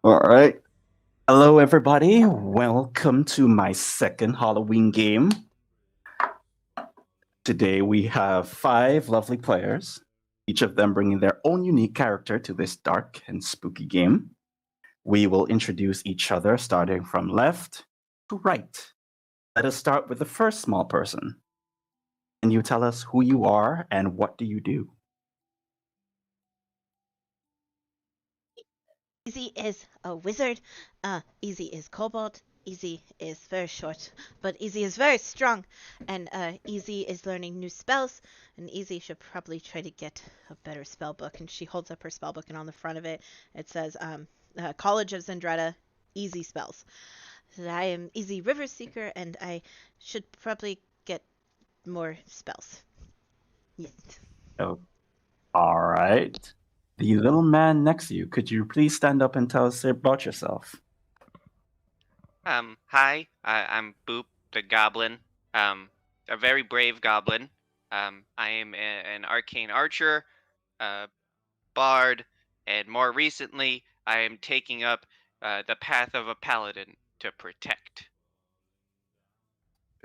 All right. Hello, everybody. Welcome to my second Halloween game. Today we have 5 lovely players, each of them bringing their own unique character to this dark and spooky game. We will introduce each other starting from left to right. Let us start with the first small person. Can you tell us who you are and what do you do? Easy is a wizard. Easy is kobold. Easy is very short, but Easy is very strong. And Easy is learning new spells. And Easy should probably try to get a better spell book. And she holds up her spell book, and on the front of it, it says College of Zendratta, Easy spells. So I am Easy River Seeker, and I should probably get more spells. Yes. Oh, all right. The little man next to you, could you please stand up and tell us about yourself? Hi, I'm Boop the Goblin. A very brave goblin. I am an arcane archer, bard, and more recently, I am taking up the path of a paladin to protect.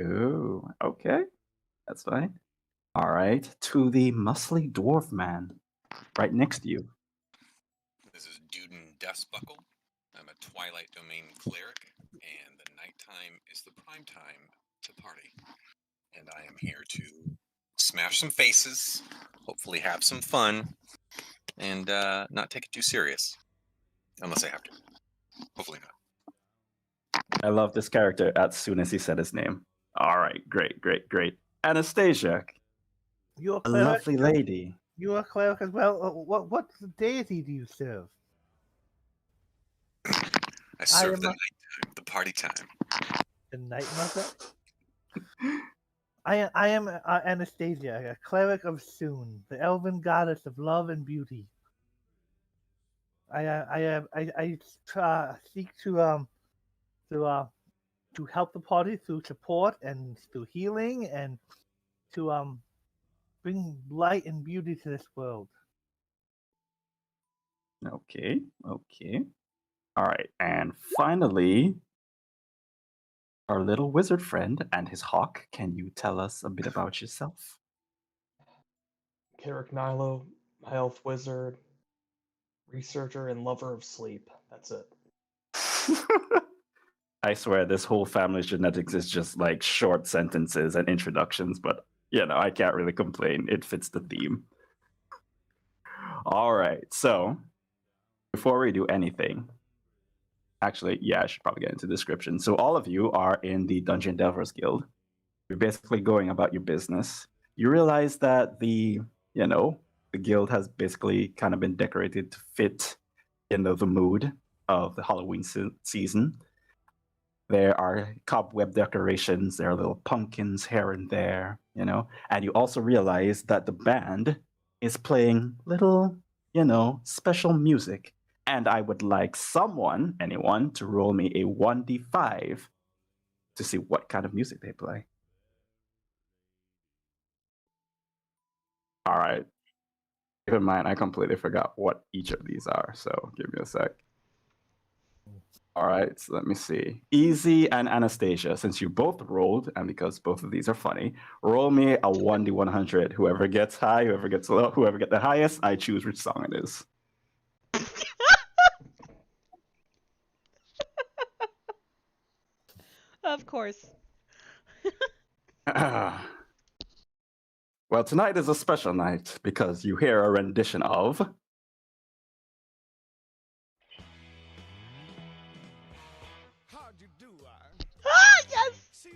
Ooh, okay. That's fine. All right. To the muscly dwarf man right next to you. This is Duden Dustbuckle. I'm a Twilight Domain cleric, and the nighttime is the prime time to party. And I am here to smash some faces, hopefully have some fun, and not take it too serious. Unless I have to. Hopefully not. I love this character as soon as he said his name. All right. Great. Anastasia, You're a a cleric. lovely lady. You're a cleric as well. What deity do you serve? I serve am the a- nighttime, the party time. The Night Mother. I am Anastasia, a cleric of Soon, the elven goddess of love and beauty. I seek to help the party through support and through healing and to bring light and beauty to this world. Okay. All right. And finally, our little wizard friend and his hawk. Can you tell us a bit about yourself? Carrick Nilo, High Elf Wizard, Researcher, and Lover of Sleep. That's it. I swear this whole family's genetics is just like short sentences and introductions, but I can't really complain. It fits the theme. All right. So before we do anything, actually, I should probably get into the description. So all of you are in the Dungeon Delvers Guild. You're basically going about your business. You realize that the guild has basically kind of been decorated to fit, the mood of the Halloween season. There are cobweb decorations. There are little pumpkins here and there, and you also realize that the band is playing little, special music. And I would like anyone, to roll me a 1d5 to see what kind of music they play. All right. Keep in mind, I completely forgot what each of these are, so give me a sec. All right, so let me see. Easy and Anastasia, since you both rolled, and because both of these are funny, roll me a 1d100. Whoever gets high, whoever gets low, whoever gets the highest, I choose which song it is. Of course. Well, tonight is a special night because you hear a rendition of... How'd you do, Yes!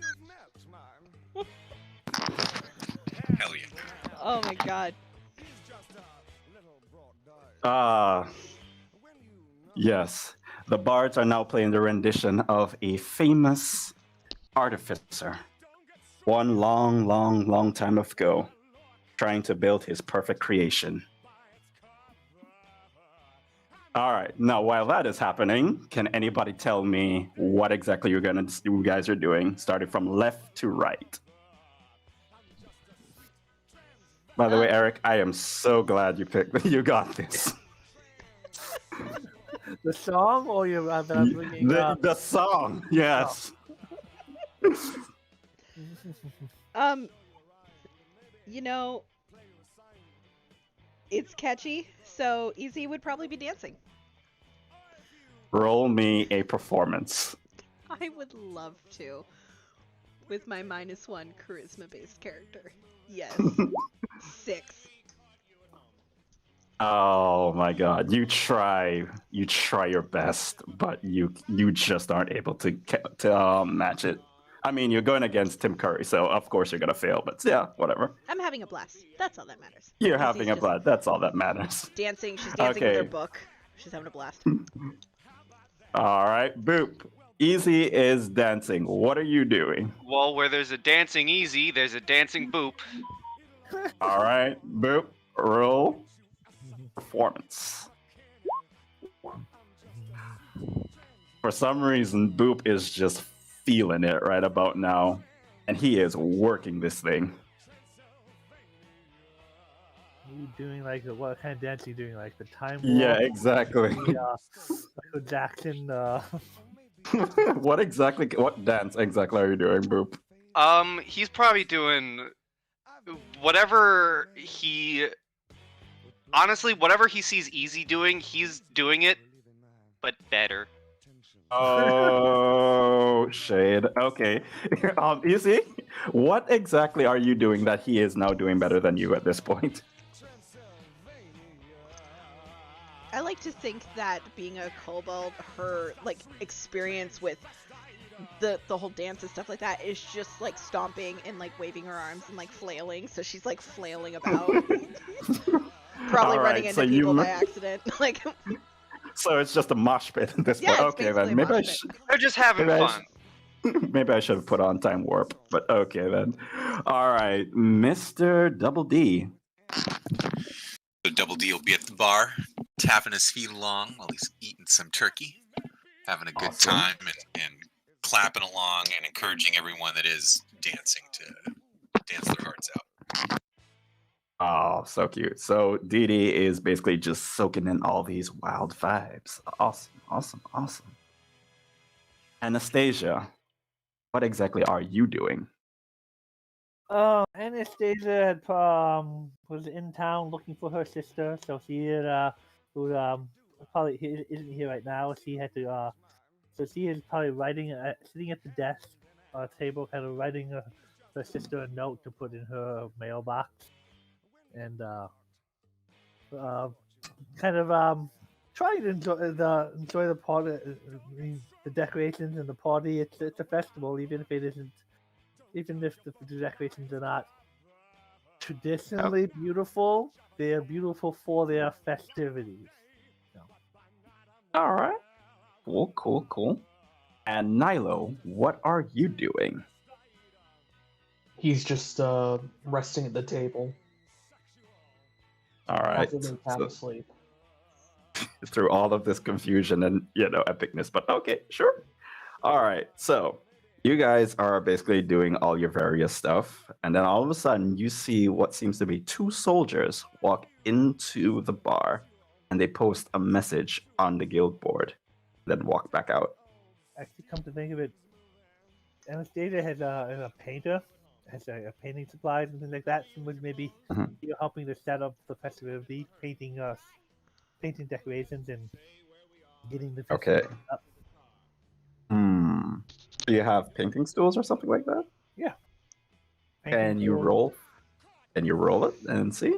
Hell yeah. Oh my god. Yes. The bards are now playing the rendition of a famous artificer. One long time ago, trying to build his perfect creation. All right. Now, while that is happening, can anybody tell me what exactly you guys are doing, starting from left to right? By the way, Eric, I am so glad you got this. The song, or you that I'm bringing The song, yes. You know, it's catchy, so Easy would probably be dancing. Roll me a performance. I would love to. With my -1 charisma-based character. Yes. 6. Oh my god, you try your best, but you just aren't able to match it. I mean, you're going against Tim Curry, so of course you're gonna fail. But yeah, whatever. I'm having a blast. That's all that matters. You're Easy's having a just blast. That's all that matters. Dancing. She's dancing with her Okay. book. She's having a blast. All right, Boop. Easy is dancing. What are you doing? Well, where there's a dancing Easy, there's a dancing Boop. All right, Boop. Roll performance. For some reason, Boop is just feeling it right about now, and he is working this thing. you doing like what kind of dance are you doing? Like the time warp? Yeah, exactly. The, Michael Jackson. What dance exactly are you doing, Boop? He's probably doing whatever he. Honestly, whatever he sees Easy doing, he's doing it, but better. Oh, shade. Okay. Easy, what exactly are you doing that he is now doing better than you at this point? I like to think that being a kobold, her like experience with the whole dance and stuff like that is just like stomping and like waving her arms and like flailing. So she's like flailing about, probably All running right, into so people by accident. Like, So it's just a mosh pit at this yeah, point. it's Okay, basically then a maybe I mosh pit. should. They're just having Maybe I fun. Maybe I should have put on time warp, but okay then. All right, Mr. Double D. So Double D will be at the bar, tapping his feet along while he's eating some turkey, having a good Awesome. time and clapping along and encouraging everyone that is dancing to dance their hearts out. Oh, so cute. So Dee Dee is basically just soaking in all these wild vibes. Awesome, awesome, awesome. Anastasia, what exactly are you doing? Anastasia had, was in town looking for her sister, so she had, who probably isn't here right now. She had to, so she is probably writing, sitting at the desk, table, kind of writing her sister a note to put in her mailbox, and kind of trying to enjoy the party, the decorations and the party. It's a festival, even if it isn't. Even if the decorations are not traditionally beautiful, they are beautiful for their festivities. So. All right. Cool, cool, cool. And Nilo, what are you doing? He's just resting at the table All right. after they're half So, asleep. through all of this confusion and, epicness, but okay, sure. All right. So, you guys are basically doing all your various stuff, and then all of a sudden you see what seems to be two soldiers walk into the bar, and they post a message on the guild board, then walk back out. Actually, come to think of it, Anastasia has a painter, has a painting supplies and things like that. She was maybe you're helping to set up the festivity, painting decorations and getting the festivity up. Do you have painting stools or something like that? Yeah. And you roll it and see.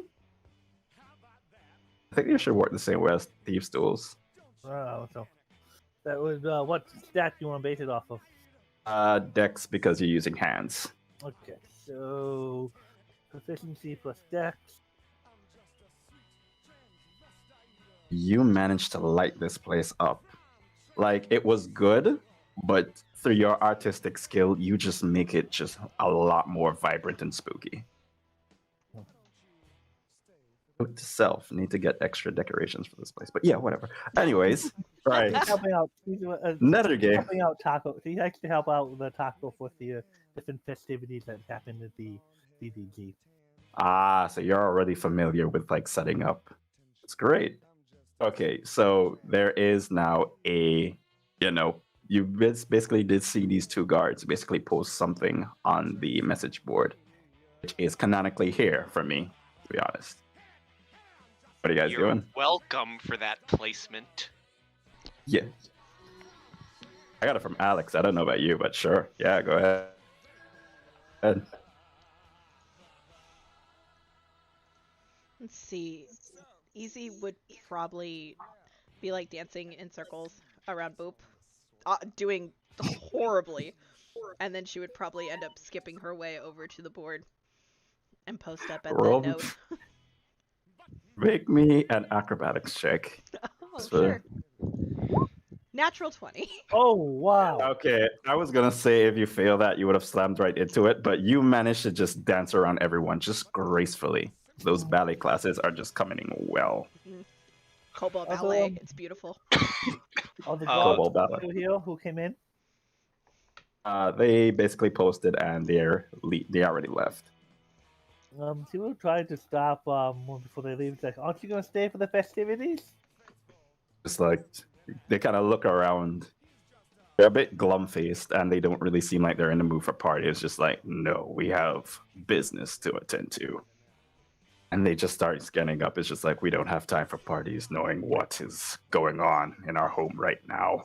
I think you should work the same way as thief stools. Oh, so that was what stat you want to base it off of? Dex, because you're using hands. Okay, so proficiency plus dex. You managed to light this place up. Like, it was good, but through your artistic skill, you just make it just a lot more vibrant and spooky. Note to self, need to get extra decorations for this place. But yeah, whatever. Anyways, right. He's helping out. Another game. Helping out Taco. He likes to help out the Taco with the different festivities that happen at the DDG. Ah, so you're already familiar with like setting up. It's great. Okay, so there is now you basically did see these two guards basically post something on the message board, which is canonically here for me, to be honest. What are you guys You're doing? welcome for that placement. Yeah. I got it from Alex. I don't know about you, but sure. Yeah, go ahead. Let's see. Easy would probably be like dancing in circles around Boop, doing horribly, and then she would probably end up skipping her way over to the board and post up at the Roll, note. make me an acrobatics check. Oh, So- sure. Natural 20. Oh wow! Okay, I was gonna say if you fail that, you would have slammed right into it, but you managed to just dance around everyone just gracefully. Those ballet classes are just coming in well. Cobalt Also, ballet. It's beautiful. All the Cobalt guards ballet. here who came in. They basically posted and they already left. She will try to stop before they leave. It's like, aren't you gonna stay for the festivities? Just like they kind of look around. They're a bit glum faced and they don't really seem like they're in the mood for party. It's just like, no, we have business to attend to. And they just start scanning up. It's just like, we don't have time for parties, knowing what is going on in our home right now.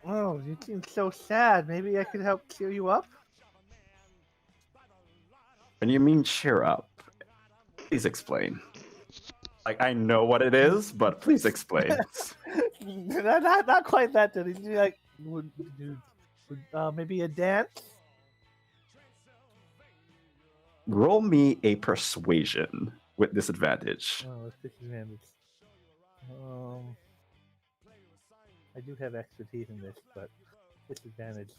Oh, you seem so sad. Maybe I could help cheer you up. When you mean cheer up, please explain. Like, I know what it is, but please explain. not quite that dirty. You like would maybe a dance? Roll me a persuasion with disadvantage. Oh, it's disadvantage. I do have expertise in this, but disadvantage.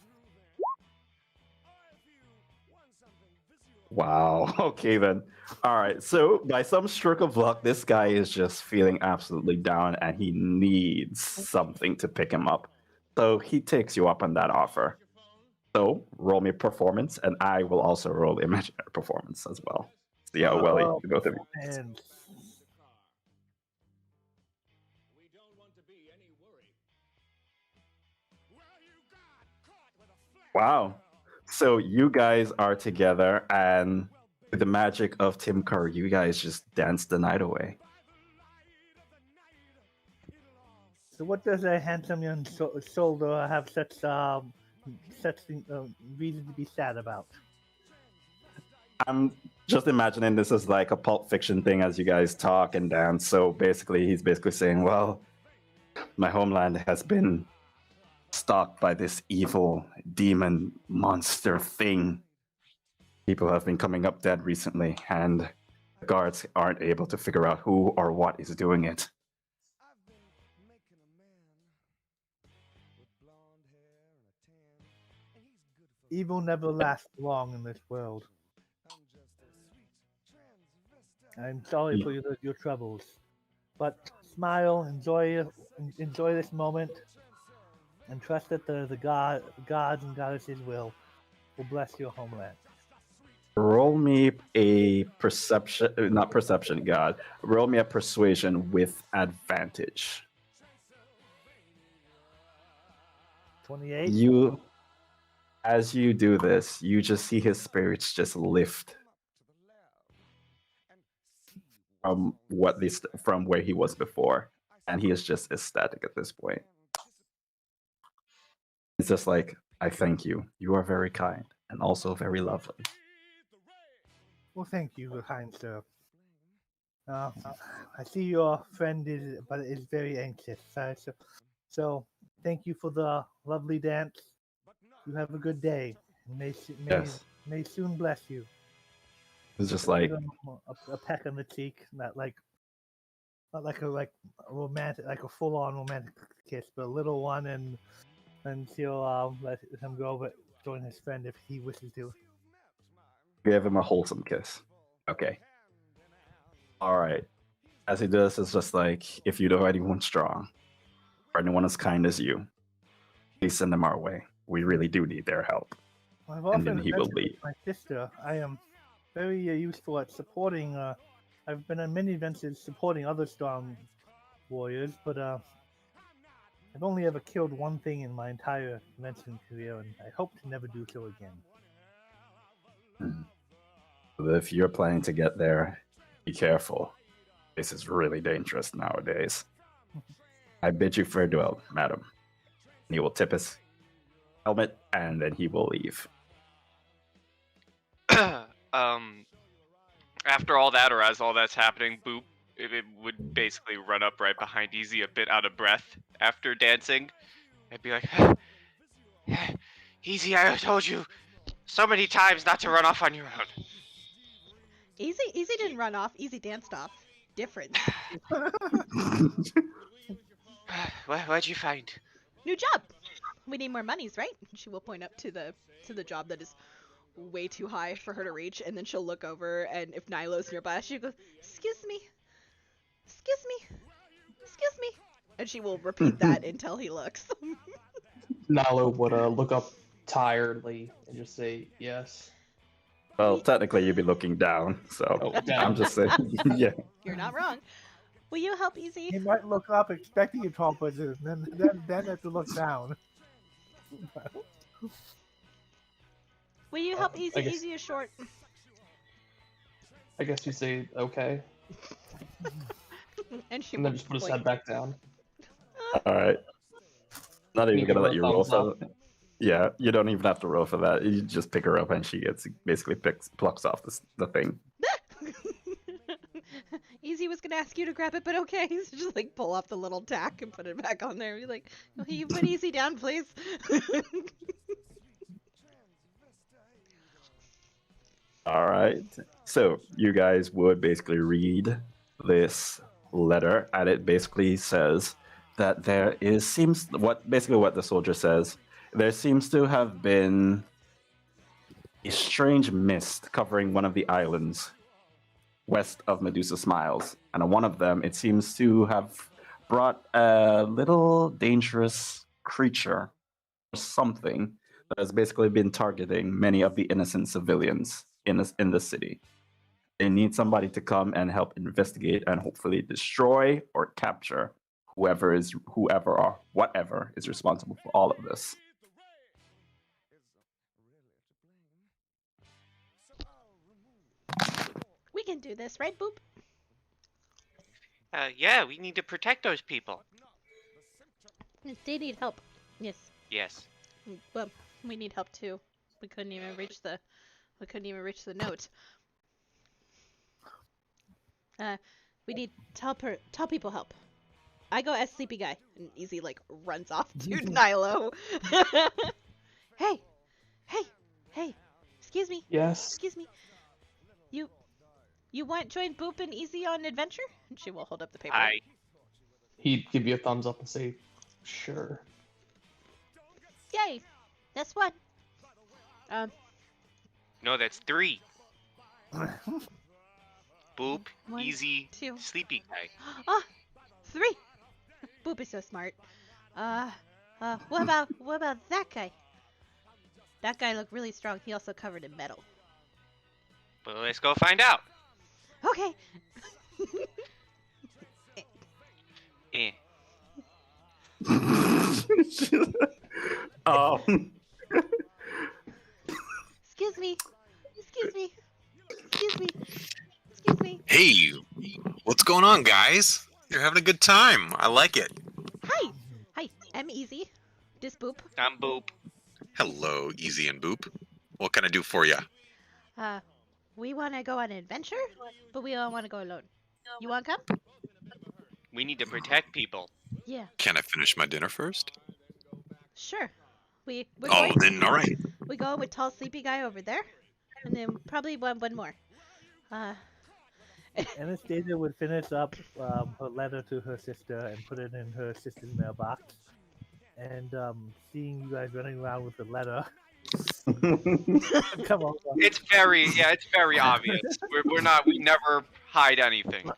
Wow. Okay, then. All right. So, by some stroke of luck, this guy is just feeling absolutely down and he needs something to pick him up. So, he takes you up on that offer. So, roll me performance, and I will also roll imaginary performance as well. See how well Oh, you both of you. And Wow. So, you guys are together, and with the magic of Tim Curry, you guys just dance the night away. so, what does a handsome young soldier have such reason to be sad about? I'm just imagining this as like a Pulp Fiction thing as you guys talk and dance. So basically, he's basically saying, well, my homeland has been stalked by this evil demon monster thing. People have been coming up dead recently, and the guards aren't able to figure out who or what is doing it. Evil never lasts long in this world. I'm sorry for your troubles, but smile, enjoy this moment, and trust that the gods and goddesses will bless your homeland. Roll me a perception, not perception, God. Roll me a persuasion with advantage. 28. As you do this, you just see his spirits just lift from from where he was before, and he is just ecstatic at this point. It's just like, I thank you. You are very kind and also very lovely. Well, thank you, kind sir. I see your friend is very anxious. So thank you for the lovely dance. You have a good day. Yes. May soon bless you. It's just like, Give him a peck on the cheek, not like a romantic, like a full-on romantic kiss, but a little one, and she'll let him go, but join his friend if he wishes to. give him a wholesome kiss. Okay. All right. As he does, it's just like, if you know anyone strong or anyone as kind as you, please send them our way. We really do need their help. I've And then often he will adventured leave. with my sister. I am very useful at supporting. I've been on many adventures supporting other strong warriors, but I've only ever killed one thing in my entire convention career, and I hope to never do so again. But if you're planning to get there, be careful. This is really dangerous nowadays. I bid you farewell, madam. He will tip his helmet, and then he will leave. After all that, or as all that's happening, Boop it would basically run up right behind Easy, a bit out of breath after dancing. I'd be like, Easy, I told you so many times not to run off on your own. Easy didn't run off. Easy danced off. Different. What'd you find? New job. We need more monies, right? She will point up to the job that is way too high for her to reach, and then she'll look over, and if Nilo's nearby, she'll go, excuse me, excuse me, excuse me, and she will repeat that until he looks. Nalo would look up tiredly and just say yes. Well, technically, you'd be looking down, so Oh, down. I'm just saying, yeah. You're not wrong. Will you help Easy? He might look up expecting a tall person, then have to look down. Will you help Easy? I guess- Easy is short. I guess you say okay, And she and will then just put his point. head back down. All right. Not even You gonna give let her you a roll thumbs for that. Yeah, you don't even have to roll for that. You just pick her up, and she gets basically plucks off the thing. Easy was gonna ask you to grab it, but okay. So just like pull off the little tack and put it back on there. Be like, "Will you put Easy down, please?" All right. So you guys would basically read this letter, and it basically says that what the soldier says. There seems to have been a strange mist covering one of the islands west of Medusa Smiles, and on one of them, it seems to have brought a little dangerous creature or something that has basically been targeting many of the innocent civilians in the city. They need somebody to come and help investigate and hopefully destroy or capture whoever or whatever is responsible for all of this. We can do this, right, Boop? Yeah, we need to protect those people. They need help. Yes. Yes. Well, we need help too. We couldn't even reach the note. We need tell people help. I go as sleepy guy, and Easy like runs off to Nilo. Hey, excuse me, Yes. excuse me. You want join Boop and Easy on adventure? And she will hold up the paper. He'd give you a thumbs up and say, sure. Yay, that's one. No, that's 3. Boop, One, Easy, two. Sleepy Guy. Ah, 3. Boop is so smart. What about that guy? That guy looked really strong. He also covered in metal. Well, let's go find out. Okay. Eh. Excuse me. Hey, what's going on, guys? You're having a good time. I like it. Hi, I'm Easy. This Boop. I'm Boop. Hello, Easy and Boop. What can I do for you? We want to go on an adventure, but we don't want to go alone. You want to come? We need to protect people. Yeah, Can I finish my dinner first? sure. We're Oh, going- then all right. We go with tall sleepy guy over there, and then probably one more. Anastasia would finish up her letter to her sister and put it in her sister's mailbox. And seeing you guys running around with the letter, come on. It's very obvious. We never hide anything.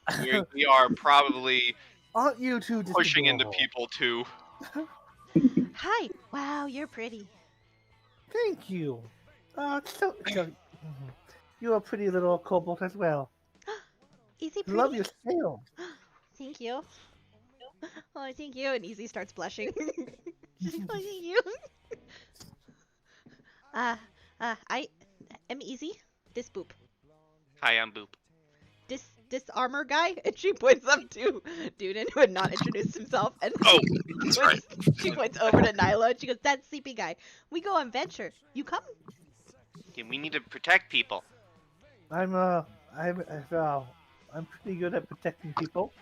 We are probably Aren't you two just pushing into adorable? people too. Hi. Wow, you're pretty. Thank you. You're a pretty little kobold as well. Easy pretty. Love your scale. Thank you. Oh, thank you. And Easy starts blushing. She's like, oh, thank you. I am Easy. This Boop. Hi, I'm Boop. This armor guy, and she points up to Duden, who had not introduced himself, and Oh, that's right. she points over to Nyla, and she goes, "That sleepy guy. We go on venture. You come?" Yeah, we need to protect people. I'm pretty good at protecting people.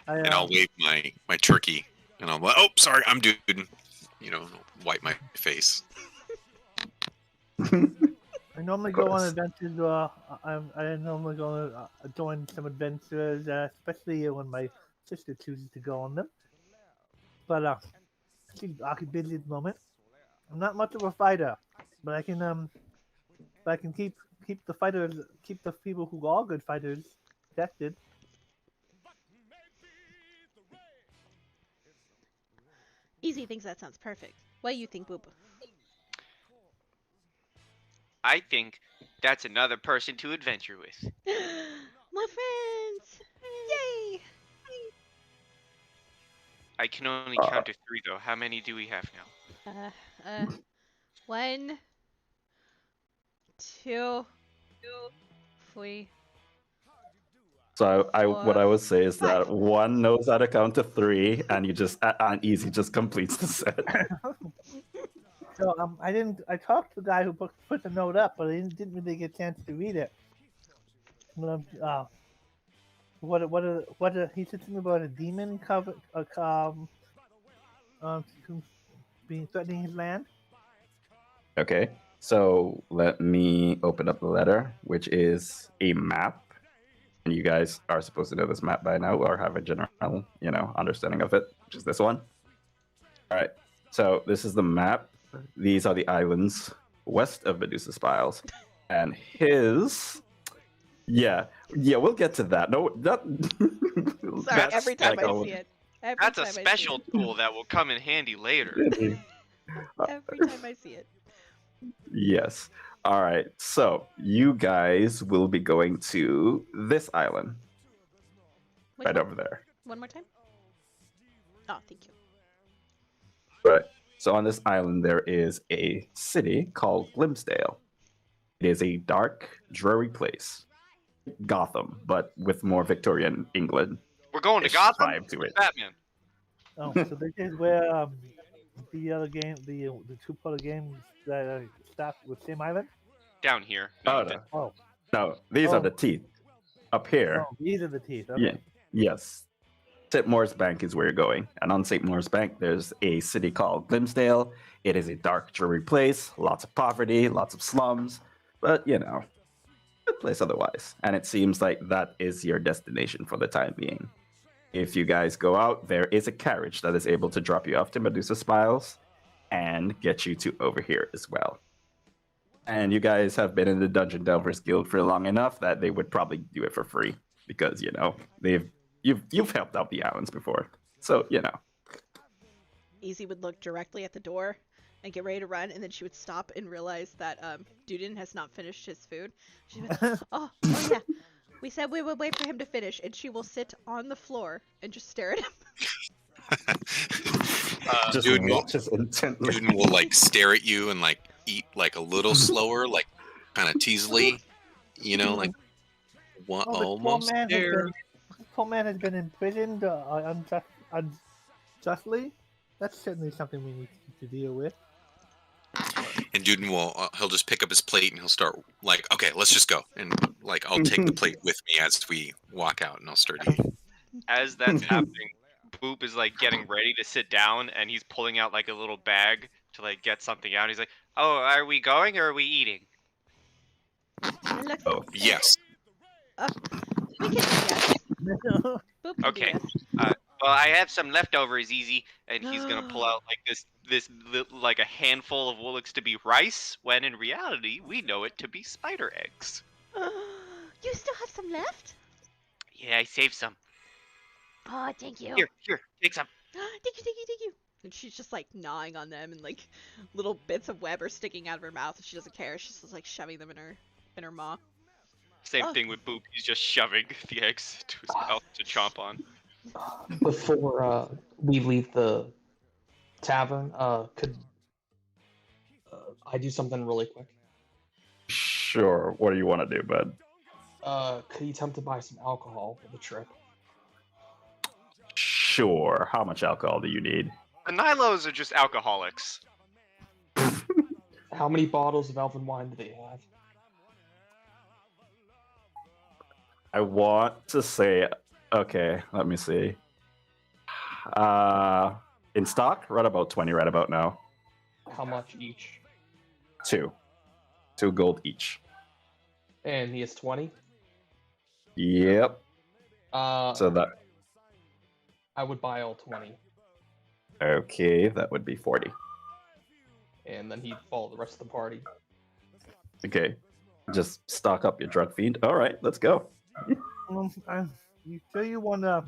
And I'll wave my turkey, and I'll oh, sorry, I'm Duden. Wipe my face. I normally go on adventures. I normally go join some adventures, especially when my sister chooses to go on them. But she's busy at the moment. I'm not much of a fighter, but I can keep the people who are good fighters protected. Easy thinks that sounds perfect. What do you think, Boop? I think that's another person to adventure with. My friends! Yay! I can only count to 3, though. How many do we have now? 1, 2, 3. So what I would say is that one knows how to count to 3, and Easy just completes the set. So I talked to the guy who put the note up, but I didn't really get a chance to read it. He said something about a demon being threatening his land. Okay, so let me open up the letter, which is a map. And you guys are supposed to know this map by now, or have a general, understanding of it, which is this one. All right, so this is the map. These are the islands west of Medusa Smiles, and we'll get to that. No, that. Sorry, every time I see it. That's a special tool that will come in handy later. Every time I see it. Yes. All right. So you guys will be going to this island. Right over there. One more time? Oh, thank you. Right. So on this island, there is a city called Glimsdale. It is a dark, dreary place. Gotham, but with more Victorian England. We're going to Gotham? Vibe to it. Batman. Oh, so this is where the other game, the two-player games that start with same island? Down here. No, these are the teeth. Up here. Oh, these are the teeth. Okay. Yeah. Yes. St. Maur's Bank is where you're going. And on St. Maur's Bank, there's a city called Glimsdale. It is a dark, dreary place. Lots of poverty, lots of slums. But, good place otherwise. And it seems like that is your destination for the time being. If you guys go out, there is a carriage that is able to drop you off to Medusa Smiles and get you to over here as well. And you guys have been in the Dungeon Delvers Guild for long enough that they would probably do it for free because, you've helped out the islands before. So, Easy would look directly at the door and get ready to run, and then she would stop and realize that Duden has not finished his food. She would, oh yeah. We said we would wait for him to finish, and she will sit on the floor and just stare at him. Just watches intently. Duden will stare at you and eat a little slower, kind of teasily, one almost there. This poor man has been imprisoned unjustly. That's certainly something we need to deal with. And Duden he'll just pick up his plate and he'll start okay, let's just go. And I'll take the plate with me as we walk out and I'll start eating. As that's happening, Boop is getting ready to sit down and he's pulling out a little bag to get something out. He's like, "Oh, are we going or are we eating?" Yes. We can do yes. Boop can Okay. do yes. Well, I have some leftovers, Easy, and he's gonna pull out this a handful of Woolix to be rice, when in reality we know it to be spider eggs. You still have some left? Yeah, I saved some. Oh, thank you. Here, take some. Thank you. And she's just gnawing on them, and little bits of web are sticking out of her mouth, and she doesn't care. She's just shoving them in her maw. Same thing with Boop. He's just shoving the eggs to his mouth to chomp on. Before we leave the tavern, could I do something really quick? Sure. What do you want to do, bud? Could you attempt to buy some alcohol for the trip? Sure. How much alcohol do you need? The Nilos are just alcoholics. How many bottles of elven wine do they have? I want to say, okay, let me see. In stock, right about 20 right about now. How much each? 2 gold each. And he has 20? Yep. So that, I would buy all 20, okay, that would be 40. and then he'd follow the rest of the party. Okay. Just stock up your drug fiend. All right, let's go. You sure you want to?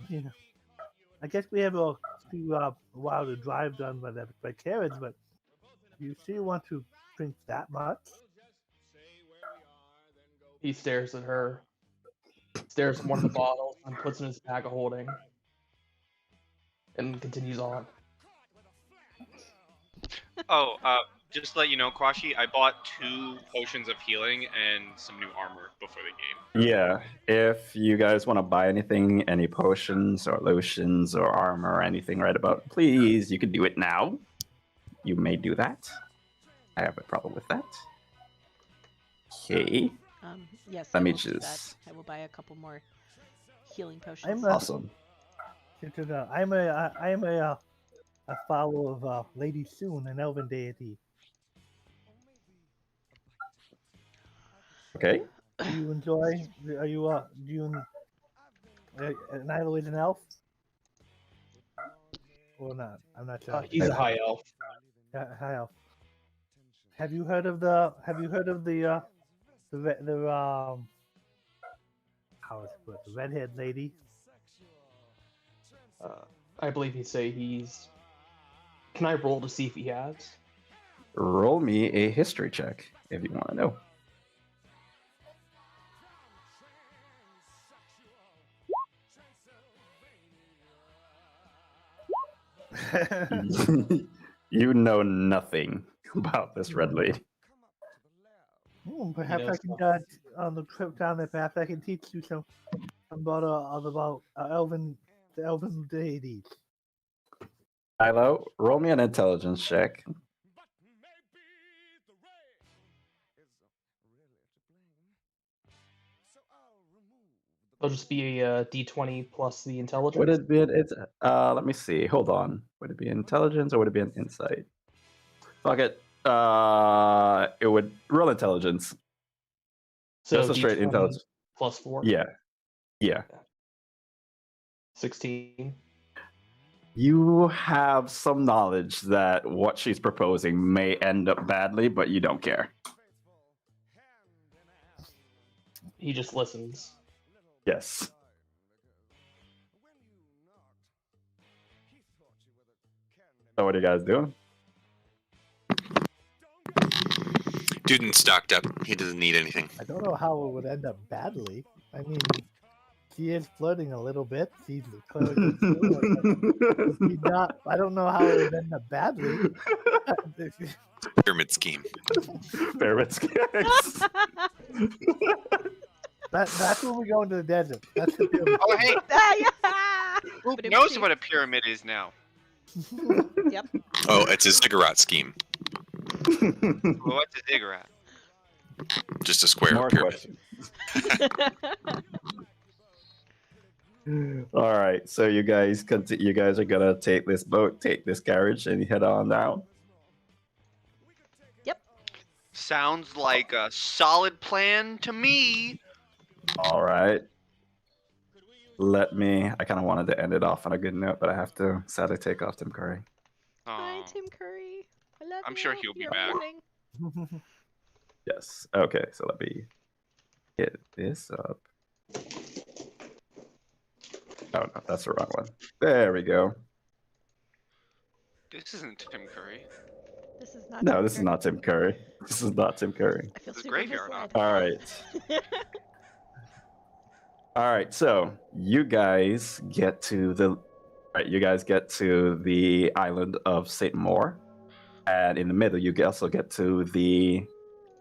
I guess we have a while to drive done by carriage, but you sure you want to drink that much? He stares at her, stares at one of the bottles, and puts it in his bag of holding, and continues on. Oh, just to let you know, Kwashi, I bought 2 potions of healing and some new armor before the game. Yeah, if you guys want to buy anything, any potions or lotions or armor or anything right about, please, you can do it now. You may do that. I have a problem with that. Okay. Yes. Let I me will do that. just- I will buy a couple more healing potions. Awesome. I'm a follower of Lady Soon, an elven deity. Okay. Do you enjoy? Are you do you? Nilo is an elf, or not? I'm not sure. He's a high elf. High elf. Have you heard of the? How is it put? The redhead lady. I believe he'd say he's. Can I roll to see if he has? Roll me a history check if you want to know. You know nothing about this red lady. Perhaps I can on the trip down there. Perhaps I can teach you some about elven deities. Milo, roll me an intelligence check. It'll just be a D20 plus the intelligence. Would it be let me see. Hold on. Would it be intelligence or would it be an insight? Fuck it. It would roll intelligence. So Just a straight D20 intelligence. plus 4? Yeah. 16. You have some knowledge that what she's proposing may end up badly, but you don't care. He just listens. Yes. So what are you guys doing? Dudon's stocked up. He doesn't need anything. I don't know how it would end up badly. I mean, she is flirting a little bit. She's clearly she's not. I don't know how it would end up badly. Pyramid scheme. Pyramid schemes. That's when we go into the desert. That's the pyramid. Oh, hey, who But it knows would what a pyramid is now? Yep. Oh, it's a ziggurat scheme. Well, what's a ziggurat? Just a square More pyramid. questions. All right, so you guys you guys are gonna take this boat, take this carriage, and head on down. Sounds like a solid plan to me. All right. I kind of wanted to end it off on a good note, but I have to sadly take off Tim Curry. Hi, Oh, Tim Curry. I love you. I'm sure he'll be You're back. amazing. Yes. Okay, so let me get this up. Oh, no, that's the wrong one. There we go. this isn't Tim Curry. This is not. No, Tim this is Curry. not Tim Curry. This is not Tim Curry. I feel This is super graveyard misled. All right. All right, so you guys get to the island of Saint Maur, and in the middle, you also get to the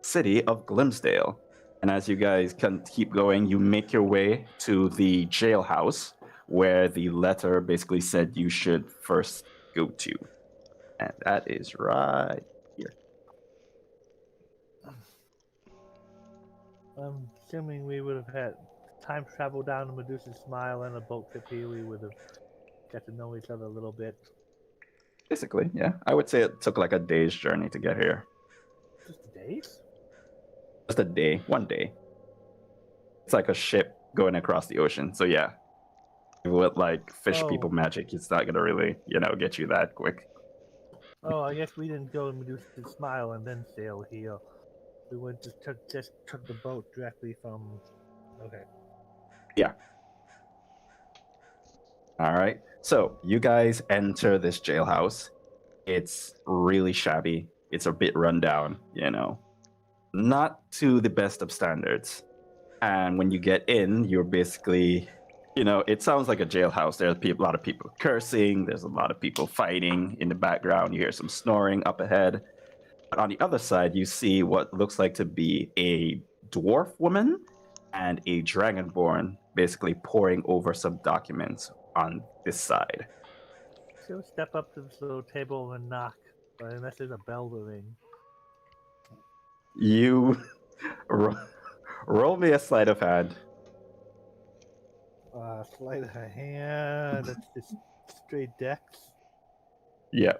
city of Glimsdale. And as you guys can keep going, you make your way to the jailhouse, where the letter basically said you should first go to, and that is right here. I'm assuming we would have had time travel down to Medusa Smile and a boat trip here. We would have got to know each other a little bit. Basically, yeah, I would say it took like a day's journey to get here. Just days? Just a day, one day. It's like a ship going across the ocean. So yeah, with like fish people Oh. magic, it's not gonna really, get you that quick. Oh, I guess we didn't go to Medusa Smile and then sail here. We went just took the boat directly from. Okay. Yeah. All right. So you guys enter this jailhouse. It's really shabby. It's a bit run down, not to the best of standards. And when you get in, you're basically, it sounds like a jailhouse. There's a lot of people cursing. There's a lot of people fighting in the background. You hear some snoring up ahead. But on the other side, you see what looks like to be a dwarf woman and a dragonborn basically poring over some documents on this side. So step up to this little table and knock, but unless there's a bell to ring. You roll me a sleight of hand. Sleight of hand. That's just straight dex. Yeah.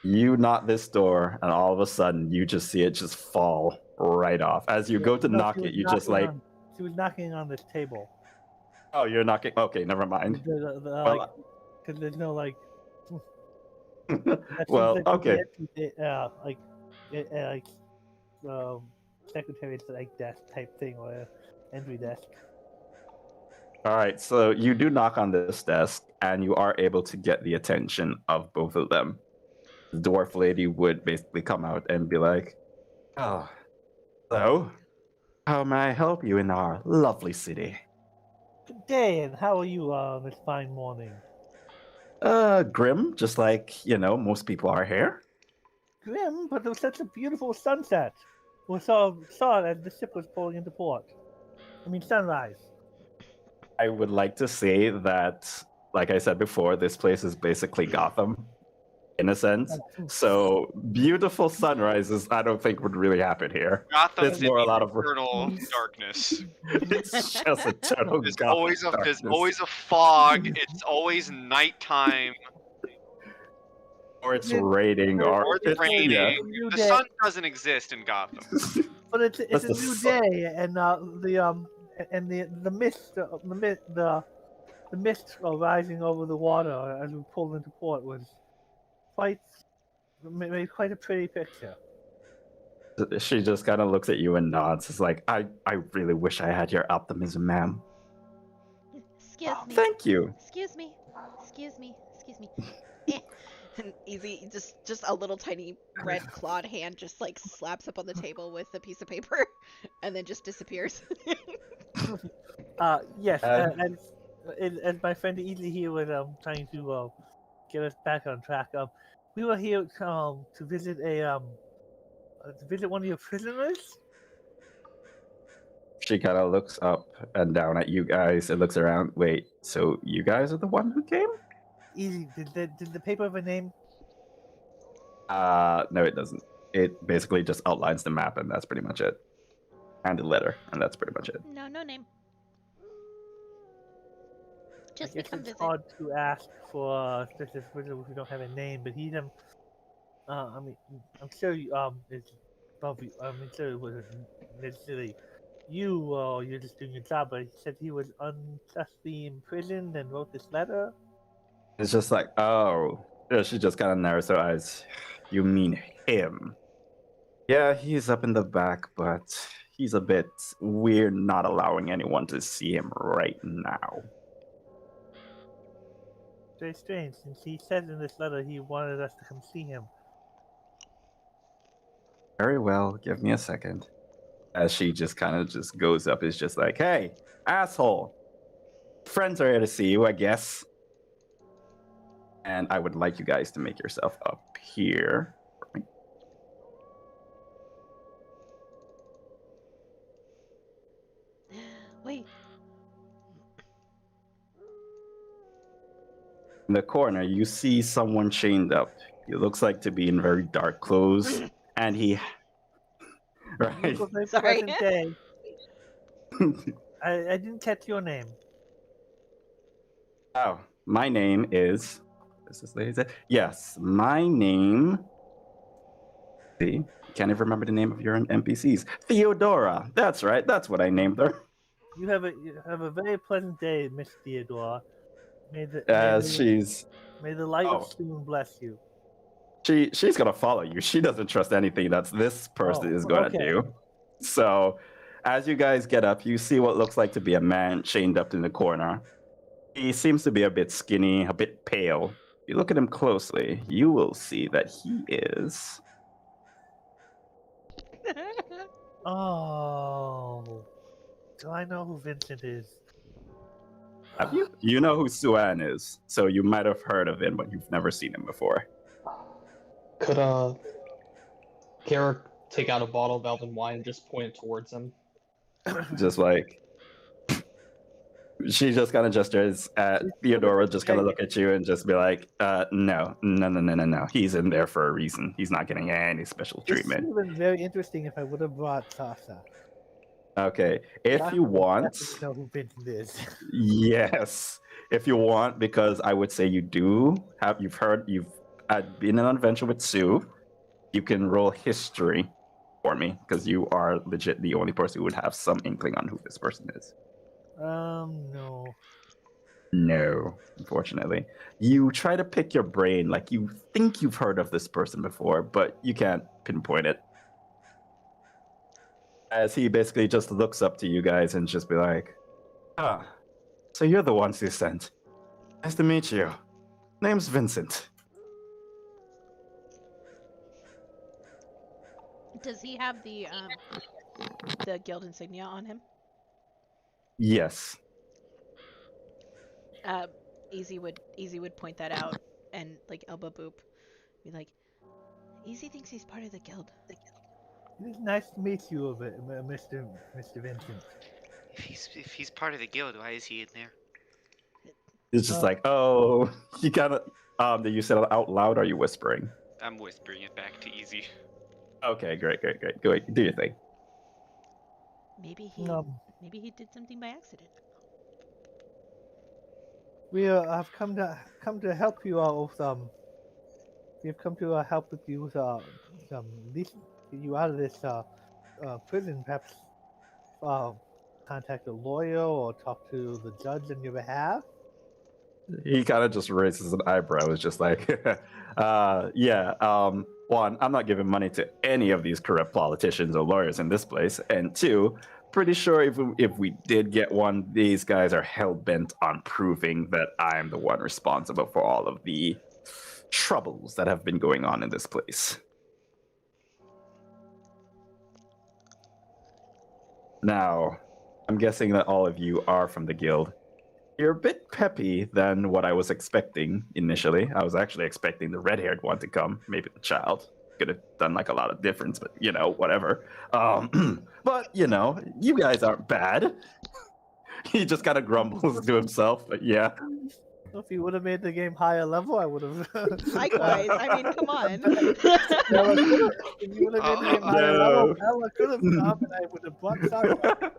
You knock this door, and all of a sudden, you just see it just fall right off. As you go to knock it, you just like, She was knocking on this table. oh, you're knocking. Okay, never mind. Because there's no like. Well, okay. Secretary's like desk type thing or entry desk. All right, so you do knock on this desk, and you are able to get the attention of both of them. The dwarf lady would basically come out and be like, "Oh, hello. How may I help you in our lovely city?" Good day, and how are you this fine morning? Grim, just like, most people are here. Grim, but it was such a beautiful sunset. We saw it as the ship was pulling into port. I mean, sunrise. I would like to say that, like I said before, this place is basically Gotham, in a sense. So beautiful sunrises, I don't think would really happen here. Gotham's It's more in a lot of eternal darkness. it's just eternal There's Gotham always darkness. a fog. It's always nighttime. Or it's raining, Or it's raining. Yeah. The sun doesn't exist in Gotham. But it's That's a the new sun. day, and the mist rising over the water as we pulled into port was made quite a pretty picture. She just kind of looks at you and nods. It's like, I really wish I had your optimism, ma'am. Excuse me. Thank you. Excuse me. Excuse me. Excuse me. And Easy, just a little tiny red clawed hand just like slaps up on the table with a piece of paper, and then just disappears. Yes, as my friend Easy here was trying to get us back on track. We were here to visit one of your prisoners. She kind of looks up and down at you guys and looks around. Wait, so you guys are the one who came? Easy, did the paper have a name? No, it doesn't. It basically just outlines the map, and that's pretty much it. And the letter, and that's pretty much it. No name. Just I guess become it's visit. hard to ask for such a prisoner if we don't have a name, but he I mean, I'm sure you is above you. I'm sure it wasn't necessarily you or you're just doing your job, but he said he was unjustly imprisoned and wrote this letter. It's just like, oh. Yeah, she just kind of narrows her eyes. You mean him? Yeah, he's up in the back, but he's a bit. We're not allowing anyone to see him right now. Very strange, since he said in this letter he wanted us to come see him. Very well, give me a second. As she just kind of just goes up, is just like, "Hey, asshole! Friends are here to see you, I guess." And I would like you guys to make yourself up here. Wait. In the corner, you see someone chained up. He looks like to be in very dark clothes, and he, right? It was a Sorry. pleasant day. I didn't catch your name. Oh, my name is. This lady said, "Yes, my name." See, can't even remember the name of your NPCs. Theodora. That's right. That's what I named her. You have a very pleasant day, Miss Theodora. May the She's. may the light Oh. of Spoon bless you. She's gonna follow you. She doesn't trust anything that this person is gonna okay. do. So, as you guys get up, you see what looks like to be a man chained up in the corner. He seems to be a bit skinny, a bit pale. If you look at him closely, you will see that he is. Oh, do I know who Vincent is? Have you? You know who Suan is, so you might have heard of him, but you've never seen him before. Could Garrick take out a bottle of elven wine and just point it towards him? Just like she just kind of gestures at Theodora, just kind of look at you and just be like, no. He's in there for a reason. He's not getting any special This treatment. would have been very interesting if I would have brought Sasha. Okay, if Sasha you would want, definitely know who Vincent is. yes, if you want, because I would say you do have, you've been on an adventure with Sue. You can roll history for me because you are legit the only person who would have some inkling on who this person is. No. No, unfortunately. You try to pick your brain, like you think you've heard of this person before, but you can't pinpoint it. As he basically just looks up to you guys and just be like, "Ah, so you're the ones who sent. Nice to meet you. Name's Vincent." Does he have the guild insignia on him? Yes. Easy would point that out and like elbow Boop, be like, Easy thinks he's part of the guild. It is nice to meet you, Mr. Vincent. If he's part of the guild, why is he in there? It's just like, oh, you gotta. Did you say it out loud? Or are you whispering? I'm whispering it back to Easy. Okay, great. Go ahead, do your thing. Maybe he did something by accident. We have come to help you out with We have come to help with you with at least get you out of this prison. Perhaps contact a lawyer or talk to the judge on your behalf. He kind of just raises an eyebrow. It's just like, one, I'm not giving money to any of these corrupt politicians or lawyers in this place, and two, pretty sure if we did get one, these guys are hell-bent on proving that I'm the one responsible for all of the troubles that have been going on in this place. Now, I'm guessing that all of you are from the guild. You're a bit peppy than what I was expecting initially. I was actually expecting the red-haired one to come, maybe the child. Could have done like a lot of difference, but whatever. But you guys aren't bad. He just kind of grumbles to himself, but yeah. If you would have made the game higher level, I would have. Likewise, I mean, come on. If you would have made the game higher level, Ella could have come, and I would have brought Sasha.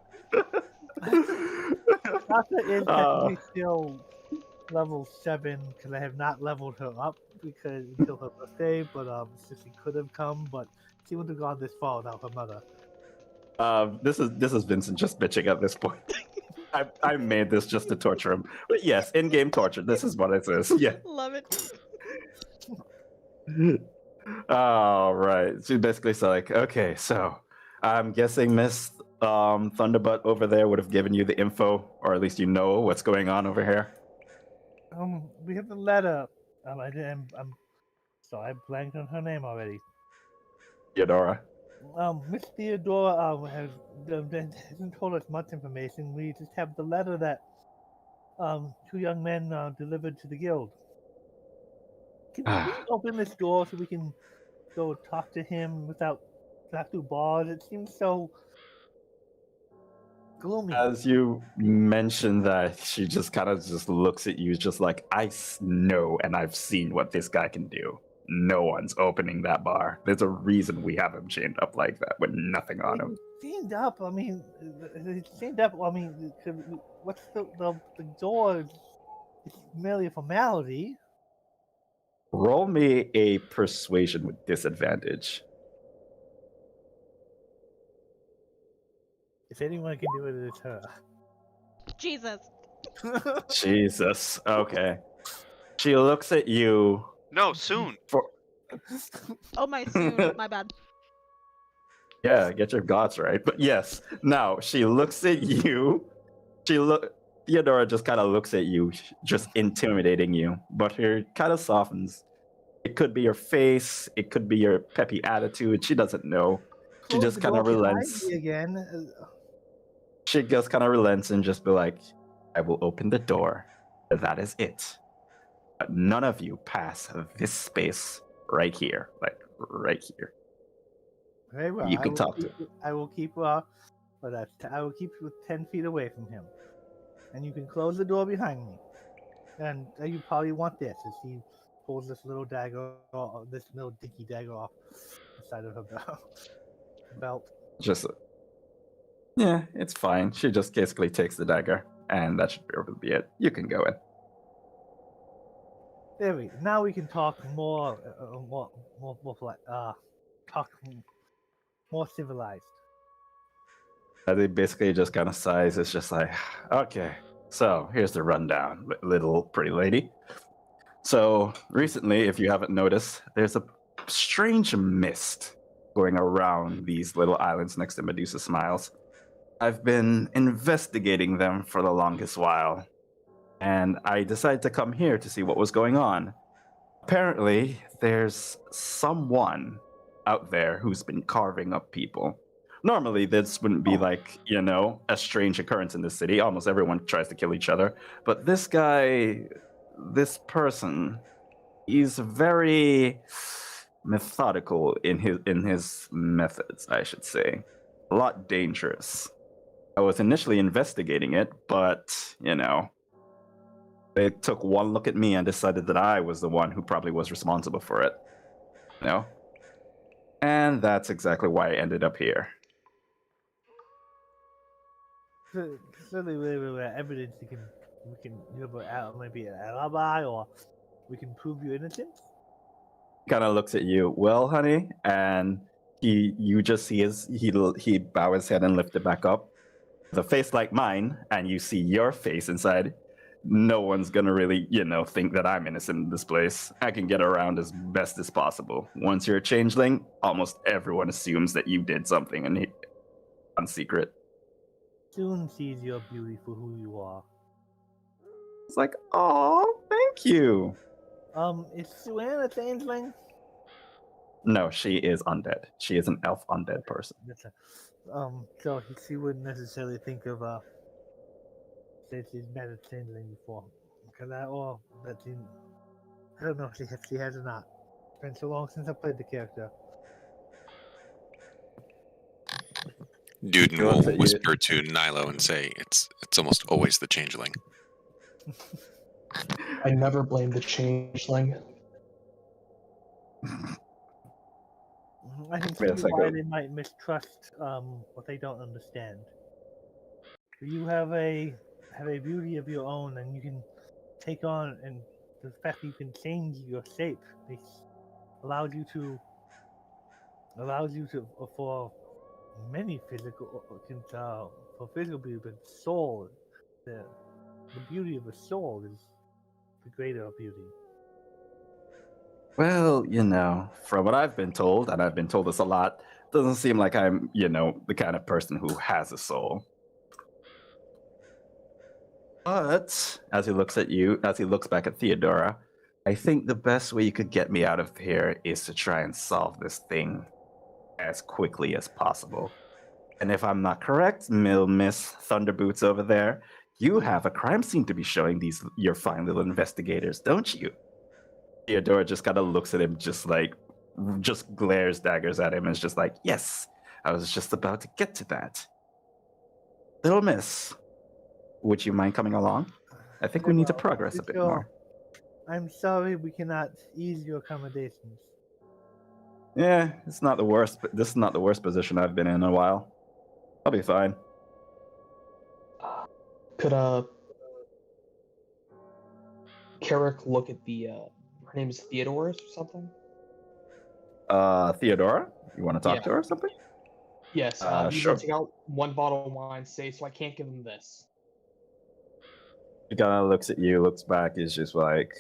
Sasha is technically still level 7 because I have not leveled her up until her birthday. But since she could have come, but she wouldn't have gone this far without her mother. This is Vincent just bitching at this point. I made this just to torture him. But yes, in-game torture. This is what it is. Yeah. Love it. All right. So basically, like, okay, so I'm guessing Miss Thunderbutt over there would have given you the info, or at least you know what's going on over here. We have the letter. I blanked on her name already. Theodora. Miss Theodora hasn't told us much information. We just have the letter that two young men delivered to the guild. Can you please open this door so we can go talk to him without not through bars? It seems so gloomy. As you mentioned that, she just kind of just looks at you, just like, know and I've seen what this guy can do. No one's opening that bar. There's a reason we have him chained up like that with nothing on him. Chained up. I mean, chained up. I mean, what's the door? It's merely a formality. Roll me a persuasion with disadvantage. If anyone can do it, it's her. Jesus. Jesus. Okay. She looks at you. No, soon. Oh, my soon. My bad. Yeah, get your gods right. But yes, now she looks at you. Theodora just kind of looks at you, just intimidating you. But her kind of softens. It could be your face. It could be your peppy attitude. She doesn't know. She Close just the kind of door behind relents. me again. She just kind of relents and just be like, I will open the door. That is it. But none of you pass this space right here. Like, right here. Very well. You can talk to him. I will keep. I will keep 10 feet away from him, and you can close the door behind me. And you probably want this as he pulls this little dagger, this little dinky dagger off the side of her belt. Just, yeah, it's fine. She just basically takes the dagger, and that should be it. You can go in. There we. Now we can talk more civilized. They basically just kind of sighs. It's just like, okay, so here's the rundown, little pretty lady. So recently, if you haven't noticed, there's a strange mist going around these little islands next to Medusa Smiles. I've been investigating them for the longest while, and I decided to come here to see what was going on. Apparently, there's someone out there who's been carving up people. Normally, this wouldn't be like, a strange occurrence in this city. Almost everyone tries to kill each other. But this guy, this person, he's very methodical in his methods, I should say. A lot dangerous. I was initially investigating it, but, they took one look at me and decided that I was the one who probably was responsible for it. And that's exactly why I ended up here. Certainly, we have evidence you have maybe an alibi, or we can prove your innocence. Kind of looks at you. Well, honey, and you just see he bow his head and lift it back up. The face like mine, and you see your face inside. No one's gonna really, think that I'm innocent in this place. I can get around as best as possible. Once you're a changeling, almost everyone assumes that you did something on secret. Soon sees your beauty for who you are. It's like, oh, thank you. Is Suan a changeling? No, she is undead. She is an elf undead person. So she wouldn't necessarily think of that she's met a changeling before. I don't know if she has or not. It's been so long since I played the character. Duden will whisper to Nilo and say, "It's almost always the changeling." I never blame the changeling. I can see why they might mistrust what they don't understand. You have a beauty of your own, and you can take on, and the fact that you can change your shape allows you to for many physical beauty, but soul, the beauty of a soul is the greater beauty. Well, from what I've been told, and I've been told this a lot, doesn't seem like I'm, the kind of person who has a soul. But as he looks back at Theodora, I think the best way you could get me out of here is to try and solve this thing. as quickly as possible. And if I'm not correct, Miss Thunderboots over there, you have a crime scene to be showing your fine little investigators, don't you? Theodora just kind of looks at him, just glares daggers at him, and is just like, yes, I was just about to get to that. Little miss, would you mind coming along? I think we need to progress a bit more. I'm sorry we cannot ease your accommodations. Yeah, it's not the worst, but this is not the worst position I've been in a while. I'll be fine. Could Carrick look at the her name is Theodore or something? Theodora? You want to talk Yeah. to her or something? Yes, he's sure. gonna take out one bottle of wine, say, so I can't give him this. He kind of looks at you, looks back, is just like,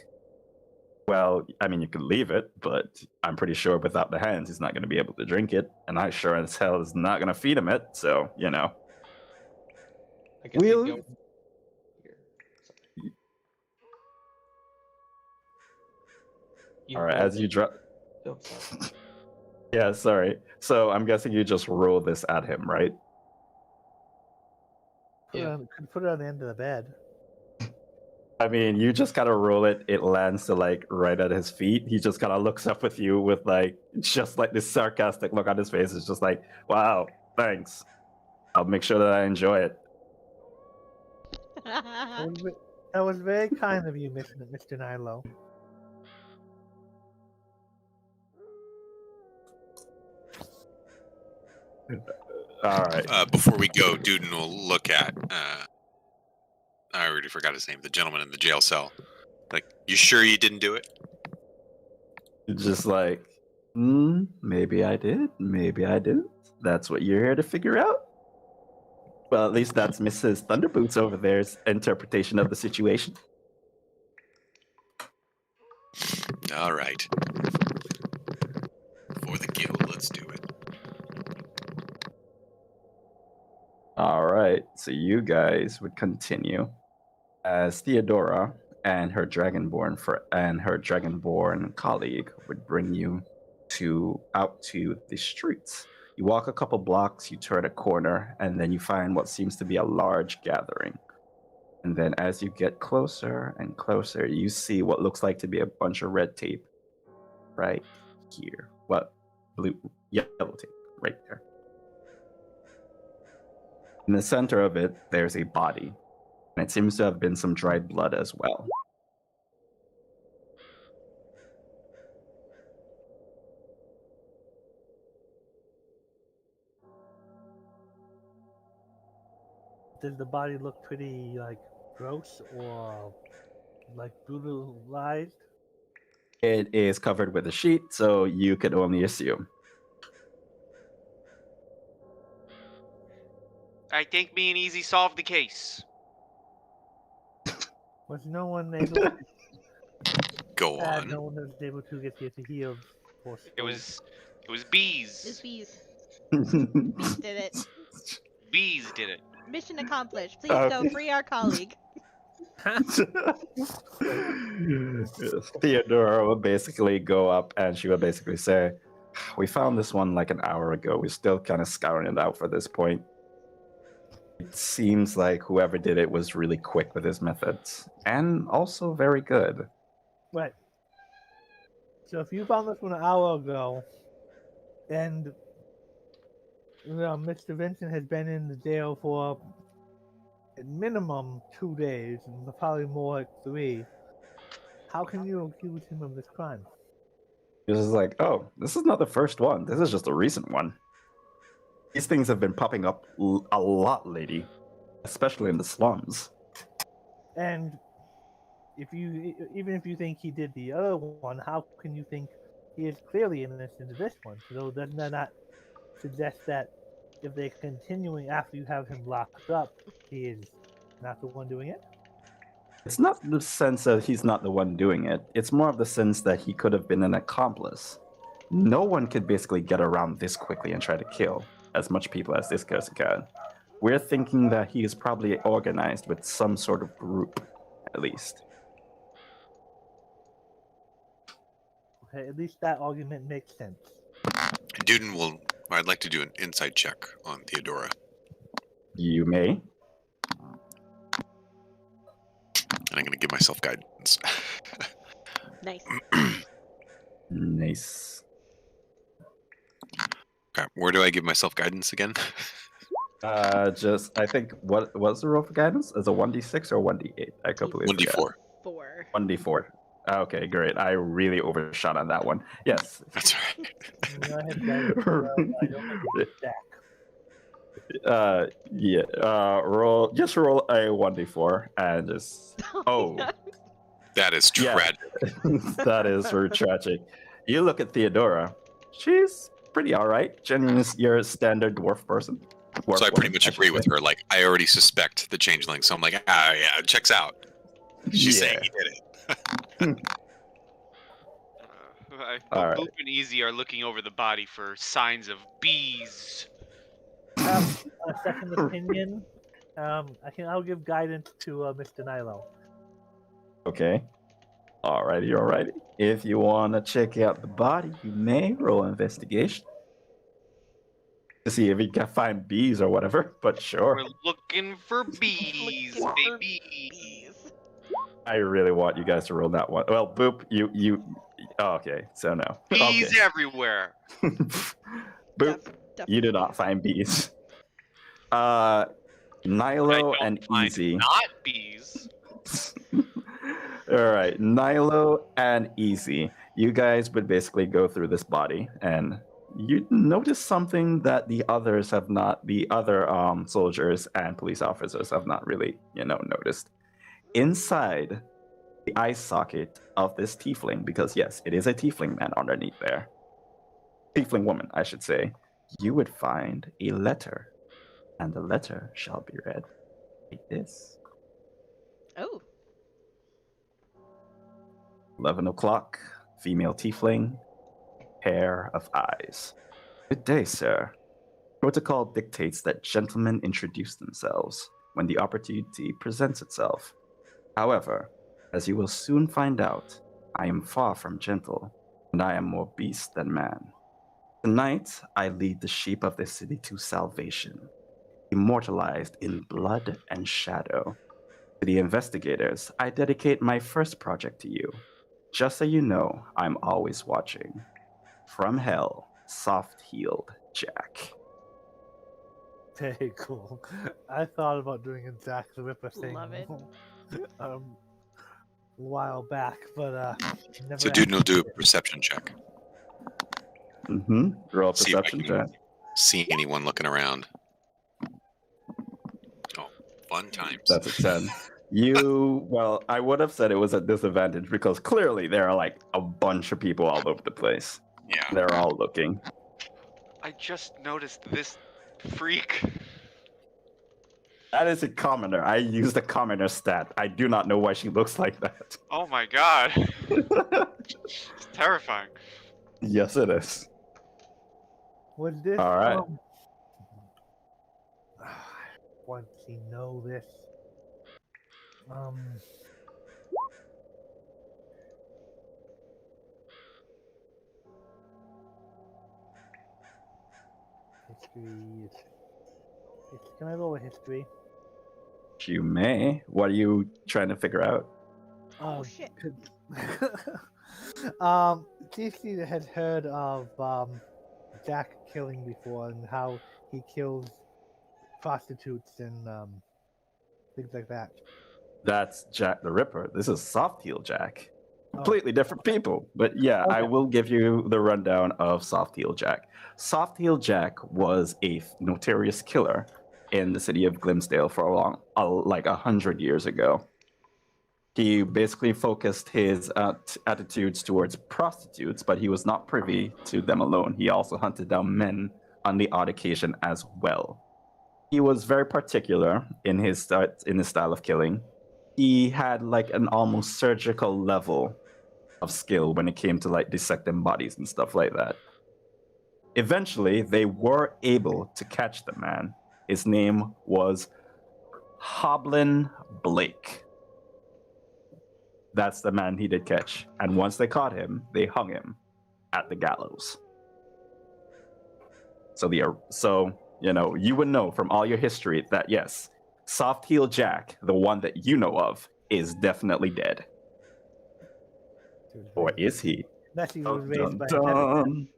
well, I mean, you could leave it, but I'm pretty sure without the hands, he's not going to be able to drink it, and I sure as hell is not going to feed him it, so, you know. I guess We'll- he'd go here. All right, as you drop... Oh, sorry. Yeah, sorry. So I'm guessing you just roll this at him, right? Put it on the end of the bed. I mean, you just kind of roll it. It lands to right at his feet. He just kind of looks up with you with just this sarcastic look on his face. It's just like, wow, thanks. I'll make sure that I enjoy it. That was very kind of you, Mr. Nilo. All right. Before we go, Duden will look at. I already forgot his name. The gentleman in the jail cell. Like, you sure you didn't do it? Just like, maybe I did, maybe I didn't. That's what you're here to figure out. Well, at least that's Mrs. Thunderboots over there's interpretation of the situation. All right. For the guild, let's do it. All right, so you guys would continue as Theodora and her dragonborn colleague would bring you out to the streets. You walk a couple blocks, you turn a corner, and then you find what seems to be a large gathering. And then as you get closer and closer, you see what looks like to be a bunch of red tape right here. Yellow tape right there. In the center of it, there's a body, and it seems to have been some dried blood as well. Does the body look pretty gross or brutalized? It is covered with a sheet, so you could only assume. I think me and Easy solved the case. Was no one able? Go on. No one was able to get to heal. It was It's bees. bees. Bees did it. Bees did it. Mission accomplished. Please go Okay. free our colleague. Theodora will basically go up and she will basically say, we found this one like an hour ago. We're still kind of scouring it out for this point. It seems like whoever did it was really quick with his methods and also very good. Right. So if you found this one an hour ago, and Mr. Vincent has been in the jail for at minimum 2 days, and probably more like 3, how can you accuse him of this crime? This is like, oh, this is not the first one. This is just a recent one. These things have been popping up a lot, lady, especially in the slums. And even if you think he did the other one, how can you think he is clearly innocent of this one? So doesn't that not suggest that if they're continuing after you have him locked up, he is not the one doing it? It's not the sense that he's not the one doing it. It's more of the sense that he could have been an accomplice. No one could basically get around this quickly and try to kill as much people as this person can. We're thinking that he is probably organized with some sort of group, at least. Okay, at least that argument makes sense. Duden will I'd like to do an insight check on Theodora. You may. And I'm going to give myself guidance. Nice. Nice. Okay, where do I give myself guidance again? I think what was the roll for guidance? Is a 1d6 or 1d8? I completely forget. 1d4. 4. 1d4. Okay, great. I really overshot on that one. Yes. That's all right. I had guidance. I don't have the stack. Yeah. Just roll a 1d4 and just. Oh, That is Yeah. tragic. that is very tragic. You look at Theodora. She's pretty all right. Genuinely, you're a standard dwarf person. Dwarf So I pretty woman, much should agree with say. her. Like, I already suspect the changeling, so I'm like, yeah, it checks out. She's saying he did it. All right. Boop and Easy are looking over the body for signs of bees. A second opinion. I'll give guidance to Mr. Nilo. Okay. Alrighty. If you want to check out the body, you may roll investigation to see if you can find bees or whatever. But sure, We're looking for bees, Looking for baby. bees. I really want you guys to roll that one. Well, Boop, you. Oh, okay, so no. Bees everywhere. Boop, Def- you do definitely. not find bees. I Nilo don't and find Easy. not bees. All right, Nilo and Easy. You guys would basically go through this body, and you notice something that the others have not. The other soldiers and police officers have not really, noticed. Inside the eye socket of this tiefling, because yes, it is a tiefling man underneath there. Tiefling woman, I should say. You would find a letter, and the letter shall be read like this. Oh. 11 o'clock, female tiefling, pair of eyes. Good day, sir. Protocol dictates that gentlemen introduce themselves when the opportunity presents itself. However, as you will soon find out, I am far from gentle, and I am more beast than man. Tonight, I lead the sheep of this city to salvation, immortalized in blood and shadow. To the investigators, I dedicate my first project to you. Just so you know, I'm always watching. From hell, soft-heeled Jack. Very cool. I thought about doing a Jack the Ripper thing. Love it. A while back, but never. So, dude, will do a actually did. perception check. Roll a See if I perception can- check. See anyone looking around. Oh, fun times. That's a 10. Well, I would have said it was a disadvantage because clearly there are like a bunch of people all over the place. Yeah. They're all looking. I just noticed this freak. That is a commoner. I used the commoner stat. I do not know why she looks like that. Oh my god. It's terrifying. Yes, it is. Was this? All right. Once you know this. History. Can I roll a history? You may. What are you trying to figure out? Oh, shit. Casey had heard of Jack killing before and how he kills prostitutes and things like that. That's Jack the Ripper. This is Soft Heel Jack. Oh. Completely different people. But yeah, I Okay. will give you the rundown of Soft Heel Jack. Soft Heel Jack was a notorious killer in the city of Glimsdale for like 100 years ago. He basically focused his attitudes towards prostitutes, but he was not privy to them alone. He also hunted down men on the odd occasion as well. He was very particular in his style of killing. He had like an almost surgical level of skill when it came to like dissecting bodies and stuff like that. Eventually, they were able to catch the man. His name was Hoblin Blake. That's the man he did catch. And once they caught him, they hung him at the gallows. So you would know from all your history that yes, Soft Heel Jack, the one that you know of, is definitely dead. Or is he? Unless he was Dun, raised dun, by a necromancer. dun.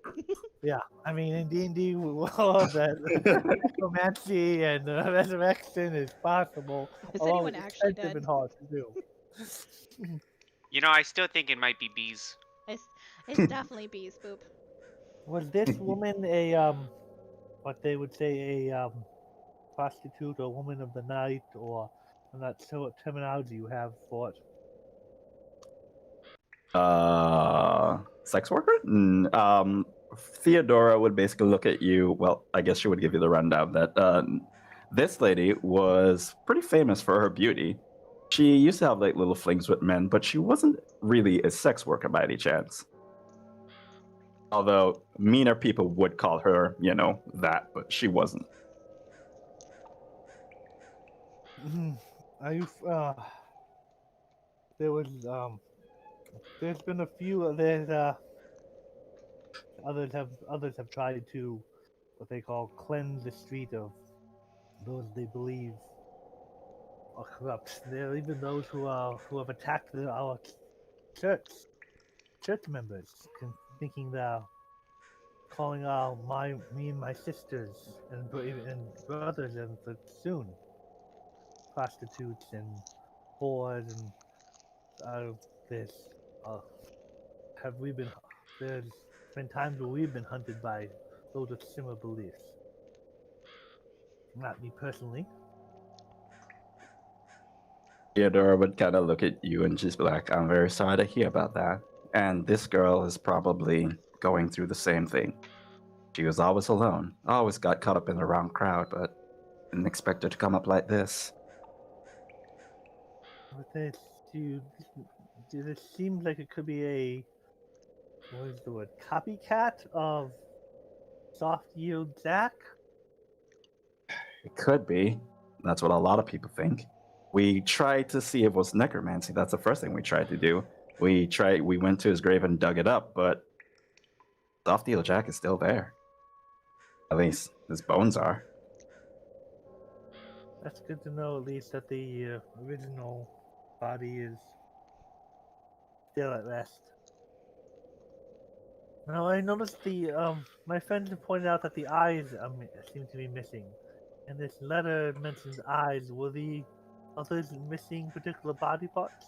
Yeah, I mean in D&D, all of that necromancy and resurrection is possible. Is although anyone it's actually expensive dead? and hard to do. I still think it might be bees. It's definitely bees, Boop. Was this woman what they would say a prostitute or woman of the night, or I'm not sure what terminology you have for it? Sex worker? Theodora would basically look at you. Well, I guess she would give you the rundown that this lady was pretty famous for her beauty. She used to have like little flings with men, but she wasn't really a sex worker by any chance. Although meaner people would call her, that, but she wasn't. Are you? There was There's been a few. Others have tried to what they call cleanse the street of those they believe are corrupt. There are even those who have attacked our church members, thinking they're calling me and my sisters and brothers and soon prostitutes and whores and this. Have we been? There's been times where we've been hunted by those with similar beliefs. Not me personally. Theodora would kind of look at you and just be like, I'm very sorry to hear about that. And this girl is probably going through the same thing. She was always alone, always got caught up in the wrong crowd, but didn't expect her to come up like this. But it seems like it could be what is the word? Copycat of Soft Yield Jack? It could be. That's what a lot of people think. We tried to see if it was necromancy. That's the first thing we tried to do. We went to his grave and dug it up, but Soft Heel Jack is still there. At least his bones are. That's good to know, at least, that the original body is still at rest. Now, I noticed my friends have pointed out that the eyes seem to be missing. And this letter mentions eyes. Were the others missing particular body parts?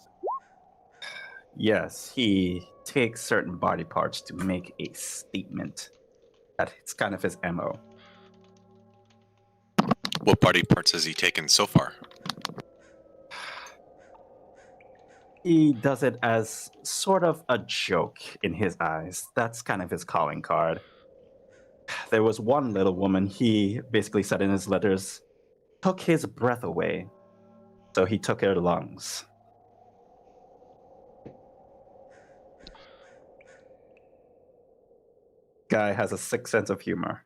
Yes, he takes certain body parts to make a statement. It's kind of his MO. What body parts has he taken so far? He does it as sort of a joke in his eyes. That's kind of his calling card. There was one little woman, he basically said in his letters, took his breath away. So he took her lungs. Guy has a sick sense of humor,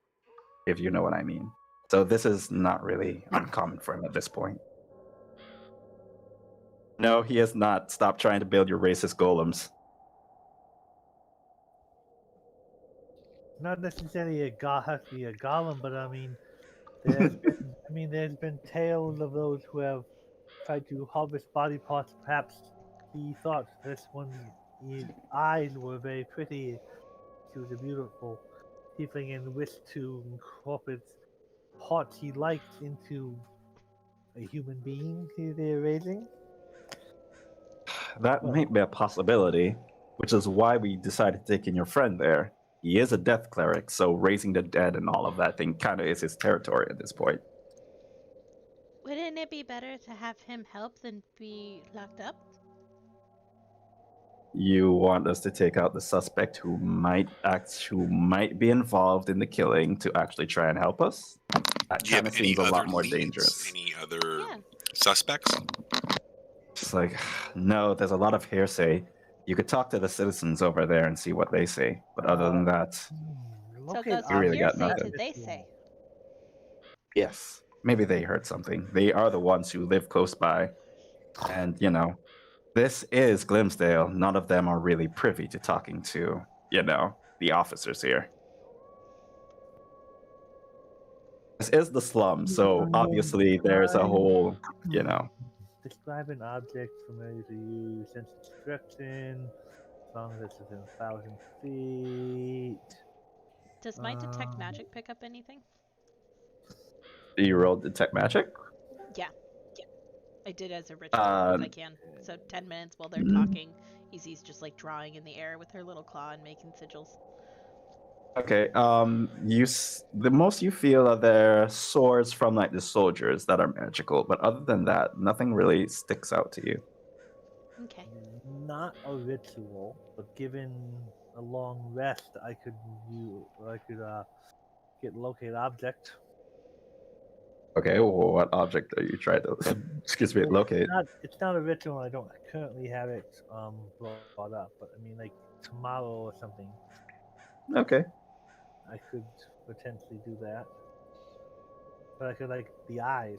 if you know what I mean. So this is not really uncommon for him at this point. No, he has not stopped trying to build your racist golems. Not necessarily has to be a golem, but I mean, there's been tales of those who have tried to harvest body parts. Perhaps he thought this one's eyes were very pretty. She was a beautiful tiefling and wished to incorporate parts he liked into a human being they're raising. That might be a possibility, which is why we decided to take in your friend there. He is a death cleric, so raising the dead and all of that thing kind of is his territory at this point. Wouldn't it be better to have him help than be locked up? You want us to take out the suspect who might be involved in the killing to actually try and help us? That kind of seems a lot more dangerous. Any other suspects? It's like, no, there's a lot of hearsay. You could talk to the citizens over there and see what they say. But other than that, So goes you really got hearsay nothing. to they say. Yes, maybe they heard something. They are the ones who live close by. And, this is Glimsdale. None of them are really privy to talking to, the officers here. This is the slum, so obviously there's a whole, you know. Describe an object familiar to you. Sense description. As long as it's within 1,000 feet. Does my detect magic pick up anything? You rolled detect magic. Yeah. I did as a ritual if I can. So 10 minutes while they're talking, Easy's just like drawing in the air with her little claw and making sigils. Okay. The most you feel are their swords from like the soldiers that are magical, but other than that, nothing really sticks out to you. Okay. Not a ritual, but given a long rest, I could get locate object. Okay. Well, what object are you trying to? Excuse me. Locate. It's not a ritual. I don't currently have it brought up, but I mean, like tomorrow or something, Okay. I could potentially do that. But I could like the eyes.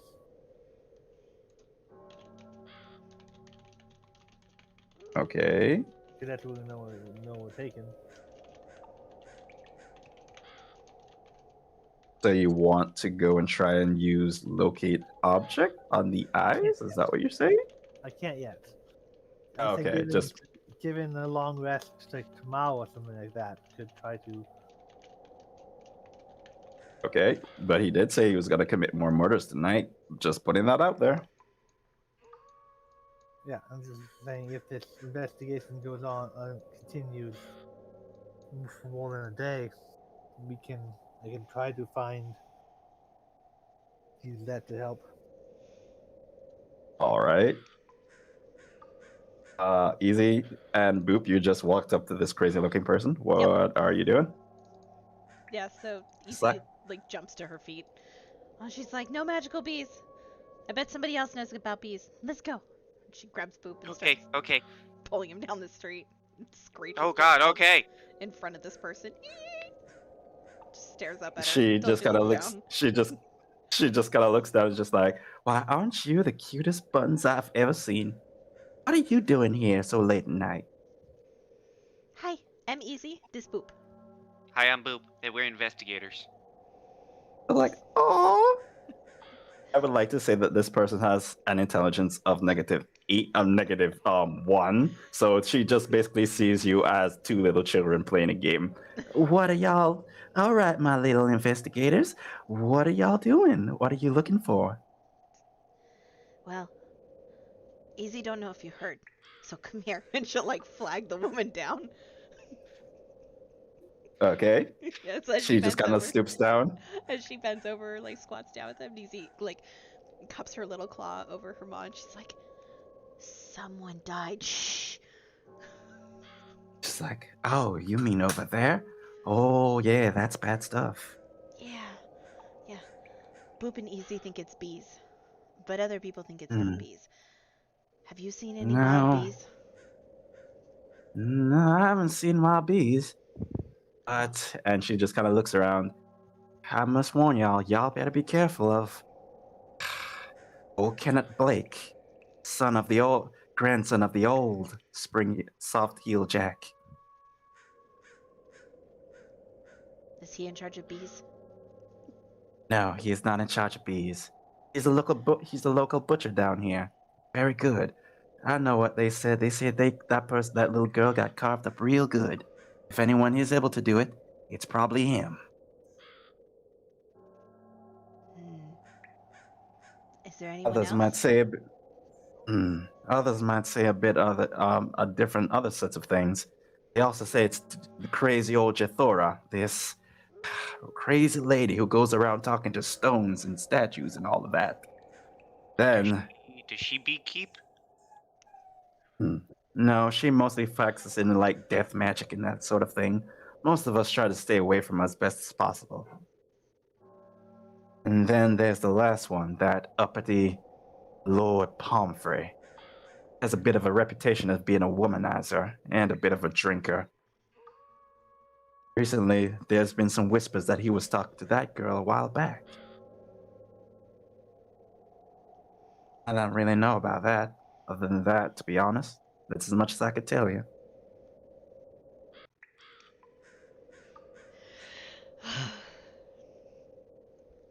Okay. Because that's what we know we're taking. So you want to go and try and use locate object on the eyes? Is that what you're saying? I can't yet. I said Okay. given a long rest, like tomorrow or something like that, could try to. Okay, but he did say he was going to commit more murders tonight. Just putting that out there. Yeah, I'm just saying if this investigation goes on, continues for more than a day, I can try to use that to help. All right. Easy and Boop, you just walked up to this crazy looking person. What are you doing? Yeah, so Easy Suck. like jumps to her feet. Oh, she's like, no magical bees. I bet somebody else knows about bees. Let's go. And she grabs Boop and starts Okay. pulling him down the street. And screeches Oh God. like, Okay. in front of this person. Just stares up at her. She Don't just you kind of look looks. down. She just kind of looks down and just like, why aren't you the cutest buttons I've ever seen? What are you doing here so late at night? Hi, I'm Easy. This Boop. Hi, I'm Boop, and we're investigators. I'm like, oh. I would like to say that this person has an intelligence of negative 1. So she just basically sees you as two little children playing a game. What are y'all? All right, my little investigators. What are y'all doing? What are you looking for? Well, Easy don't know if you heard. So come here. And she'll like flag the woman down. Okay. Yeah, so as She just bends kind of over. stoops down. As she bends over, like squats down with him, Easy like cups her little claw over her maw and she's like, someone died. Shh. She's like, oh, you mean over there? Oh, yeah, that's bad stuff. Yeah. Boop and Easy think it's bees. But other people think it's Hmm. not bees. Have you seen any wild No. bees? No, I haven't seen wild bees. But, and she just kind of looks around. I must warn y'all better be careful of old Kenneth Blake, grandson of the old spring soft heel Jack. Is he in charge of bees? No, he is not in charge of bees. He's a local butcher down here. Very good. I know what they said. They said that little girl got carved up real good. If anyone is able to do it, it's probably him. Is there anyone Others else? might say a bit other a different other sets of things. They also say it's the crazy old Jethora, this crazy lady who goes around talking to stones and statues and all of that. Then Does she beekeep? no, she mostly focuses in like death magic and that sort of thing. Most of us try to stay away from her as best as possible. And then there's the last one, that uppity Lord Pomfrey. Has a bit of a reputation as being a womanizer and a bit of a drinker. Recently, there's been some whispers that he was talking to that girl a while back. I don't really know about that. Other than that, to be honest, that's as much as I could tell you.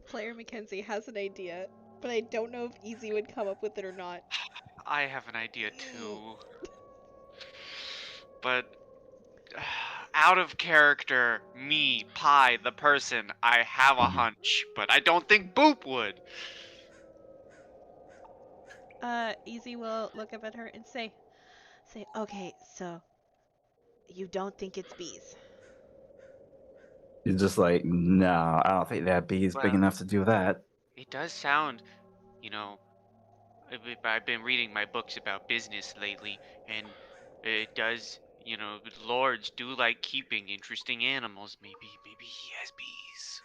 Player mechanic. Mackenzie has an idea, but I don't know if Easy would come up with it or not. I have an idea too. But out of character, me, Pie, the person, I have a hunch, but I don't think Boop would. Easy will look up at her and say, okay, so you don't think it's bees? He's just like, no, I don't think that bee is big Well, enough to do that. it does sound, you know, I've been reading my books about business lately, and it does, lords do like keeping interesting animals. Maybe he has bees.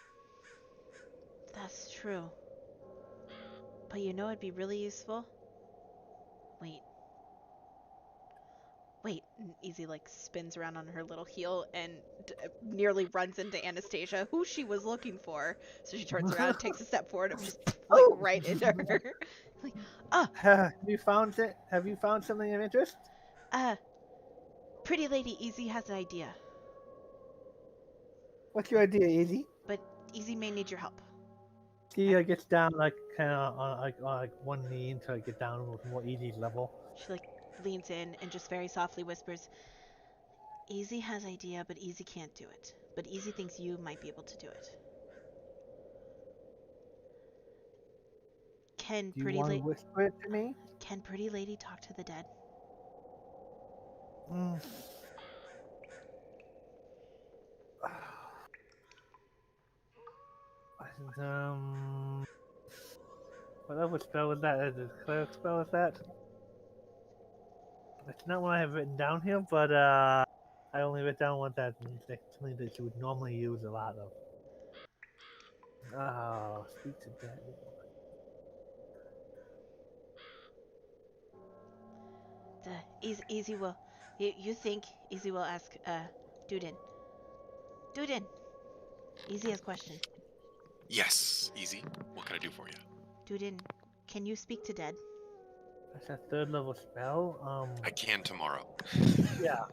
That's true. But you know it'd be really useful? Wait. And Easy like spins around on her little heel and nearly runs into Anastasia, who she was looking for. So she turns around and takes a step forward and just like right into her. Like, Have you found it? Have you found something of interest? Pretty Lady Easy has an idea, What's your idea, Easy? but Easy may need your help. She gets down like kind of on one knee until I get down with more Easy's level. She like leans in and just very softly whispers, Easy has idea, but Easy can't do it. But Easy thinks you might be able to do it. Do you want to whisper it to me? Can Pretty Lady talk to the dead? Mm. Whatever spell was that? Is it a cleric spell? Is that? It's not what I have written down here, but I only wrote down one that's something that you would normally use a lot of. Oh, speak to dead. Easy will. You think Easy will ask Duden. Duden! Easy has question. Yes, easy. What can I do for you? Duden, can you speak to dead? That's a third level spell. I can tomorrow. Yeah.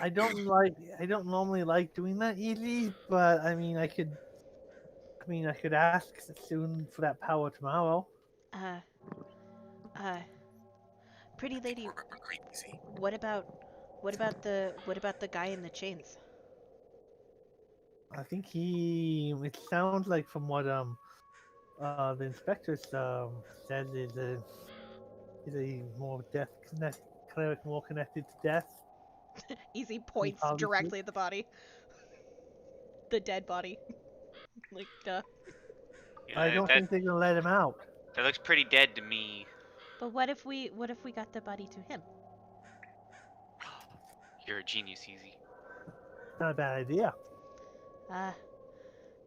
I don't normally like doing that easy, but I mean I could ask soon for that power tomorrow. Pretty Lady, Great, easy. what about the guy in the chains? I think it sounds like from what the inspector said is a more cleric more connected to death. Easy points Obviously. directly at the body. The dead body. Like, I don't think they're gonna let him out. That looks pretty dead to me. But what if we got the body to him? You're a genius, Easy. Not a bad idea.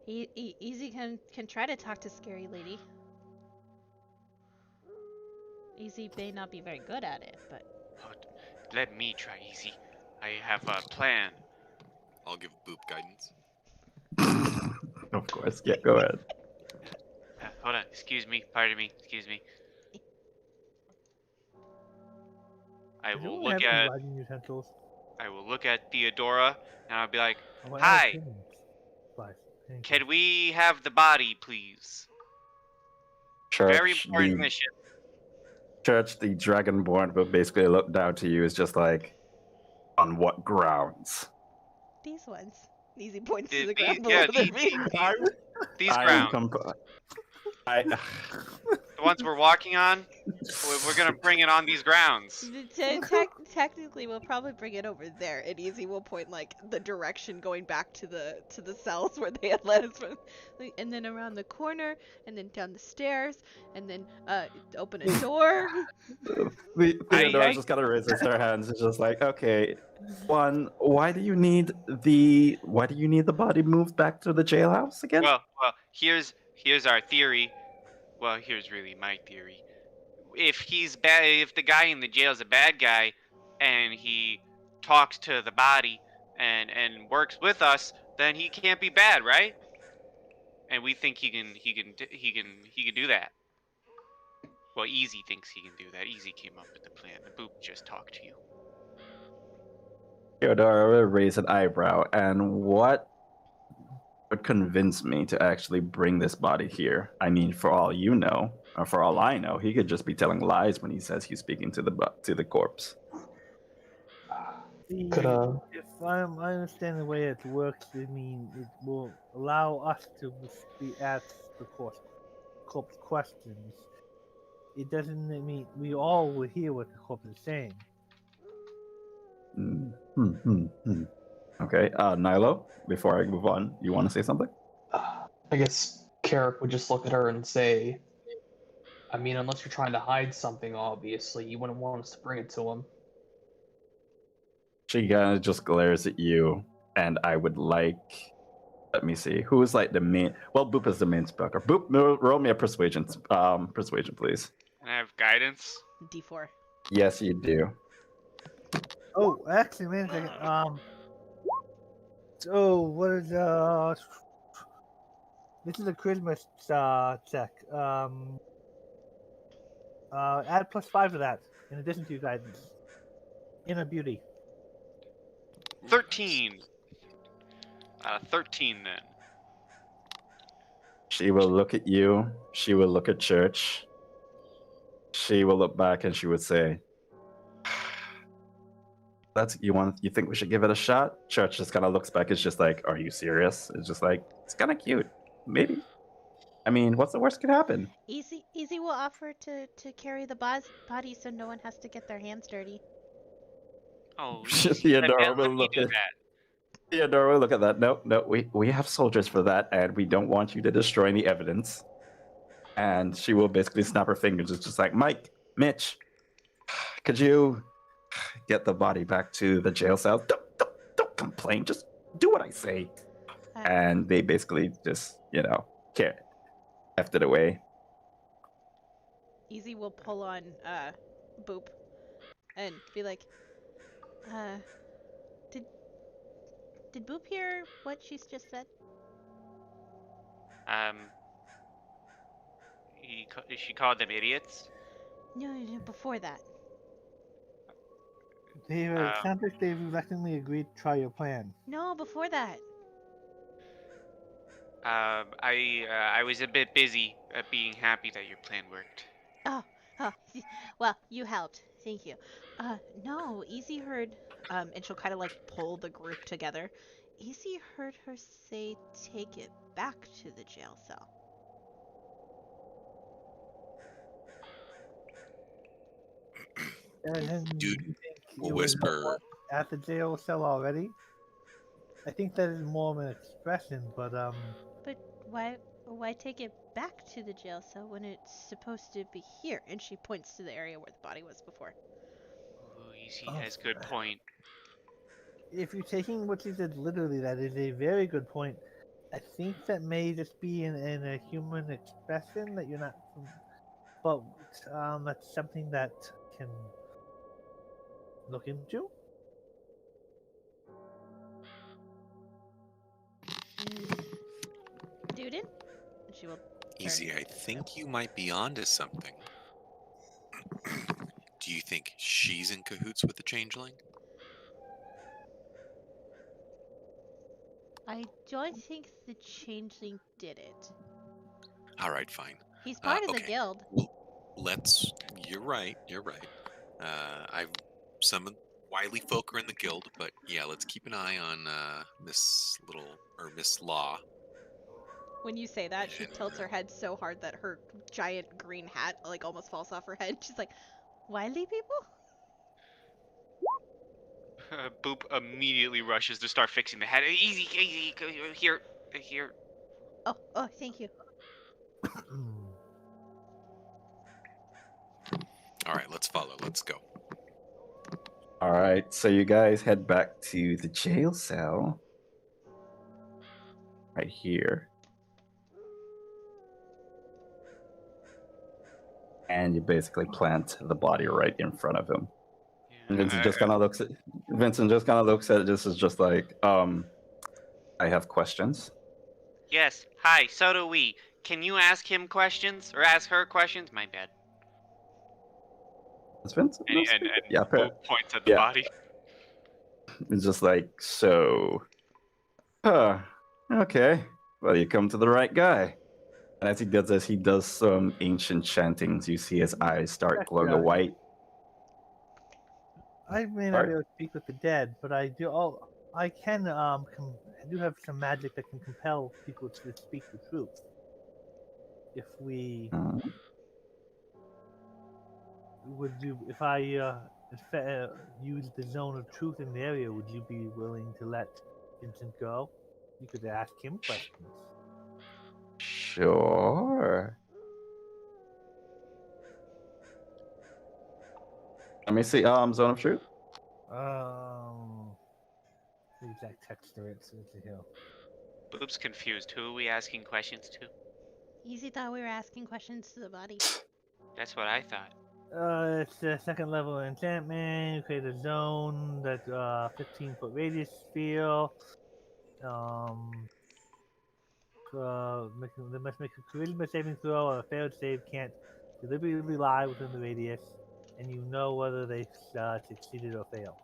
Easy can try to talk to Scary Lady. Easy may not be very good at it, but Let me try, Easy. I have a plan. I'll give Boop guidance. Of course, yeah, go ahead. Hold on, excuse me, pardon me, excuse me. I will look at Theodora and I'll be like, "Hi, can we have the body, please? Very important mission." Church, the Dragonborn will basically look down to you as just like, on what grounds? these ones. Easy points to the These- ground yeah, below their feet. These grounds, the ones we're walking on, we're gonna bring it on these grounds. Technically, we'll probably bring it over there, and Easy will point like the direction going back to the cells where they had led us from, and then around the corner, and then down the stairs, and then open a door. Theodora just kind of raises her hands. It's just like, okay, one, why do you need the body moved back to the jailhouse again? Well, here's our theory. Well, here's really my theory. If he's bad, if the guy in the jail is a bad guy, and he talks to the body and works with us, then he can't be bad, right? And we think he can do that. Well, Easy thinks he can do that. Easy came up with the plan. The Boop just talked to you. Theodora will raise an eyebrow, and what would convince me to actually bring this body here. I mean, for all you know, or for all I know, he could just be telling lies when he says he's speaking to the corpse. Could If I understand the way it works, I mean it will allow us to ask the corpse questions. It doesn't mean we all will hear what the corpse is saying. Okay, Nilo, before I move on, you want to say something? I guess Carrick would just look at her and say, I mean, unless you're trying to hide something, obviously, you wouldn't want us to bring it to him. She kind of just glares at you, and I would like. Let me see. Who is like the main? Well, Boop is the main speaker. Boop, roll me a persuasion. Persuasion, please. And I have guidance. D4. Yes, you do. Oh, actually, wait a second. So what is this is a Christmas check. Add +5 to that, in addition to your guidance. Inner beauty. 13. 13 then. She will look at you. She will look at Church. She will look back and she would say, you think we should give it a shot? Church just kind of looks back. It's just like, are you serious? It's just like, it's kind of cute. Maybe. I mean, what's the worst could happen? Easy will offer to carry the body so no one has to get their hands dirty. Oh, Theodora will let me look do at that. Theodora will look at that. No, we have soldiers for that, and we don't want you to destroy any evidence. And she will basically snap her fingers. It's just like, Mike, Mitch, could you get the body back to the jail cell? Don't complain. Just do what I say. And they basically just, left it away. Easy will pull on Boop and be like, did Boop hear what she's just said? She called them idiots. No, before that. It sounds like they've reluctantly agreed to try your plan. No, before that. I was a bit busy being happy that your plan worked. Oh, well, you helped. Thank you. No, Easy heard, and she'll kind of like pull the group together. Easy heard her say, take it back to the jail cell. Dude will whisper. At the jail cell already? I think that is more of an expression, but But why take it back to the jail cell when it's supposed to be here? And she points to the area where the body was before. Ooh, Easy has good point. If you're taking what she said literally, that is a very good point. I think that may just be in a human expression that you're not, but that's something that can look into. Duden? And she will. Easy, I think you might be onto something. Do you think she's in cahoots with the changeling? I don't think the changeling did it. All right, fine. He's part of the okay. guild. You're right. I've summoned wily folk are in the guild, but yeah, let's keep an eye on Miss Law. When you say that, she tilts her head so hard that her giant green hat like almost falls off her head. She's like, "Wily people?" Boop immediately rushes to start fixing the head. Easy, here. Oh, thank you. All right, let's follow. Let's go. All right, so you guys head back to the jail cell. Right here. And you basically plant the body right in front of him. And Vincent just kind of looks at it. This is just like, I have questions. Yes. Hi. So do we. Can you ask him questions or ask her questions? My bad. Is Vincent? And Yeah, Boop points at the body. It's just like, so, okay. Well, you come to the right guy. And as he does this, he does some ancient chantings. You see his eyes start glowing a white. I may not Sorry? be able to speak with the dead, but I do. I can. I do have some magic that can compel people to speak the truth. If we would you, if I use the zone of truth in the area, would you be willing to let Vincent go? You could ask him questions. Sure. Let me see. Zone of truth. The exact text of it. Here. Boop's confused. Who are we asking questions to? Easy thought we were asking questions to the body. That's what I thought. It's a second level enchantment. You create a zone that 15-foot radius sphere. They must make a charisma saving throw or a failed save can't deliberately lie within the radius, and you know whether they succeeded or failed.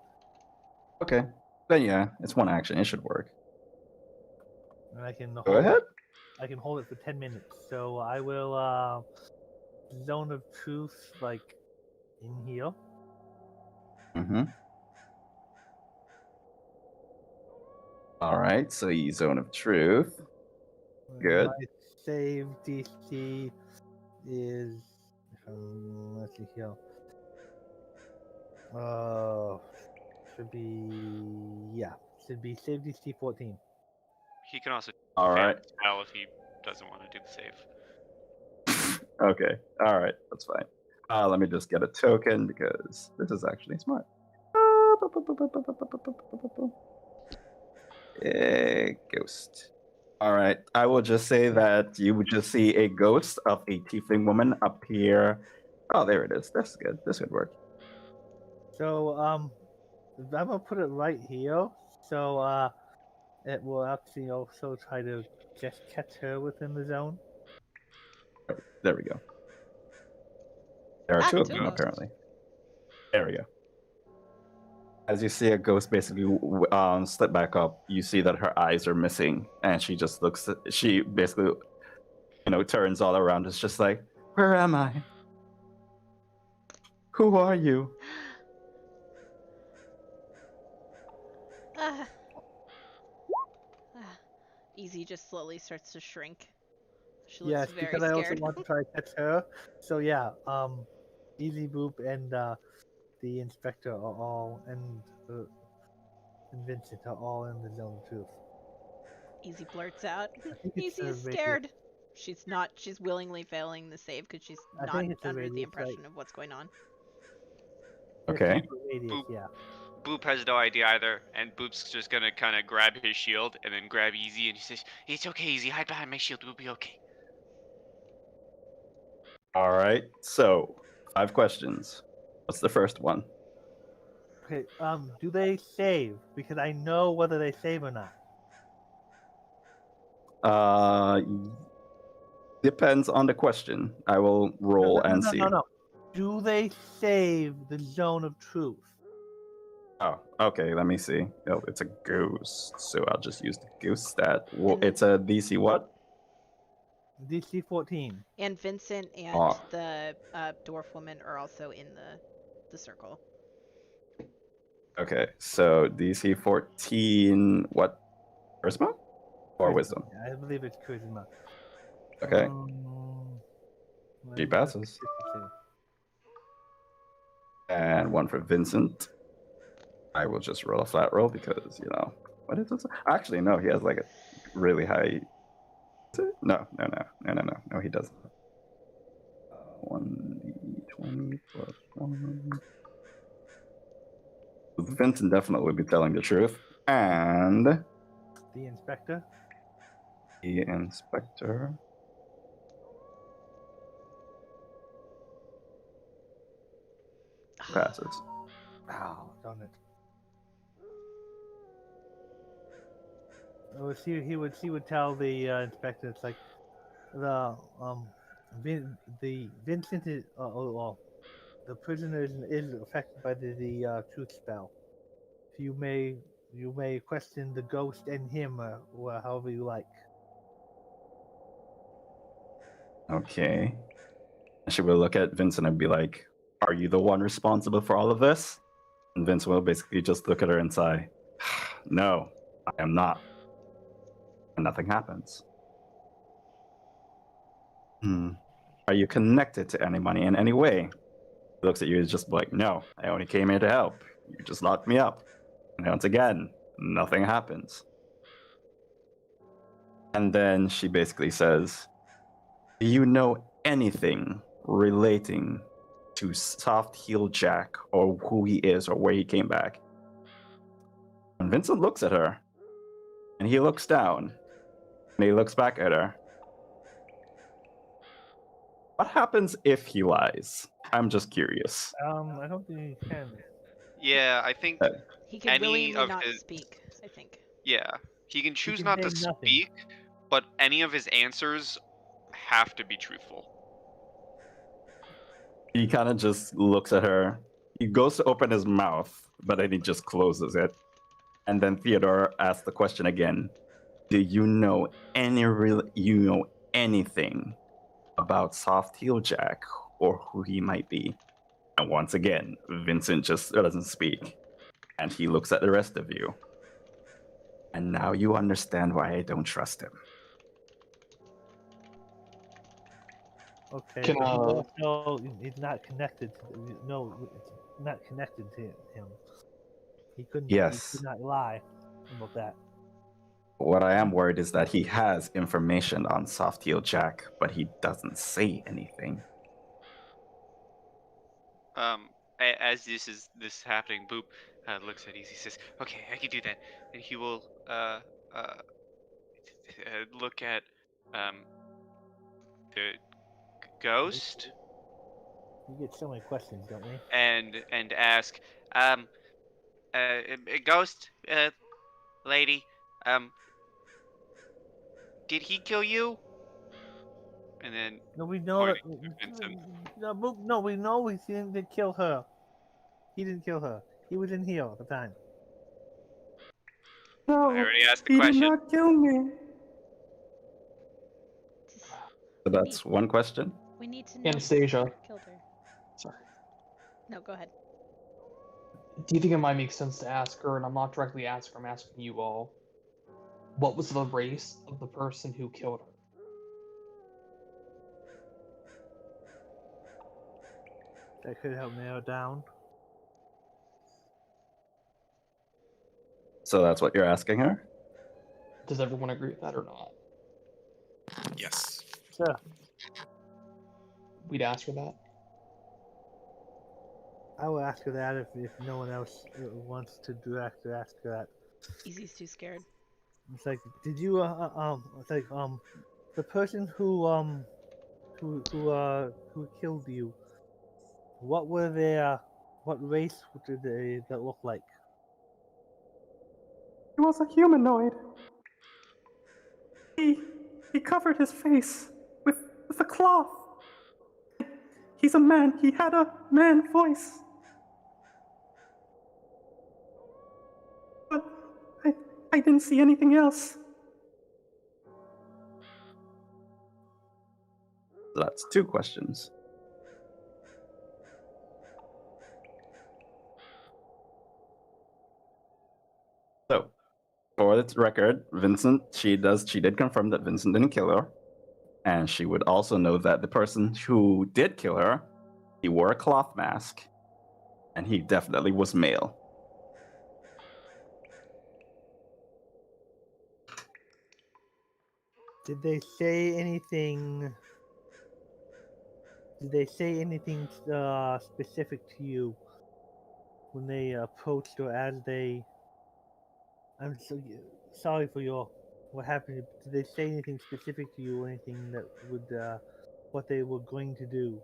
Okay. Then yeah, it's one action. It should work. And I can Go hold ahead. I can hold it for 10 minutes. So I will zone of truth like in here. Mm-hmm. All right. So you zone of truth. Good. My save DC is let's see here. Should be save DC 14. He can also All fail right. the spell if he doesn't want to do the save. Okay. All right. That's fine. Let me just get a token because this is actually smart. Ghost. All right. I will just say that you would just see a ghost of a tiefling woman appear. Oh, there it is. That's good. This would work. So I'm gonna put it right here. So it will actually also try to just catch her within the zone. There we go. There are two of two them, of us. apparently. There we go. As you see a ghost basically slip back up, you see that her eyes are missing, and she just looks. She basically, turns all around. It's just like, where am I? Who are you? Ah. Easy just slowly starts to shrink. She looks Yes, very because I also scared. want to try to catch her. So yeah, Easy Boop and the inspector are all and Vincent are all in the zone of truth. Easy blurts out. I think it's Easy a is radius. scared. She's not. She's willingly failing the save because she's I not think it's a under the radius, impression right? of what's going on. Okay. Radius, Boop. yeah. Boop has no idea either, and Boop's just gonna kind of grab his shield and then grab Easy, and he says, "It's okay, Easy. Hide behind my shield. We'll be okay." All right. So, 5 questions. What's the first one? Okay. Do they save? Because I know whether they save or not. Depends on the question. I will roll and see. No. Do they save the zone of truth? Oh, okay. Let me see. Oh, it's a ghost, so I'll just use the ghost stat. Well, it's a DC what? DC 14. And Vincent and Oh. the dwarf woman are also in the circle. Okay, so DC 14. What? Charisma or Charisma. wisdom? I believe it's charisma. Okay, she Let me passes. see. And one for Vincent. I will just roll a flat roll because what is this? Actually, no. He has like a really high. Is it? No. He doesn't. 1d20 plus 1. Vincent definitely would be telling the truth. And The inspector. the inspector passes. Oh, darn it. Oh, he would tell the inspector. It's like the Vincent is the prisoner is affected by the truth spell. You may question the ghost and him, or however you like. Okay. And she will look at Vincent and be like, are you the one responsible for all of this? And Vincent will basically just look at her and say, no, I am not. And nothing happens. Are you connected to anybody in any way? He looks at you and is just like, no, I only came here to help. You just locked me up. And once again, nothing happens. And then she basically says, do you know anything relating to Soft Heel Jack or who he is or where he came back? And Vincent looks at her and he looks down and he looks back at her. What happens if he lies? I'm just curious. I don't think he can. Yeah, I think He can any willingly of not his speak, I think. yeah, he can choose can not to say nothing. speak, but any of his answers have to be truthful. He kind of just looks at her. He goes to open his mouth, but then he just closes it. And then Theodore asks the question again. Do you know anything about Soft Heel Jack or who he might be? And once again, Vincent just doesn't speak. And he looks at the rest of you. And now you understand why I don't trust him. Okay. Can, but he also, he's not connected. No, it's not connected to him. He couldn't. Yes. He could not lie about that. What I am worried is that he has information on Soft Heel Jack, but he doesn't say anything. As this is happening, Boop looks at Easy, says, "Okay, I can do that," and he will look at the ghost We get so many questions, don't we? and ask, ghost lady, did he kill you? And then No, we know that. pointing to Vincent. No, we know he didn't kill her. He didn't kill her. He was in here at the time. I No, already asked the he did question. not kill me. Just- So that's one question. We need to know Anastasia. who killed her. Sorry. No, go ahead. Do you think it might make sense to ask her, and I'm not directly asking her, I'm asking you all, what was the race of the person who killed her? That could help narrow down. So that's what you're asking her? Does everyone agree with that or not? Yes. Sure. We'd ask her that. I will ask her that if no one else wants to ask her that. Easy's too scared. It's like, did you it's like the person who killed you? What were their what race did they that look like? He was a humanoid. He covered his face with a cloth. He's a man. He had a man voice. But I didn't see anything else. So that's two questions. So, for its record, she did confirm that Vincent didn't kill her. And she would also know that the person who did kill her, he wore a cloth mask. And he definitely was male. Did they say anything? Did they say anything specific to you when they approached or as they? I'm so sorry for what happened. Did they say anything specific to you or anything that would what they were going to do?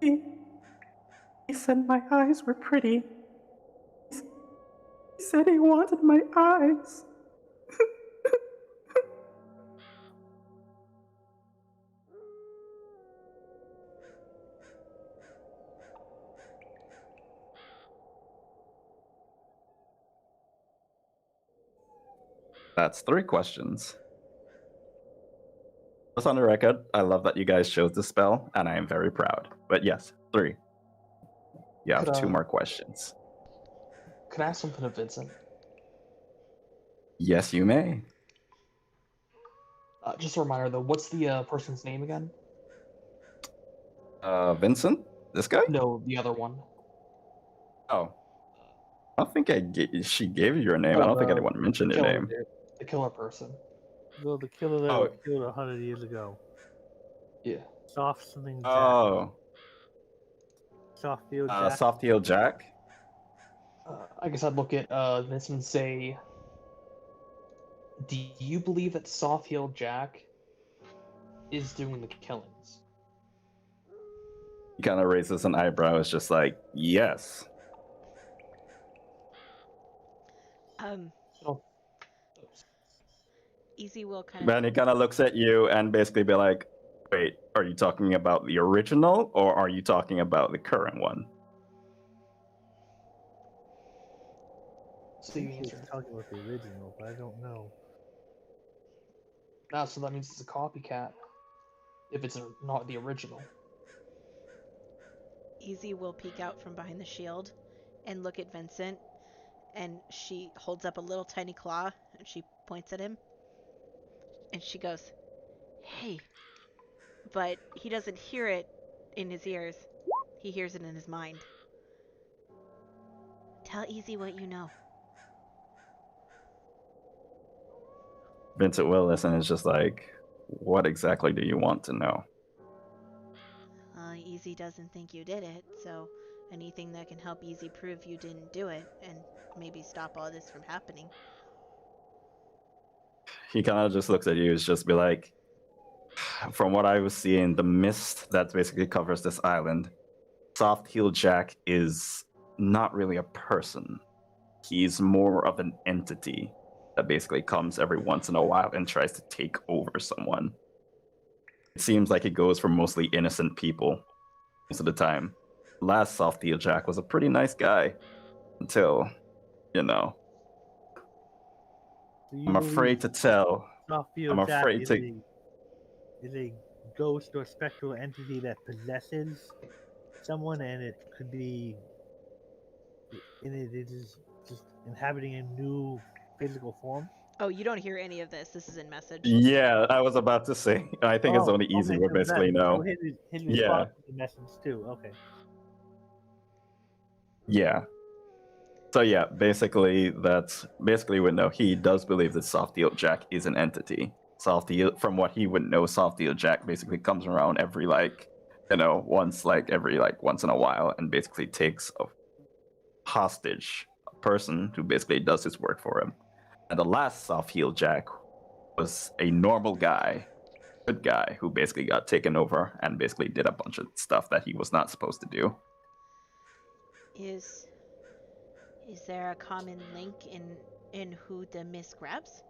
He said my eyes were pretty. He said he wanted my eyes. That's three questions. Just on the record, I love that you guys chose the spell, and I am very proud. But yes, 3. You have Could, 2 more questions. Can I ask something of Vincent? Yes, you may. Just a reminder, though, what's the person's name again? Vincent? This guy? No, the other one. Oh. I don't think she gave you your name. I don't think anyone mentioned your name. The killer person. Well, the killer that Oh. was killed 100 years ago. Yeah. Soft something Jack. Oh. Soft-heeled Jack. Soft-heeled Jack? I guess I'd look at Vincent and say, do you believe that soft-heeled Jack is doing the killings? He kind of raises an eyebrow. It's just like, yes. Oh. Easy will kind of. Then he kind of looks at you and basically be like, wait, are you talking about the original or are you talking about the current one? So you He's answer. talking about the original, but I don't know. No, so that means it's a copycat. If it's not the original. Easy will peek out from behind the shield and look at Vincent, and she holds up a little tiny claw and she points at him. And she goes, "Hey." But he doesn't hear it in his ears. He hears it in his mind. Tell Easy what you know. Vincent will listen. Is just like, what exactly do you want to know? Easy doesn't think you did it, so anything that can help Easy prove you didn't do it and maybe stop all this from happening. He kind of just looks at you. It's just be like, from what I was seeing, the mist that basically covers this island, Soft-heeled Jack is not really a person. He's more of an entity that basically comes every once in a while and tries to take over someone. It seems like it goes for mostly innocent people most of the time. Last Soft-heeled Jack was a pretty nice guy until, you know. Do you I'm afraid to tell. Soft-heeled I'm Jack afraid is to. is a ghost or spectral entity that possesses someone, and it could be, and it is just inhabiting a new physical form. Oh, you don't hear any of this. This is in message. Yeah, I was about to say. I think it's Oh, only Easy okay, would so basically that- know. So his Yeah. response to the message too. Okay. Yeah. So yeah, basically that's basically what no, he does believe that Soft-heeled Jack is an entity. From what he would know, Soft-heeled Jack basically comes around every once in a while and basically takes a hostage a person who basically does his work for him. And the last Soft-heeled Jack was a normal guy, good guy, who basically got taken over and basically did a bunch of stuff that he was not supposed to do. Is there a common link in who the Miss grabs?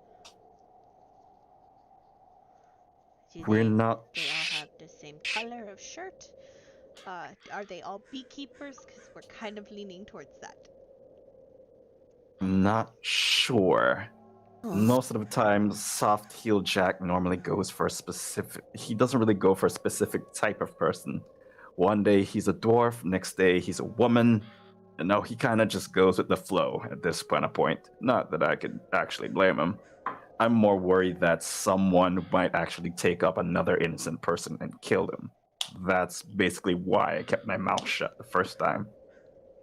We're not They all have the same color of shirt. Are they all beekeepers? Because we're kind of leaning towards that. I'm not sure. Most of the time, Soft-heeled Jack normally goes for a specific. He doesn't really go for a specific type of person. One day he's a dwarf, next day he's a woman. He kind of just goes with the flow at this point. Not that I could actually blame him. I'm more worried that someone might actually take up another innocent person and kill him. That's basically why I kept my mouth shut the first time.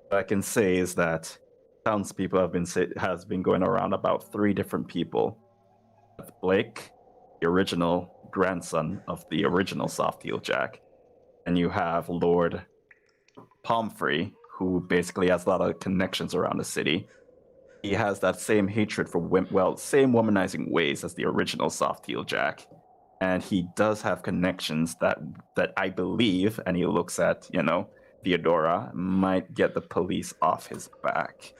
What I can say is that townspeople has been going around about 3 different people. Blake, the original grandson of the original Soft-heeled Jack, and you have Lord Pomfrey, who basically has a lot of connections around the city. He has that same hatred for same womanizing ways as the original Soft-heeled Jack, and he does have connections that I believe, and he looks at Theodora, might get the police off his back.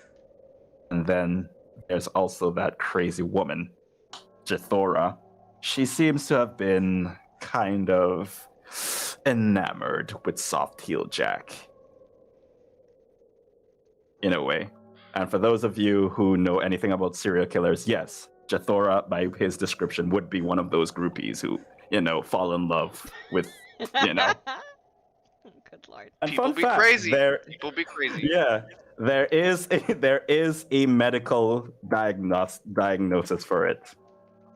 And then there's also that crazy woman, Jathora. She seems to have been kind of enamored with Soft-heeled Jack. In a way. And for those of you who know anything about serial killers, yes, Jathora, by his description, would be one of those groupies who fall in love with, you know. Good lord. And People fun be fact, crazy. there, People be crazy. yeah, there is a medical diagnosis for it.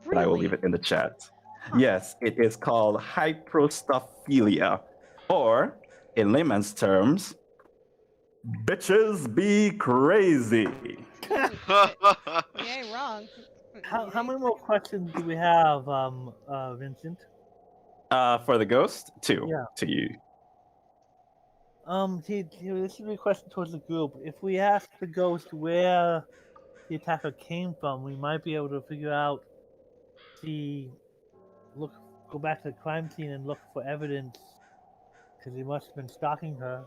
But I will leave Really? it in the chat. Huh. Yes, it is called hyprostophilia, or in layman's terms, bitches be crazy. You ain't wrong. How many more questions do we have, Vincent? For the ghost, two Yeah. to you. This is a question towards the group. If we ask the ghost where the attacker came from, we might be able to figure out go back to the crime scene and look for evidence, because he must have been stalking her.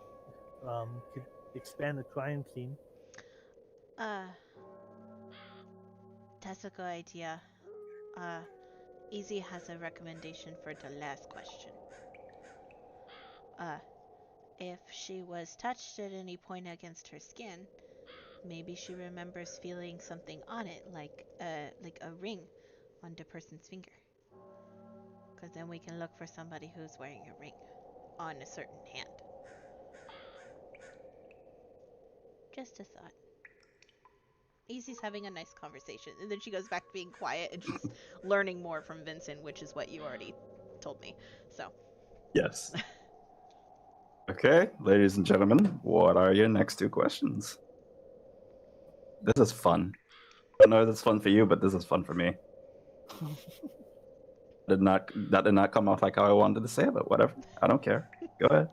Could expand the crime scene. That's a good idea. Easy has a recommendation for the last question. If she was touched at any point against her skin, maybe she remembers feeling something on it, like a ring on the person's finger. Because then we can look for somebody who's wearing a ring on a certain hand. Just a thought. Easy's having a nice conversation, and then she goes back to being quiet, and she's learning more from Vincent, which is what you already told me. So. Yes. Okay, ladies and gentlemen, what are your next two questions? This is fun. I don't know if it's fun for you, but this is fun for me. That did not come out like how I wanted to say it, but whatever. I don't care. Go ahead.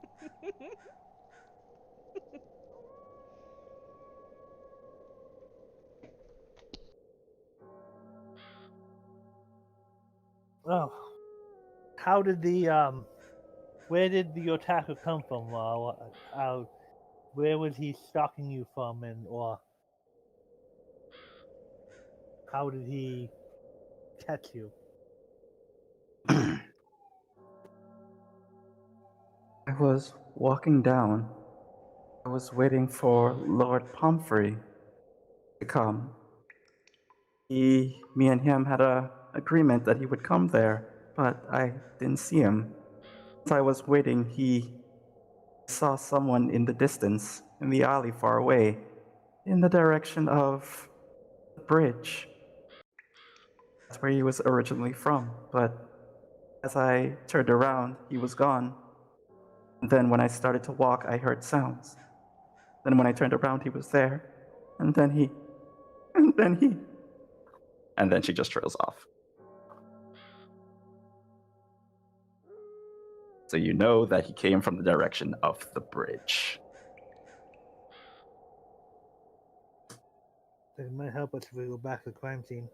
Oh, how did where did the attacker come from? Where was he stalking you from, or how did he catch you? I was walking down. I was waiting for Lord Pomfrey to come. Me and him had a agreement that he would come there, but I didn't see him. As I was waiting, he saw someone in the distance, in the alley far away, in the direction of the bridge. That's where he was originally from, but as I turned around, he was gone. And then when I started to walk, I heard sounds. Then when I turned around, he was there. And then he. And then she just trails off. So you know that he came from the direction of the bridge. It might help us if we go back to the crime scene.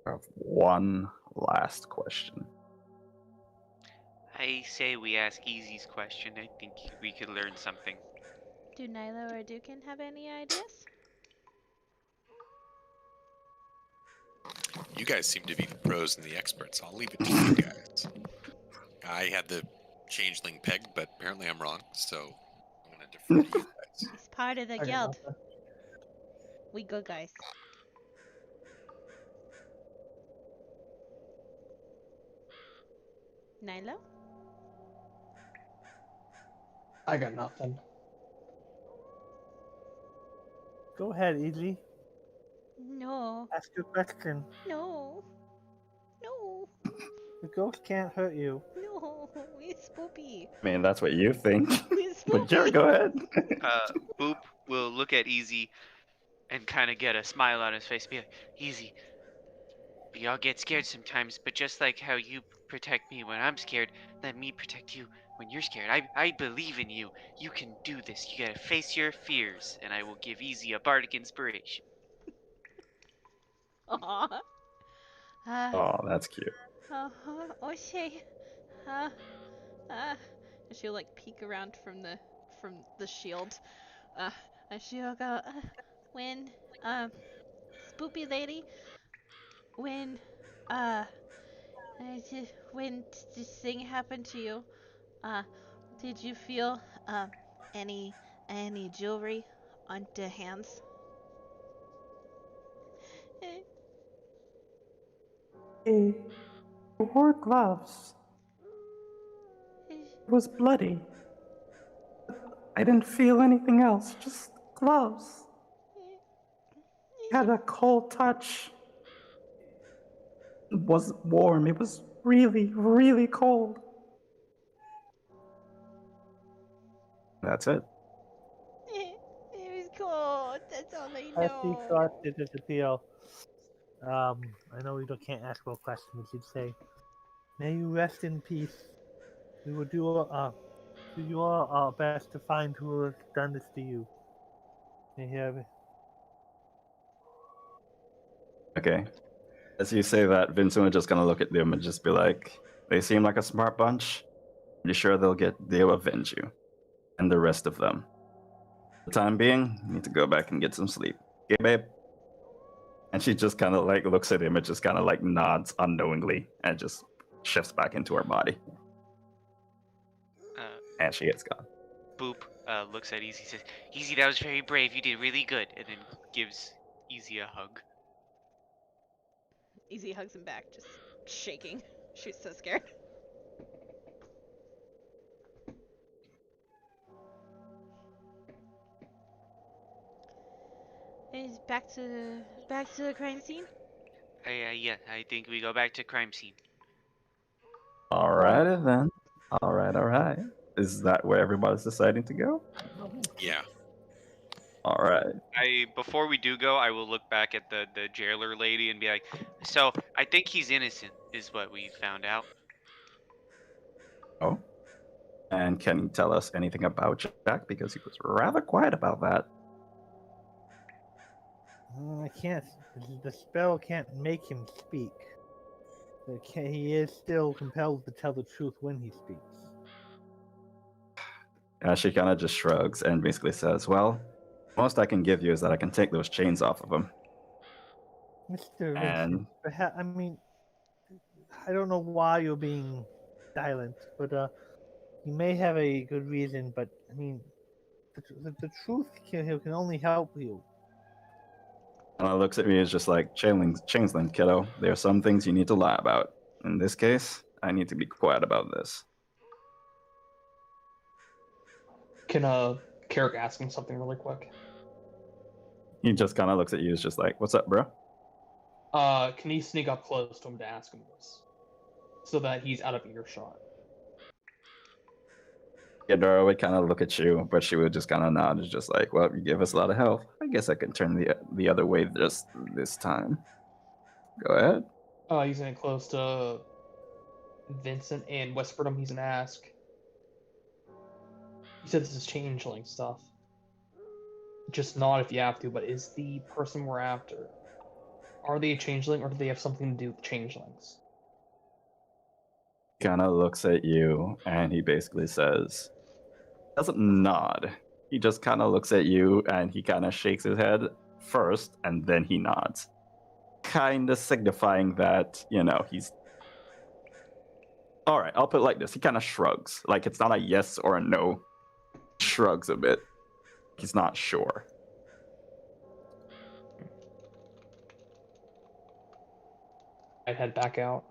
I have one last question. I say we ask Easy's question. I think we could learn something. Do Nyla or Dukin have any ideas? You guys seem to be the pros and the experts. I'll leave it to you guys. I had the changeling pegged, but apparently I'm wrong, so I'm going to defer to you guys. He's part of the I got guild. nothing. We good guys. Nyla? I got nothing. Go ahead, Easy. No. Ask your question. No. No. The ghost can't hurt you. No. It's spoopy. I mean, that's what you think. It's But Jerry, spoopy. go ahead. Boop will look at Easy and kind of get a smile on his face. Be like, Easy, we all get scared sometimes, but just like how you protect me when I'm scared, let me protect you when you're scared. I believe in you. You can do this. You gotta face your fears, and I will give Easy a bardic inspiration. Aww. Oh, that's cute. Okay. And she'll like peek around from the shield. And she'll go, when, spoopy lady, when, uh, when this thing happened to you, uh, did you feel, any, any jewelry on the hands? He wore gloves. It was bloody. I didn't feel anything else, just gloves. It had a cold touch. It wasn't warm, it was really, really cold. That's it. It was cold. That's all I As he know. starts to disappear, I know you can't ask more questions, but you'd say, "May you rest in peace. We will do our best to find who has done this to you." You hear? Okay. As you say that, Vincent would just gonna look at them and just be like, they seem like a smart bunch. Pretty sure they'll avenge you. And the rest of them. For the time being, you need to go back and get some sleep. Okay, babe? And she just kind of like looks at him and just kind of like nods unknowingly and just shifts back into her body. And she is gone. Boop looks at Easy, says, "Easy, that was very brave. You did really good," and then gives Easy a hug. Easy hugs him back, just shaking. She's so scared. Is back to the crime scene. Yeah, I think we go back to crime scene. Alrighty then. Alright. Is that where everybody's deciding to go? Yeah. Alright. Before we do go, I will look back at the jailer lady and be like, "So I think he's innocent, is what we found out." Oh. And can you tell us anything about Jack? Because he was rather quiet about that. I can't. The spell can't make him speak. But he is still compelled to tell the truth when he speaks. She kind of just shrugs and basically says, well, most I can give you is that I can take those chains off of him. Mr. Vincent, And perhaps, I mean, I don't know why you're being silent, but you may have a good reason, but I mean, the truth can only help you. looks at me as just like, Changeling, kiddo, there are some things you need to lie about. In this case, I need to be quiet about this. Can Carrick ask him something really quick? He just kind of looks at you as just like, what's up, bro? Can he sneak up close to him to ask him this, so that he's out of earshot? Ghidorah would kind of look at you, but she would just kind of nod. It's just like, well, you give us a lot of help. I guess I can turn the other way just this time. Go ahead. He's getting close to Vincent and whispered him he's gonna ask. You said this is changeling stuff. Just nod if you have to, but is the person we're after, are they a changeling or do they have something to do with changelings? Kind of looks at you and he basically says, doesn't nod. He just kind of looks at you and he kind of shakes his head first and then he nods. Kind of signifying that, he's. All right, I'll put it like this. He kind of shrugs. Like it's not a yes or a no. Shrugs a bit. He's not sure. I'd head back out.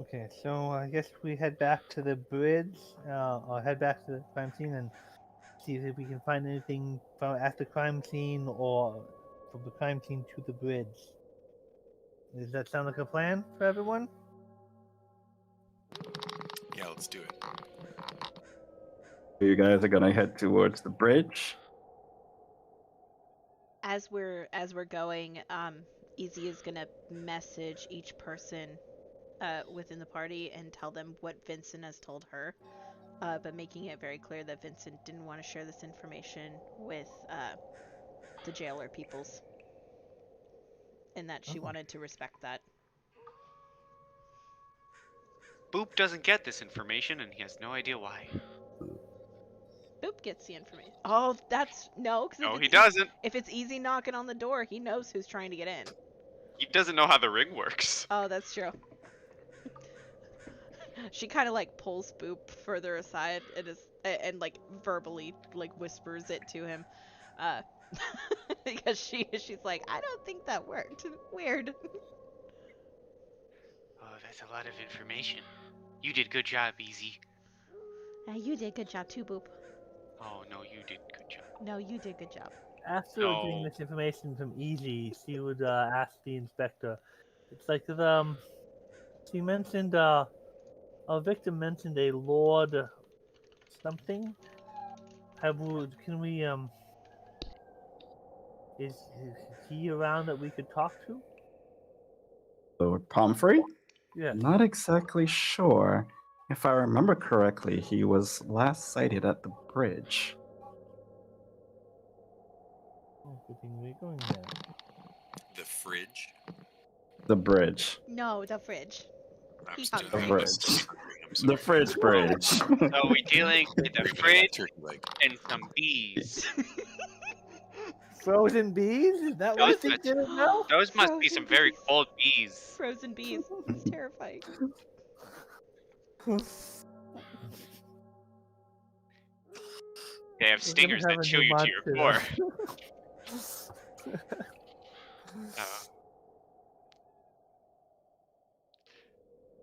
Okay, so I guess we head back to the bridge, or head back to the crime scene and see if we can find anything from at the crime scene or from the crime scene to the bridge. Does that sound like a plan for everyone? Yeah, let's do it. You guys are gonna head towards the bridge. As we're going, Easy is gonna message each person within the party and tell them what Vincent has told her, but making it very clear that Vincent didn't want to share this information with the jailer peoples, and that she wanted to respect that. Boop doesn't get this information, and he has no idea why. Boop gets the information. Oh, that's no, because No, he doesn't. If it's Easy knocking on the door, he knows who's trying to get in. He doesn't know how the ring works. Oh, that's true. She kind of like pulls Boop further aside and like verbally like whispers it to him, uh, because she's like, I don't think that worked. Weird. Oh, that's a lot of information. You did good job, Easy. You did good job too, Boop. Oh no, you did good job. No, you did good job. After getting No. this information from Easy, she would ask the inspector. It's like she mentioned our victim mentioned a Lord something. Can we is he around that we could talk to? Lord Pomfrey? Yeah. Not exactly sure. If I remember correctly, he was last sighted at the bridge. Oh, good thing we're going there. The fridge. The bridge. No, the fridge. I'm He still, hungry. The I'm bridge. still hungry. I'm The sorry. fridge bridge. So we're dealing with a Turkey leg, fridge turkey leg. and some bees. Frozen bees? Is that what Those I think must, did now? those must be Frozen some very bees. cold bees. Frozen bees. It's terrifying. They have We're gonna stingers have that a chew new you to your core. monster.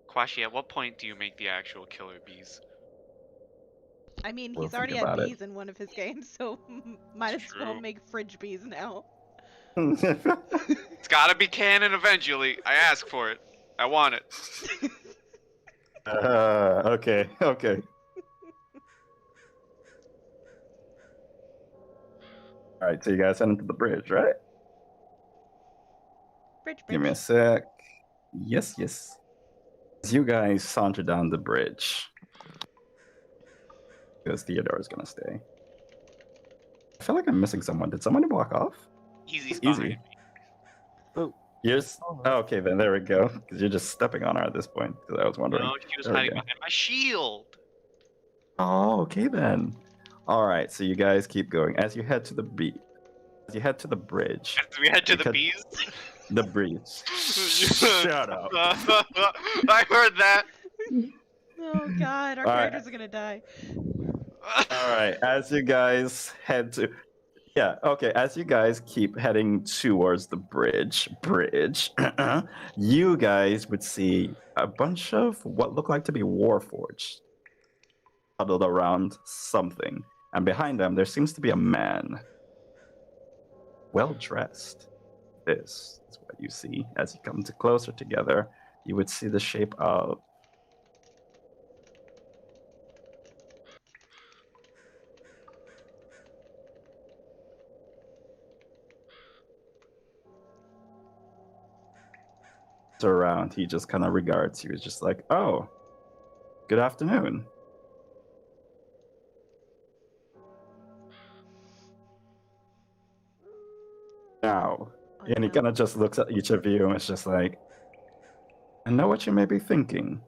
Kwashi, at what point do you make the actual killer bees? I mean, We'll he's think already had about it. bees in one of his games, so might as well True. make fridge bees now. It's gotta be canon eventually. I ask for it. I want it. Okay, okay. All right, so you guys head into the bridge, right? Bridge, Give me a bridge. sec. Yes, yes. As you guys saunter down the bridge, because Theodore's gonna stay. I feel like I'm missing someone. Did somebody walk off? Easy's Easy. behind me. Oh, Yes. Oh, Oh, okay, then there we go. Because you're just stepping on her at this point. Because I was wondering. No, she was There we hiding go. behind my shield. Oh, okay then. All right, so you guys keep going as you head to the As you head to the bridge. As we head to the Because- bees. The bridge. Shut up. I heard that. Oh god, our All right. characters are gonna die. All right, as you guys head to as you guys keep heading towards the bridge, you guys would see a bunch of what look like to be warforged huddled around something. And behind them, there seems to be a man, well dressed. This is what you see as you come closer together. You would see the shape of around. He just kind of regards you. He's just like, "Oh, good afternoon." Now, Oh, and he no. kind of just looks at each of you and it's just like, I know what you may be thinking,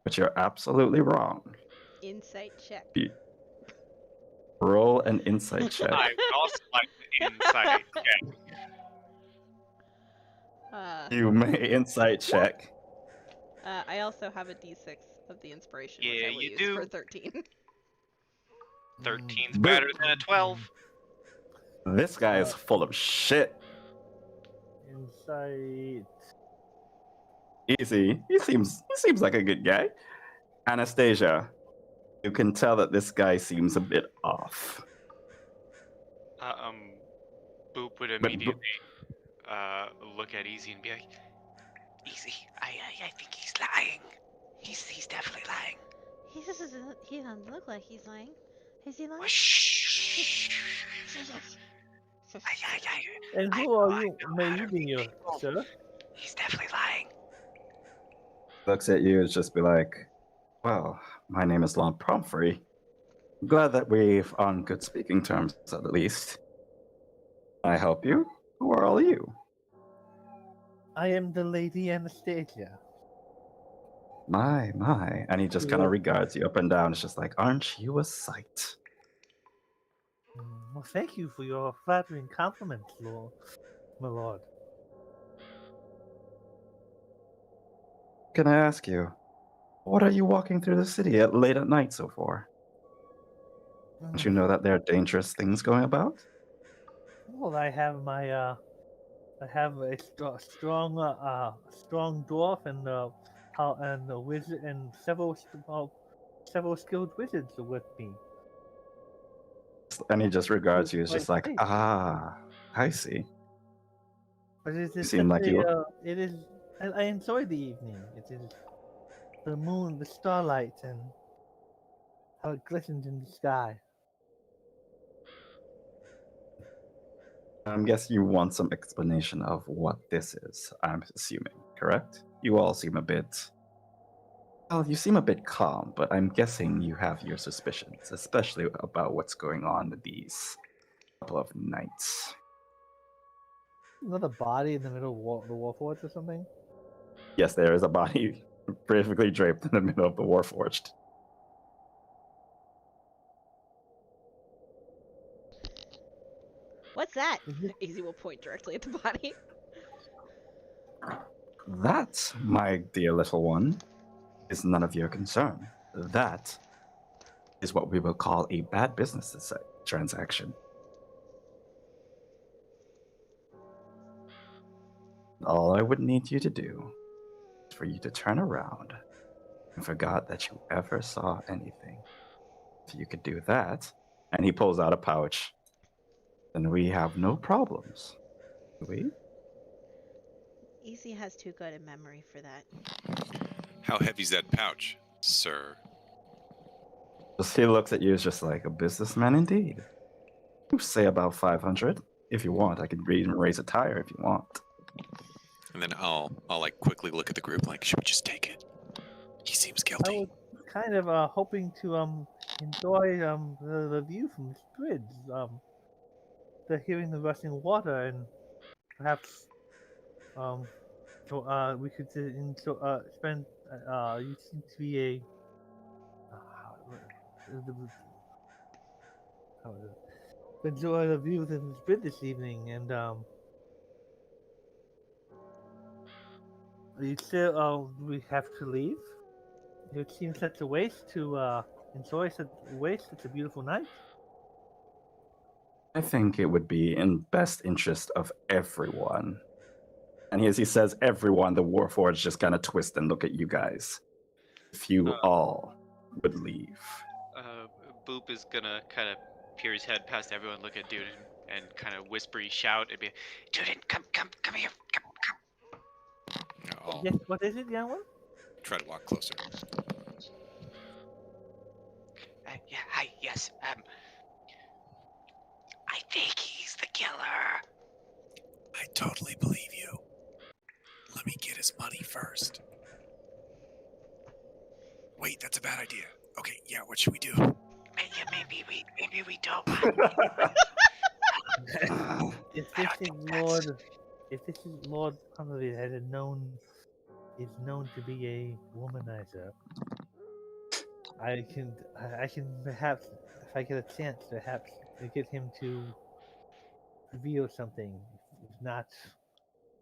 but you're absolutely wrong. Insight check. Roll an insight check. I would also like the insight check. You may insight check. I also have a d6 of the inspiration, which Yeah, I will you use do. for 13. 13's Boop. better than a 12. This guy is full of shit. Insight. Easy. He seems like a good guy. Anastasia, you can tell that this guy seems a bit off. Boop would But immediately look at Easy and be like, Easy, I think he's lying. He's definitely lying. He doesn't look like he's lying. Is he lying? Shh. And who are you? May you be your sir? He's definitely lying. Looks at you and just be like, well, my name is Lon Pomfrey. Glad that we're on good speaking terms, at least. Can I help you? Who are all you? I am the Lady Anastasia. My. And he just kind Yeah. of regards you up and down. It's just like, aren't you a sight? Well, thank you for your flattering compliments, Lord, my lord. Can I ask you, What are you walking through the city at late at night so for? Don't you know that there are dangerous things going about? Well, I have my I have a strong dwarf and a wizard and several skilled wizards are with me. And he just regards you as Quite just like, safe. I see. But it You is seem like you. it is. I enjoy the evening. It is the moon, the starlight, and how it glistens in the sky. I'm guessing you want some explanation of what this is, I'm assuming, correct? You all seem a bit. Well, you seem a bit calm, but I'm guessing you have your suspicions, especially about what's going on these couple of nights. Another body in the middle of the Warforged or something. Yes, there is a body perfectly draped in the middle of the Warforged. What's that? Easy will point directly at the body. That, my dear little one, is none of your concern. That is what we will call a bad business transaction. All I would need you to do is for you to turn around and forgot that you ever saw anything. If you could do that, and he pulls out a pouch, then we have no problems. Do we? Easy has too good a memory for that. How heavy's that pouch, sir? Just he looks at you as just like a businessman indeed. You say about 500. If you want, I can even raise a tire if you want. And then I'll like quickly look at the group like, should we just take it? He seems I guilty. was kind of hoping to enjoy the view from this bridge. The hearing the rushing water and perhaps so we could spend you seem to be a how is it? Enjoy the view of this bridge this evening and you still we have to leave. It seems such a waste to enjoy such a beautiful night. I think it would be in best interest of everyone. And as he says everyone, the Warforged just kind of twist and look at you guys. If you all would leave. Boop is gonna kind of peer his head past everyone, look at Duden, and kind of whispery shout and be, Duden, come here, come. I'll Yes, what is it, young one? try to walk closer. Yeah, hi, yes. I think he's the killer. I totally believe you. Let me get his money first. Wait, that's a bad idea. Okay, yeah, what should we do? Yeah, maybe we don't. If this is Lord Conley that is known to be a womanizer, I can perhaps, if I get a chance, perhaps get him to reveal something, if not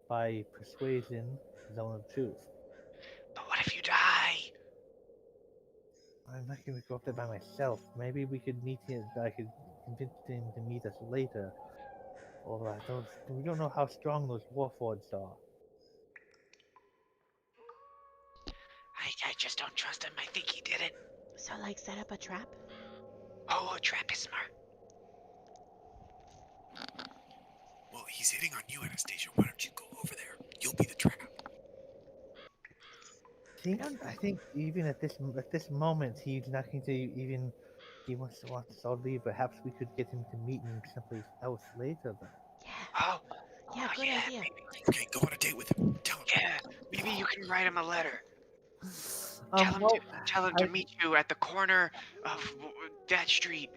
by persuasion, zone of truth. But what if you die? I'm not going to go up there by myself. Maybe we could meet him. I could convince him to meet us later. Or we don't know how strong those warforged are. I just don't trust him. I think he did it. So, like, set up a trap? Oh, a trap is smart. Well, he's hitting on you, Anastasia. Why don't you go over there? You'll be the trap. See, I think even at this moment, he's not going to even. He wants us all leave. Perhaps we could get him to meet me someplace else later. Then. Oh, Yeah, good idea. maybe, Okay, go on a date with him. Tell him. yeah, maybe you can write him a letter. Well, Tell him to meet you at the corner of that street,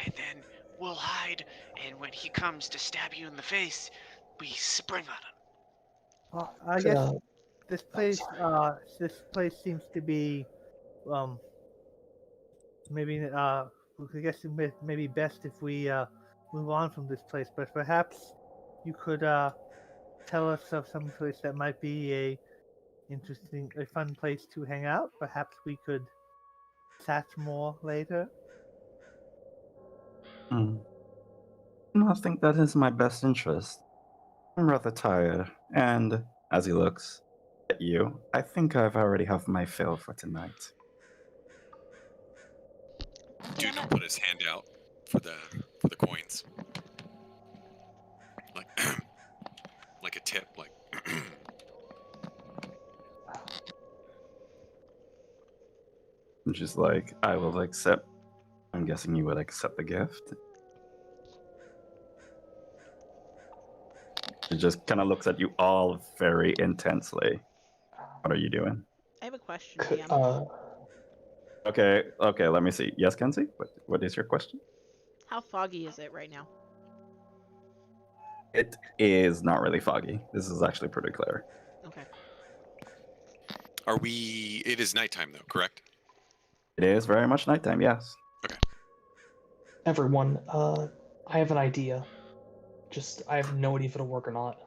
and then we'll hide. And when he comes to stab you in the face, we spring on him. I guess this place seems to be, maybe I guess it may be best if we move on from this place. But perhaps you could tell us of some place that might be a fun place to hang out. Perhaps we could chat more later. Hmm. No, I think that is my best interest. I'm rather tired, and as he looks at you, I think I've already have my fill for tonight. Dude will Damn it. put his hand out for the coins. Like like a tip, like And she's like, I will accept. I'm guessing you would accept the gift. She just kind of looks at you all very intensely. What are you doing? I have a question, Could, DM. Okay, let me see. Yes, Kenzie? What is your question? How foggy is it right now? It is not really foggy. This is actually pretty clear. Okay. are we it is nighttime though, correct? It is very much nighttime, yes. everyone, I have an idea. Just, I have no idea if it'll work or not.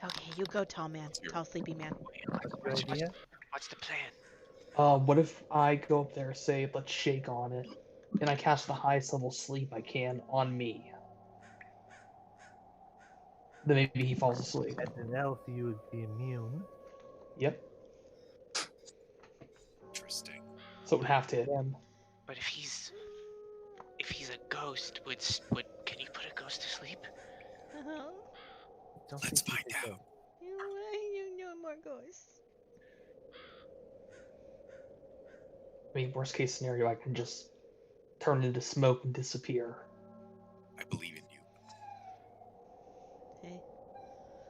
Okay, you go, tall man. Tall, sleepy man. Good idea. What's the plan? What if I go up there, say, let's shake on it, and I cast the highest level sleep I can on me? Then maybe he falls asleep. As an elf, you would be immune. Yep. Interesting. So it would have to hit him. But if he's a ghost, would can you put a ghost to sleep? Don't Let's think find you could out. You know more ghosts. I mean, worst case scenario, I can just turn into smoke and disappear. I believe in you. Hey.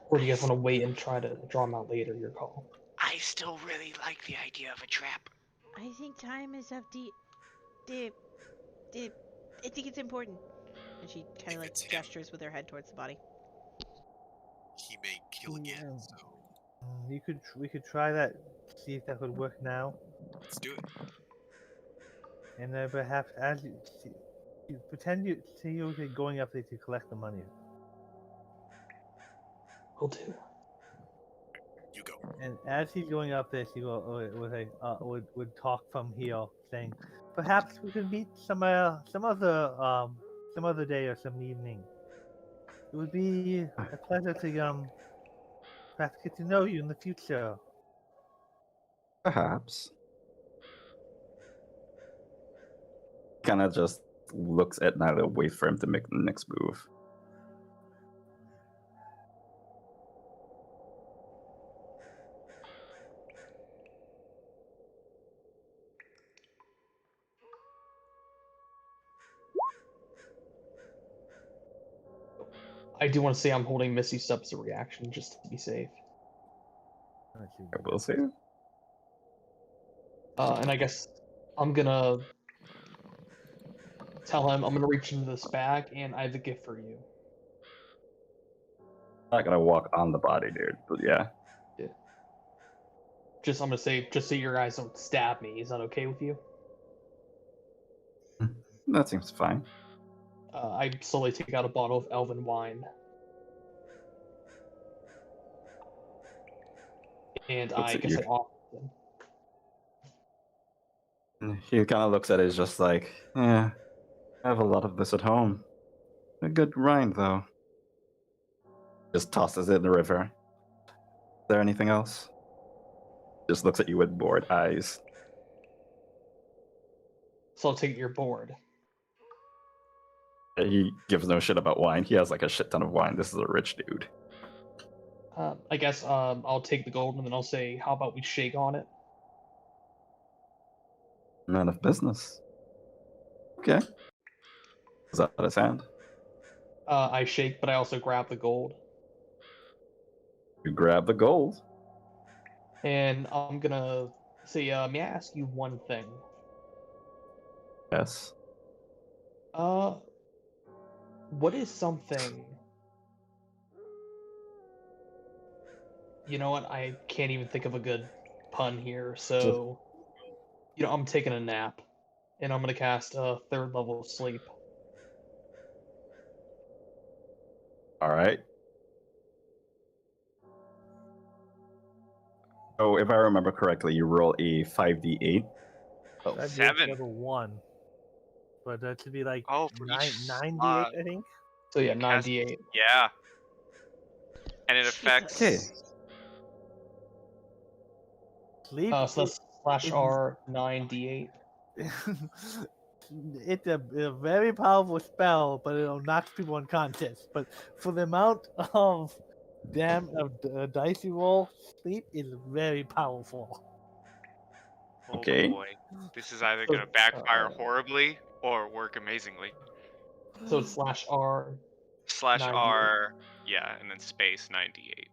Or do you guys want to wait and try to draw him out later? Your call. I still really like the idea of a trap. I think time is of the I think it's important. And she kind If of like it's him, gestures with her head towards the body. he may kill again, Yeah. so We could try that. See if that would work now. let's do it. And perhaps as you pretend you're going up there to collect the money. Will do. You go. And as he's going up there, she would talk from here, saying, "Perhaps we could meet some other day or some evening. It would be a pleasure to perhaps get to know you in the future." Perhaps. Kind of just looks at Nyla, wait for him to make the next move. I do want to say I'm holding Misty Step as a reaction just to be safe. I will see. And I guess I'm gonna tell him I'm gonna reach into this bag and I have a gift for you. I'm not gonna walk on the body, dude, but yeah. I'm gonna say, just so your guys don't stab me. Is that okay with you? That seems fine. I slowly take out a bottle of elven wine. And Looks I at guess you. I offer them. And he kind of looks at it, is just like, yeah, I have a lot of this at home. A good rind, though. Just tosses it in the river. Is there anything else? Just looks at you with bored eyes. So I'll take your board. He gives no shit about wine. He has like a shit ton of wine. This is a rich dude. I guess I'll take the gold and then I'll say, how about we shake on it? Man of business. Okay. Is that his hand? I shake, but I also grab the gold. You grab the gold. And I'm gonna say, may I ask you one thing? Yes. What is something... You know what? I can't even think of a good pun here, so... I'm taking a nap. And I'm gonna cast a 3rd level of sleep. All right. So if I remember correctly, you roll a 5d8. Oh, That'd be Seven. level 1. But that should be like Oh, for each 98, slot. I think. so yeah, Cast- 98. Yeah. And it Jesus. affects. Okay. Sleep. So that's slash is- R 9d8. It's a very powerful spell, but it'll knock people unconscious. But for the amount of dice you roll, sleep is very powerful. Oh Okay. boy. This is either So, going to backfire uh, horribly or work amazingly. So it's slash R. Slash 98. R. Yeah, and then space 98.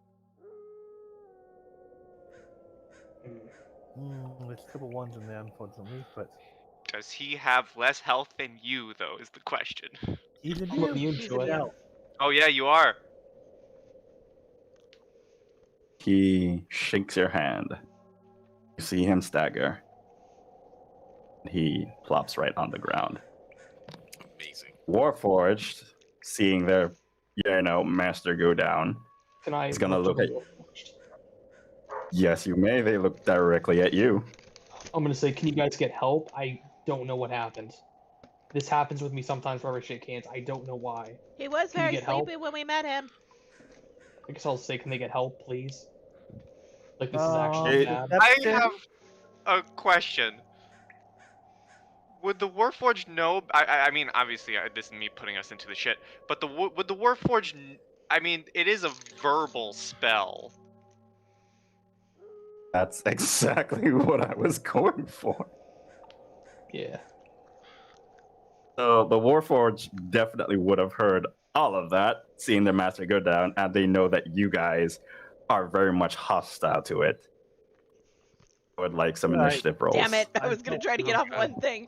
There's a couple ones in there, unfortunately, but Does he have less health than you, though, is the question. he's I'm immune. immune He's to it. immune. Oh, yeah, you are. He shakes your hand. You see him stagger. He plops right on the ground. Amazing. Warforged, seeing their, master go down. Can I? He's gonna to look the at- Warforged? Yes, you may. They look directly at you. I'm gonna say, can you guys get help? I don't know what happened. This happens with me sometimes whenever I shake hands. I don't know why. He was Can you very get help? sleepy when we met him. I guess I'll say, can they get help, please? Like this is actually bad. I Deception? have a question. Would the Warforged know? I mean, obviously, this is me putting us into the shit. But would the Warforged? I mean, it is a verbal spell. That's exactly what I was going for. Yeah. So the Warforged definitely would have heard all of that, seeing their master go down, and they know that you guys are very much hostile to it. I would like some Right. initiative rolls. Damn it! I I was gonna don't try to get feel off good. one thing.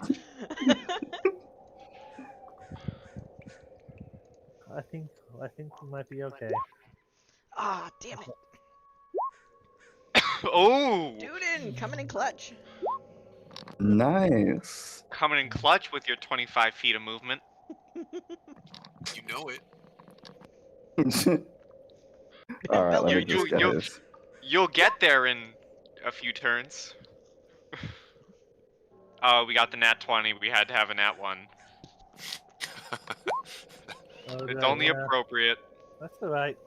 I think we might be okay. Ah, damn it! Oh, Duden, coming in clutch. Nice. coming in clutch with your 25 feet of movement. You know it. All right, let me You- just get you- his. You'll get there in a few turns. Oh, we got the nat 20. We had to have a nat 1. Oh, It's right, only yeah, appropriate. That's alright.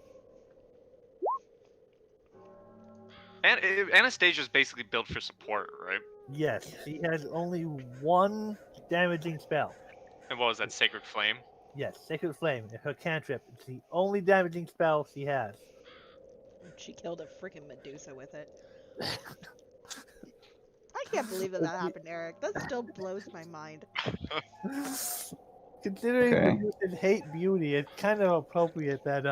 And Anastasia's basically built for support, right? Yes, she has only one damaging spell. And what was that, Sacred Flame? Yes, Sacred Flame, her cantrip. It's the only damaging spell she has. She killed a freaking Medusa with it. I can't believe that happened, Eric. That still blows my mind. Considering Okay. Medusa's hate beauty, it's kind of appropriate that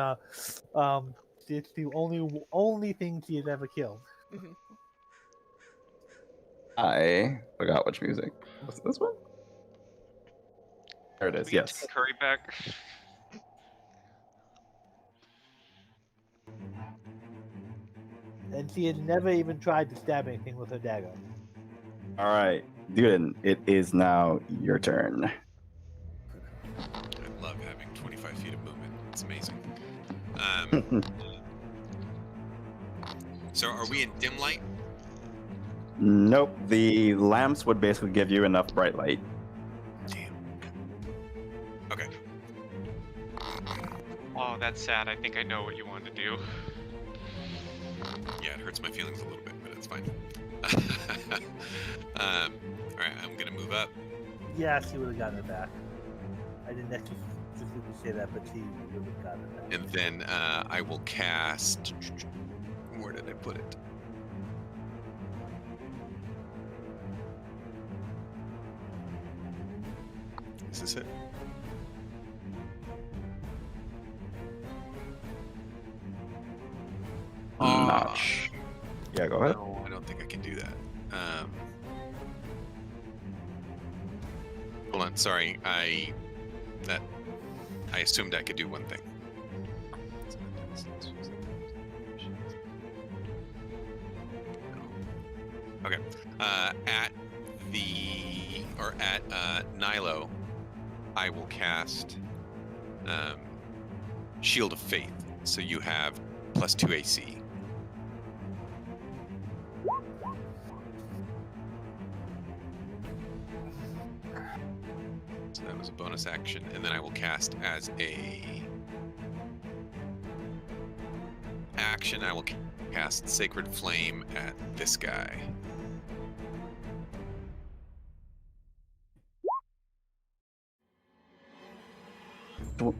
it's the only thing she has ever killed. I forgot which music. Was it this one? There it is. We get Yes. Curry back. And she has never even tried to stab anything with her dagger. All right, Duden, it is now your turn. I love having 25 feet of movement. It's amazing. So are we in dim light? Nope. The lamps would basically give you enough bright light. Damn. Okay. Oh, that's sad. I think I know what you want to do. Yeah, it hurts my feelings a little bit, but it's fine. All right, I'm gonna move up. Yeah, she would have gotten it back. I didn't actually specifically say that, but she would have gotten it back. And then I will cast. Where did I put it? Is this it? Notch. Yeah, go ahead. No, I don't think I can do that. Hold on, sorry. I assumed I could do one thing. Okay. At Nilo, I will cast Shield of Faith. So you have +2 AC. bonus action, and then I will cast as a action. I will cast Sacred Flame at this guy.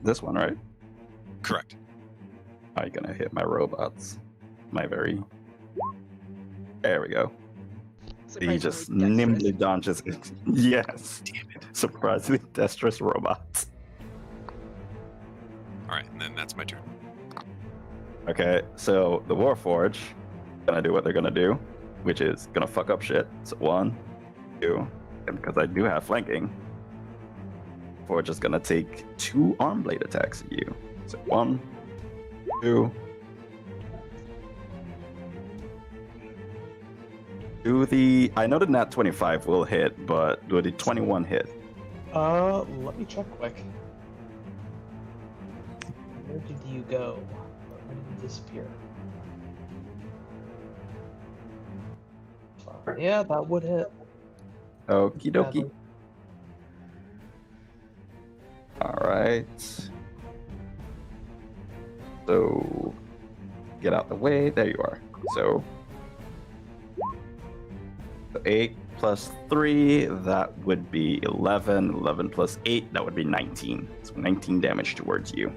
This one, right? Correct. Are you gonna hit my robots? My very. There we go. He just nimbly dodges it. Yes. Damn it. Surprisingly dexterous robots. All right, and then that's my turn. Okay, so the Warforge gonna do what they're gonna do, which is gonna fuck up shit. So 1, 2, and because I do have flanking, Forge is gonna take 2 arm blade attacks at you. So 1, 2. I know the nat 25 will hit, but do the 21 hit? Let me check quick. Where did you go? Where did you disappear? Yeah, that would hit. Okie dokie. Badly. Alright. So, get out the way. There you are. So 8 plus 3, that would be 11. 11 plus 8, that would be 19. So 19 damage towards you.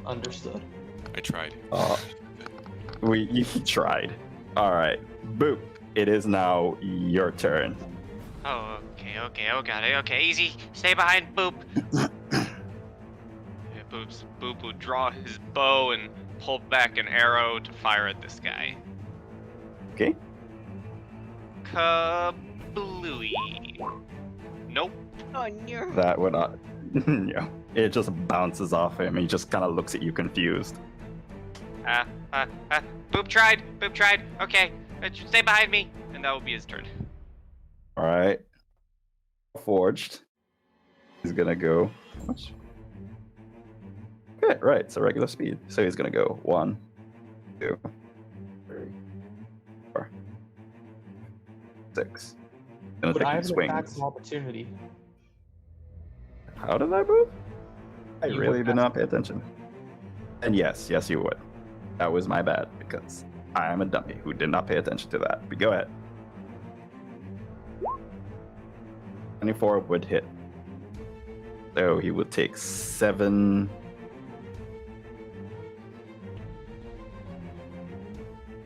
Understood. I tried. You tried. Alright. Boop. It is now your turn. Oh, okay. Oh, got it. Okay, easy. Stay behind Boop. Yeah, Boop will draw his bow and pull back an arrow to fire at this guy. Okay. Kablooey. Nope. Oh, no. That would not. No. It just bounces off him. He just kind of looks at you confused. Boop tried. Okay, stay behind me. And that will be his turn. Alright. Forged. He's gonna go. What? Okay, right. It's a regular speed. So he's gonna go 1, 2, 3, 4, 6. Gonna Would I take have an attack swings. of opportunity? How did I move? I You really would did have- not pay attention. And yes, you would. That was my bad because I am a dummy who did not pay attention to that. But go ahead. 24 would hit. So he would take 7.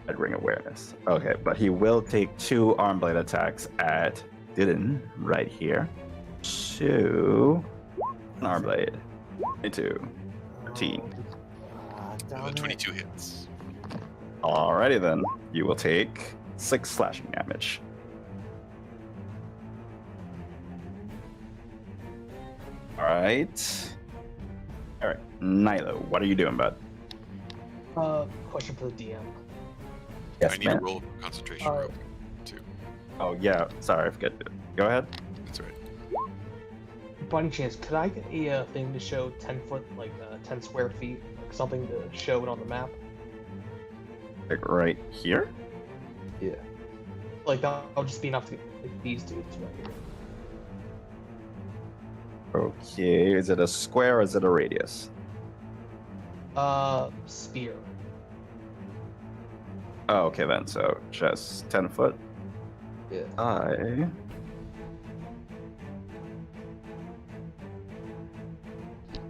I'd ring awareness. Okay, but he will take 2 arm blade attacks at Dylan right here. 2 arm blade. 22. 13. The 22 hits. Alrighty then. You will take 6 slashing damage. Alright. Alright. Nilo, what are you doing, bud? Question for the DM. Yes, I need man. a roll for concentration Alright. rope, too. Oh, yeah. Sorry, I forgot. Go ahead. That's right. By any chance, could I get a thing to show 10 foot, like 10 square feet, like something to show it on the map? Like right here? Yeah. Like that'll just be enough to like these dudes right here. Okay. Is it a square or is it a radius? Spear. Oh, okay then. So just 10 foot. Yeah. I.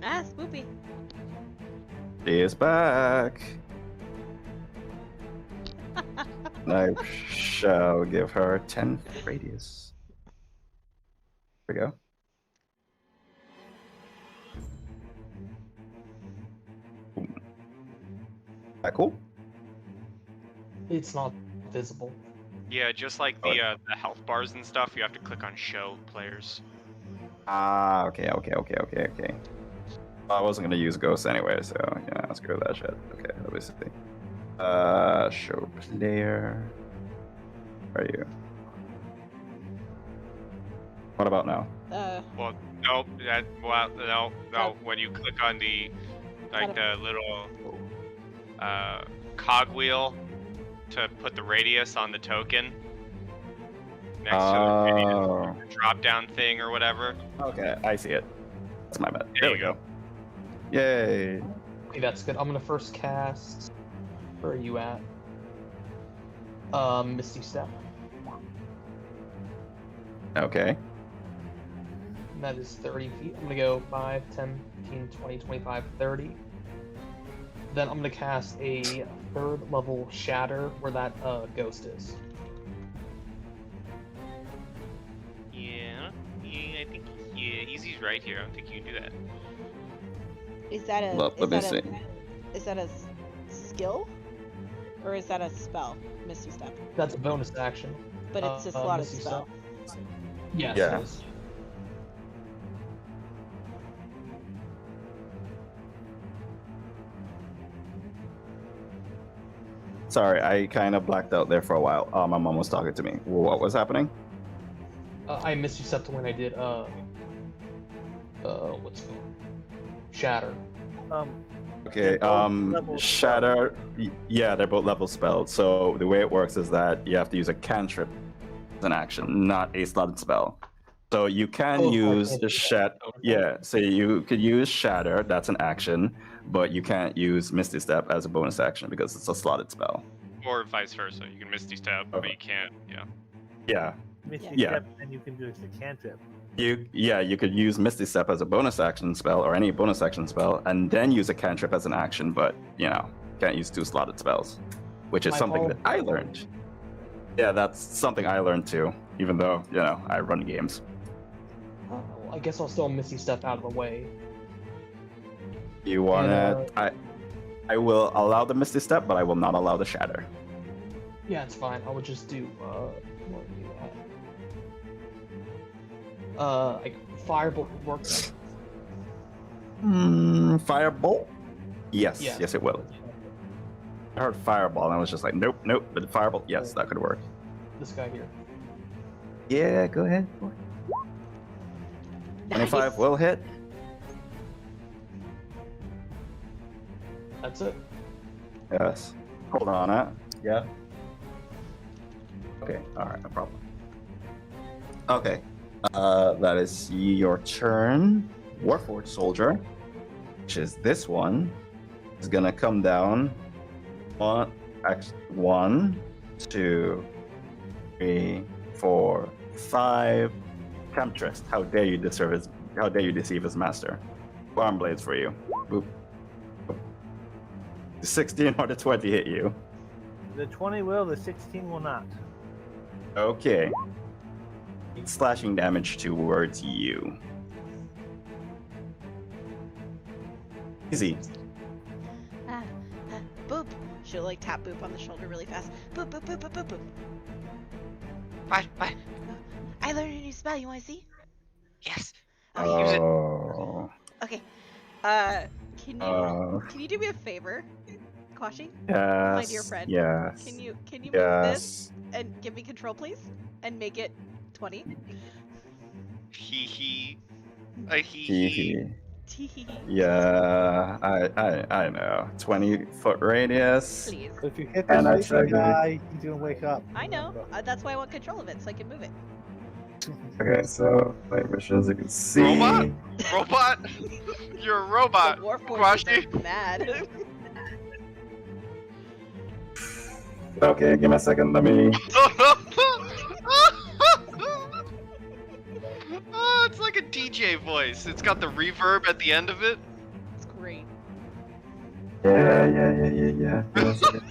Ah, Spoopy. She is back. I shall give her 10 radius. There we go. Boom. That cool? It's not visible. Yeah, just like the health bars and stuff, you have to click on show players. Ah, okay. I wasn't gonna use ghosts anyway, so yeah, screw that shit. Okay, let me see. Show player. Where are you? What about now? Well, nope. No. When you click on the the little cogwheel to put the radius on the token, next to the radius Oh. drop down thing or whatever. Okay, I see it. That's my bad. There There you we go. Yay. Okay, that's good. I'm gonna first cast. Where are you at? Misty Step. Okay. And that is 30 feet. I'm gonna go 5, 10, 15, 20, 25, 30. Then I'm gonna cast a 3rd level Shatter where that ghost is. Yeah, I think Easy's right here. I don't think you can do that. Is that a Let me see. is that a skill, or is that a spell? Misty Step, That's a bonus action. but it's a slotted Misty spell. Step. Yes, Yeah. it is. Sorry, I kind of blacked out there for a while. My mom was talking to me. What was happening? I Misty Stepped when I did what's it called? Shatter. Okay, They're both level Shatter, yeah, they're both level spells. So the way it works is that you have to use a cantrip as an action, not a slotted spell. So you can Oh, I use can't the do that. Shatter, Okay. yeah, so you could use Shatter, that's an action, but you can't use Misty Step as a bonus action because it's a slotted spell. Or vice versa. You can Misty Step, but you can't. Yeah. Yeah, Misty Yeah. Step, and you can do the cantrip. you could use Misty Step as a bonus action spell or any bonus action spell, and then use a cantrip as an action, but can't use 2 slotted spells, which is My something that I apologies. learned. Yeah, that's something I learned too, even though I run games. Well, I guess I'll still Misty Step out of the way. You wanna? I will allow the Misty Step, but I will not allow the Shatter. Yeah, it's fine. I would just do what are you at? Like Firebolt would work. Firebolt? Yes, Yeah. yes, it will. I heard Fireball, and I was just like, nope. But Firebolt, yes, that could work. This guy here. Yeah, go ahead. 25 Nice. will hit. That's it. Yes. Hold on, yeah. Okay, alright, no problem. Okay. That is your turn. Warforged Soldier, which is this one, is gonna come down. 1, 2, 3, 4, 5. Temptress, how dare you deceive his master? Arm blades for you. Boop. The 16 or the 20 hit you. The 20 will, the 16 will not. Okay. Slashing damage towards you. Easy. Boop. She'll like tap Boop on the shoulder really fast. Boop, boop, boop, boop, boop, boop. What? I learned a new spell. You want to see? Yes. Okay. Use it. Oh. Okay. Can you do me a favor, Kwashi? Yes. My dear friend. Yes. Can you move this Yes. and give me control, please, and make it 20? Hee hee. Hee hee. Tee. Yeah, I know. 20-foot radius. Please. So if you hit And this I laser said- guy, he's gonna wake up. I know. That's why I want control of it, so I can move it. Okay, so vibration, as you can see. Robot? Robot? You're a robot. The war forces Kwashi. are mad. Okay, give me a second. Let me. Oh, it's like a DJ voice. It's got the reverb at the end of it. It's great. Yeah. Give me a second.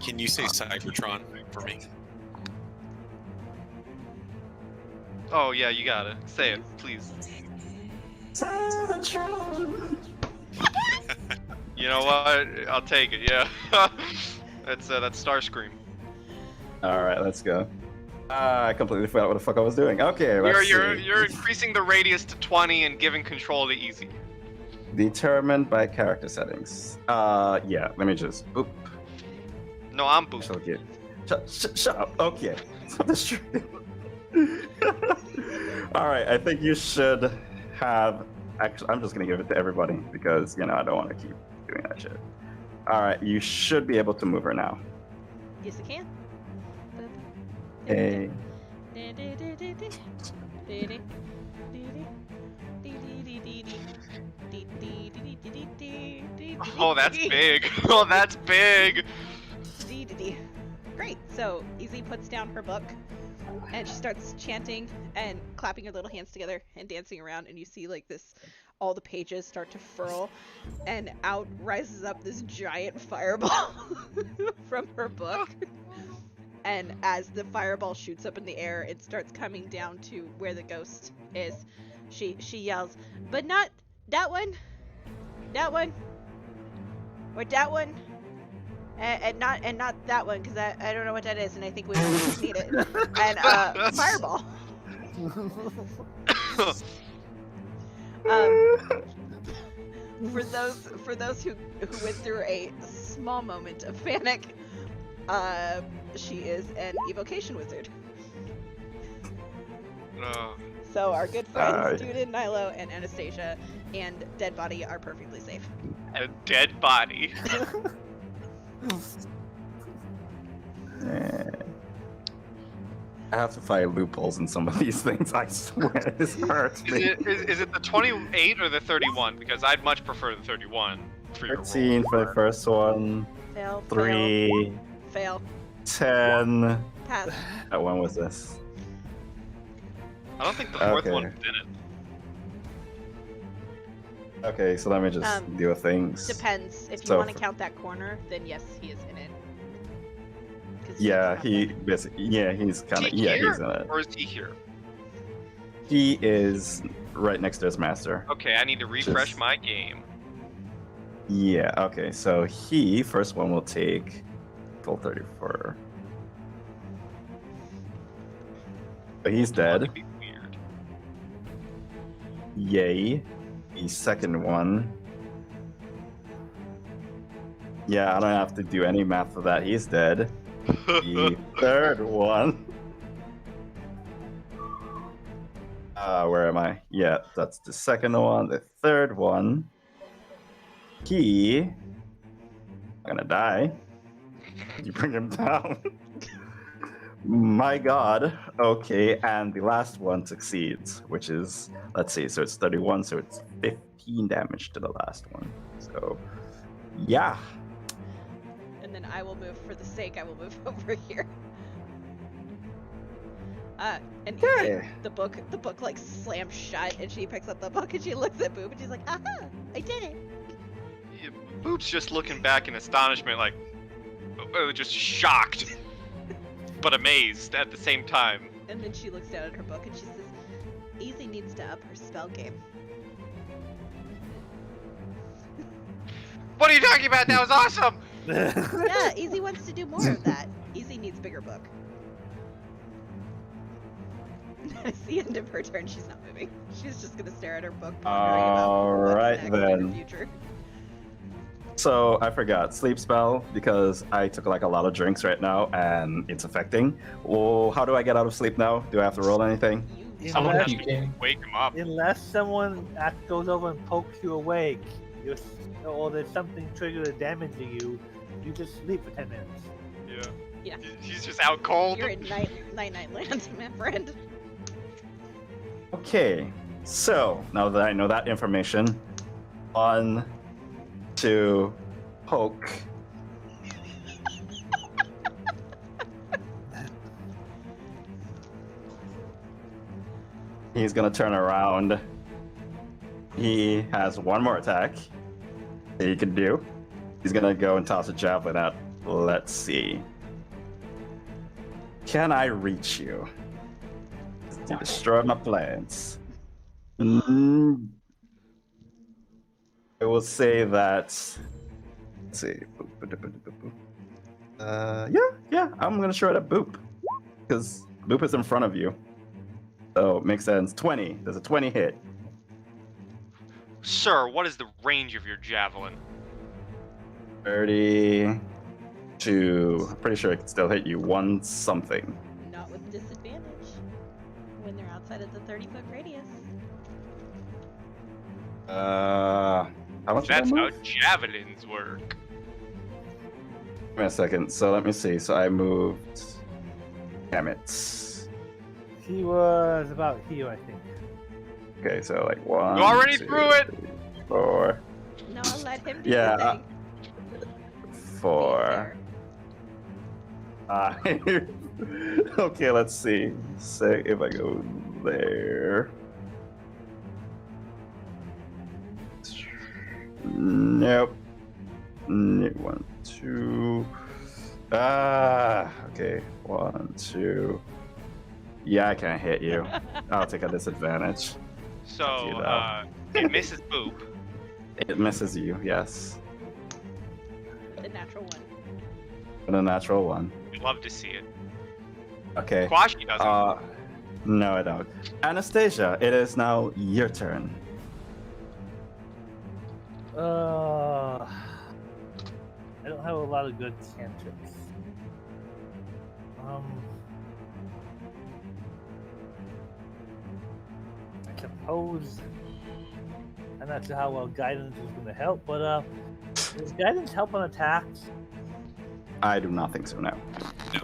Can you say Cybertron for me? Oh yeah, you got it. Say it, please. You know what? I'll take it. Yeah. That's Starscream. All right, let's go. I completely forgot what the fuck I was doing. Okay, let's see. You're increasing the radius to 20 and giving control to Easy. Determined by character settings. Yeah. Let me just. Oop. No, I'm boop. So get. Shut up. Okay. So the stream. All right. I think you should have. Actually, I'm just gonna give it to everybody because I don't want to keep doing that shit. All right. You should be able to move her now. Yes, I can. Okay. Oh, that's big. Oh, that's big. Great. So Easy puts down her book and she starts chanting and clapping her little hands together and dancing around, and you see like this, all the pages start to furl, and out rises up this giant fireball from her book. And as the fireball shoots up in the air, it starts coming down to where the ghost is. She yells, "But not that one, that one, or that one, and not that one, because I don't know what that is, and I think we don't need it." And fireball. For those who went through a small moment of panic, she is an evocation wizard. So our good friends Student, Nilo, and Anastasia, and Dead Body are perfectly safe. A dead body. I have to find loopholes in some of these things. I swear, this hurts me. Is it the 28 or the 31? Because I'd much prefer the 31 for your roll. 13 for the first one. Fail. 3. Fail. 10. Pass. When was this? I don't think the fourth Okay. one did it. Okay, so let me just do a thing. Depends. If you So want to count that corner, then yes, he is in it. 'Cause Yeah, you he have basically. Yeah, he's kind of. Is he Yeah, here, he's in it. or is he here? He is right next to his master. Okay, I need to refresh Just- my game. Yeah. Okay, so he first one will take full 34. But he's dead. That'd be weird. Yay. The second one. Yeah, I don't have to do any math for that. He's dead. The third one. Where am I? Yeah, that's the second one. The third one. He. I'm gonna die. You bring him down. My god. Okay, and the last one succeeds, which is, let's see, so it's 31, so it's 15 damage to the last one. So, yeah. And then I will move, for the sake, I will move over here. And Okay. the book like slams shut, and she picks up the book and she looks at Boob and she's like, "Aha! I did it!" Yeah, Boop's just looking back in astonishment, like, just shocked, but amazed at the same time. And then she looks down at her book and she says, "Easy needs to up her spell game." What are you talking about? That was awesome! Yeah, Easy wants to do more of that. Easy needs bigger book. At the end of her turn, she's not moving. She's just gonna stare at her book, pondering about what's Alright next in then. her future. So I forgot sleep spell because I took like a lot of drinks right now and it's affecting. Well, how do I get out of sleep now? Do I have to roll anything? You Someone Unless- you can. Wake him up. Unless someone goes over and pokes you awake, or there's something triggered or damaging you, you just sleep for 10 minutes. Yeah. Yeah. He's just out cold. You're in night land, my friend. Okay, so now that I know that information, on to poke. He's gonna turn around. He has one more attack that he can do. He's gonna go and toss a javelin at. Let's see. Can I reach you? To destroy my plans. I will say that. Let's see. Yeah, I'm gonna show it at Boop. Because Boop is in front of you. So it makes sense. 20. There's a 20 hit. Sir, what is the range of your javelin? 32. I'm pretty sure it can still hit you one something. Not with disadvantage. When they're outside of the 30-foot radius. How much That's did I how move? javelins work. Give me a second. So let me see. So I moved. Damn it. He was about here, I think. Okay, so like 1. You already 2, threw it. 3, 4. No, let him do Yeah, the thing. 4. fair. 5. Okay, let's see. Say if I go there. Nope. 1, 2. Okay. 1, 2. Yeah, I can't hit you. I'll take a disadvantage. So, You know. it misses Boop. It misses you, yes. The natural one. With a natural 1. Love to see it. Okay. Quashi doesn't. No, I don't. Anastasia, it is now your turn. I don't have a lot of good cantrips. I suppose I'm not sure how well guidance is going to help, but does guidance help on attacks? I do not think so, no. No.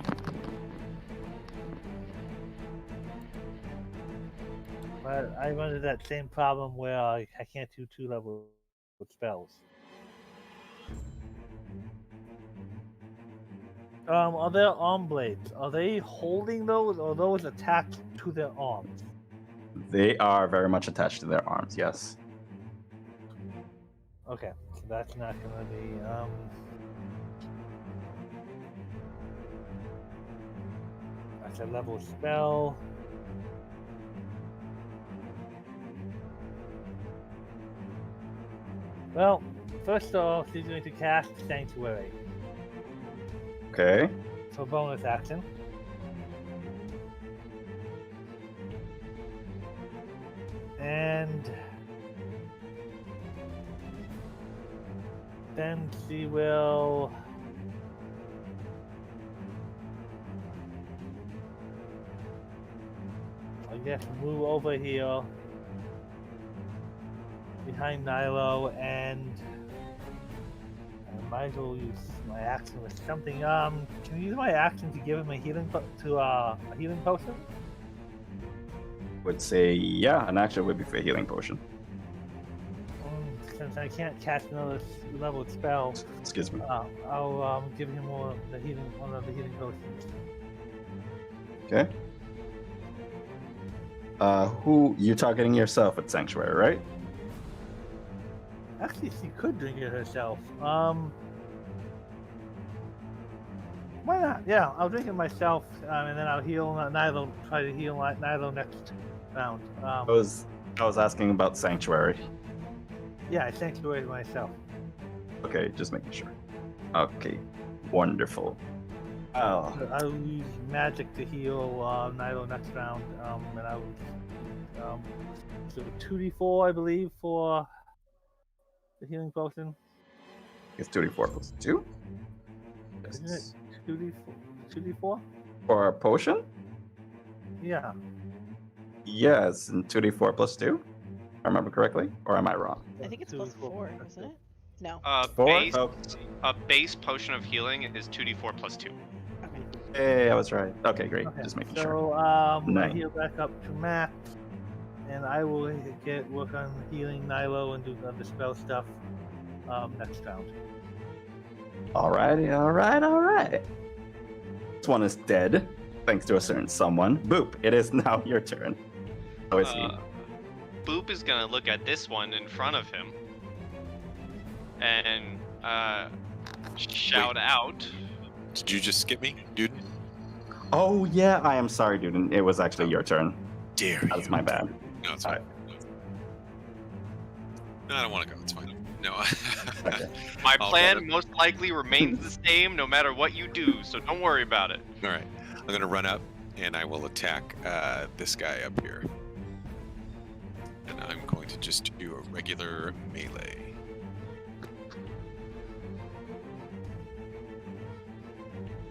But I run into that same problem where I can't do 2-level spells. Are there arm blades? Are they holding those, or are those attached to their arms? They are very much attached to their arms, yes. Okay, so that's not gonna be that's a level spell. Well, first off, he's going to cast Sanctuary Okay. for bonus action. And then she will I guess move over here behind Nilo, and I might as well use my action with something. Can I use my action to give him a healing a healing potion? Would say, yeah, an action would be for a healing potion. Since I can't cast another level spell, Excuse me. I'll give him one of the healing potions. Okay. Who you're targeting yourself at Sanctuary, right? Actually, she could drink it herself. Why not? Yeah, I'll drink it myself, and then I'll heal Nilo. Try to heal Nilo next round. I was asking about Sanctuary. Yeah, I sanctuary myself. Okay, just making sure. Okay, wonderful. Oh, I'll use magic to heal Nilo next round, and I will so 2d4, I believe, for the healing potion. it's 2d4 plus 2. Isn't it 2d4? For a potion? Yeah. Yes, and 2d4 plus 2. I remember correctly, or am I wrong? I think it's plus 4, isn't it? No. Four? Base, Oh. a base potion of healing is 2d4 plus 2. Hey, I was right. Okay, great. Okay. Just making So sure. I Nice. heal back up to max, and I will work on healing Nilo and do other spell stuff next round. Alrighty, alright. This one is dead, thanks to a certain someone. Boop, it is now your turn. How is he? Boop is gonna look at this one in front of him and shout out. Did you just skip me, dude? Oh, yeah, I am sorry, dude. It was actually your turn. Dare That's you? my bad. No, it's fine. No, I don't want to go. It's fine. No. Okay. My I'll plan run most likely remains the same no matter what you do, so don't worry about it. All right. I'm going to run up and I will attack this guy up here. And I'm going to just do a regular melee.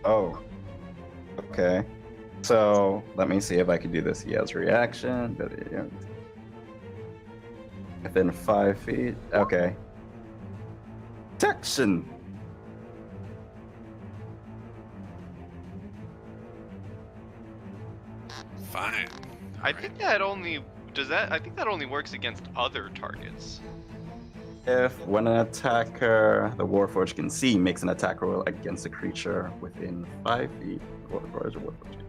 Oh. Okay. So, let me see if I can do this. He has reaction. Within 5 feet. Okay. Protection! Fine. I think that only I think that only works against other targets. If when an attacker the Warforged can see makes an attack roll against a creature within 5 feet, or is it Warforged?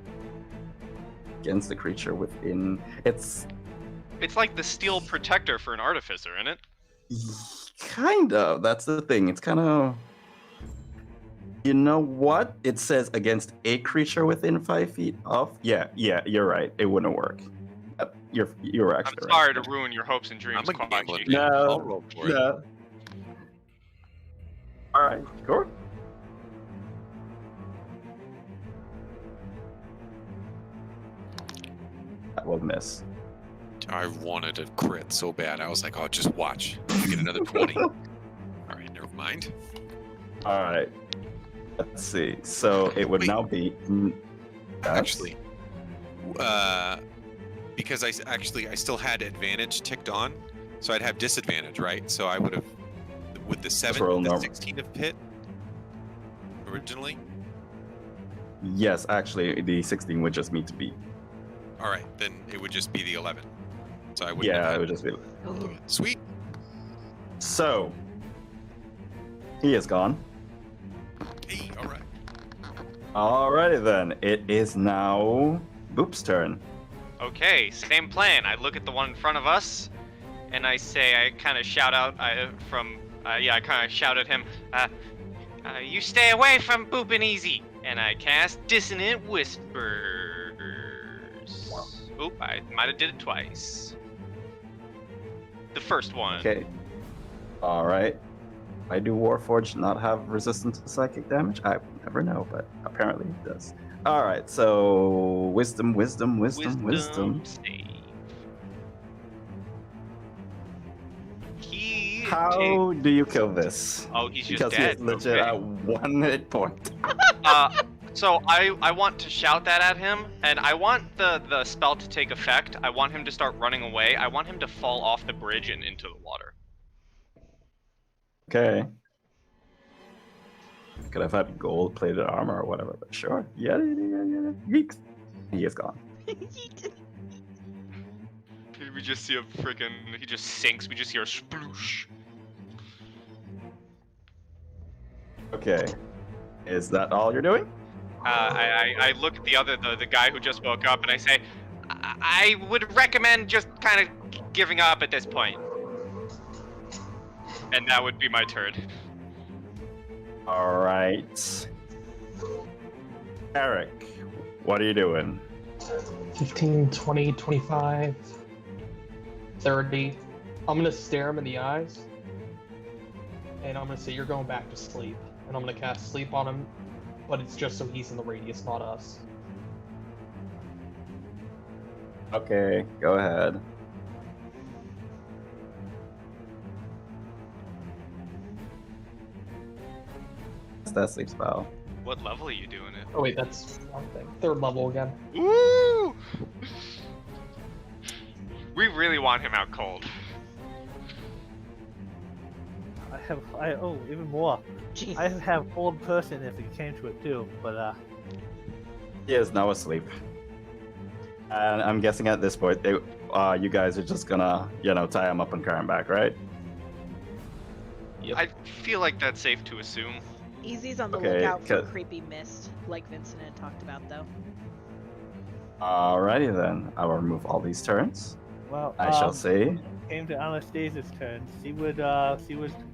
Against the creature within it's like the steel protector for an artificer, isn't it? kind of. That's the thing. It's kind of. You know what? It says against a creature within 5 feet of. Yeah, you're right. It wouldn't work. You're actually I'm right. sorry to ruin your hopes and dreams, I'm a gambling Quachi. man. No, I'll roll for it. no. All right, sure. That will miss. I wanted a crit so bad. I was like, oh, just watch. You get another 20. All right, never mind. All right. Let's see. So it would Wait. now be. Actually, because I still had advantage ticked on, so I'd have disadvantage, right? So I would have with the 7, roll the normal. 16 of pit originally. Yes, actually, the 16 would just need to be. All right, then it would just be the 11. So I wouldn't Yeah, have it had would just be. Sweet. So he is gone. Hey, all right. Alrighty then. It is now Boop's turn. Okay, same plan. I look at the one in front of us, and I say, I kind of shout out I kind of shout at him, you stay away from Boop and Easy. And I cast Dissonant Whispers. Oop, I might have did it twice. The first one. Okay. Alright. Why do Warforged not have resistance to psychic damage? I would never know, but apparently it does. Alright, so wisdom. Save. How do you kill this? Oh, he's just Because dead. he's legit Okay. at 1 hit point. So I want to shout that at him, and I want the spell to take effect. I want him to start running away. I want him to fall off the bridge and into the water. Okay. Could have had gold-plated armor or whatever, but sure. Yeah. Yeeks. He is gone. We just see a freaking. He just sinks. We just hear a sploosh. Okay. Is that all you're doing? I look at the guy who just woke up, and I say, I would recommend just kind of giving up at this point. And that would be my turn. Alright. Eric, what are you doing? 15, 20, 25, 30. I'm gonna stare him in the eyes, and I'm gonna say, you're going back to sleep. And I'm gonna cast sleep on him, but it's just so he's in the radius, not us. Okay, go ahead. What's that sleep spell? What level are you doing it? Oh wait, that's one thing. 3rd level again. Woo! We really want him out cold. Even more. Jeez. I have hold person if it came to it too, but He is now asleep. And I'm guessing at this point, you guys are just gonna, tie him up and carry him back, right? Yep. I feel like that's safe to assume. Easy's on the Okay, lookout for 'cause- creepy mist, like Vincent had talked about, though. Alrighty then. I will remove all these turns. well, I shall say. came to Anastasia's turn. She was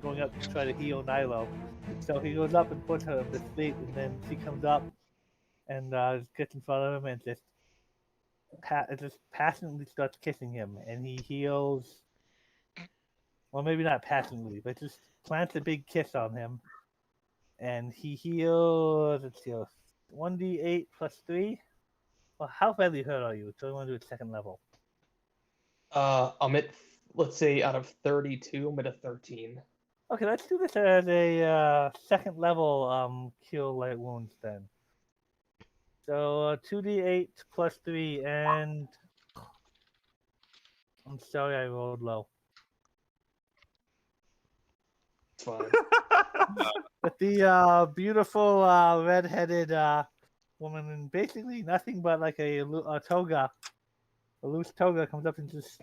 going up to try to heal Nilo. So he goes up and puts her to sleep, and then she comes up and gets in front of him and just passionately starts kissing him, and he heals. Well, maybe not passionately, but just plants a big kiss on him, and he heals. Let's see, 1d8 plus 3. Well, how badly hurt are you? So I want to do it 2nd level. I'm at, let's say, out of 32, I'm at a 13. Okay, let's do this as a 2nd level cure light wounds then. So 2d8 plus 3, and I'm sorry I rolled low. It's fine. But the beautiful red-headed woman in basically nothing but like a toga a loose toga comes up and just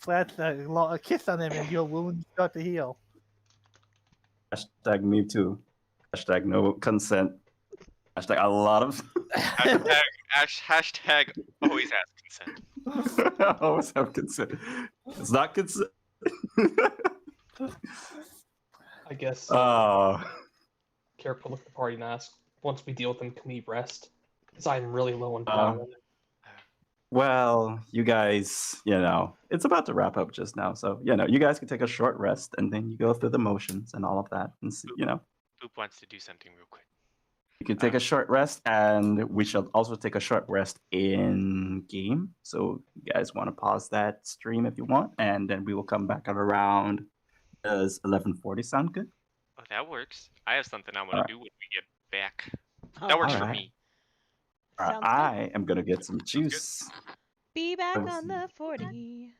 plants a kiss on him, and your wounds start to heal. Hashtag me too. Hashtag no consent. Hashtag a lot of. Hashtag always ask consent. I always have consent. It's not consent. I guess Oh. Carrick will look at the party and ask, once we deal with them, can we rest? Because I'm really low on power. Well, you guys, it's about to wrap up just now. So, you guys can take a short rest and then you go through the motions and all of that. And, Boop wants to do something real quick. you can take a short rest and we shall also take a short rest in game. So, you guys want to pause that stream if you want. And then we will come back at around, does 11:40 sound good? Oh, that works. I have something I want to Alright. do when we get back. Oh, That works for Alright. me. sounds good. I am going to get some juice. Be back Let's on see. the 40.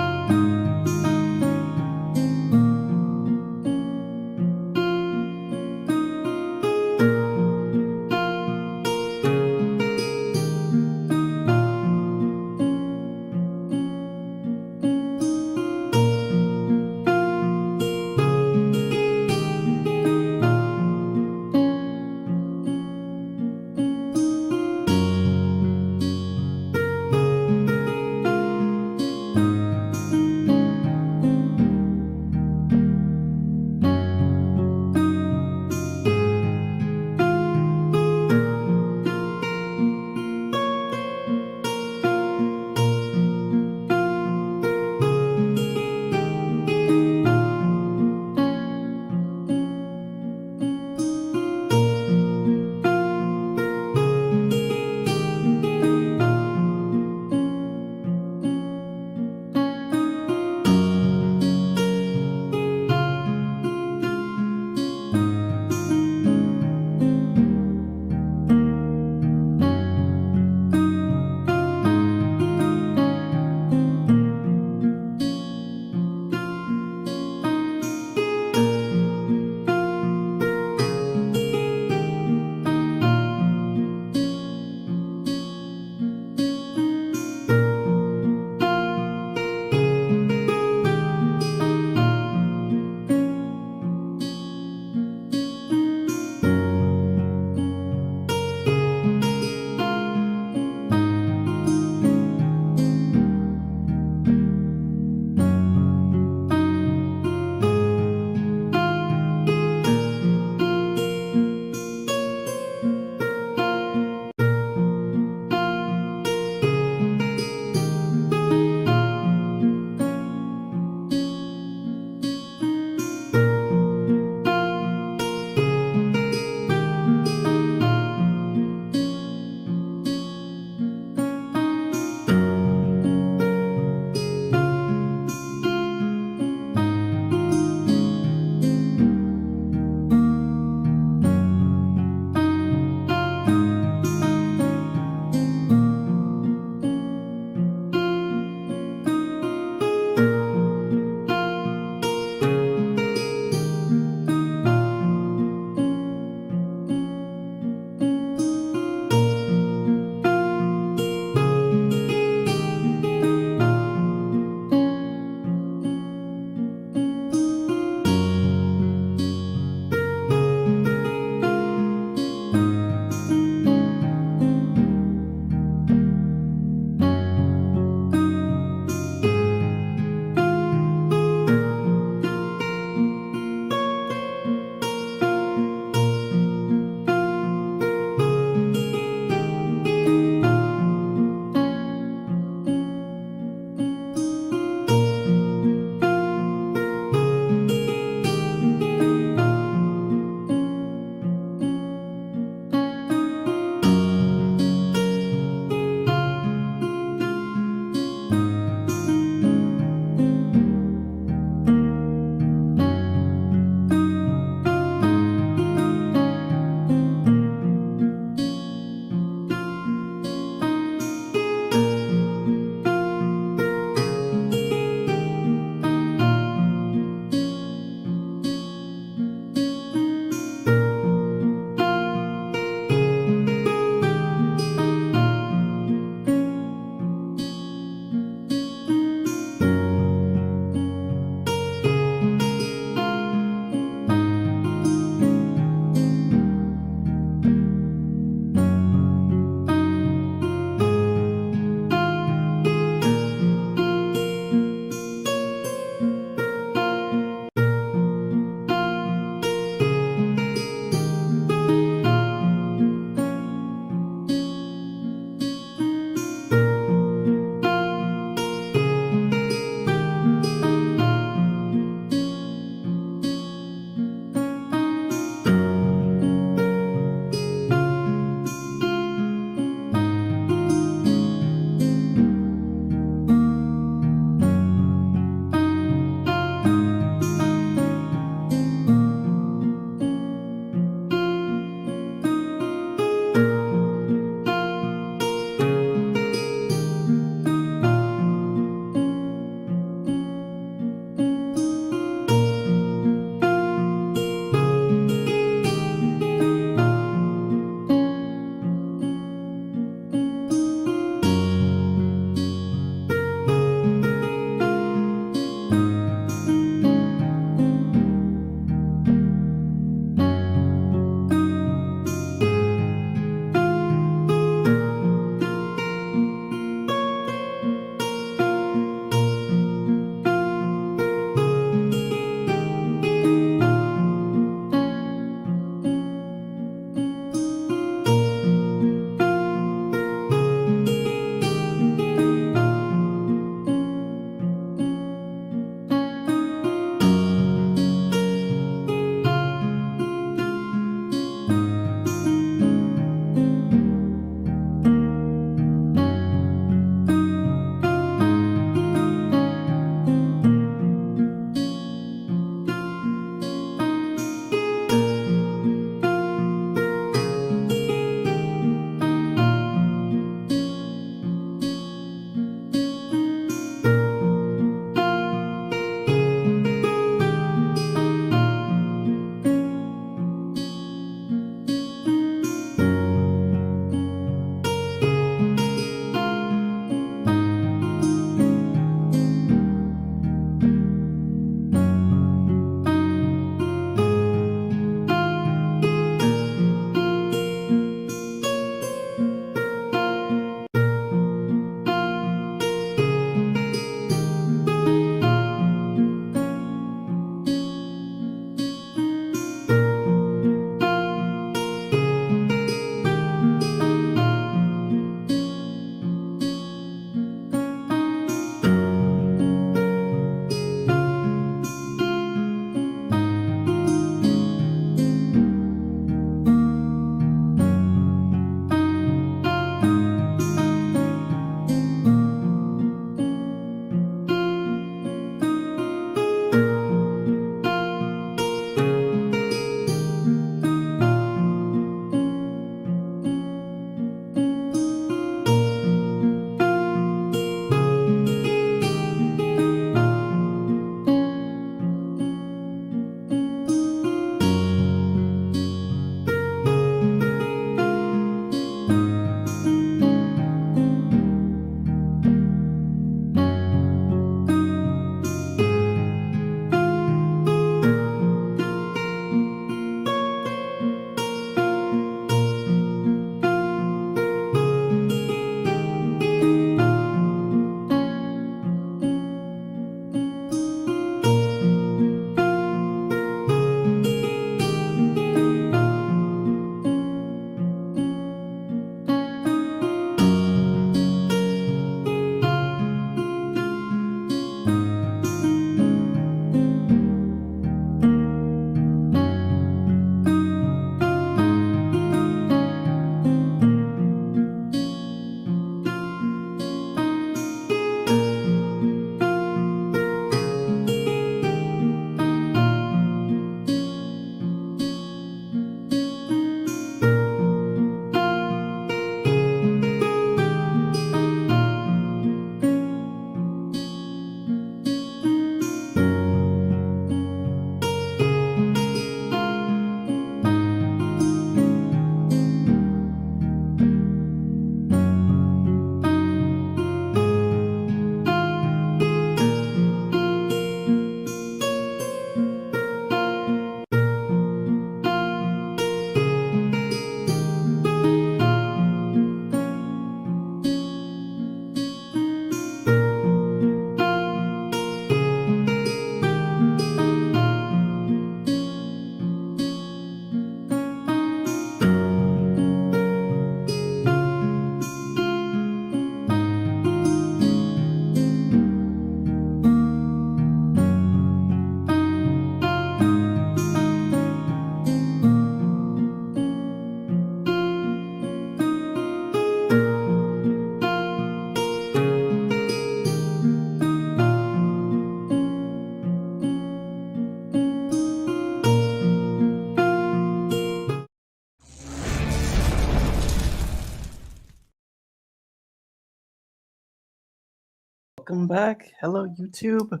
Welcome back. Hello, YouTube.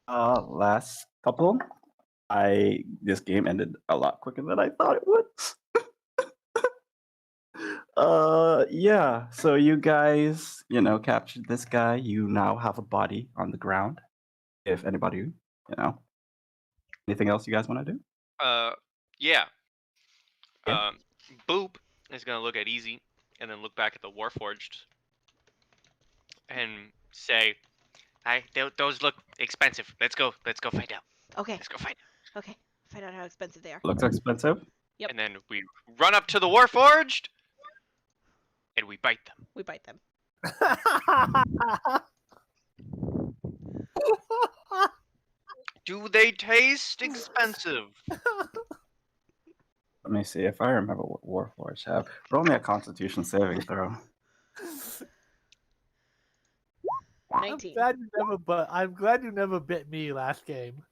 Last couple. This game ended a lot quicker than I thought it would. Yeah. So you guys, captured this guy. You now have a body on the ground. If anybody, anything else you guys want to do? Yeah. Yeah. Boop is gonna look at Easy and then look back at the Warforged and say, those look expensive. Let's go find out. Okay. Let's go find out. Okay. Find out how expensive they are. Looks expensive. Yep. And then we run up to the Warforged and we bite them. We bite them. Do they taste expensive? Let me see if I remember what Warforged have. Roll me a Constitution saving throw. 19. I'm glad you never bit me last game.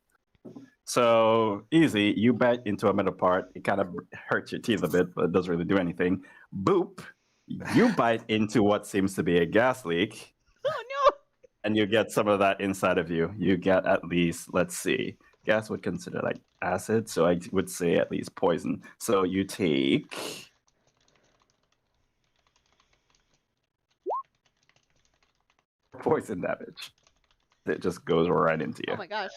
So Easy, you bite into a middle part. It kind of hurts your teeth a bit, but it doesn't really do anything. Boop, you bite into what seems to be a gas leak. Oh no! And you get some of that inside of you. You get at least, let's see, gas would consider like acid, so I would say at least poison. So you take poison damage. It just goes right into you. Oh my gosh.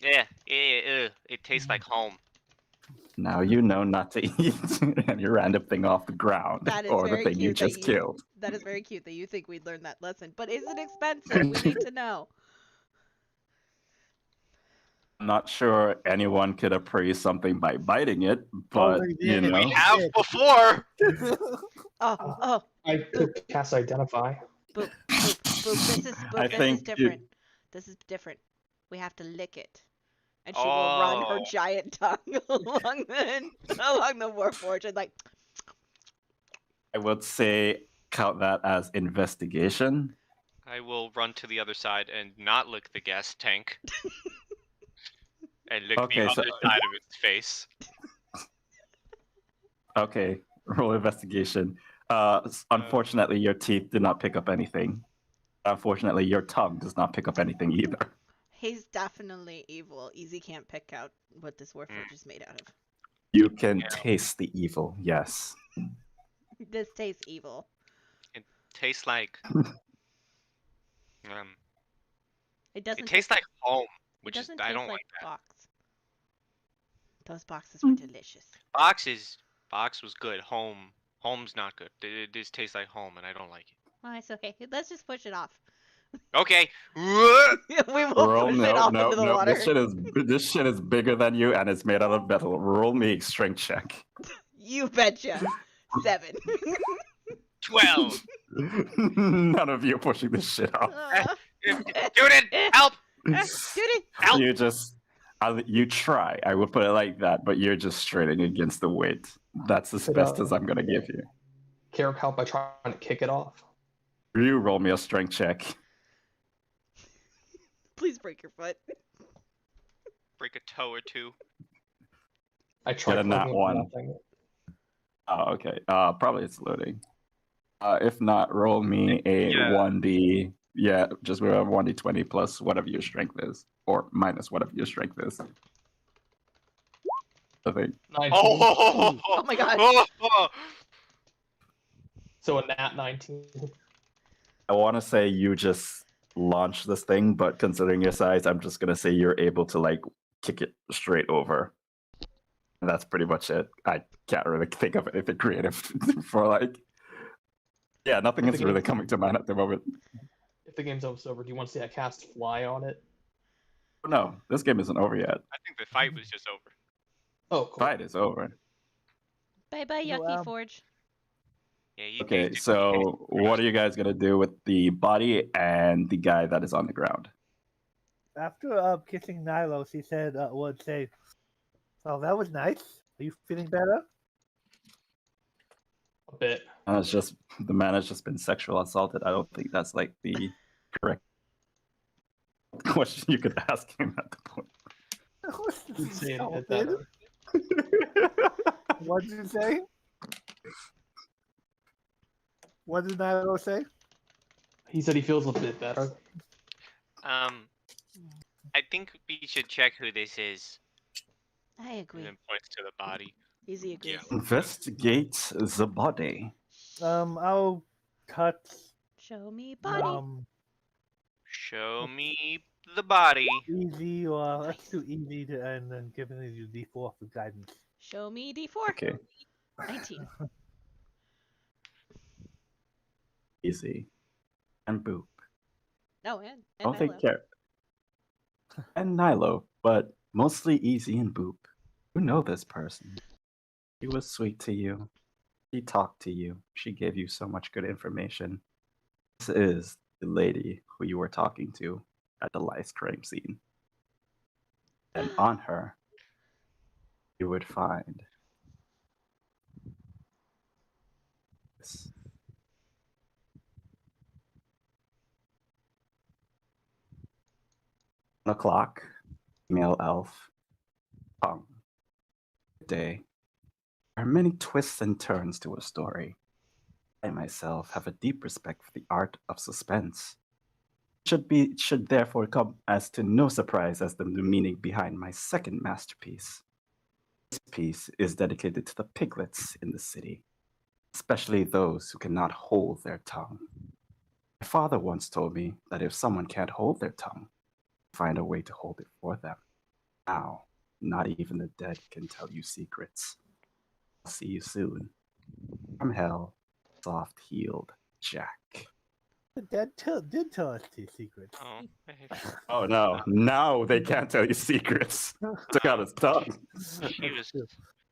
Yeah. It tastes like home. Now you know not to eat any random thing off the ground That is or the very thing you cute that just killed. That is very cute that you think we'd learn that lesson. But is it expensive? We need to know. I'm not sure anyone could appraise something by biting it, but they you did. know. We have before. Oh. I could cast Identify. Boop. This is I think different. This is different. We have to lick it. And she will run her Oh. giant tongue along the Warforged and like I would say count that as investigation. I will run to the other side and not lick the gas tank. And lick Okay, the so- other side of its face. Okay, roll investigation. Unfortunately, your teeth did not pick up anything. Unfortunately, your tongue does not pick up anything either. he's definitely evil. Easy can't pick out what this Warforged is made out of. You can Yeah. taste the evil, yes. This tastes evil. Tastes like It doesn't it tastes like home, it which is doesn't I taste don't like like that. box. Those boxes were delicious. Box was good. Home's not good. This tastes like home, and I don't like it. Oh, it's okay. Let's just push it off. Okay. We will Roll push it off no. into the water. This shit is bigger than you and it's made out of metal. Roll me a strength check. You betcha. 7. 12. None of you are pushing this shit off. Judith, help! Judy! Help! You try. I would put it like that, but you're just straining against the weight. That's as best as I'm gonna give you. Carrick help by trying to kick it off. You roll me a strength check. Please break your foot. Break a toe or two. I tried Get a nat clicking one. nothing. Oh, okay. Probably it's loading. If not, roll me a Yeah. 1d. Yeah, just roll a 1d20 plus whatever your strength is, or minus whatever your strength is. I think. 19. Oh my god. Oh. So a nat 19. I want to say you just launched this thing, but considering your size, I'm just gonna say you're able to like kick it straight over. And that's pretty much it. I can't really think of anything creative for like. Yeah, nothing is really coming to mind at the moment. If the game's almost over, do you want to see I cast Fly on it? No, this game isn't over yet. I think the fight was just over. Oh, cool. Fight is over. Bye bye, No, Yucky Forge. Yeah, you Okay, guys- so what are you guys gonna do with the body and the guy that is on the ground? After kissing Nylos, he said, would say, "Oh, that was nice. Are you feeling better?" A bit. It's just the man has just been sexual assaulted. I don't think that's like the correct question you could ask him at the point. You'd say it a bit Assaulted? better. What did you say? What did Nylos say? He said he feels a bit better. I think we should check who this is. I And agree. then points to the body. Easy agrees. Yeah. Investigate the body. I'll cut. Show me body. Show me the body. Easy, or let's Nice. do easy to, and then giving you D4 for guidance. Show me D4. Okay, 19. easy. And Boop. Oh, and I'll take Milo. care. And Nilo, but mostly Easy and Boop. You know this person. She was sweet to you. She talked to you. She gave you so much good information. This is the lady who you were talking to at the lice crime scene. And on her, you would find this. On the clock, female elf, tongue. Good day. There are many twists and turns to a story. I myself have a deep respect for the art of suspense. It should therefore come as to no surprise as the meaning behind my second masterpiece. This piece is dedicated to the piglets in the city, especially those who cannot hold their tongue. My father once told me that if someone can't hold their tongue, find a way to hold it for them. Now, not even the dead can tell you secrets. I'll see you soon. From hell, soft-heeled Jack. The dead did tell us two secrets. Oh. Oh no, now they can't tell you secrets. Took out his tongue. She was true.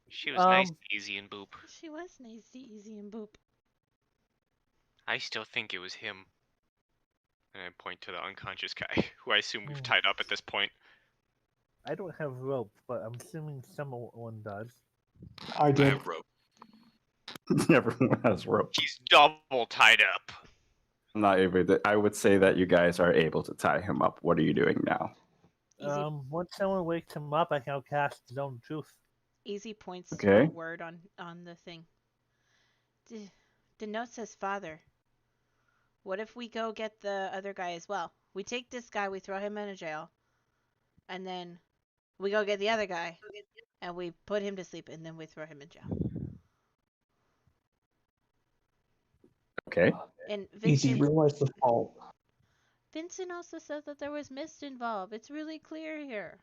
she was nice, easy, and Boop. She was nice, easy, and Boop. I still think it was him. And I point to the unconscious guy, who I assume we've tied up at this point. I don't have rope, but I'm assuming someone does. I I did. have rope. Everyone has rope. He's double tied up. I'm not able to. I would say that you guys are able to tie him up. What are you doing now? Easy. Once someone wakes him up, I can cast Zone of Truth. Easy points to Okay. a word on the thing. Denotes his father. What if we go get the other guy as well? We take this guy, we throw him in a jail, and then we go get the other guy, and we put him to sleep, and then we throw him in jail. Okay. And Easy, Vincent, realize the fault. Vincent also said that there was mist involved. It's really clear here.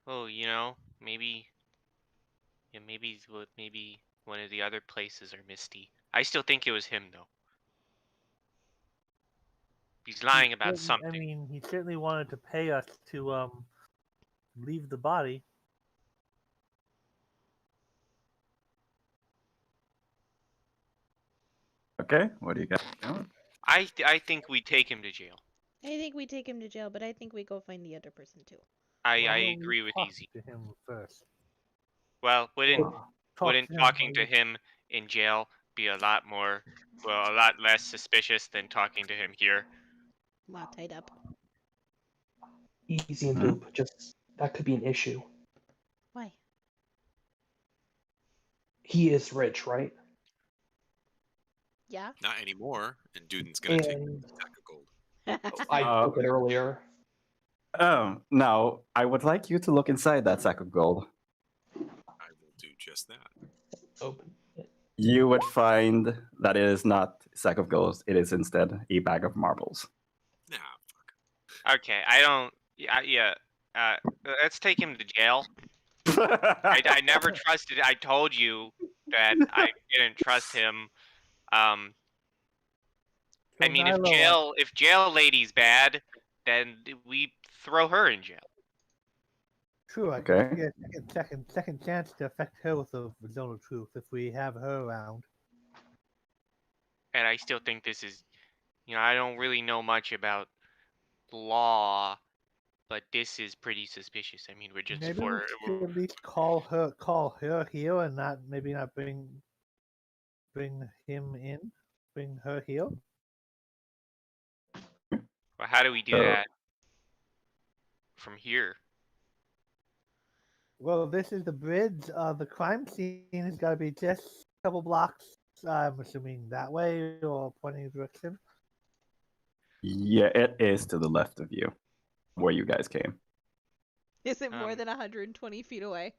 Oh, maybe. Yeah, maybe one of the other places are misty. I still think it was him though. He's lying about something. I mean, he certainly wanted to pay us to leave the body. Okay. What do you guys doing? I think we take him to jail. I think we take him to jail, but I think we go find the other person too. I Why don't we agree with talk Easy. to him first. Well, wouldn't Talk talking to him in jail be a lot less suspicious than talking to him here? Wow, tied up. Easy and Boop. Just that could be an issue. Why? He is rich, right? Yeah? Not anymore. And Duden's gonna take And the sack of gold. I took it earlier. Now, I would like you to look inside that sack of gold. I will do just that. Open it. You would find that it is not a sack of gold. It is instead a bag of marbles. Nah, Okay, I don't. Yeah. Let's take him to jail. I never trusted. I told you that I didn't trust him. I mean, if jail lady's bad, then we throw her in jail. True, I Okay. can get a second chance to affect her with the Zone of Truth if we have her around. And I still think this is, I don't really know much about law, but this is pretty suspicious. I mean, we're just Maybe we should at least call her here, and not bring him in, bring her here. Well, how do we do that from here? Well, this is the bridge. The crime scene has got to be just a couple blocks I'm assuming that way or pointing a direction. Yeah, it is to the left of you, where you guys came. Is it more Um, than 120 feet away?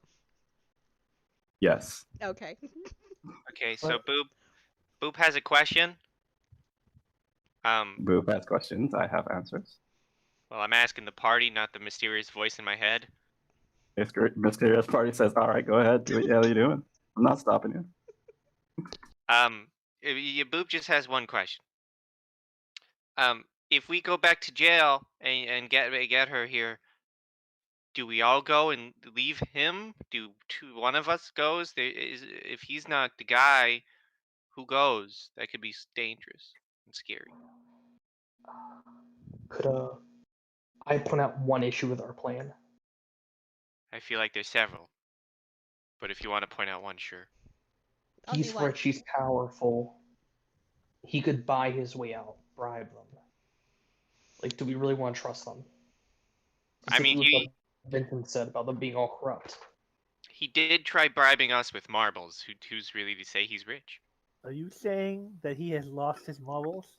Yes. Okay. Okay, so Boop has a question. Boop has questions. I have answers. Well, I'm asking the party, not the mysterious voice in my head. Mysterious Party says, all right, go ahead. Do what the hell you doing. I'm not stopping you. Boop just has one question. If we go back to jail and get her here, do we all go and leave him? Do one of us goes? If he's not the guy, who goes? That could be dangerous and scary. Could I point out one issue with our plan? I feel like there's several, but if you want to point out one, sure. I'll He's do one. rich, he's powerful. He could buy his way out, bribe them. Like, do we really want to trust them? I mean, Specifically with what Vincent said about them being all corrupt. he did try bribing us with marbles. Who's really to say he's rich? Are you saying that he has lost his marbles?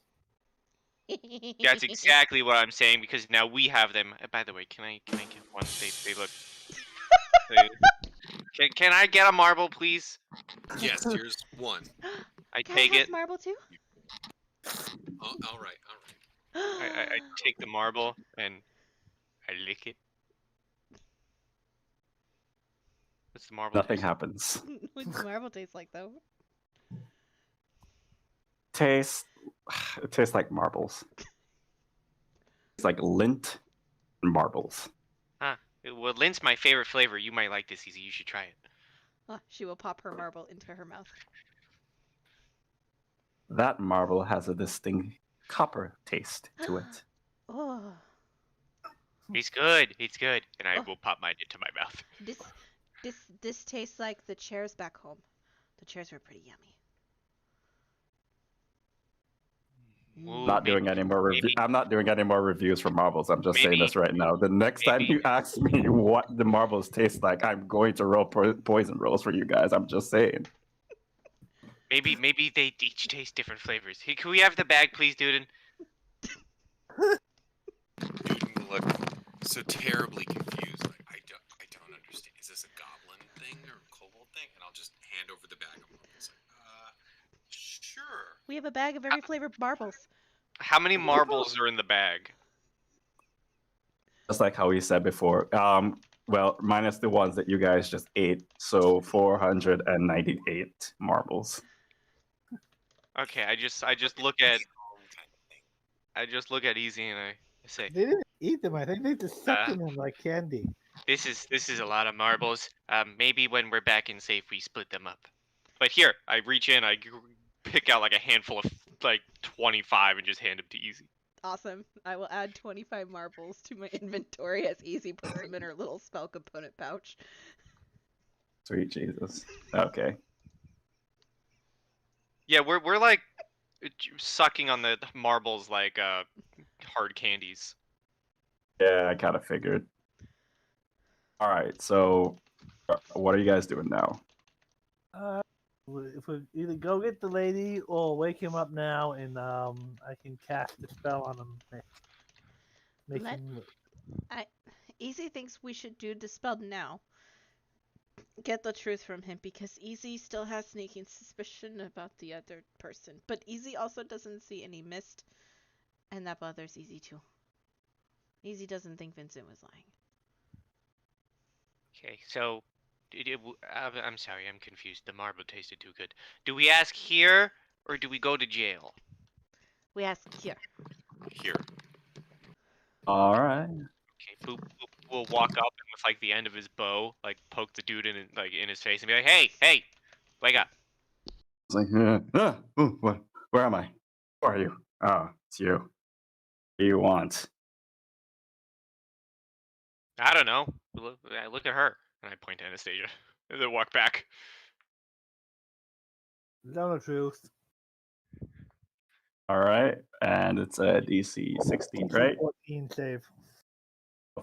That's exactly what I'm saying, because now we have them. By the way, can I get one? They look. Can I get a marble, please? Yes, here's one. I Can take I have it. marble too? Oh, all right, all right. I take the marble and I lick it. What's the marble? Nothing taste? happens. What does marble taste like though? It tastes like marbles. It's like lint and marbles. Huh. Well, lint's my favorite flavor. You might like this, Easy. You should try it. Oh, she will pop her marble into her mouth. That marble has a distinct copper taste to it. Oh, It's good. It's good. And I Oh. will pop mine into my mouth. this tastes like the chairs back home. The chairs were pretty yummy. Ooh, Not doing any more I'm not doing any more reviews for marbles. I'm just saying Maybe- this right now. The next time maybe- you ask me what the marbles taste like, I'm going to roll poison rolls for you guys. I'm just saying. Maybe they each taste different flavors. Hey, can we have the bag, please, Duden? Newton will look so terribly confused. Like, I don't understand. Is this a goblin thing or a kobold thing? And I'll just hand over the bag of marbles. Like, sure. We have a bag of every flavor of marbles. How many marbles are in the bag? Just like how we said before. Well, minus the ones that you guys just ate. So 498 marbles. Okay, I just look at Easy and I say, They didn't eat them. I think they just sucked them in like candy. this is a lot of marbles. Maybe when we're back in safe, we split them up. But here, I reach in, I pick out like a handful of like 25 and just hand them to Easy. Awesome. I will add 25 marbles to my inventory as Easy puts them in her little spell component pouch. Sweet Jesus. Okay. Yeah, we're like sucking on the marbles like hard candies. Yeah, I kind of figured. All right. So, what are you guys doing now? If we either go get the lady or wake him up now, and I can cast the spell on him. Make Let- him. Easy thinks we should do the spell now. Get the truth from him because Easy still has sneaking suspicion about the other person. But Easy also doesn't see any mist, and that bothers Easy too. Easy doesn't think Vincent was lying. Okay, so I'm sorry, I'm confused. The marble tasted too good. Do we ask here or do we go to jail? We ask here. Here. All right. Okay, Boop will walk up and with like the end of his bow, like poke the dude in like in his face and be like, "Hey, wake up!" It's like, ooh, what? Where am I? Who are you? Oh, it's you. What do you want? I don't know. Look at her, and I point to Anastasia, and then walk back. Tell the truth. All right, and it's a DC 16, right? 14 save.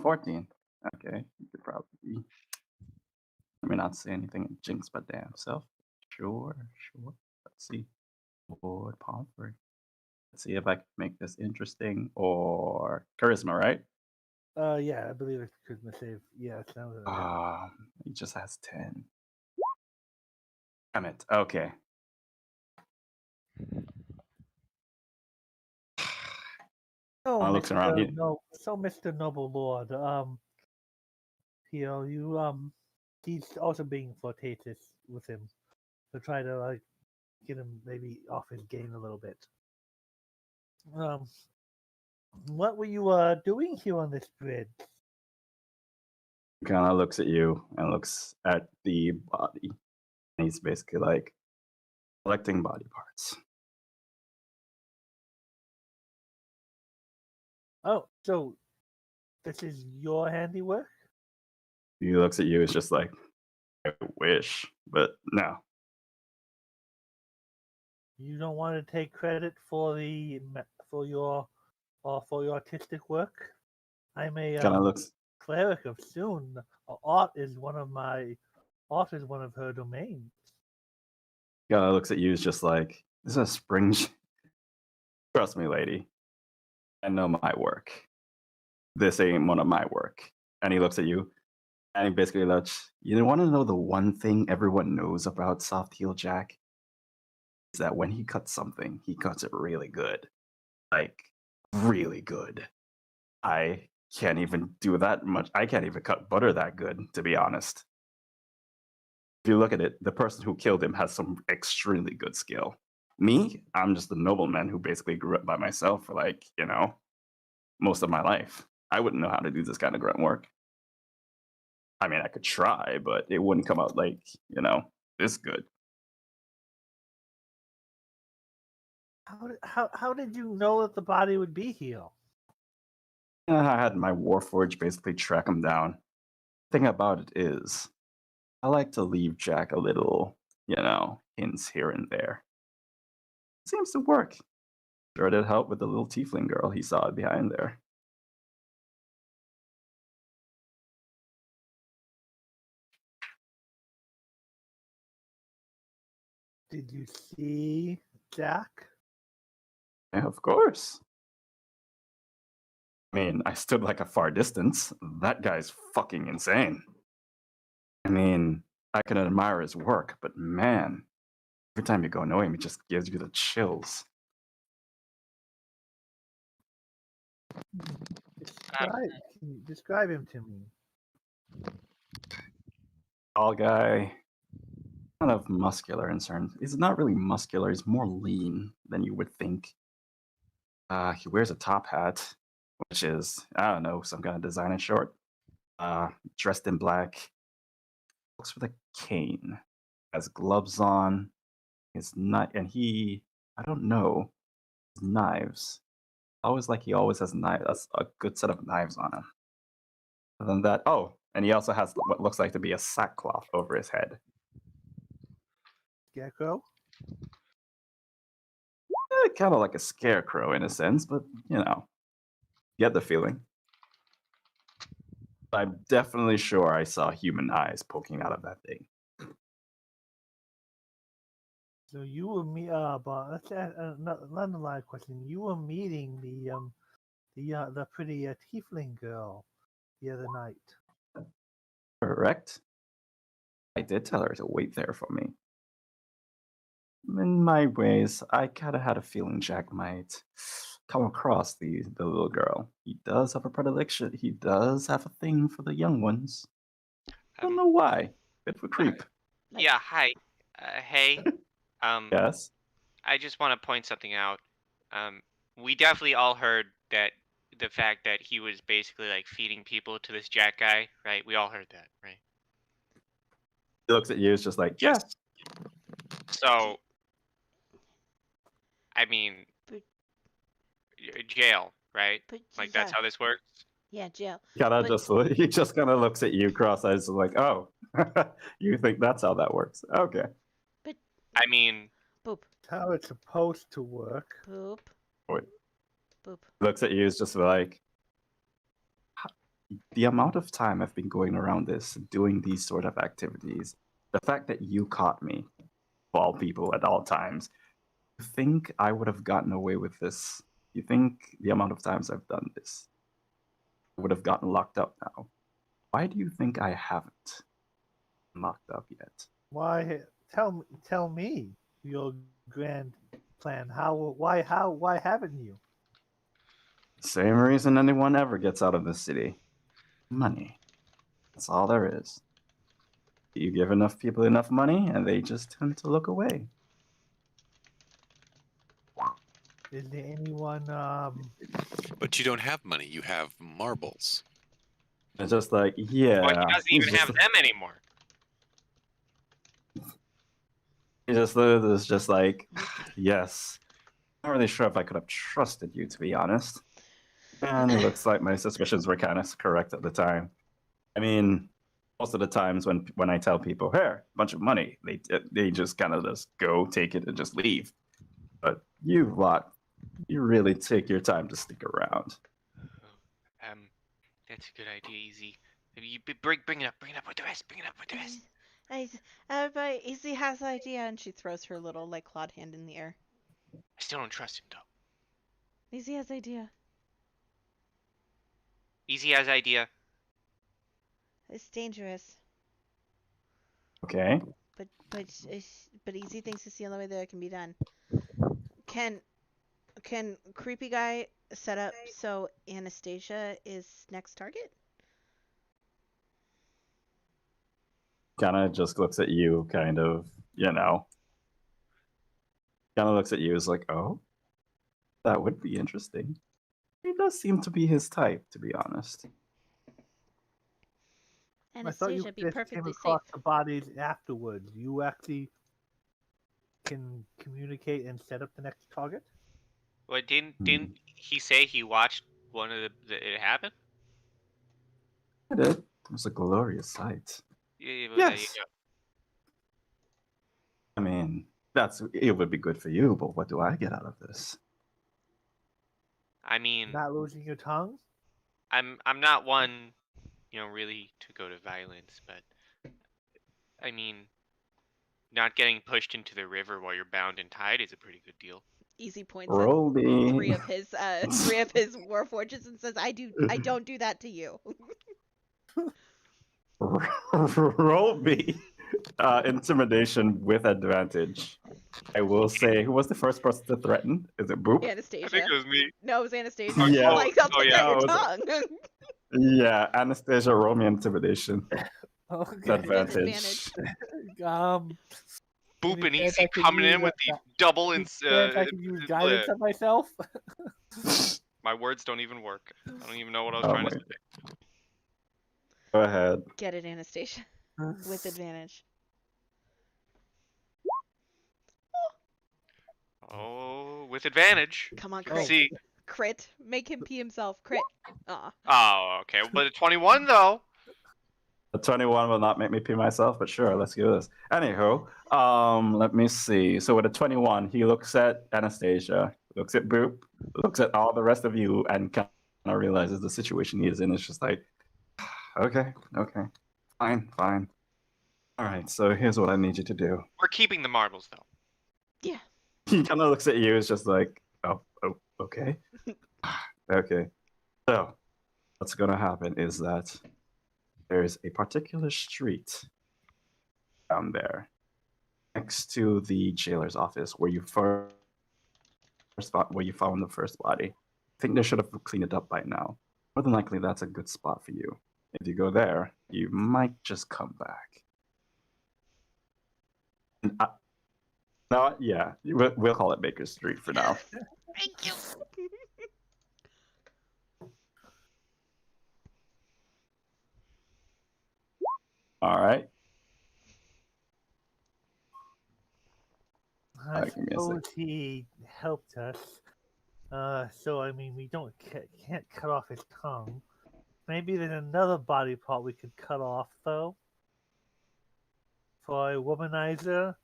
14. Okay, you could probably. Let me not say anything and jinx my damn self. Sure. see. Lord Pomfrey. Let's see if I can make this interesting. Or charisma, right? Yeah, I believe it's Christmas save. Yeah, sounds like it. He just has 10. Damn it. Okay. So, I looks around. Mr. Noble Lord, he's also being flirtatious with him to try to like get him maybe off his game a little bit. What were you doing here on this bridge? Kind of looks at you and looks at the body. And he's basically like collecting body parts. Oh, so this is your handiwork? He looks at you. It's just like, I wish, but no. You don't want to take credit for your artistic work? I'm a Kind of looks. cleric of Soon. Art is one of her domains. Kind of looks at you. It's just like, this is a spring. Trust me, lady. I know my work. This ain't one of my work. And he looks at you. And he basically looks, you want to know the one thing everyone knows about Soft Heel Jack? Is that when he cuts something, he cuts it really good. Like, really good. I can't even do that much. I can't even cut butter that good, to be honest. If you look at it, the person who killed him has some extremely good skill. Me, I'm just a nobleman who basically grew up by myself for most of my life. I wouldn't know how to do this kind of grunt work. I mean, I could try, but it wouldn't come out this good. How did you know that the body would be here? I had my Warforged basically track him down. Thing about it is, I like to leave Jack a little, hints here and there. Seems to work. Sure did help with the little tiefling girl he saw behind there. Did you see Jack? Yeah, of course. I mean, I stood like a far distance. That guy's fucking insane. I mean, I can admire his work, but man, every time you go know him, it just gives you the chills. Describe him to me. Tall guy, kind of muscular in certain. He's not really muscular. He's more lean than you would think. He wears a top hat, which is, I don't know, some kind of designer short. Dressed in black. Looks with a cane. Has gloves on. His not, and I don't know, his knives. He always has a good set of knives on him. Other than that, and he also has what looks like to be a sackcloth over his head. Scarecrow? Kind of like a scarecrow in a sense, but you get the feeling. I'm definitely sure I saw human eyes poking out of that thing. So you were but let's ask another live question. You were meeting the pretty tiefling girl the other night. Correct. I did tell her to wait there for me. In my ways, I kind of had a feeling Jack might come across the little girl. He does have a predilection. He does have a thing for the young ones. Don't know why. Bit of a creep. Yeah, hi. Hey. Yes. I just want to point something out. We definitely all heard that the fact that he was basically like feeding people to this Jack guy, right? We all heard that, right? He looks at you. It's just like, yeah. So, I mean, jail, right? Like that's how this works. Yeah, jail. He just kind of looks at you cross-eyed, like, oh, you think that's how that works? Okay. But I mean, boop. How it's supposed to work. Boop. Wait. Boop. Looks at you, is just like, the amount of time I've been going around this, doing these sort of activities, the fact that you caught me, all people at all times. You think I would have gotten away with this? You think the amount of times I've done this, I would have gotten locked up now? Why do you think I haven't been locked up yet? Why? Tell me your grand plan. Why haven't you? Same reason anyone ever gets out of this city. Money. That's all there is. You give enough people enough money, and they just tend to look away. Is there anyone? But you don't have money. You have marbles. It's just like, yeah. Well, he doesn't he's even just- have them anymore. It's just like, yes. Not really sure if I could have trusted you, to be honest. And it looks like my suspicions were kind of correct at the time. I mean, most of the times when I tell people, "Here, bunch of money," they just kind of just go take it and just leave. But you lot, you really take your time to stick around. That's a good idea, Easy. You bring it up with the rest. Bring it up with the rest. Everybody, Easy has an idea, and she throws her little like clawed hand in the air. I still don't trust him though. Easy has idea. Easy has idea. It's dangerous, Okay. but Easy thinks it's the only way that it can be done. Can creepy guy set up so Anastasia is next target? Kind of just looks at you, kind of, kind of looks at you as like, oh, that would be interesting. He does seem to be his type, to be honest. I thought you Anastasia be just came perfectly safe. across the bodies afterwards. You actually can communicate and set up the next target. Well, didn't he say he watched one of it happen? It did. It was a glorious sight. Yeah, well, there you Yes. go. I mean, it would be good for you, but what do I get out of this? I mean, Not losing your tongue. I'm not one, really to go to violence, but I mean, not getting pushed into the river while you're bound and tied is a pretty good deal. Easy points Roll at me. three of his warforges and says, I don't do that to you. Roll me. Intimidation with advantage. I will say, who was the first person to threaten? Is it Boop? Anastasia. I think it was me. No, it was Anastasia. Yeah. I'm like, I'll take yeah, out your it was- tongue. Yeah, Anastasia, roll me intimidation. Okay. Advantage. Boop and Any chance Easy I could coming in use with a- the double Any chance I can use guidance on myself. My words don't even work. I don't even know what I was Oh trying my to say. Go ahead. Get it, Anastasia. With advantage. Oh, with advantage. Come on, Oh. crit. See. Crit. Make him pee himself. Crit. Oh, okay. But a 21 though. A 21 will not make me pee myself, but sure, let's do this. Anywho, let me see. So with a 21, he looks at Anastasia, looks at Boop, looks at all the rest of you, and kind of realizes the situation he is in. It's just like, okay, fine. All right, so here's what I need you to do. We're keeping the marbles though. Yeah. He kind of looks at you, it's just like, oh, okay. Okay. So, what's going to happen is that there's a particular street down there next to the jailer's office where you found the first body. I think they should have cleaned it up by now. More than likely, that's a good spot for you. If you go there, you might just come back. And no, yeah, we'll call it Baker Street for now. Thank you. All right. I Alright, give me a suppose he helped us. So I mean, we can't cut off his tongue. Maybe there's another body part we could cut off, though. For a womanizer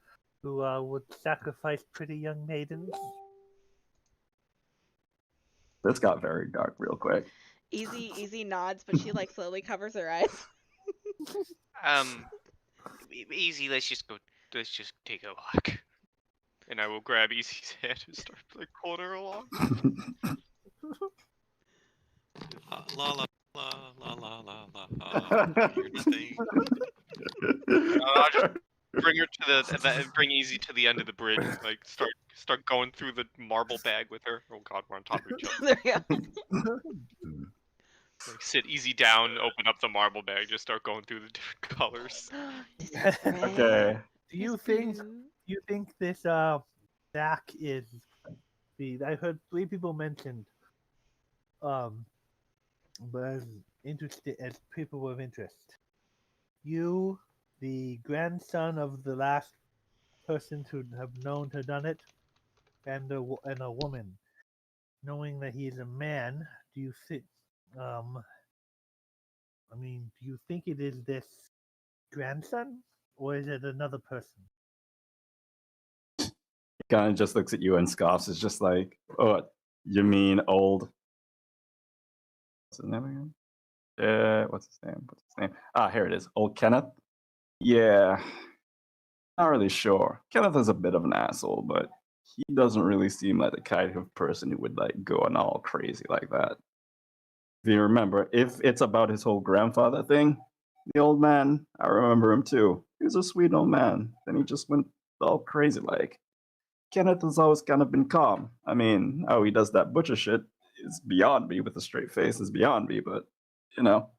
who would sacrifice pretty young maidens. This got very dark real quick. Easy nods, but she like slowly covers her eyes. Easy. Let's just go. let's just take a walk. And I will grab Easy's hand and start like pulling her along. La la la la la la la. You're nothing. I'll just bring her to bring Easy to the end of the bridge. Like start going through the marble bag with her. Oh God, we're on top of each other. There we go. Like sit Easy down, open up the marble bag, just start going through the different colors. This is red. Okay. Do you It's think blue. this Zach is the? I heard 3 people mentioned but as interested as people of interest. You, the grandson of the last person to have known to have done it, and a woman. Knowing that he is a man, do you think? I mean, do you think it is this grandson, or is it another person? He kind of just looks at you and scoffs. It's just like, oh, you mean old? What's his name again? What's his name? Ah, here it is. Old Kenneth? Yeah. Not really sure. Kenneth is a bit of an asshole, but he doesn't really seem like the kind of person who would like go on all crazy like that. If you remember, if it's about his whole grandfather thing, the old man, I remember him too. He was a sweet old man. Then he just went all crazy like. Kenneth has always kind of been calm. I mean, how he does that butcher shit is beyond me with a straight face is beyond me, but you know.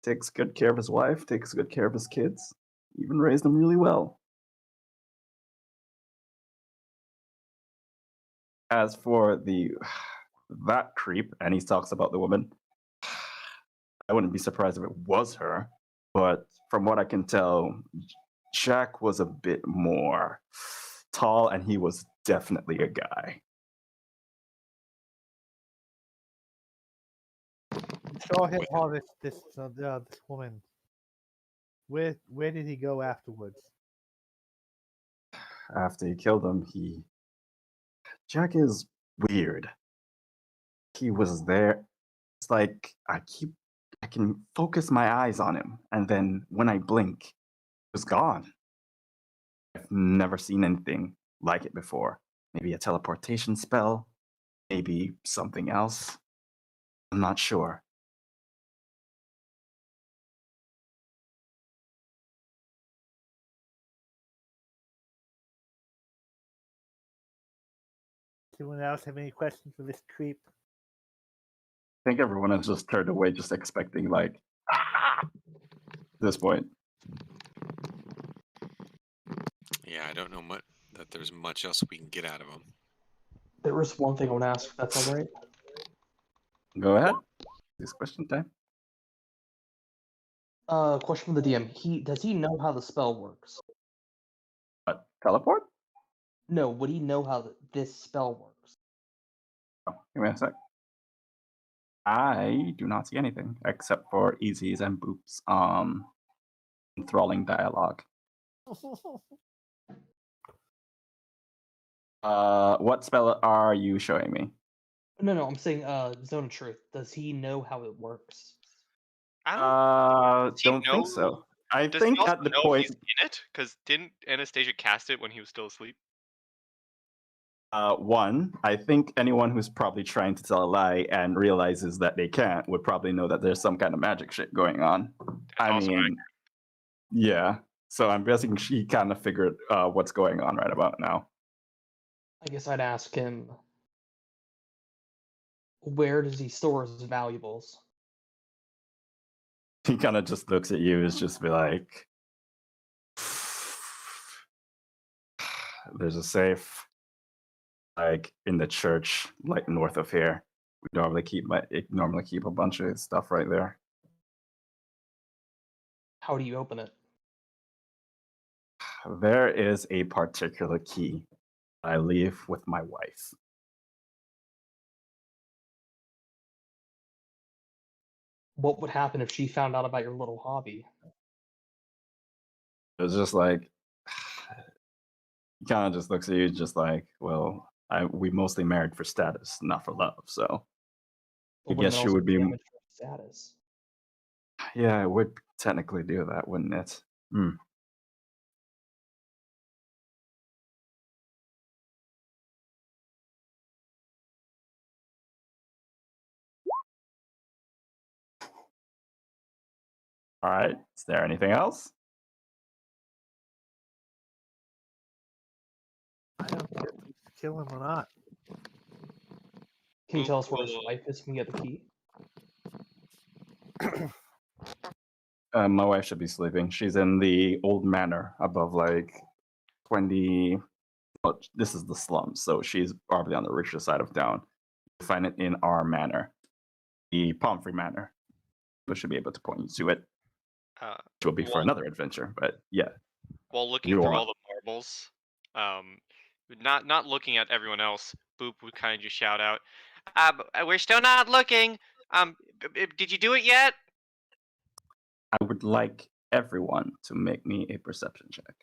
Takes good care of his wife, takes good care of his kids, even raised them really well. As for that creep, and he talks about the woman, I wouldn't be surprised if it was her, but from what I can tell, Jack was a bit more tall, and he was definitely a guy. You saw him harvest this woman. Where did he go afterwards? After he killed him, Jack is weird. He was there. It's like I can focus my eyes on him, and then when I blink, he was gone. I've never seen anything like it before. Maybe a teleportation spell, maybe something else. I'm not sure. Does anyone else have any questions for this creep? I think everyone has just turned away, just expecting like at this point. Yeah, I don't know that there's much else we can get out of him. There is one thing I want to ask, if that's all right. Go ahead. This question time. Question from the DM. Does he know how the spell works? What? Teleport? No, would he know how this spell works? Oh, give me a sec. I do not see anything except for Easy's and Boop's enthralling dialogue. What spell are you showing me? No, I'm saying Zone of Truth. Does he know how it works? I Don't think so. I Does think he also at the know point he's in it? Because didn't Anastasia cast it when he was still asleep? one, I think anyone who's probably trying to tell a lie and realizes that they can't would probably know that there's some kind of magic shit going on. That's also accurate. Yeah. So I'm guessing she kind of figured what's going on right about now. I guess I'd ask him, where does he store his valuables? He kind of just looks at you, is just be like, "There's a safe, like in the church, like north of here. We normally keep a bunch of stuff right there." How do you open it? There is a particular key I leave with my wife. What would happen if she found out about your little hobby? It was just like, he kind of just looks at you, just like, well, we mostly married for status, not for love. So I But guess wouldn't she also would be. damage her status. Yeah, it would technically do that, wouldn't it? Hmm. All right. Is there anything else? I don't care if we kill him or not. Can you Boop tell us where his will- wife is? Can we get the key? My wife should be sleeping. She's in the old manor above like 20. Well, this is the slums, so she's probably on the richer side of town. You'll find it in our manor, the Pomfrey Manor. We should be able to point you to it, Uh, which will be for well- another adventure. But yeah, while looking You through want- all the marbles, not looking at everyone else, Boop would kind of just shout out, "We're still not looking. Did you do it yet?" I would like everyone to make me a perception check.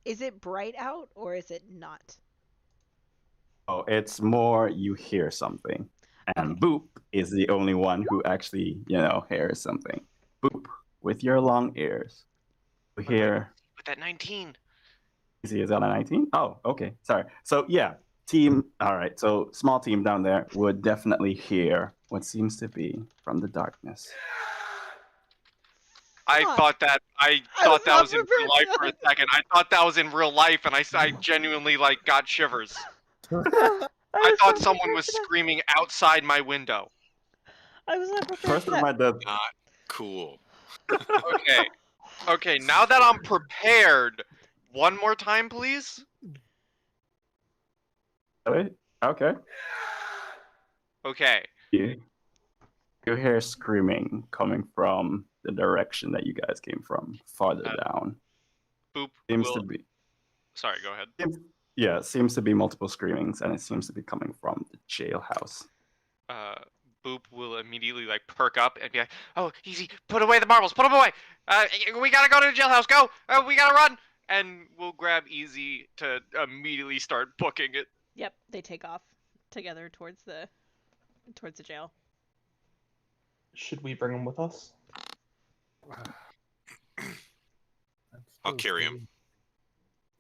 Is it bright out or is it not? Oh, it's more you hear something, and Okay. Boop is the only one who actually, hears something. Boop, with your long ears, you hear. With that 19. Easy is on a 19? Oh, okay. Sorry. So yeah, team. All right. So small team down there would definitely hear what seems to be from the darkness. I Fuck. thought that was that not was in real prepared life for for a that. second. I thought that was in real life, and I genuinely like got shivers. I thought someone was screaming outside my window. I was not prepared First for of that. my death. Not cool. Okay, okay. Now that I'm prepared, one more time, please. Okay. Okay. You hear screaming coming from the direction that you guys came from, farther down. Boop Seems will. to be. Sorry, go ahead. Yeah, seems to be multiple screamings, and it seems to be coming from the jailhouse. Boop will immediately like perk up and be like, "Oh, easy! Put away the marbles! Put them away! We gotta go to the jailhouse! Go! We gotta run!" And we'll grab Easy to immediately start booking it. Yep, they take off together towards the jail. Should we bring him with us? I'll carry him.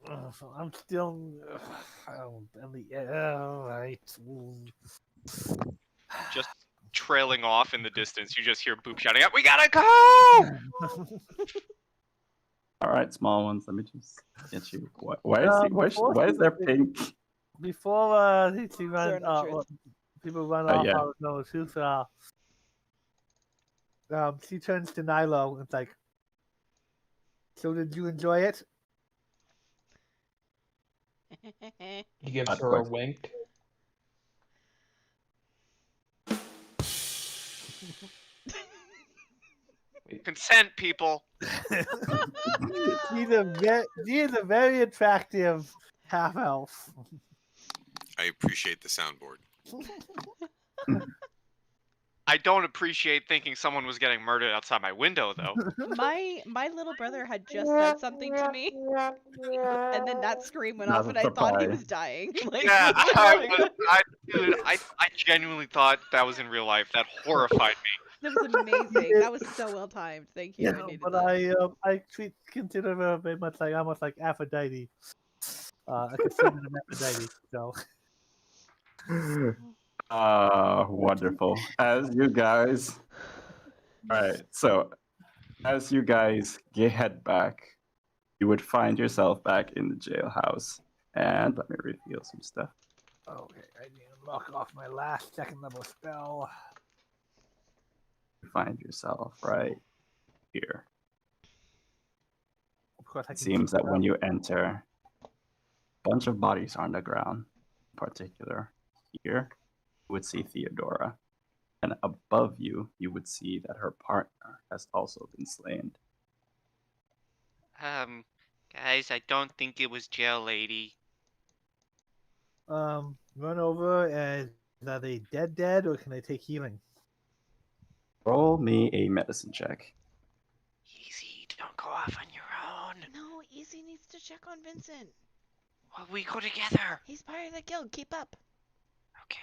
I'm still. All right. Just trailing off in the distance, you just hear Boop shouting out, "We gotta go!" All right, small ones. Let me just get you. Why is there pink? Before he They're run, not truth. people run Oh, off yeah. out of nose. She turns to Nilo and it's like, "So did you enjoy it?" He gives Of her a course. wink. Consent, people. She is a very attractive half elf. I appreciate the soundboard. I don't appreciate thinking someone was getting murdered outside my window, though. My little brother had just said something to me, and then that scream went Not off, a and I thought he surprise. was dying. Like, Yeah, literally. dude, I genuinely thought that was in real life. That horrified me. That was amazing. That was so well timed. Thank you. I needed But that. I consider her very much like almost like Aphrodite. I consider them Aphrodite. So Wonderful. As you guys. All right. So, as you guys head back, you would find yourself back in the jailhouse. And let me reveal some stuff. okay, I need to knock off my last second level spell. You find yourself right here. Of course, I It can seems see that when you enter, a bunch of bodies are on the ground. In particular, here, you would see Theodora. And above you, you would see that her partner has also been slain. Guys, I don't think it was jail lady. run over and are they dead, or can I take healing? Roll me a medicine check. check on Vincent. Well, we go together. He's part of the guild. Keep up. Okay.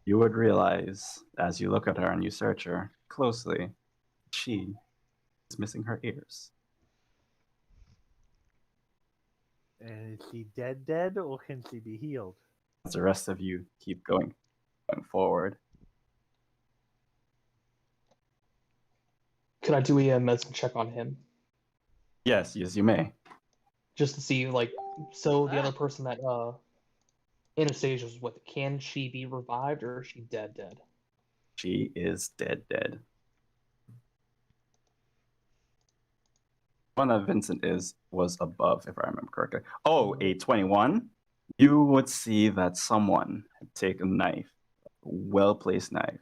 You would realize as you look at her and you search her closely, she is missing her ears. And is she dead, or can she be healed? As the rest of you keep going forward, Could I do a medicine check on him? yes, you may. Just to see, like, so the Ah. other person that Anastasia was with, can she be revived or is she dead? She is dead. One that Vincent was above, if I remember correctly. Oh, a 21. You would see that someone had taken a knife, a well-placed knife.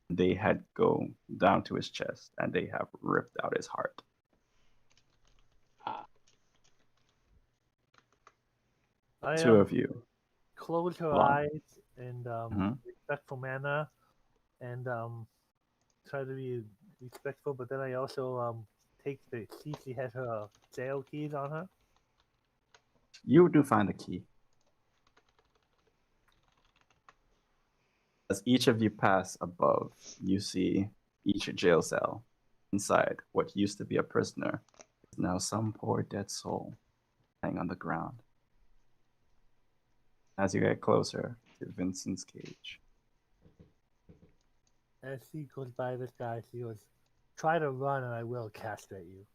They had go down to his chest and they have ripped out his heart. I Two of you. close her Long. eyes in Mhm. respectful manner, and try to be respectful. But then I also take the key. She has her jail keys on her. You do find a key. As each of you pass above, you see each jail cell. Inside, what used to be a prisoner is now some poor dead soul lying on the ground. As you get closer to Vincent's cage, As she goes by this guy, she goes, "Try to run, and I will castrate you."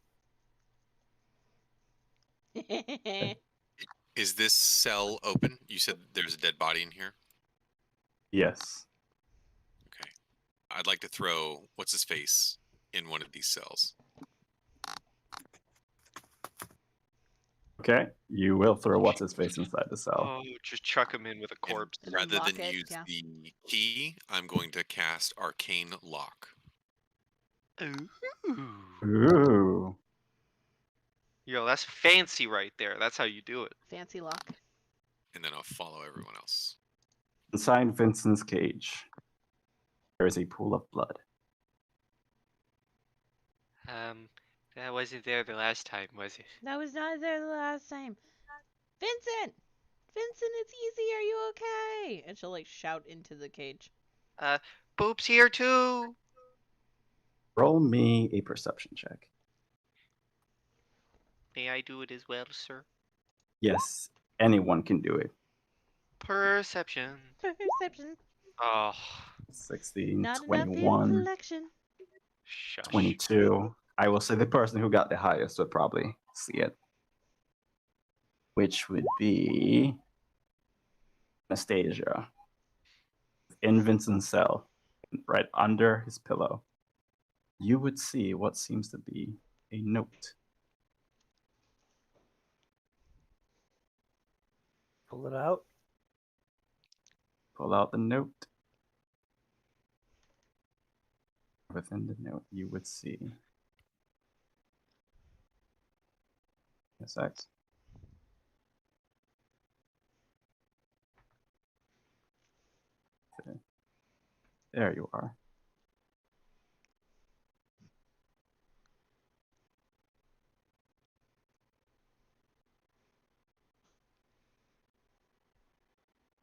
Is this cell open? You said there's a dead body in here? yes, Okay. I'd like to throw what's his face in one of these cells. okay, you will throw what's his face inside the cell. Oh, just chuck him in with a And corpse. And rather unlock than it, use yeah. the key, I'm going to cast Arcane Lock. Ooh. Ooh, Yo, that's fancy right there. That's how you do it. Fancy lock. And then I'll follow everyone else. inside Vincent's cage, there is a pool of blood. That wasn't there the last time, was it? That was not there the last time. Vincent! Vincent, it's easy. Are you okay? And she'll like shout into the cage. Boop's here too. Roll me a perception check. May I do it as well, sir? Yes, anyone can do it. Perception. Perception. Oh, 16, Not 21, enough inflection. shush. 22. I will say the person who got the highest would probably see it. Which would be Anastasia. In Vincent's cell, right under his pillow, you would see what seems to be a note. Pull it out. Pull out the note. Within the note, you would see. A sec. Okay. There you are.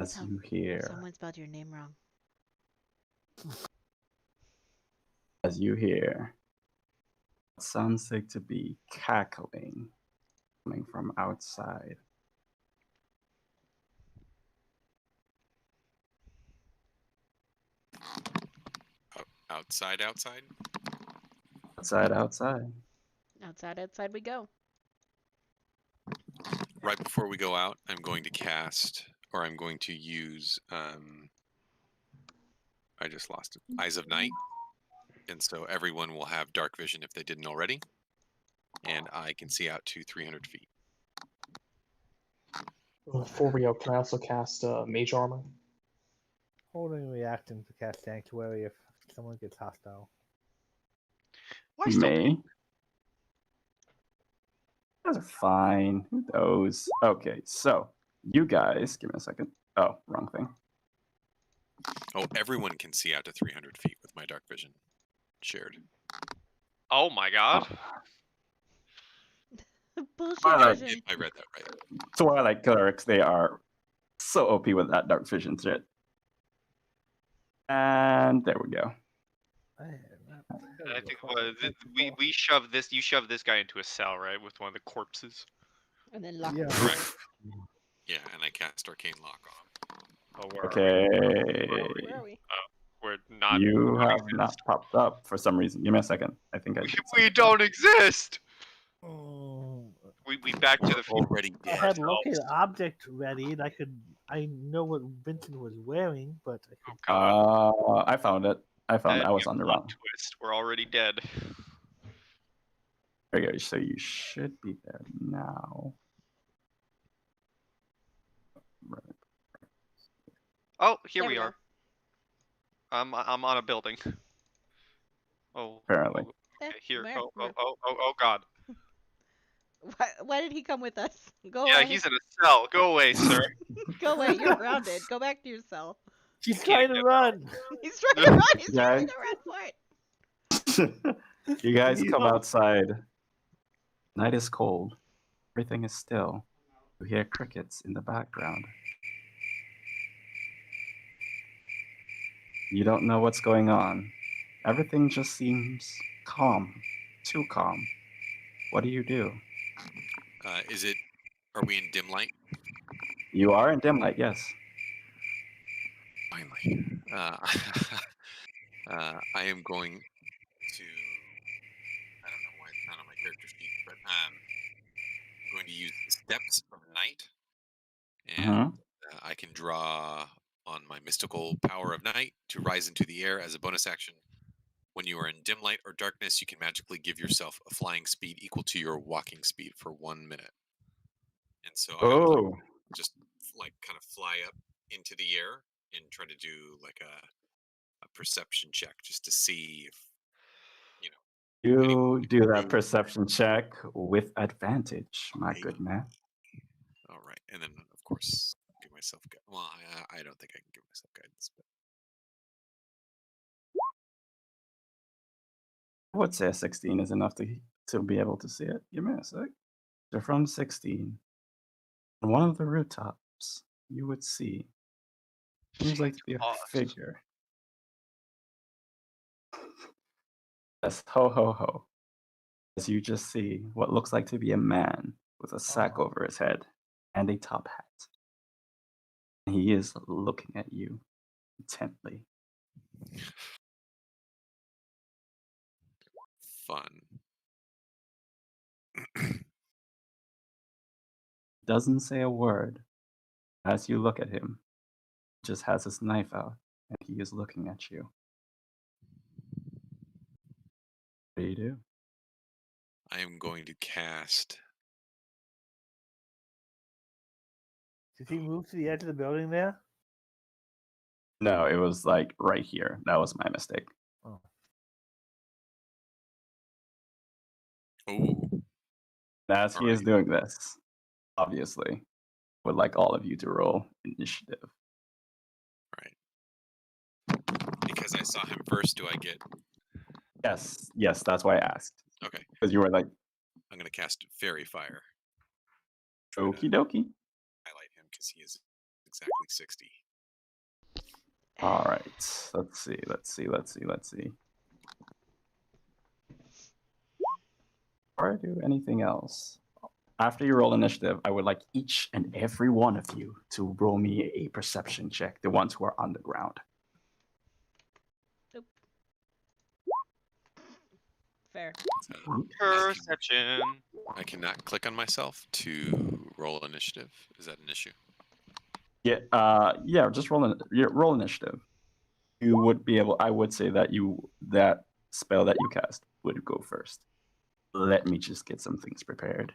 As you hear, Someone spelled your name wrong. as you hear, what sounds like to be cackling coming from outside. Outside. Outside. Outside we go. Right before we go out, I'm going to cast, or I'm going to use, I just lost it, Eyes of Night. And so everyone will have dark vision if they didn't already. And I can see out to 300 feet. Before we go, can I also cast Mage Armor? Holding reaction to cast Sanctuary if someone gets hostile. Why still? May. Those are fine. Who knows? Okay, so you guys, give me a second. Oh, wrong thing. Oh, everyone can see out to 300 feet with my dark vision shared. Oh my god. Bullshit Twilight. vision. I read that right. Twilight clerics, they are so OP with that dark vision shit. And there we go. I think we shove this. You shove this guy into a cell, right, with one of the corpses. And then lock Yeah. the door. Yeah, and I cast Arcane Lock on him. Oh, where are Okay. Where are we? we? We're not. You don't have not exist. popped up for some reason. Give me a second. I think I did We something. don't exist. Oh, We back to the future. Already I dead. had locate object ready, and I know what Vincent was wearing, but I Oh could. God. I found it. I found it. I was That'd on be a the plot run. twist. We're already dead. There you go. So you should be there now. Right. Oh, here There we we are. I'm on a building. Oh. Apparently. Okay, here. Where? Oh God. Why did he come with us? Go Yeah, away. he's in a cell. Go away, sir. Go away. You're grounded. Go back to your cell. She's Can't trying to get run. He's trying to run. He's Yeah. trying to run for it. You guys come Yo. outside. Night is cold. Everything is still. You hear crickets in the background. You don't know what's going on. Everything just seems calm. Too calm. What do you do? Are we in dim light? You are in dim light, yes. Finally. I am going to. I don't know why it's not on my character sheet, but I'm going to use the Steps of Night, and I can draw on my mystical power of night to rise into the air as a bonus action. When you are in dim light or darkness, you can magically give yourself a flying speed equal to your walking speed for 1 minute. And so I would like Oh, just like kind of fly up into the air and try to do like a perception check just to see if you do that Ooh. perception check with advantage, my Hey. good man. All right, and then of course give myself. Well, I don't think I can give myself guidance, but I would say a 16 is enough to be able to see it. Give me a sec. So from 16, on one of the rooftops, you would see. Seems like to be a Paused. figure. Yes, ho ho ho. As you just see what looks like to be a man with a sack over his head and a top hat. And he is looking at you intently. fun. Doesn't say a word. As you look at him, he just has his knife out and he is looking at you. What do you do? I am going to cast. Did he move to the edge of the building there? No, it was like right here. That was my mistake. Oh. Oh, As he is Alright. doing this, obviously, would like all of you to roll initiative. right. Because I saw him first, do I get? Yes, that's why I asked. Okay, Because you were like, I'm going to cast Fairy Fire. Try to okie dokie. highlight him because he is exactly 60. All right. Let's see. Before I do anything else, after you roll initiative, I would like each and every one of you to roll me a perception check, the ones who are on the ground. Fair. Perception. I cannot click on myself to roll initiative. Is that an issue? Yeah, just roll initiative. You would be able, I would say that that spell that you cast would go first. Let me just get some things prepared.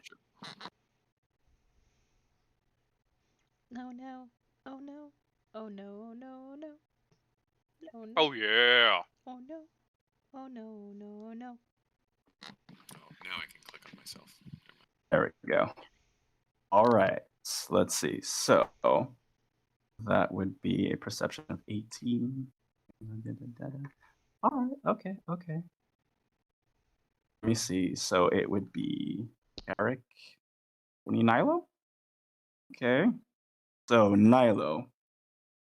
No, no. Oh, no. Oh, no, no, no. Oh, no. Oh yeah. Oh, no. Oh, no, no, no. Oh, now I can click on myself. There we go. All right, let's see. So that would be a perception of 18. All right, okay. Let me see. So it would be Eric. Nilo? Okay. So Nilo,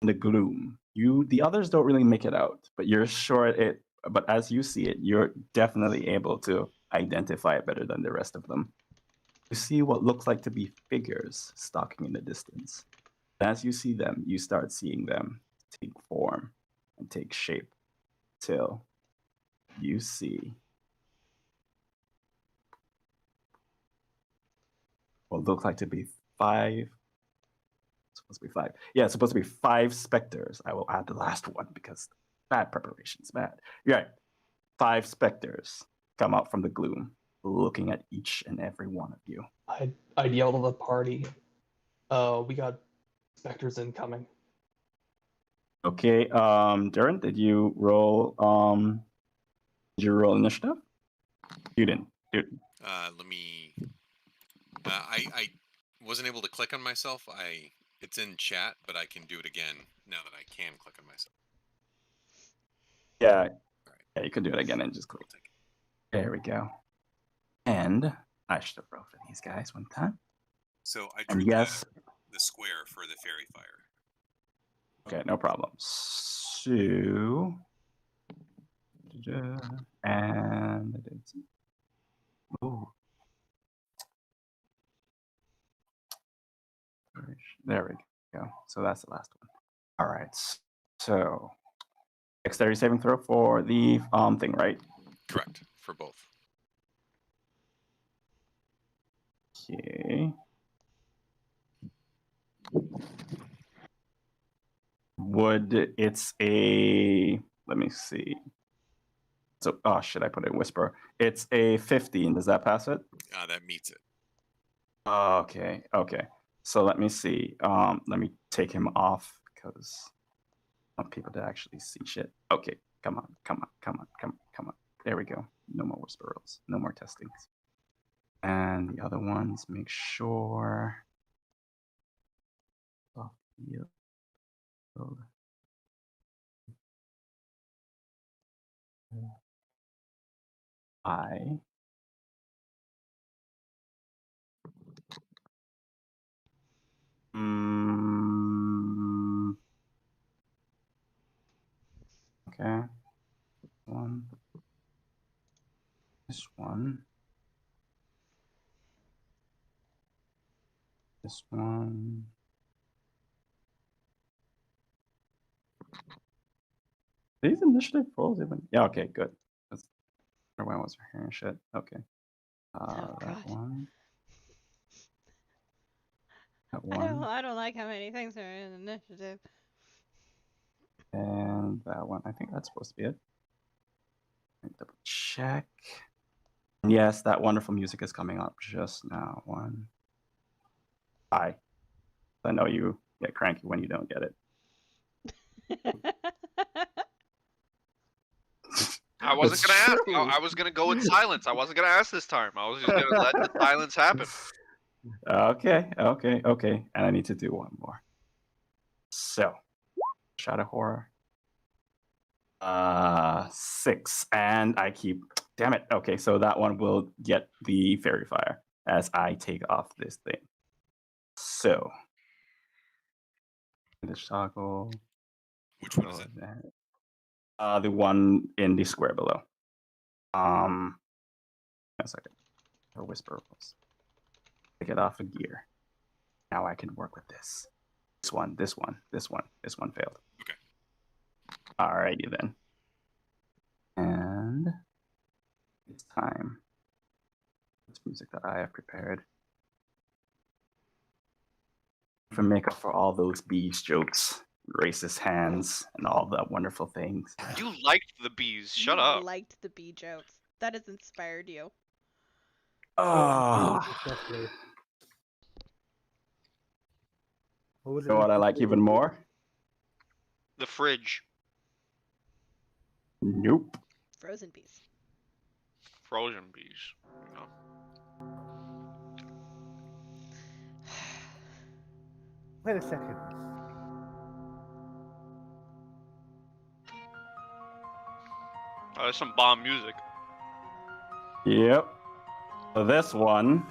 in the gloom. The others don't really make it out, but you're sure it. But as you see it, you're definitely able to identify it better than the rest of them. You see what looks like to be figures stalking in the distance. As you see them, you start seeing them take form and take shape till you see what looks like to be five. It's supposed to be five. Yeah, it's supposed to be 5 specters. I will add the last one because bad preparations, bad. You're right. 5 specters come out from the gloom, looking at each and every one of you. I'd yell to the party, we got specters incoming. Okay, Darren, did you roll initiative? You didn't. Let me. I wasn't able to click on myself. It's in chat, but I can do it again now that I can click on myself. Yeah. All right. Yeah, you could do it again and just click. I'll take it. There we go. And I should have rolled for these guys one time. So I And drew yes. the square for the fairy fire. Okay, no problem. So, and ooh. There we go. So that's the last one. All right. So, dexterity saving throw for the thing, right? Correct, for both. Okay. It's a, let me see. So, oh shit, I put it in whisper. It's a 15. Does that pass it? That meets it. Okay. So let me see. Let me take him off because I want people to actually see shit. Okay, come on. There we go. No more whisper rolls. No more testings. And the other ones, make sure. Oh, yeah. I. Okay. One. This one. This one. These initiative rolls even. Yeah. Okay. Good. That's when I was hearing shit. Okay. Oh, That God. one. That one. I don't like how many things are in initiative. And that one. I think that's supposed to be it. Double check. Yes, that wonderful music is coming up just now. One. I know you get cranky when you don't get it. I wasn't It's gonna ask. true. I was gonna go with silence. I wasn't gonna ask this time. I was just gonna let the silence happen. Okay. And I need to do one more. So, Shadow Horror. 6. And I keep. Damn it. Okay, so that one will get the fairy fire as I take off this thing. So, this toggle. Which one is it? The one in the square below. A second. Or whisper rolls. Take it off a gear. Now I can work with this. This one failed. Okay. Alrighty then. And it's time. It's music that I have prepared. For make up for all those bees jokes, racist hands, and all that wonderful things. You liked the bees. Shut You up. liked the bee jokes. That has inspired you. Oh, Especially. What was you know what I like even more? The fridge. Nope. Frozen bees. Frozen bees. Oh. Wait a second. Oh, that's some bomb music. Yep. So this one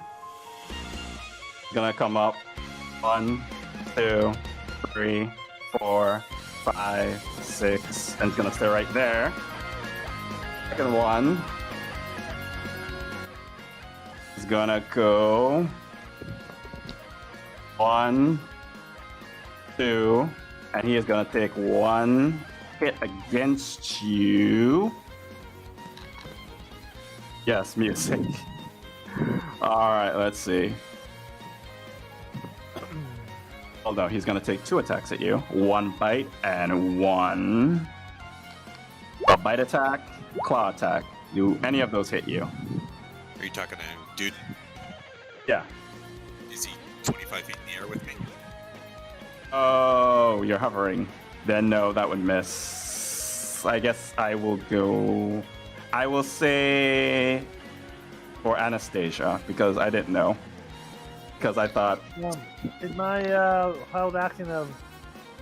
Gonna come up. 1, 2, 3, 4, 5, 6, and it's gonna stay right there. Second one is gonna go 1, 2, and he is gonna take 1 hit against you. Yes, music. All right, let's see. Oh no, he's gonna take 2 attacks at you. 1 bite and 1 a bite attack, claw attack. Do any of those hit you? Are you talking to dude? Yeah. Is he 25 feet in the air with me? Oh, you're hovering. Then no, that would miss. I guess I will go. I will say for Anastasia because I didn't know. Because I thought. Did my held action of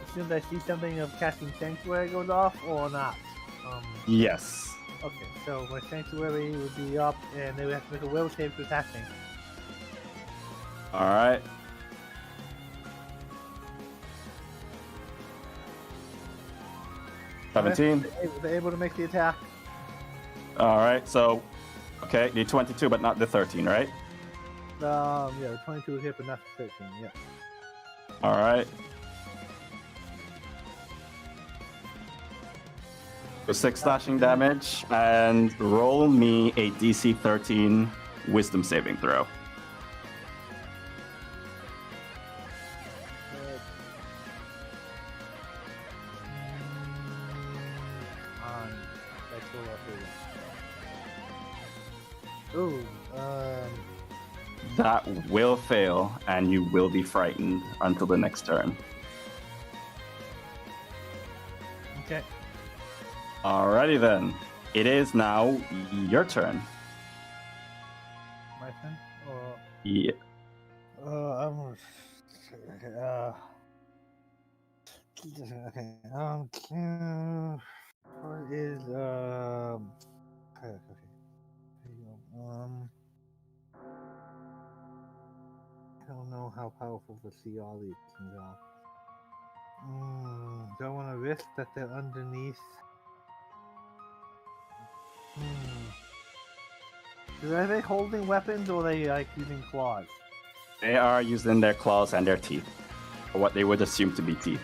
as soon as I see something of casting Sanctuary goes off or not? Yes. Okay, so my Sanctuary would be up and they would have to make a will save to attack me. All right. Okay, 17. they're able to make the attack. All right. So, okay, the 22, but not the 13, right? Yeah, the 22 hit, but not the 13. Yeah. All right. So 6 slashing damage, and roll me a DC 13 Wisdom saving throw. Ooh, That will fail, and you will be frightened until the next turn. okay. Alrighty then. It is now your turn. My turn? Or, Yeah. I'm okay. What is okay. There you go. I don't know how powerful to see all these things are. Do I want to risk that they're underneath? Are they holding weapons or are they like using claws? They are using their claws and their teeth, or what they would assume to be teeth.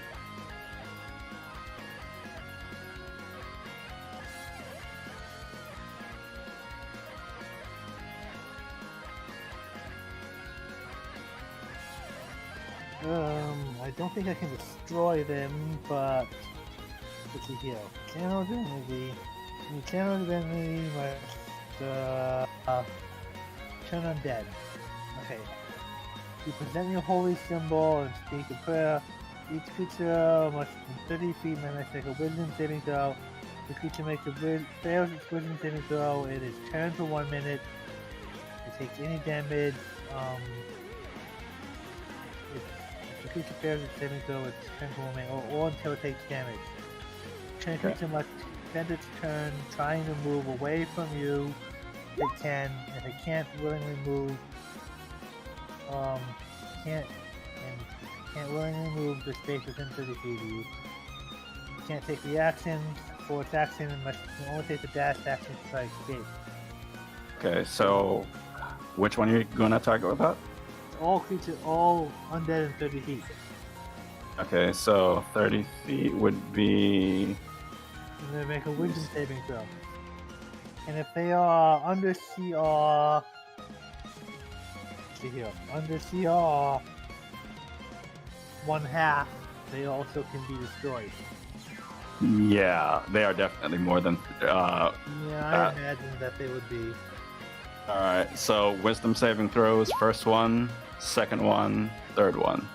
I don't think I can destroy them, but let's see here. Channel divinity. You channel divinity must turn undead. Okay. You present your holy symbol and speak a prayer. Each creature must from 30 feet must make a wisdom saving throw. The creature makes fails its wisdom saving throw. It is turned for 1 minute. It takes any damage. If the creature fails its saving throw, it's turned for 1 minute, or until it takes damage. The creature must spend its turn trying to move away from you. If it can. If it can't willingly move, can't willingly move the space within 30 feet of you. You can't take the action for its action and must only take the dash action to try to escape. Okay, so which one are you going to target with that? All creatures, all undead in 30 feet. Okay, so 30 feet would be... And they make a wisdom saving throw. And if they are under CR... See here. Under CR 1/2, they also can be destroyed. Yeah, they are definitely more than... Yeah, I imagine that they would be. Alright, so wisdom saving throws, first one, second one, third one.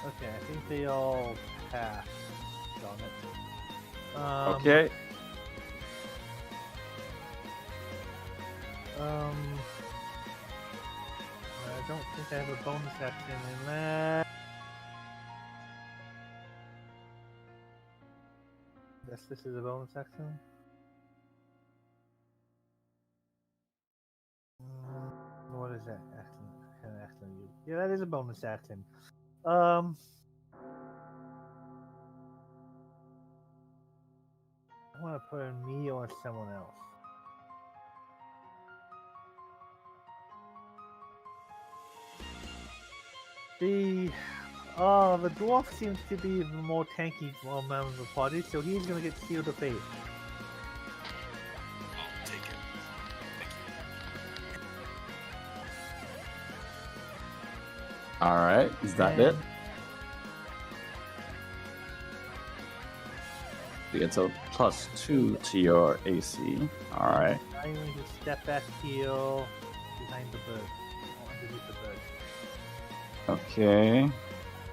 Okay, I think they all passed on it. Okay. I don't think I have a bonus action in that. Guess this is a bonus action. that action you? Yeah, that is a bonus action. I want to put in me or someone else. The dwarf seems to be the more tanky member of the party, so he's gonna get Shield of Fate. I'll take it. Thank you. All right, is that it? You get a +2 to your AC. All right. I'm going to step back here behind the bird, or underneath the bird. Okay.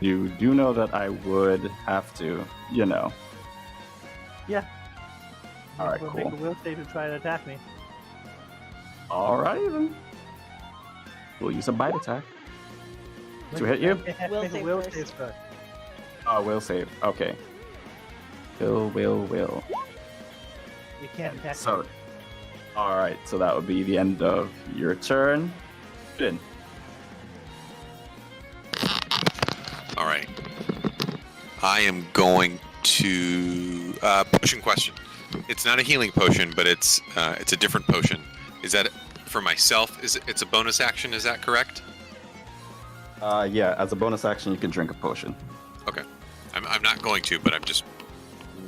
You do know that I would have to, Yeah. All right, We'll cool. make a will save to try to attack me. All right then. We'll use a bite attack to hit you. Will Make a save will first. save first. Oh, will save. Okay. Will. You can't attack So, me. all right. So that would be the end of your turn. Good. All right. I am going to potion question. It's not a healing potion, but it's a different potion. Is that for myself? It's a bonus action? Is that correct? Yeah. As a bonus action, you can drink a potion. Okay. I'm not going to, but I'm just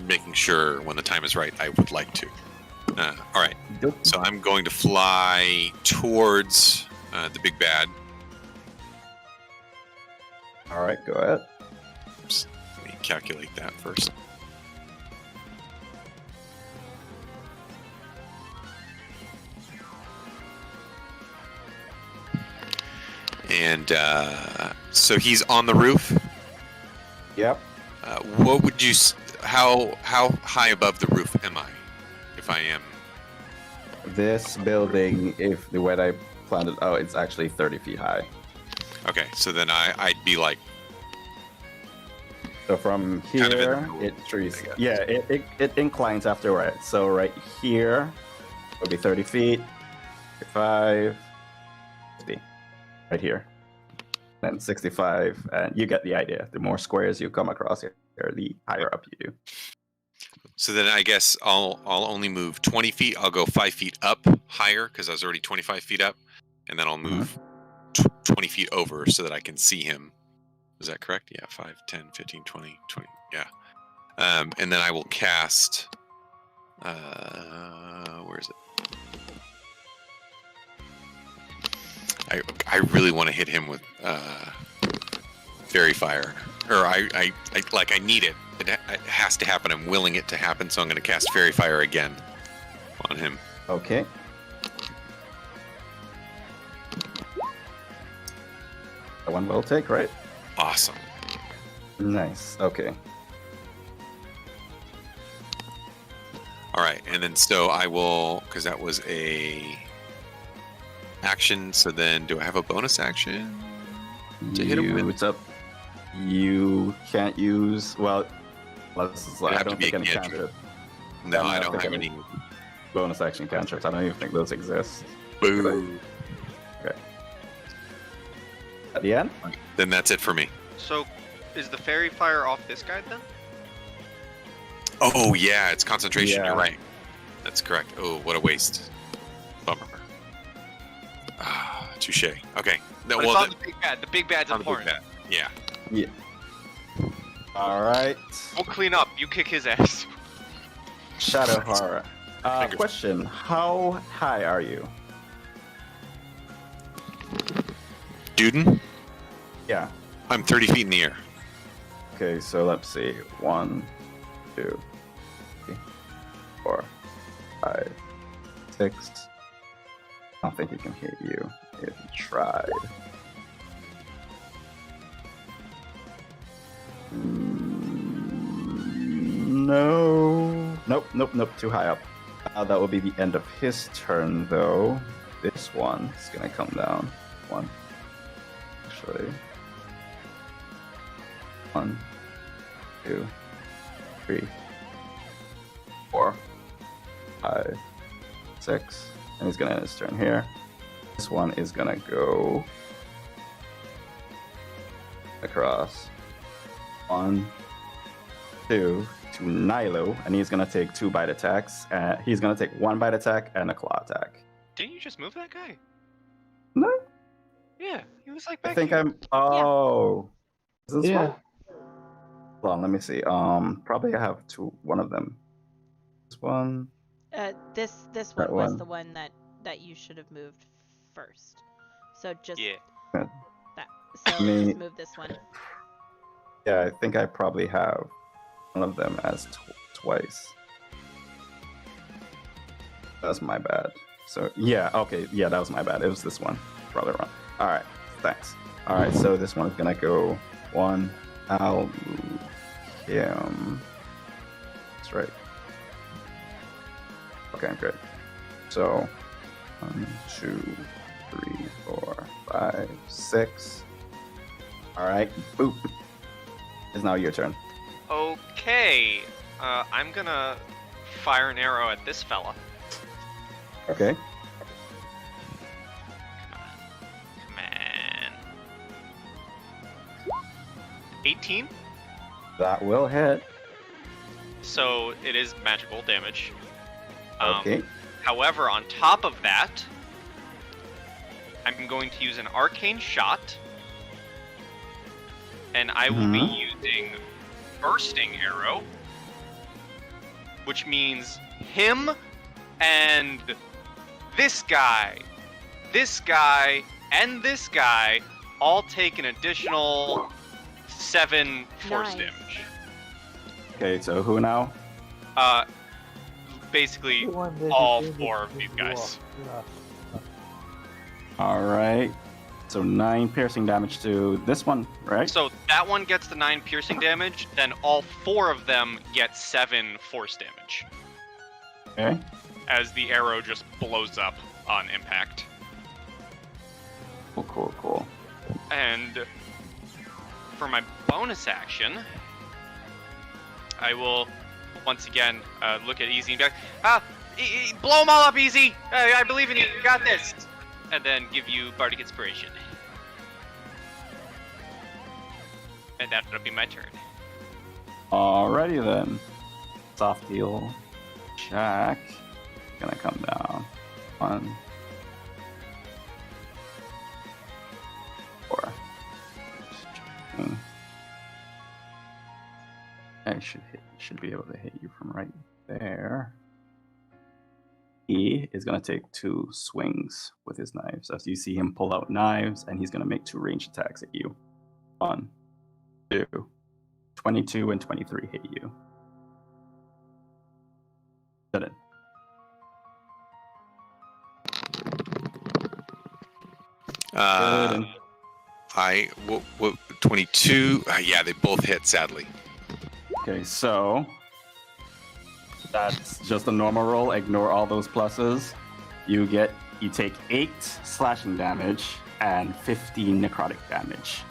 making sure when the time is right. I would like to. All right. So I'm going to fly towards the big bad. All right. Go ahead. Oops. Let me calculate that first. And so he's on the roof. Yep. What would you? How high above the roof am I? If I am. This building, if the way I planned it out, it's actually 30 feet high. Okay, so then I'd be like. So from Kind of in the here, middle, it trees. I guess. Yeah, it inclines afterward. So right here would be 30 feet, 55, 50. Right here. And 65. And you get the idea. The more squares you come across here, the higher up you do. So then I guess I'll only move 20 feet. I'll go 5 feet up higher because I was already 25 feet up, and then I'll move 20 feet over so that I can see him. Is that correct? Yeah, 5, 10, 15, 20, 20. Yeah. And then I will cast. Where is it? I really want to hit him with Fairy Fire, or I need it. It has to happen. I'm willing it to happen, so I'm going to cast Fairy Fire again on him. Okay. That one will take, right? Awesome. Nice. Okay. All right, and then so I will, because that was a action. So then, do I have a bonus action to hit him with? It's up. You can't use. Well, It'd I have to don't be think a any cantrip. cantrip. No, I'm I not don't have thinking any. bonus action cantrips. I don't even think those exist. Boo. Okay. At the end? Then that's it for me. So, is the fairy fire off this guy then? Oh yeah, it's concentration. Yeah. You're right. That's correct. Oh, what a waste. Bummer. Ah, touche. Okay. No, But well, it's on the big bad. The big bad's on the big important. bad. Yeah. Yeah. All right. We'll clean up. You kick his ass. Shadow horror. Fingers. Question: how high are you? Duden, Yeah. I'm 30 feet in the air. Okay, so let's see. 1, 2, 3, 4, 5, 6. I don't think he can hit you if he tried. No. Nope. Too high up. That will be the end of his turn, though. This one is gonna come down. One. Actually. 1, 2, 3, 4, 5, 6. And he's gonna end his turn here. This one is gonna go across 1, 2 to Nilo, and he's gonna take 2 bite attacks. He's gonna take 1 bite attack and a claw attack. Didn't you just move that guy? No, Yeah, he was like I back think here. I'm. Oh, is this Yeah. one? Hold on, let me see. Probably I have one of them. This one. This That one was one. the one that you should have moved first. So just Yeah. that. So Me- just move this one. Yeah, I think I probably have one of them as twice. That's my bad. So yeah, okay, yeah, that was my bad. It was this one. Probably wrong. All right, thanks. All right, so this one's gonna go 1. I'll move him. That's right. Okay, good. So 1, 2, 3, 4, 5, 6. All right, boop. It's now your turn. Okay. I'm gonna fire an arrow at this fella. Okay. Come on. 18. That will hit. So it is magical damage. Okay. However, on top of that, I'm going to use an arcane shot. And I will be using bursting arrow. Which means him and this guy, and this guy all take an additional 7 force Nice. damage. Okay, so who now? Basically, The one that all is in 4 of the these guys. wall. All right. So 9 piercing damage to this one, right? So that one gets the 9 piercing damage, then all 4 of them get 7 force damage. Okay. As the arrow just blows up on impact. Cool. And for my bonus action, I will once again look at Easy and be like, blow them all up, Easy! I believe in you, you got this! And then give you Bardic Inspiration. And that'll be my turn. Alrighty then. Soft deal. Check. Gonna come down. 1, 4. I should be able to hit you from right there. He is gonna take 2 swings with his knives. As you see him pull out knives, and he's gonna make 2 ranged attacks at you. 1, 2. 22 and 23 hit you. Did it. Good. What 22? Yeah, they both hit, sadly. Okay, so that's just a normal roll. Ignore all those pluses. You take 8 slashing damage and 15 necrotic damage.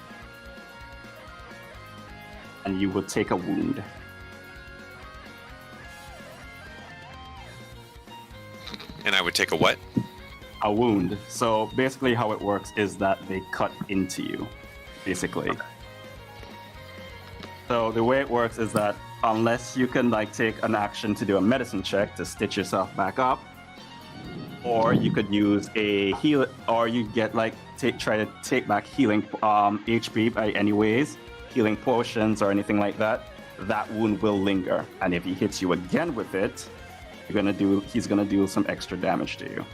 And you will take a wound. And I would take a what? A wound. So basically how it works is that they cut into you, basically. So the way it works is that unless you can take an action to do a medicine check to stitch yourself back up, or you could use a heal, or you get try to take back healing HP by any ways, healing potions or anything like that, that wound will linger. And if he hits you again with it, he's gonna do some extra damage to you.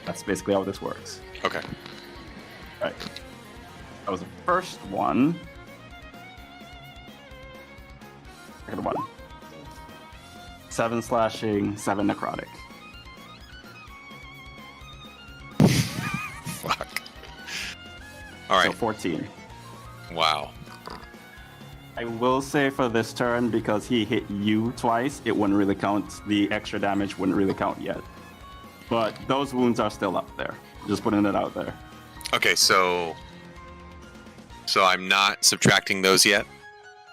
That's basically how this works. Okay. Right. That was the first one. Second one. 7 slashing, 7 necrotic. Fuck. All right. So 14. Wow. I will say for this turn, because he hit you twice, it wouldn't really count. The extra damage wouldn't really count yet. But those wounds are still up there. Just putting it out there. Okay, so I'm not subtracting those yet?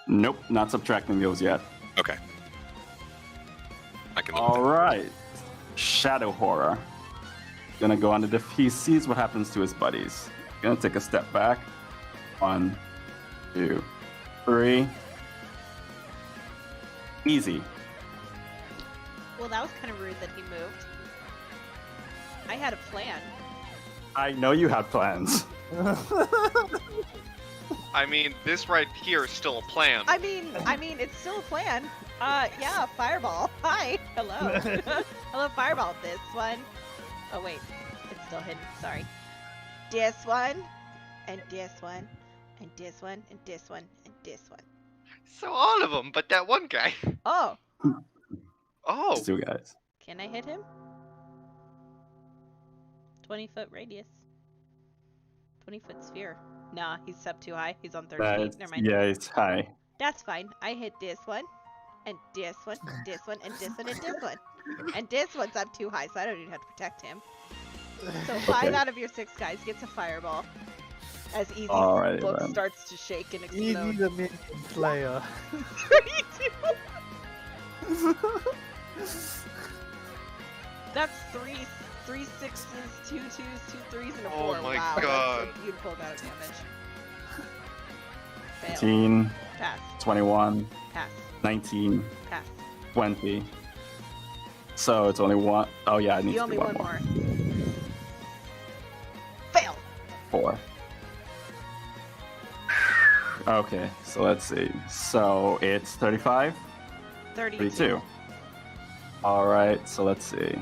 Nope, not subtracting those yet. Okay. I can live All with right. Shadow Horror. Gonna go on the he sees what happens to his buddies. Gonna take a step back. 1, 2, 3. Easy. Well, that was kind of rude that he moved. I had a plan. I know you had plans. I mean, this right here is still a plan. I mean, it's still a plan. Yeah, fireball. Hi. Hello. Hello, fireball. This one. Oh, wait. It's still hidden. Sorry. This one. And this one. And this one. And this one. And this one. So all of them, but that one guy. Oh. Oh. These 2 guys. Can I hit him? 20-foot radius. 20-foot sphere. Nah, he's up too high. He's on 30 feet. Never mind. Yeah, it's high. That's fine. I hit this one. And this one. And this one. And this one. And this one. And this one's up too high, so I don't even have to protect him. So 5 out of your 6 guys gets a fireball. As Easy's Alrighty book then. starts to shake and Easy explode. the minion slayer. 32. That's 3 6s, 2 2s, 2 3s, and a 4. Oh my wow, God. That's a beautiful amount of damage. Fail. 18, Pass. 21, Pass. 19, Pass. 20. So it's only one. Oh yeah, I need You to owe do me one one more. more. Fail. 4. Okay, so let's see. So it's 35, 32. All right, so let's see.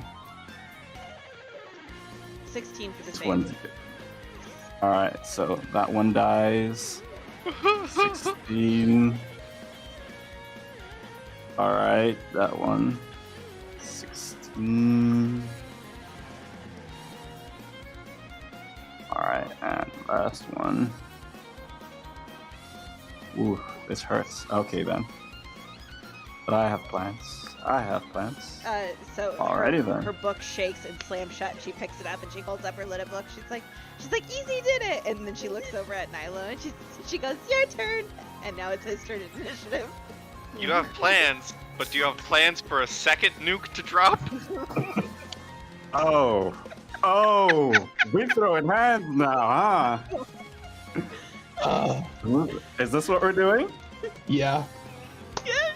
16 for the 20. save. All right, so that one dies. 16. All right, that one. 16. All right, and last one. Ooh, this hurts. Okay then. But I have plans. I have plans. So Alrighty her, then. her book shakes and slams shut, and she picks it up and she holds up her little book. She's like, Easy did it! And then she looks over at Nilo and she goes, your turn! And now it's his turn in initiative. You have plans, but do you have plans for a second nuke to drop? Oh, we throwing hands now, huh? Is this what we're doing? Yeah.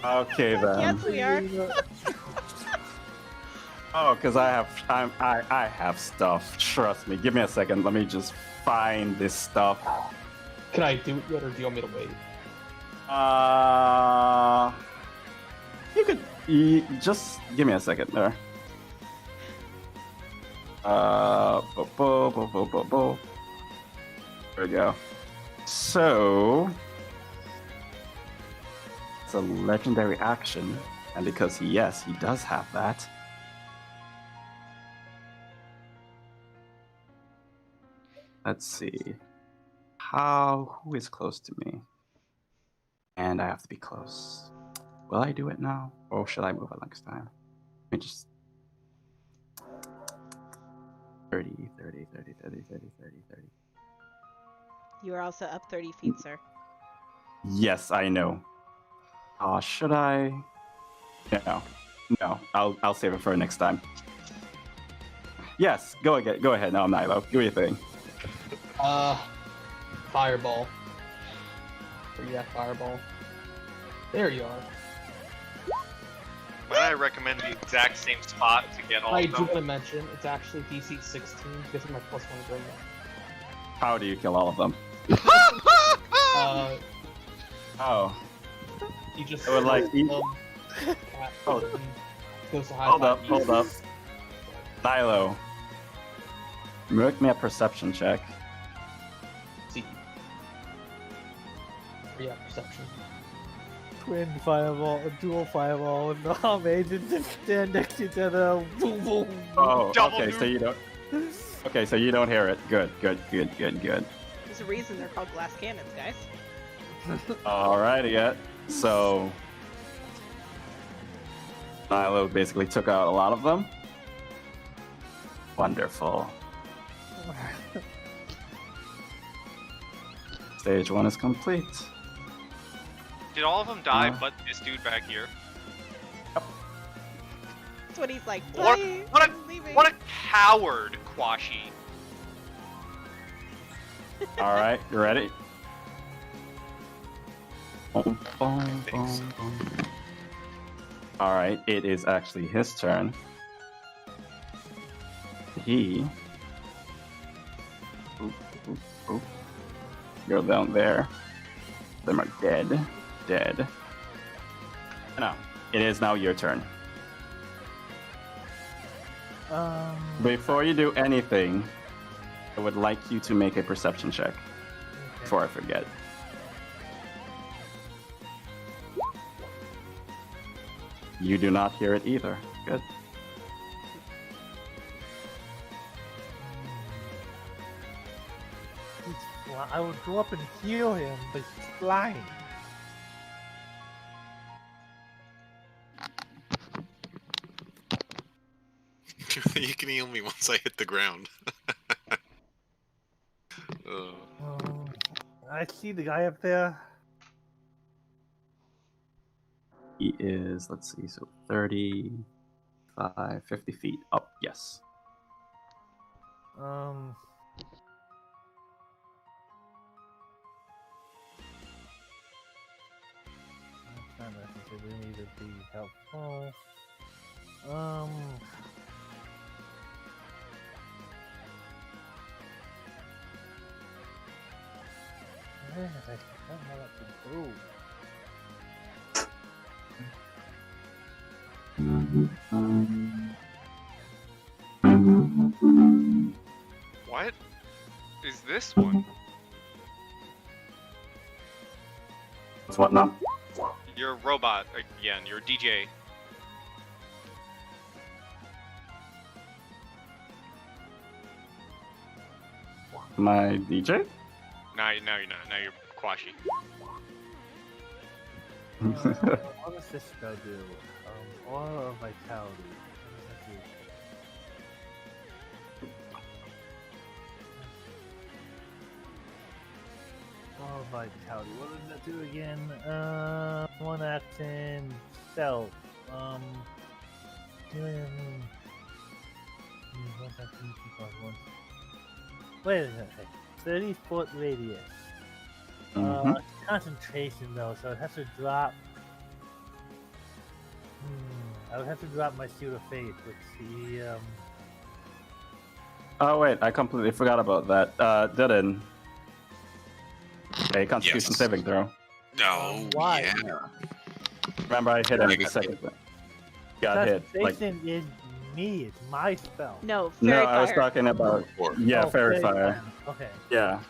Okay then. Yes, we are. Oh, because I have stuff. Trust me. Give me a second. Let me just find this stuff. Can I do it yet, or do you want me to wait? You could just give me a second there. There we go. So it's a legendary action, and because he does have that. Let's see. Who is close to me? And I have to be close. Will I do it now? Or should I move it next time? Let me just 30. You are also up 30 feet, sir. Yes, I know. Should I? No. I'll save it for next time. Yes, go ahead. No, Nilo. Do your thing. Fireball. Where you at, fireball? There you are. Might I recommend the exact same spot to get all I of do them? want to mention, it's actually DC 16 because of my +1 grade. How do you kill all of them? Oh, You just I would like Oh. goes to high hold five. up. Nilo, make me a perception check. See. Yeah, perception. Twin fireball, dual fireball, and the agents just stand next to each other. Boom, boom. Oh, Double okay, nuke. so you don't. Okay, so you don't hear it. Good. There's a reason they're called glass cannons, guys. Alrighty, yeah. So Nilo basically took out a lot of them. Wonderful. Stage 1 is complete. Did all of them die but this dude back here? That's what he's like. What, Bye. what I'm a leaving. what a coward, Kwashi. All right, you ready? Boom, boom, think so. boom, boom. All right, it is actually his turn. He. Oop, oop, oop. Go down there. Them are dead. Dead. No, it is now your turn. Before you do anything, I would like you to make a perception check before I forget. You do not hear it either. Good. I would go up and heal him, but he's flying. You can heal me once I hit the ground. I see the guy up there. He is, let's see, so 35, 50 feet up. Yes. I'm trying to think if we need to be helpful. I don't know what to do. What is this one? What's what now? You're a robot again. You're a DJ. My DJ? Now you're not. Now you're Kwashi. What does this spell do? Aura of Vitality. What does that do? Aura of Vitality. What does that do again? One action, stealth. Wait a minute. 30-foot radius. Concentration though, so it has to drop. I would have to drop my Shield of Faith, which the Oh wait, I completely forgot about that. Dylan. A Constitution Yes. saving throw. No, why? yeah. Remember, I hit him a second. Got hit. Like, Concentration is me. It's my spell. No, no, fairy I was fire. talking about. Yeah, Oh, fairy fairy fire. Okay. Yeah,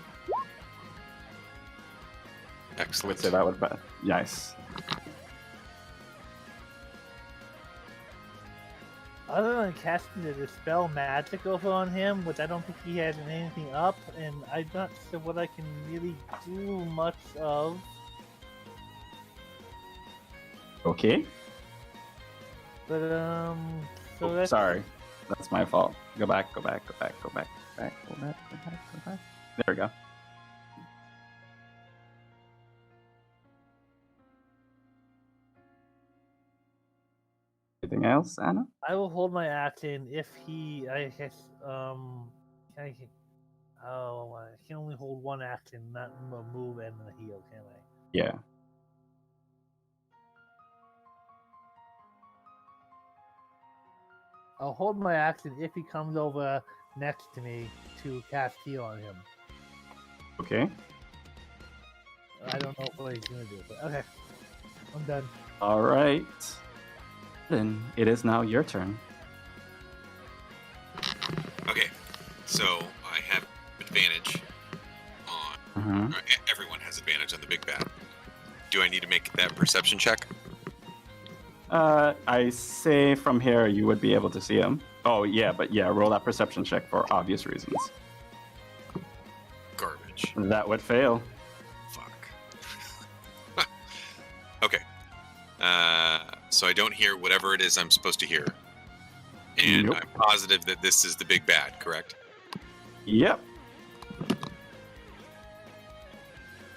I would Excellent. say that would be nice. Other than casting the Dispel Magic over on him, which I don't think he has anything up, and I'm not sure what I can really do much of. Okay. But so Oh, that's sorry, that's my fault. Go back. Go back. There we go. Anything else, Anna? I will hold my action if he. I guess. I can only hold one action, not a move and a heal, can I? Yeah. I'll hold my action if he comes over next to me to cast heal on him. Okay. I don't know what he's gonna do, but okay. I'm done. All right. Then it is now your turn. Okay, so I have advantage on. Mm-hmm. Everyone has advantage on the big bat. Do I need to make that perception check? I say from here you would be able to see him. Oh yeah, but yeah, roll that perception check for obvious reasons. Garbage. That would fail. Fuck. Okay. So I don't hear whatever it is I'm supposed to hear. And Nope. I'm positive that this is the big bad, correct? Yep.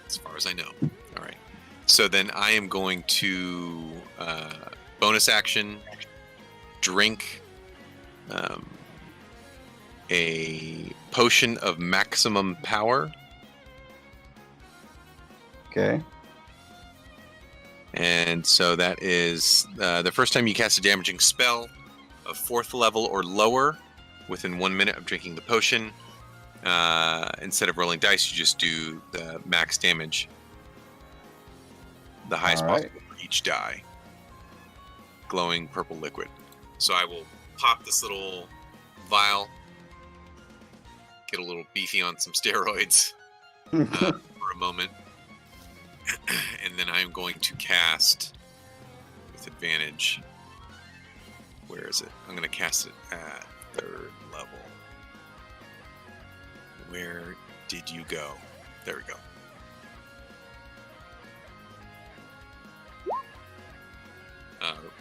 As far as I know. All right. So then I am going to bonus action drink a potion of maximum power. Okay. And so that is the first time you cast a damaging spell of 4th level or lower within 1 minute of drinking the potion. Instead of rolling dice, you just do the max damage. The highest All right. possible for each die. Glowing purple liquid. So I will pop this little vial, get a little beefy on some steroids for a moment, and then I'm going to cast with advantage. Where is it? I'm going to cast it at 3rd level. Where did you go? There we go.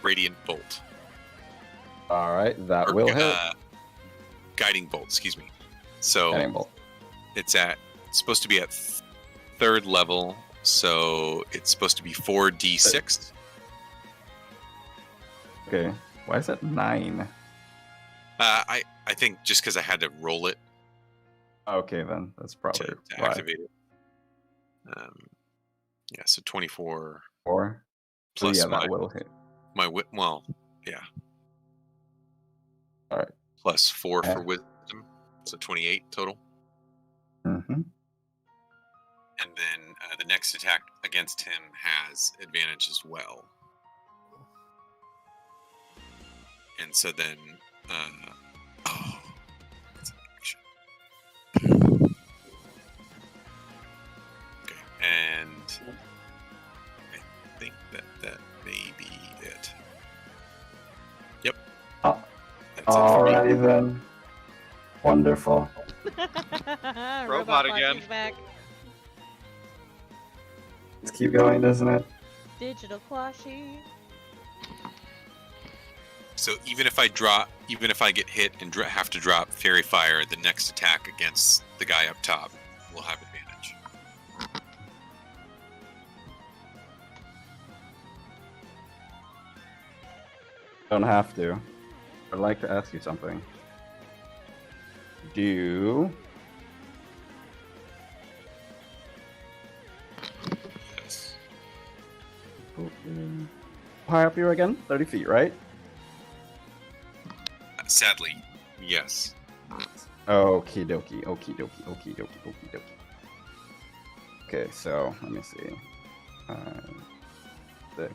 Radiant Bolt. All right, that Or, will hit. Guiding Bolt, excuse me. So Guiding bolt. it's supposed to be at 3rd level, so it's supposed to be 4d6. Okay. Why is it 9? I think just because I had to roll it Okay, then that's probably to why. activate it. Yeah, so 24 4. So plus yeah, my that will hit. well, yeah. All right. Plus 4 Yeah. for wisdom, so 28 total. Mm-hmm. And then the next attack against him has advantage as well. And so then, that's an action. Okay, and I think that may be it. Yep. Oh, That's it for me. alrighty then. Wonderful. Robot again. Is back. Let's keep going, doesn't it? Digital Quashi. So even if I get hit and have to drop Fairy Fire, the next attack against the guy up top will have advantage. Don't have to. I'd like to ask you something. Do Yes. how high up you again? 30 feet, right? Sadly, yes. Okie dokie, okie dokie, okie dokie, okie dokie. Okay, so let me see. 6.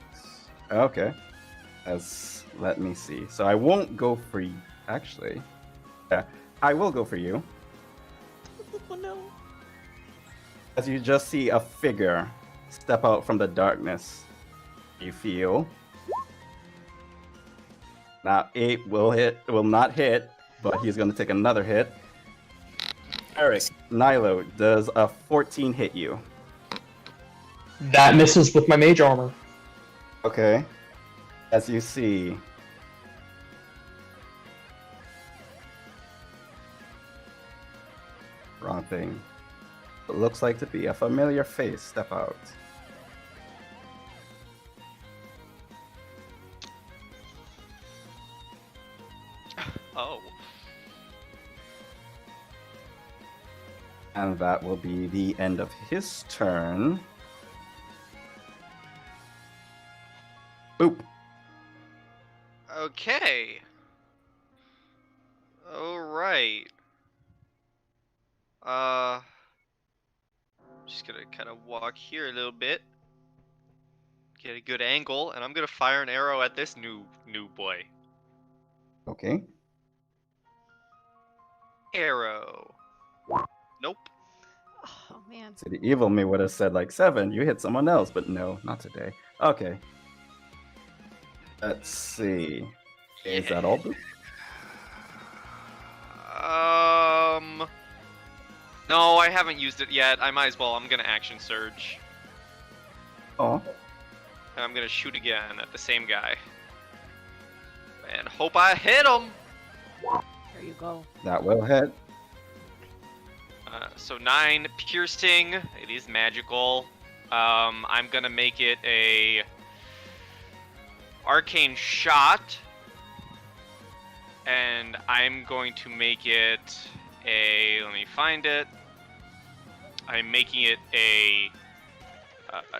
Okay. Let me see. So I won't go for you. Actually, yeah, I will go for you. Oh no. As you just see a figure step out from the darkness, you feel. Now 8 will not hit, but he's going to take another hit. Eric, Nilo, does a 14 hit you? That misses with my mage armor. Okay. As you see, wrong thing. It looks like to be a familiar face step out. Oh. And that will be the end of his turn. Boop. Okay. Alright. Just gonna kind of walk here a little bit. Get a good angle, and I'm gonna fire an arrow at this new boy. Okay. Arrow. Nope. Oh man. So the evil me would have said like 7, you hit someone else, but no, not today. Okay. Let's see. Is that all? Boop? No, I haven't used it yet. I might as well. I'm gonna action surge. Oh. And I'm gonna shoot again at the same guy. And hope I hit him! There you go. That will hit. So 9 piercing. It is magical. I'm gonna make it a arcane shot. and I'm going to make it a. Let me find it. I'm making it a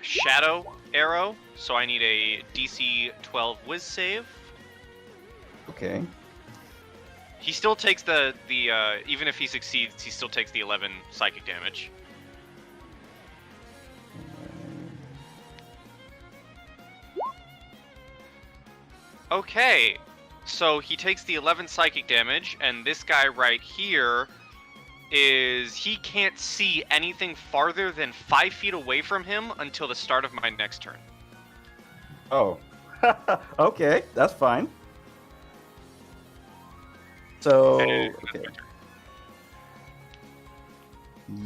shadow arrow, so I need a DC 12 whiz save. Okay. He still takes the even if he succeeds, he still takes the 11 psychic damage. Okay, so he takes the 11 psychic damage, and this guy right here he can't see anything farther than 5 feet away from him until the start of my next turn. Oh. Okay, that's fine. So, okay.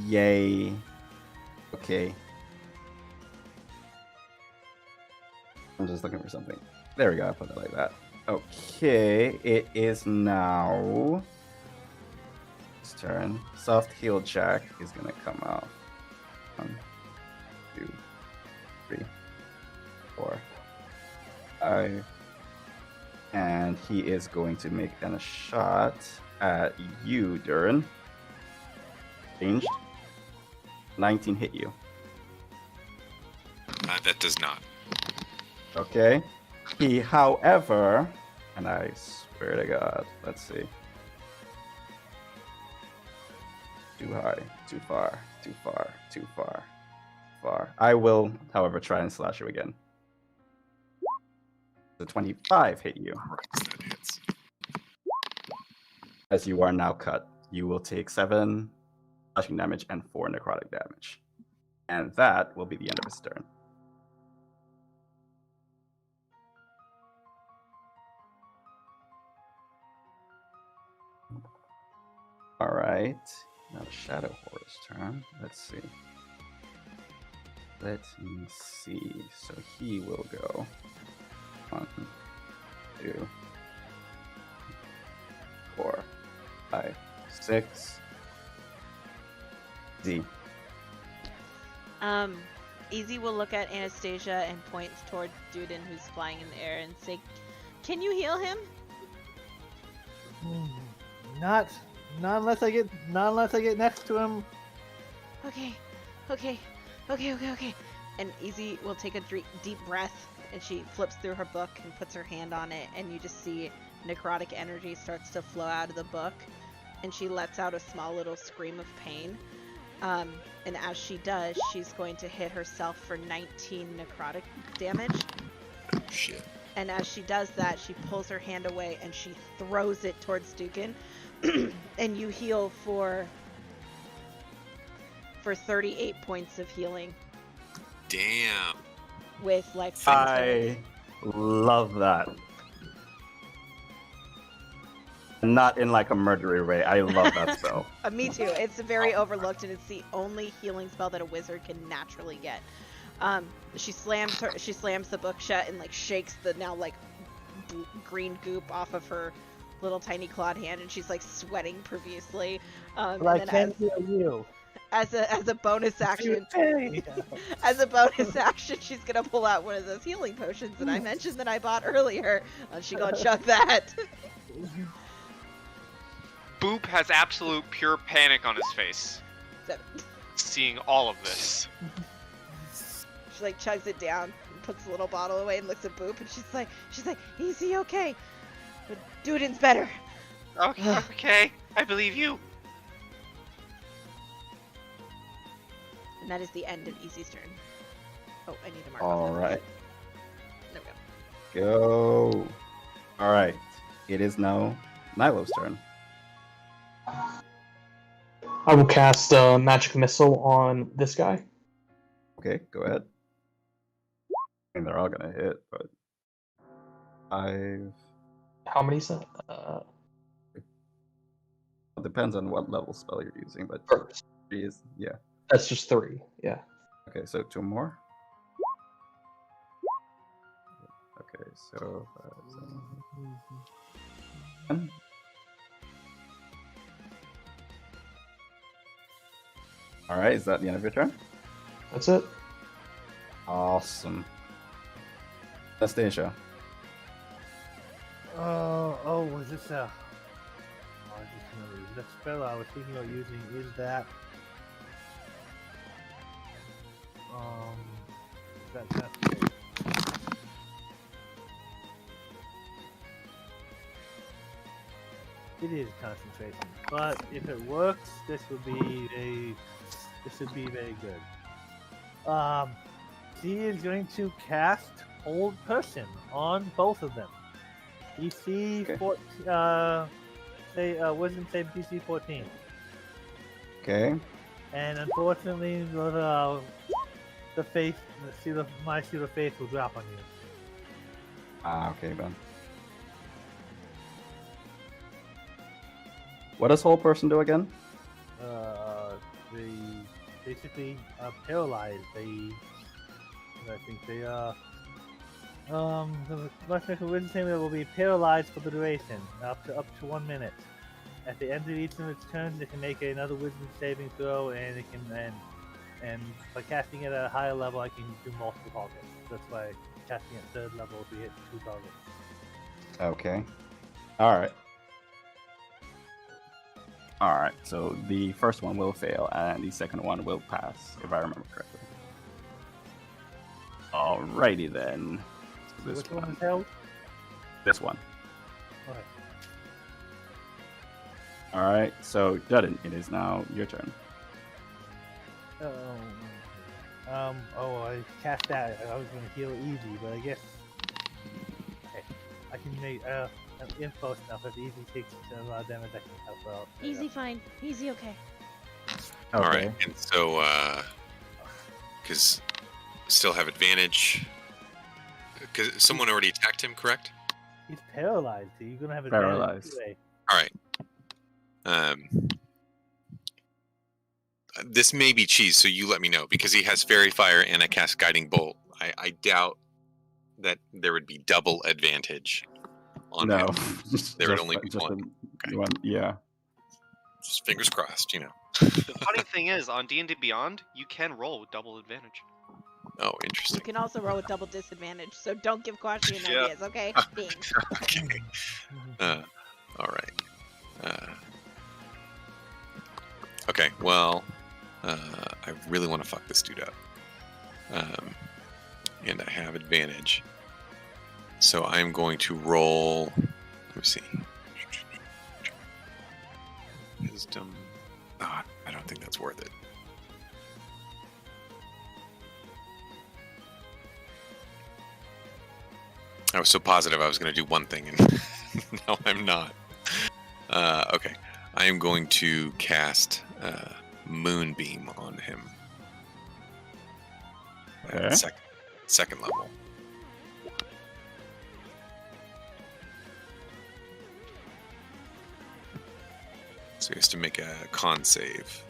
Yay. Okay. I'm just looking for something. There we go, I put it like that. Okay, it is now his turn. Soft heal check is gonna come out. 1, 2, 3, 4, 5. And he is going to make a shot at you, Durin. Changed. 19 hit you. That does not. Okay. He, however, and I swear to God, let's see. Too high, too far, too far, too far, far. I will, however, try and slash you again. The 25 hit you. That hits. As you are now cut, you will take 7 slashing damage and 4 necrotic damage. And that will be the end of his turn. All right. Now the Shadow Horror's turn. Let's see. Let me see. So he will go. 1, 2, 4, 5, 6. Z. Easy will look at Anastasia and points toward Duden, who's flying in the air, and say, "Can you heal him?" Not unless I get next to him. Okay. And Easy will take a deep breath, and she flips through her book and puts her hand on it, and you just see necrotic energy starts to flow out of the book, and she lets out a small little scream of pain. And as she does, she's going to hit herself for 19 necrotic damage. Shit. And as she does that, she pulls her hand away and she throws it towards Dukin. And you heal for 38 points of healing Damn. with like I love that. Not in like a murdery way. I love that spell. Me too. It's very overlooked, and it's the only healing spell that a wizard can naturally get. She slams the book shut and like shakes the now like green goop off of her little tiny clawed hand, and she's like sweating profusely. But I can't heal you. As a bonus action, she's gonna pull out one of those healing potions that I mentioned that I bought earlier. She gonna chug that. Boop has absolute pure panic on his face, 7. seeing all of this. She like chugs it down and puts the little bottle away and looks at Boop, and she's like, "Easy, okay, but Duden's better." Okay, I believe you. And that is the end of Easy's turn. Oh, I need to mark. All off that. right. There we go. Go. All right. It is now Nilo's turn. I will cast a magic missile on this guy. Okay, go ahead. I mean, they're all gonna hit, but 5. How many is that? It depends on what level spell you're using, but First. 3 is That's just 3. Yeah. Okay, so 2 more. Okay, so 5, 7, 10. All right, is that the end of your turn? That's it. Awesome. Anastasia. Was this the spell I was thinking of using is that that's great. It is concentration, but if it works, this would be very good. She is going to cast Hold Person on both of them. DC Okay. 14, wisdom save DC 14. Okay. And unfortunately, the face, my shield of faith will drop on you. Okay then. What does whole person do again? They basically are paralyzed. I think they the Mushmaker Wisdom saving will be paralyzed for the duration, up to 1 minute. At the end of each of its turns, it can make another Wisdom saving throw, and it can and by casting it at a higher level, I can do multiple targets. That's why casting at 3rd level, we hit 2 targets. Okay. Alright. Alright, so the first one will fail, and the second one will pass, if I remember correctly. Alrighty then. So which one is held? This one. Okay. Alright, so Dudden, it is now your turn. I cast that. I was going to heal easy, but I guess okay. I can make I'm in close enough. If easy takes a lot of damage, I can help out. Easy, fine. Easy, okay. All right, and so because still have advantage. Because someone already attacked him, correct? He's paralyzed. So you're gonna have advantage Paralyzed. anyway. All right. This may be cheese, so you let me know, because he has Fairy Fire and I cast Guiding Bolt. I doubt that there would be double advantage on him. There would only be one. Okay. One. Yeah. Just fingers crossed, you know. The funny thing is, on D&D Beyond, you can roll with double advantage. Oh, You interesting. can also roll with double disadvantage, so don't give Quashian Yeah. ideas, okay? Ding. Okay. All right. Okay, well, I really want to fuck this dude up. And I have advantage. So I'm going to roll. Let me see. Wisdom. Ah, I don't think that's worth it. I was so positive I was going to do one thing, and now I'm not. Okay. I am going to cast Moonbeam on him. Okay. At second level. So he has to make a con save.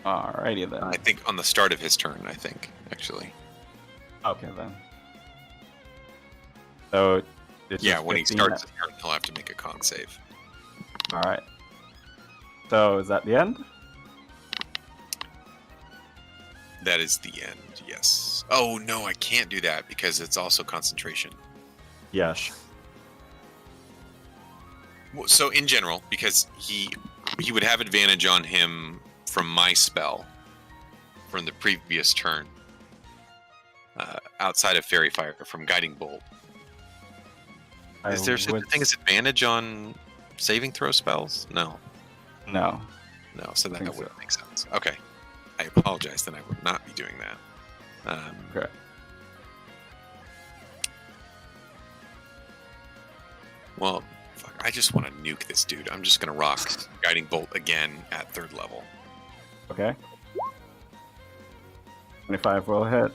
Alrighty then. I think on the start of his turn, actually. Okay then. So this Yeah, is when he 15 starts his turn, he'll have to make a con save. Alright. So is that the end? That is the end, yes. Oh, no, I can't do that because it's also concentration. Yes. Well, so in general, because he would have advantage on him from my spell from the previous turn, outside of Fairy Fire from Guiding Bolt. Is there such a thing as advantage on saving throw spells? No. No. No, so that think wouldn't so. make sense. Okay. I apologize, then I would not be doing that. Okay. Well, fuck, I just want to nuke this dude. I'm just going to rock Guiding Bolt again at 3rd level. Okay. 25 will hit.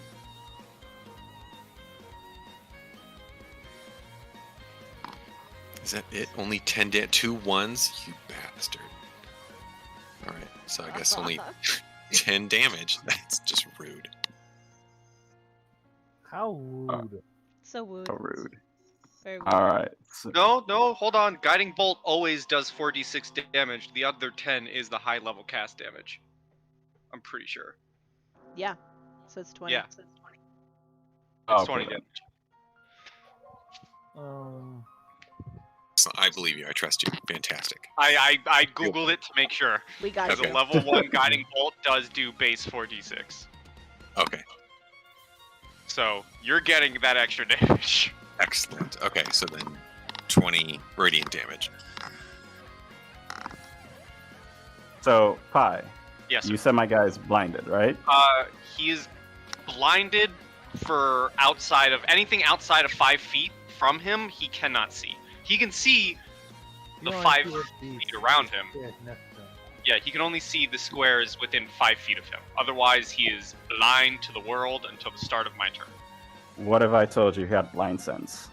Is that it? Only 10 2 ones? You bastard. Alright, so I guess only 10 damage. That's just rude. How rude. So rude. So rude. Very rude. Alright. No, hold on. Guiding Bolt always does 4d6 damage. The other 10 is the high level cast damage. I'm pretty sure. Yeah. So it's 20. Yeah. So it's 20. It's Okay, 20 then. damage. Excellent. I believe you. I trust you. Fantastic. I googled it to make sure. We got Because you. a level 1 guiding bolt does do base 4d6. Okay. So you're getting that extra damage. Excellent. Okay, so then 20 radiant damage. So, Pi, Yes. you said my guy is blinded, right? He is blinded for anything outside of 5 feet from him. He cannot see. He can see the 5 feet around him. Yeah, he can only see the squares within 5 feet of him. Otherwise, he is blind to the world until the start of my turn. What if I told you he had blind sense?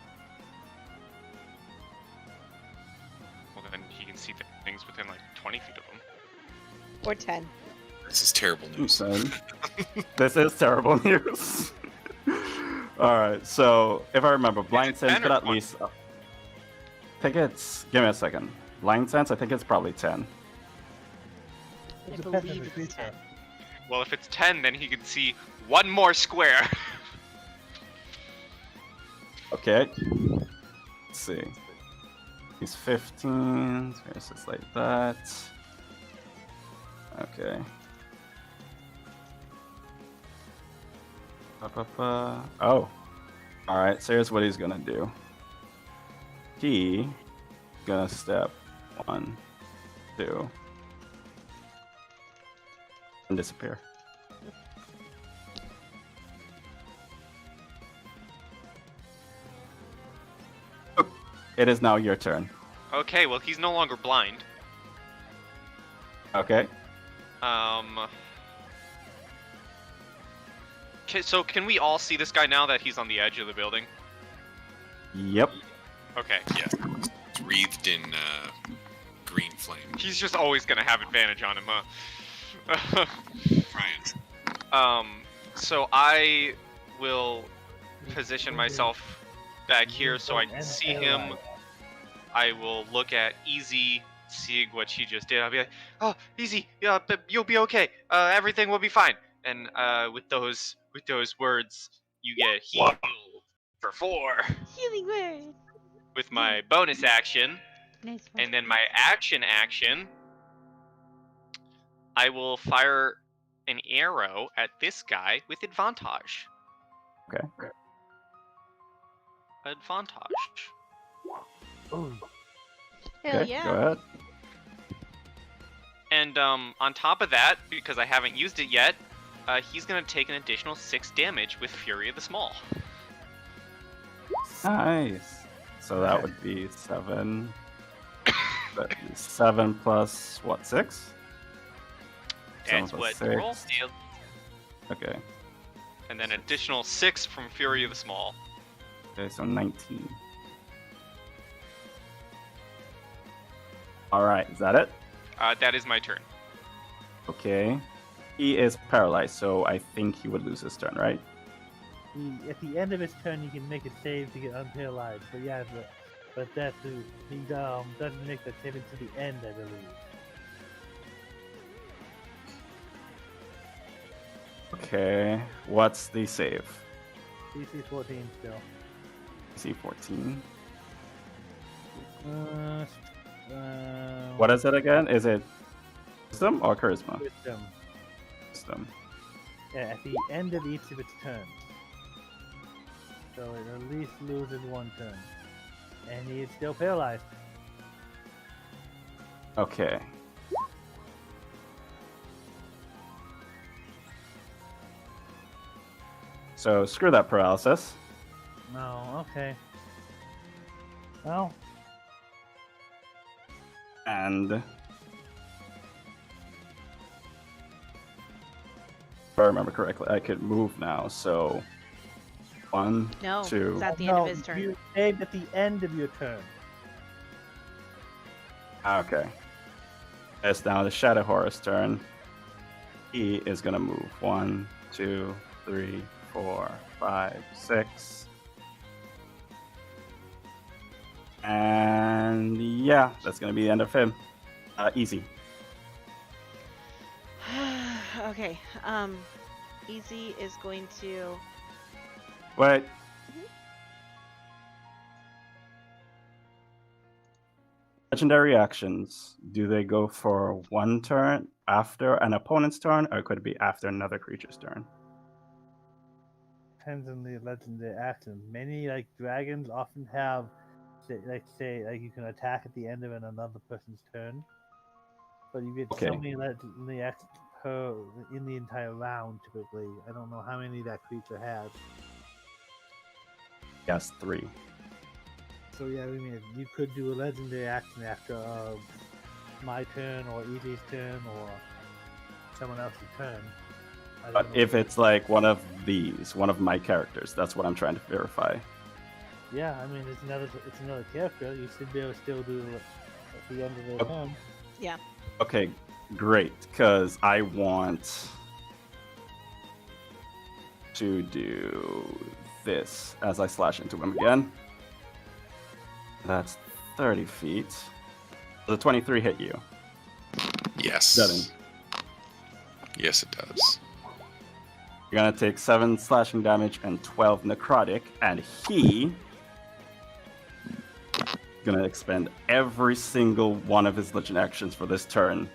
Well, then he can see things within like 20 feet of him. Or 10. This is terrible news. Son. This is terrible news. Alright, so if I remember, blind sense 10 could or at 20? least. I think it's. Give me a second. Blind sense, I think it's probably 10. I believe it's 10. Well, if it's 10, then he can see one more square. Okay. Let's see. He's 15. So it's just like that. Okay. Oh. Alright, so here's what he's gonna do. He gonna step 1, 2, and disappear. It is now your turn. Okay, well, he's no longer blind. Okay. So can we all see this guy now that he's on the edge of the building? Yep. Okay. Yes. It's wreathed in green flame. He's just always gonna have advantage on him, huh? Brian. So I will position myself back here so I can see him. I will look at Easy, seeing what she just did. I'll be like, "Oh, Easy, yeah, but you'll be okay. Everything will be fine." And with those words, you get healed for 4 Healing word. with my bonus action, Nice one. and then my action, I will fire an arrow at this guy with advantage. Okay. Advantage. Ooh. Hell Okay, yeah. go ahead. And on top of that, because I haven't used it yet, he's gonna take an additional 6 damage with Fury of the Small. Nice. So that would be 7. 7 plus what? 6? That's 7 what plus the roll 6. did. Okay. And then additional 6 from Fury of the Small. Okay, so 19. Alright, is that it? That is my turn. Okay. He is paralyzed, so I think he would lose his turn, right? At the end of his turn, he can make a save to get unparalyzed. But yeah, but that too, he doesn't make the save until the end, I believe. Okay. What's the save? DC 14 still. DC 14. What What is it again? Is it wisdom or charisma? Wisdom. Wisdom. Yeah, at the end of each of its turns. So it at least loses 1 turn. And he is still paralyzed. Okay. So screw that paralysis. No, okay. Well, And if I remember correctly, I could move now. So 1, No, 2. it's at the no, end of his turn. you saved at the end of your turn. Okay. It's now the Shadow Horror's turn. He is gonna move 1, 2, 3, 4, 5, 6. And yeah, that's gonna be the end of him. Easy. Okay. Easy is going to. Wait. Legendary actions, do they go for one turn after an opponent's turn, or could it be after another creature's turn? Depends on the legendary action. Many like dragons often have, say you can attack at the end of another person's turn, but you get so Okay. many legendary actions per in the entire round. Typically, I don't know how many that creature has. Yes, 3. So yeah, I mean, you could do a legendary action after my turn or Easy's turn or someone else's turn. I But don't know. if it's like one of these, one of my characters, that's what I'm trying to verify. Yeah, I mean, it's another character. You should be able to still do it at the end of their Okay. turn. Yeah. Okay, great, because I want to do this as I slash into him again. That's 30 feet. The 23 hit you. Yes. Doesn't. Yes, it does. You're gonna take 7 slashing damage and 12 necrotic, and he gonna expend every single one of his legend actions for this turn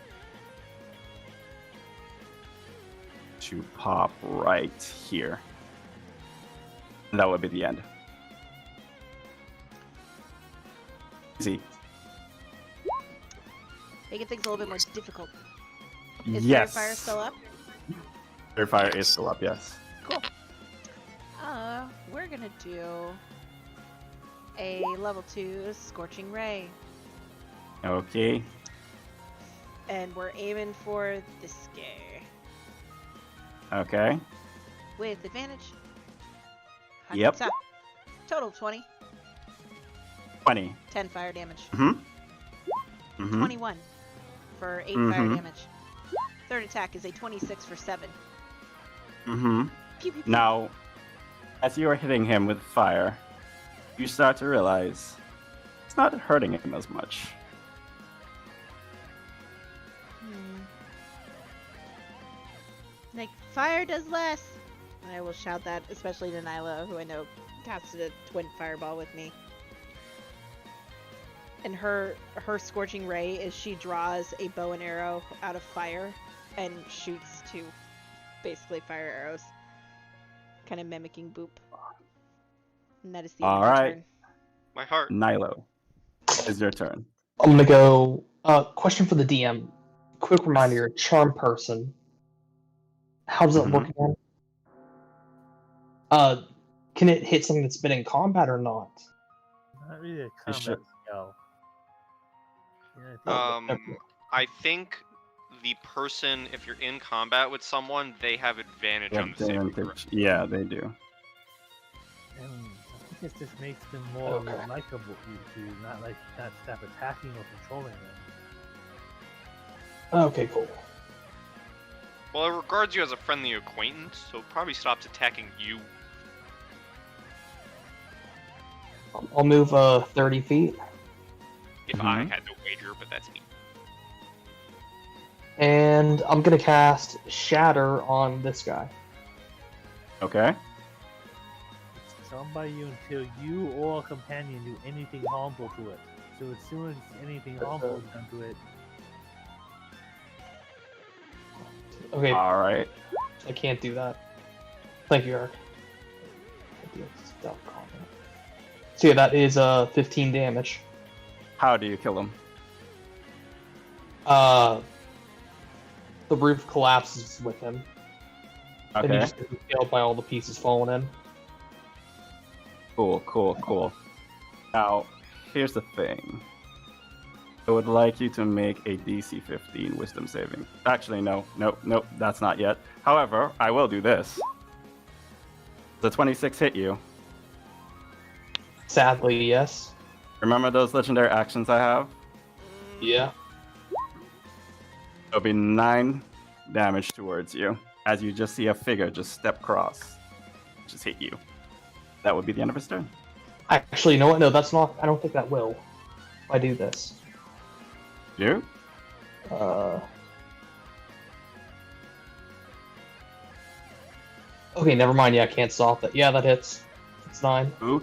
to pop right here. And that would be the end. Easy. Making things a little bit more difficult. Is Yes. Fire still up? Fair fire is still up, yes. Cool. We're gonna do a level 2 Scorching Ray. Okay. And we're aiming for this guy. Okay. With advantage. Yep. Hakata. Total 20. 20. 10 fire damage. Mm-hmm. 21 for 8 fire damage. Third attack is a 26 for 7. Mm-hmm. Pew, pew, pew. Now, as you are hitting him with fire, you start to realize it's not hurting him as much. Like, fire does less. I will shout that, especially to Nyla, who I know casted a twin fireball with me. And her Scorching Ray is she draws a bow and arrow out of fire and shoots 2 basically fire arrows. Kind of mimicking Boop. And that is the end of my Alright. turn. My heart. Nilo, it's your turn. I'm gonna go. Question for the DM. Quick reminder: charm person. How does that work again? Can it hit something that's been in combat or not? Not really a You should- combat spell. Yeah, I think I think the person, if you're in combat with someone, they have advantage on the saving throw. Yeah, they do. and I think it just makes them more Okay. likable to not stop attacking or controlling them. Okay, cool. Well, it regards you as a friendly acquaintance, so it probably stops attacking you. I'll move 30 feet, If I had to wager, but that's me. and I'm gonna cast Shatter on this guy. Okay. It's done by you until you or a companion do anything harmful to it. So as soon as anything harmful is done to it, Okay, Alright. I can't do that. Thank you, Eric. So yeah, that is 15 damage. How do you kill him? The roof collapses with him, and he Okay. just gets killed by all the pieces falling in. Cool. Now, here's the thing. I would like you to make a DC 15 wisdom saving. Actually, no, that's not yet. However, I will do this. The 26 hit you. Sadly, yes. Remember those legendary actions I have? Yeah. There'll be 9 damage towards you as you just see a figure just step across. Just hit you. That would be the end of his turn. Actually, you know what? No, that's not. I don't think that will. If I do this. You? Okay, never mind. Yeah, I can't stop that. Yeah, that hits. It's 9. Ooh.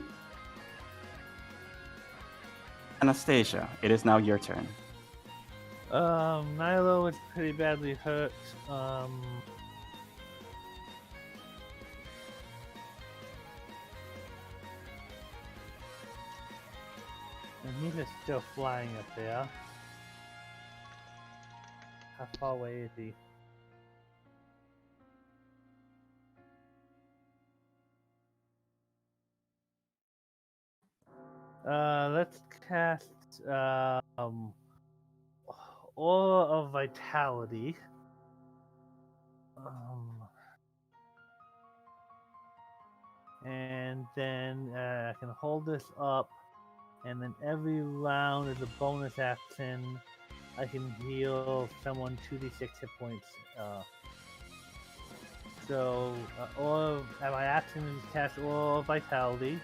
10 Anastasia, it is now your turn. Milo is pretty badly hurt. And he's just still flying up there. How far away is he? Let's cast Aura of Vitality. And then I can hold this up, and then every round as a bonus action, I can heal someone 2d6 hit points. Or my action is cast Aura of Vitality.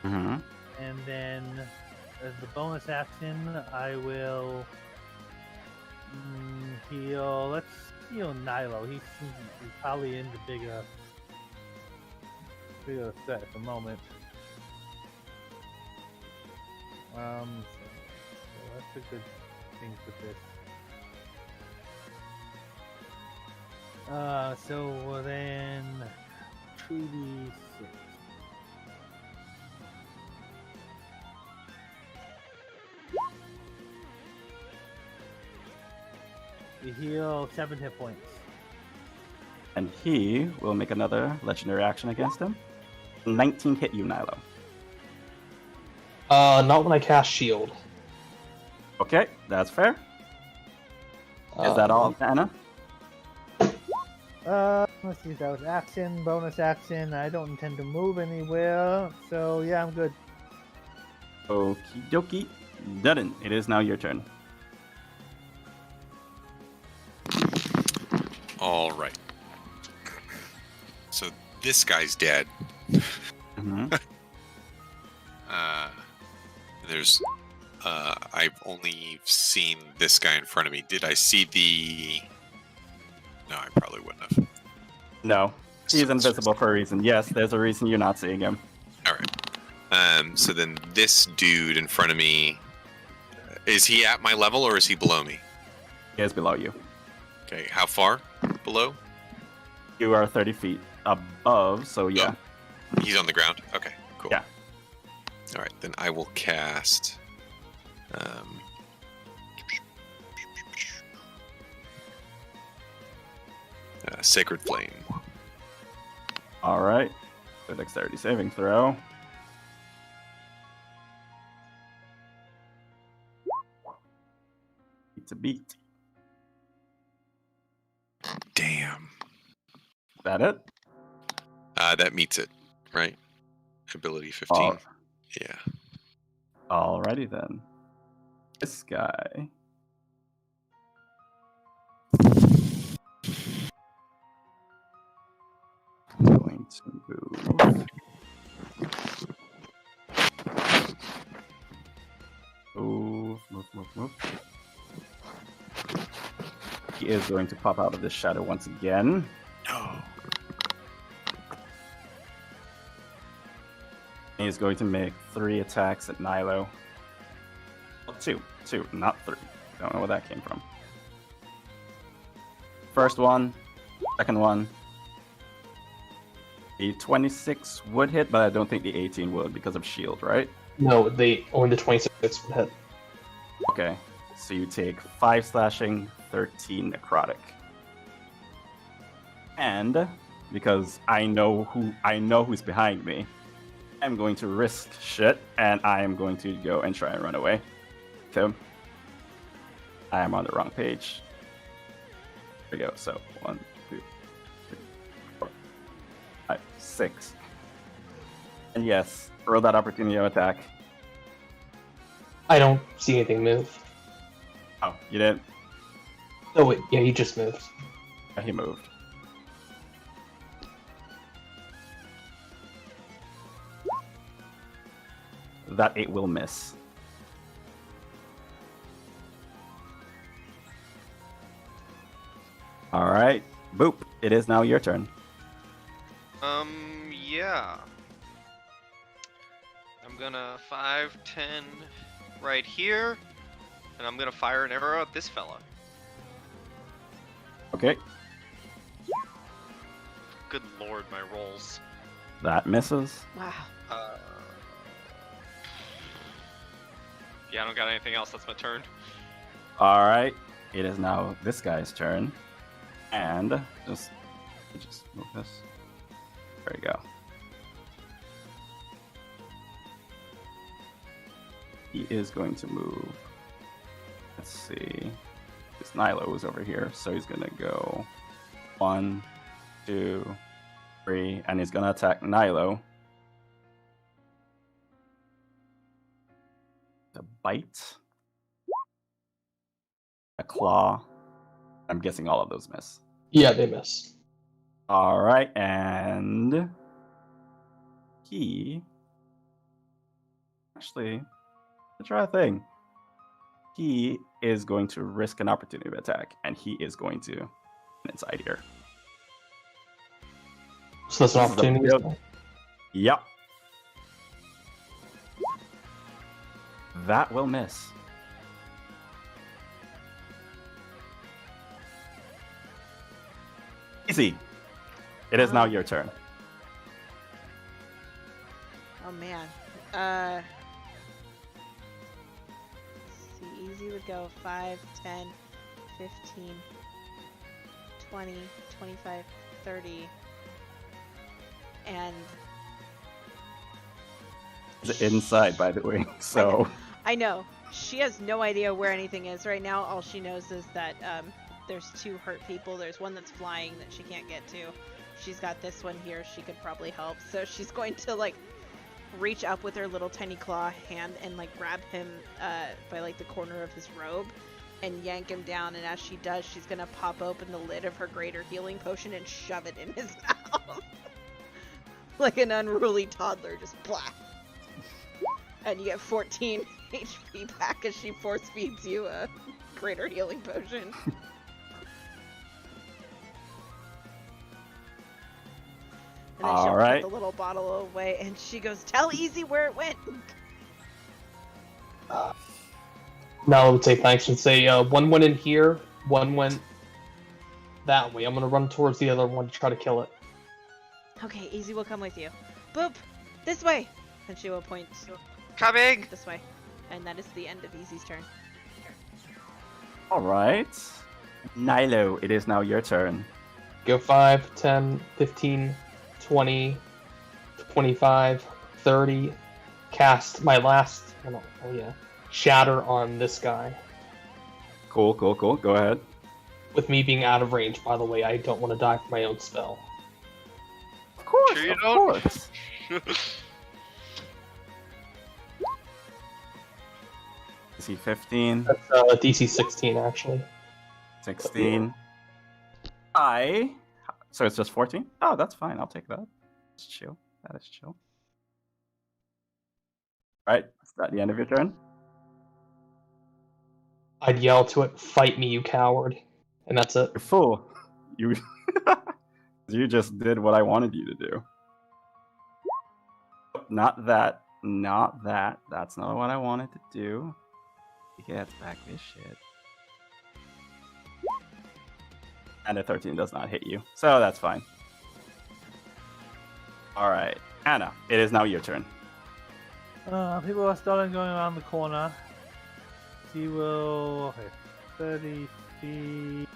Mm-hmm. And then, as the bonus action, I will heal. Let's heal Nilo. He's probably in the bigger threat at the moment. So that's a good thing for this. So then 2d6. You heal 7 hit points. And he will make another legendary action against him. 19 hit you, Nilo. Not when I cast shield. Okay, that's fair. Is that all, Anna? Let's see, that was action, bonus action. I don't intend to move anywhere, so yeah, I'm good. Okie dokie. Dudden, it is now your turn. All right. So this guy's dead. Mm-hmm. There's. I've only seen this guy in front of me. Did I see the? No, I probably wouldn't have. No, he's invisible for a reason. Yes, there's a reason you're not seeing him. All right. So then this dude in front of me, is he at my level or is he below me? He is below you. Okay, how far below? You are 30 feet above, so yeah. Oh, he's on the ground? Okay, cool. Yeah. All right, then I will cast... Sacred Flame. All right. The dexterity saving throw. It's a beat. Damn. Is that it? That meets it, right? Ability 15. Yeah. Alrighty then. This guy. Going to move. Move. He is going to pop out of this shadow once again. No. He is going to make 3 attacks at Nilo. Two, not 3. Don't know where that came from. First one, second one. The 26 would hit, but I don't think the 18 would because of shield, right? No, only the 26 would hit. Okay, so you take 5 slashing, 13 necrotic. And because I know who's behind me, I'm going to risk shit, and I am going to go and try and run away. So I am on the wrong page. There we go. So 1, 2, 3, 4, 5, 6. And yes, roll that opportunity of attack. I don't see anything move. Oh, you didn't? Oh wait, yeah, he just moved. He moved. That 8 will miss. All right, Boop. It is now your turn. Yeah. I'm gonna 5, 10, right here, and I'm gonna fire an arrow at this fella. Okay, Good lord, my rolls. that misses. Wow. Yeah, I don't got anything else. That's my turn. All right, it is now this guy's turn, and just move this. There you go. He is going to move. Let's see. This Nilo is over here, so he's gonna go 1, 2, 3, and he's gonna attack Nilo. The bite, a claw. I'm guessing all of those miss. Yeah, they miss. All right, and he actually, let's try a thing. He is going to risk an opportunity attack, and he is going to inside here. So that's an This is a opportunity. build- Yep. That will miss. Easy. It is now your turn. Oh man. Let's see, easy would go 5, 10, 15, 20, 25, 30. And It's inside, by the way. So I know. She has no idea where anything is right now. All she knows is that there's 2 hurt people. There's one that's flying that she can't get to. She's got this one here. She could probably help. So she's going to like reach up with her little tiny claw hand and like grab him by like the corner of his robe and yank him down. And as she does, she's gonna pop open the lid of her greater healing potion and shove it in his mouth. Like an unruly toddler, just blah. And you get 14 HP back as she force feeds you a greater healing potion. And then she'll All right. put the little bottle away, and she goes, "Tell Easy where it went." Now I would say thanks and say one went in here, one went that way. I'm gonna run towards the other one to try to kill it. Okay, Easy will come with you. Boop! This way! And she will point Coming! this way. And that is the end of Easy's turn. all right, Nilo, it is now your turn. Go 5, 10, 15, 20, 25, 30. Cast my last. Oh yeah. Shatter on this guy. Cool. Go ahead. With me being out of range, by the way, I don't want to die from my own spell. Of course, Sure you of don't? course. Is he 15, That's DC 16 actually. 16? So it's just 14? Oh, that's fine. I'll take that. That's chill. That is chill. Right, is that the end of your turn? I'd yell to it, "Fight me, you coward!" And that's it. You fool. You you just did what I wanted you to do. Not that. That's not what I wanted to do. He gets back this shit. And a 13 does not hit you. So that's fine. Alright. Anna, it is now your turn. People are starting going around the corner. She will. Okay, 30 feet.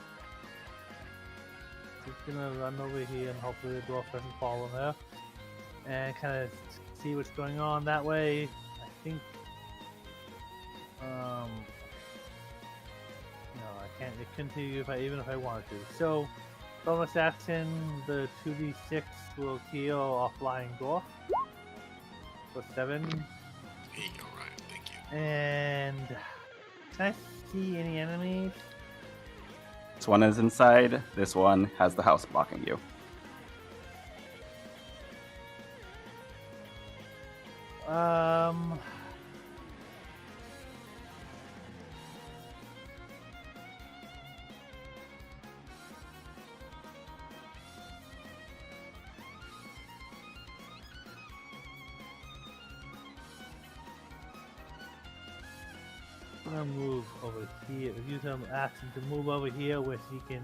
She's gonna run over here and hopefully the dwarf doesn't follow her. And kind of see what's going on that way. I think. No, I can't continue even if I wanted to. So, bonus action, the 2d6 will heal a flying dwarf for 7. Hey, alright, thank you. And can I see any enemies? This one is inside. This one has the house blocking you. gonna move over here. Use some action to move over here, where he can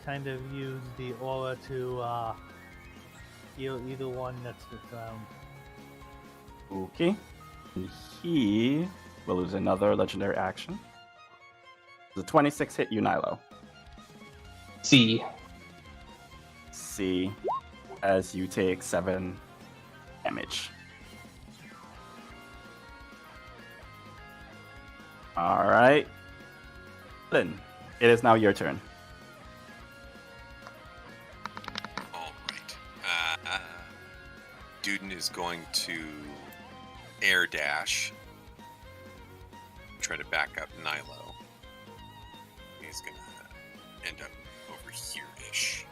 kind of use the aura to heal either one that's around. Okay. And he will lose another legendary action. The 26 hit you, Nilo. C. See, as you take 7 damage. All right. Then it is now your turn. All right. Duden is going to air dash. Try to back up Nilo. He's gonna end up over here-ish.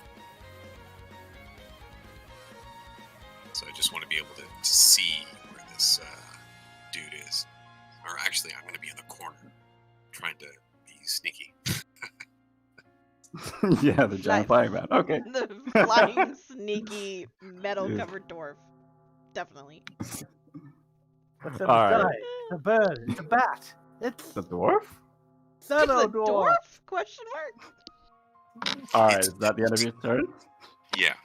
So I just want to be able to see where this dude is. Or actually, I'm going to be in the corner, trying to be sneaky. Yeah, the giant flying man. Okay. The flying, sneaky, metal-covered dwarf. Definitely. What's that? All right. Guy? It's a bird. It's a bat. It's The dwarf? Shadow It's a dwarf? Question mark. All right, is that the end of your turn? Yeah.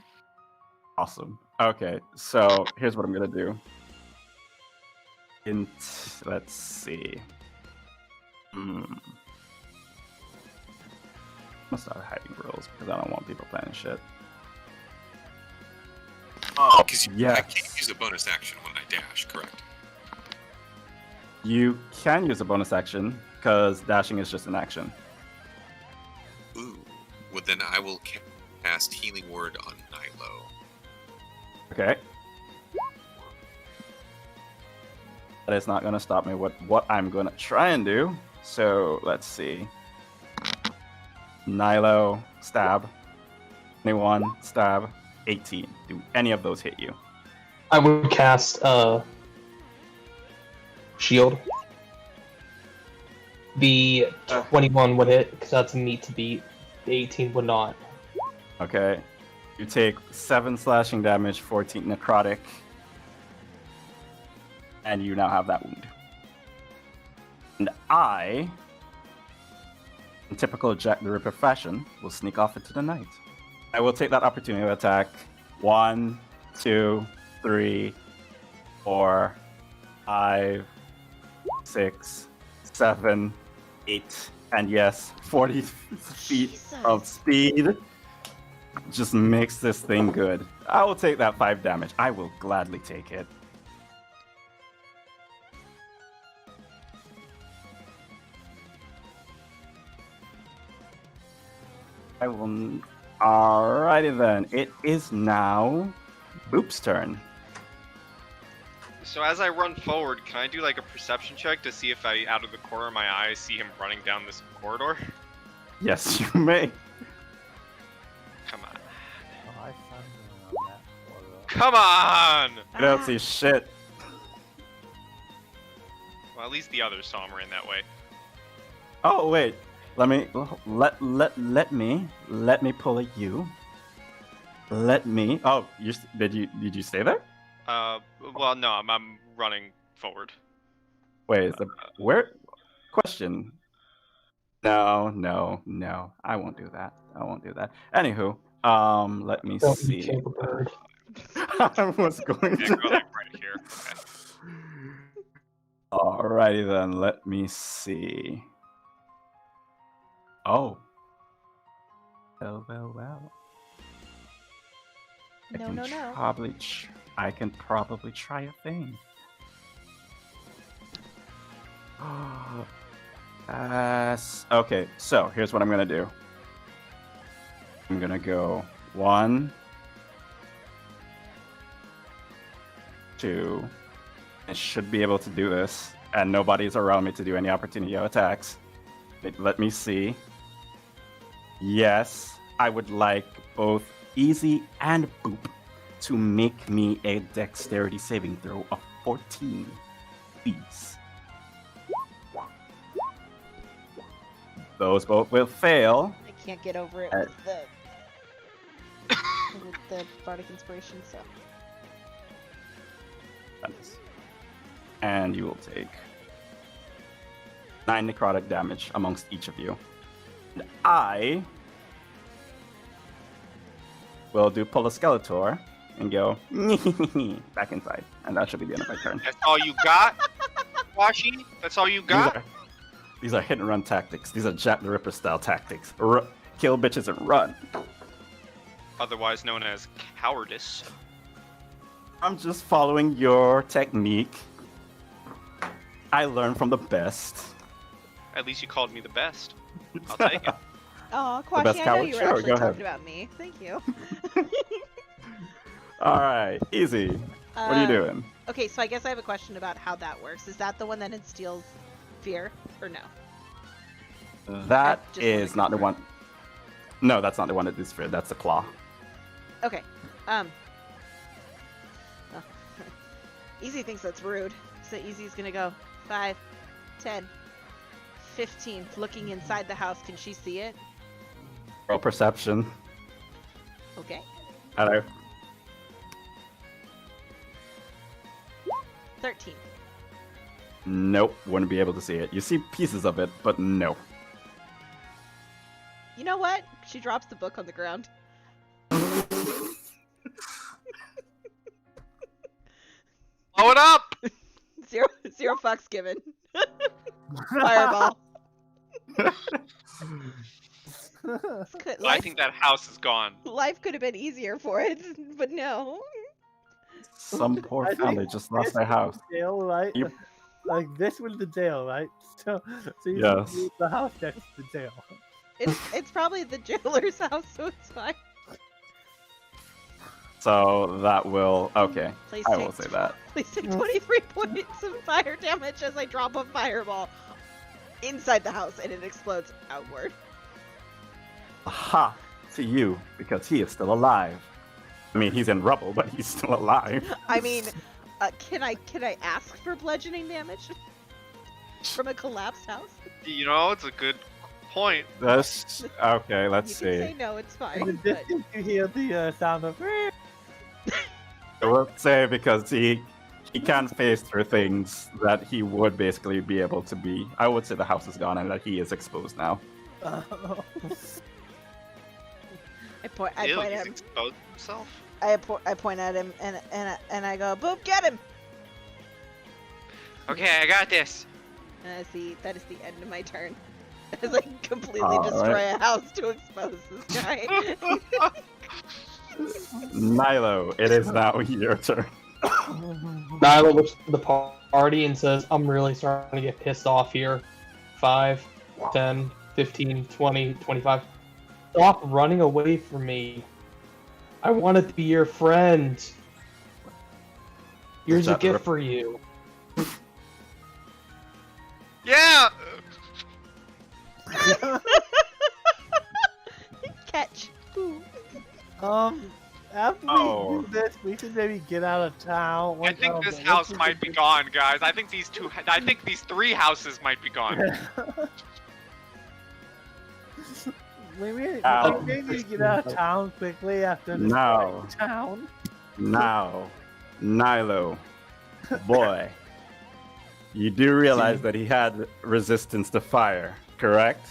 Awesome. Okay, so here's what I'm gonna do. Let's see. I'm gonna start hiding rules because I don't want people planning shit. Oh, Because I yes. can't use a bonus action when I dash, correct? You can use a bonus action because dashing is just an action. Ooh. Well, then I will cast Healing Word on Nilo. Okay. That is not going to stop me with what I'm going to try and do. So let's see. Nilo, stab. 21, stab. 18. Do any of those hit you? I would cast shield. The 21 would hit because that's a meat to beat. The 18 would not. Okay. You take 7 slashing damage, 14 necrotic. And you now have that wound. And I, in typical Jack the Ripper fashion, will sneak off into the night. I will take that opportunity to attack 1, 2, 3, 4, 5, 6, 7, 8, and yes, 40 feet of speed. Just makes this thing good. I will take that 5 damage. I will gladly take it. I will. Alrighty then. It is now Boop's turn. So as I run forward, can I do like a perception check to see if I, out of the corner of my eye, see him running down this corridor? Yes, you may. Come on. Oh, I found him on that corridor. Come on! You don't see shit. Well, at least the others saw him ran that way. Oh wait. Let me pull a U. Let me. Oh, did you stay there? Well, no, I'm running forward. Wait, is the where? Question. No. I won't do that. Anywho, let me Don't see. eat Chamber Bird. I was going Yeah, to. go like right here. Okay. Alrighty then. Let me see. Oh. Well. No. I can probably try a thing. Okay, so here's what I'm gonna do. I'm gonna go 1, 2. I should be able to do this, and nobody's around me to do any opportunity attacks. Let me see. Yes, I would like both Easy and Boop to make me a dexterity saving throw of 14, please. Those both will fail. I can't get over it with the bardic inspiration, so. And you will take 9 necrotic damage amongst each of you. And I will do pull a Skeletor and go back inside. And that should be the end of my turn. That's all you got, Washi? That's all you got? These are hit and run tactics. These are Jack the Ripper style tactics. Kill bitches and run. Otherwise known as cowardice. I'm just following your technique. I learn from the best. At least you called me the best. I'll take it. Oh, The best Quashi, I know coward? you were Sure, actually go ahead. talking about me. Thank you. Alright, easy. What are you doing? Okay, so I guess I have a question about how that works. Is that the one that instills fear, or no? That just is wanna not the one. No, that's not the one that is fear. That's the claw. Okay. Oh. Easy thinks that's rude. So Easy's gonna go 5, 10, 15. Looking inside the house, can she see it? Roll perception. Okay. Hello. 13. Nope, wouldn't be able to see it. You see pieces of it, but no. You know what? She drops the book on the ground. Blow it up! Zero fucks given. Fireball. I think that house is gone. Life could have been easier for it, but no. Some poor I think family just lost their house. Jail, right? You- Like this was the jail, right? So you Yes. use the house next to the jail. It's probably the jailer's house, so it's fine. So that will. Okay, Please I take will say that. Please take 23 points of fire damage as I drop a fireball inside the house and it explodes outward. Aha! To you, because he is still alive. I mean, he's in rubble, but he's still alive. I mean, can I ask for bludgeoning damage from a collapsed house? You know, it's a good point. That's okay. Let's You can see. say no, it's In the fine. But distance, you hear the sound of. I will say because he can't face through things that he would basically be able to be. I would say the house is gone and that he is exposed now. I point Ew, at he's him. exposed himself? I point at him and I go, Boop, get him! Okay, I got this. And that is the end of my turn. As I completely All destroy right. a house to expose this guy. Nilo, it is now your turn. Nyla looks to the party and says, I'm really starting to get pissed off here. 5, 10, 15, 20, 25. Stop running away from me. I wanted to be your friend. Here's a that the gift rip- for you. Yeah! Catch. Ooh. After Oh. we do this, we should maybe get out of town. I think this house might be gone, guys. I think these 3 houses might be gone. We may Ow. need to get out of town quickly after this No. town. Now, Nilo, boy, you do realize that he had resistance to fire, correct?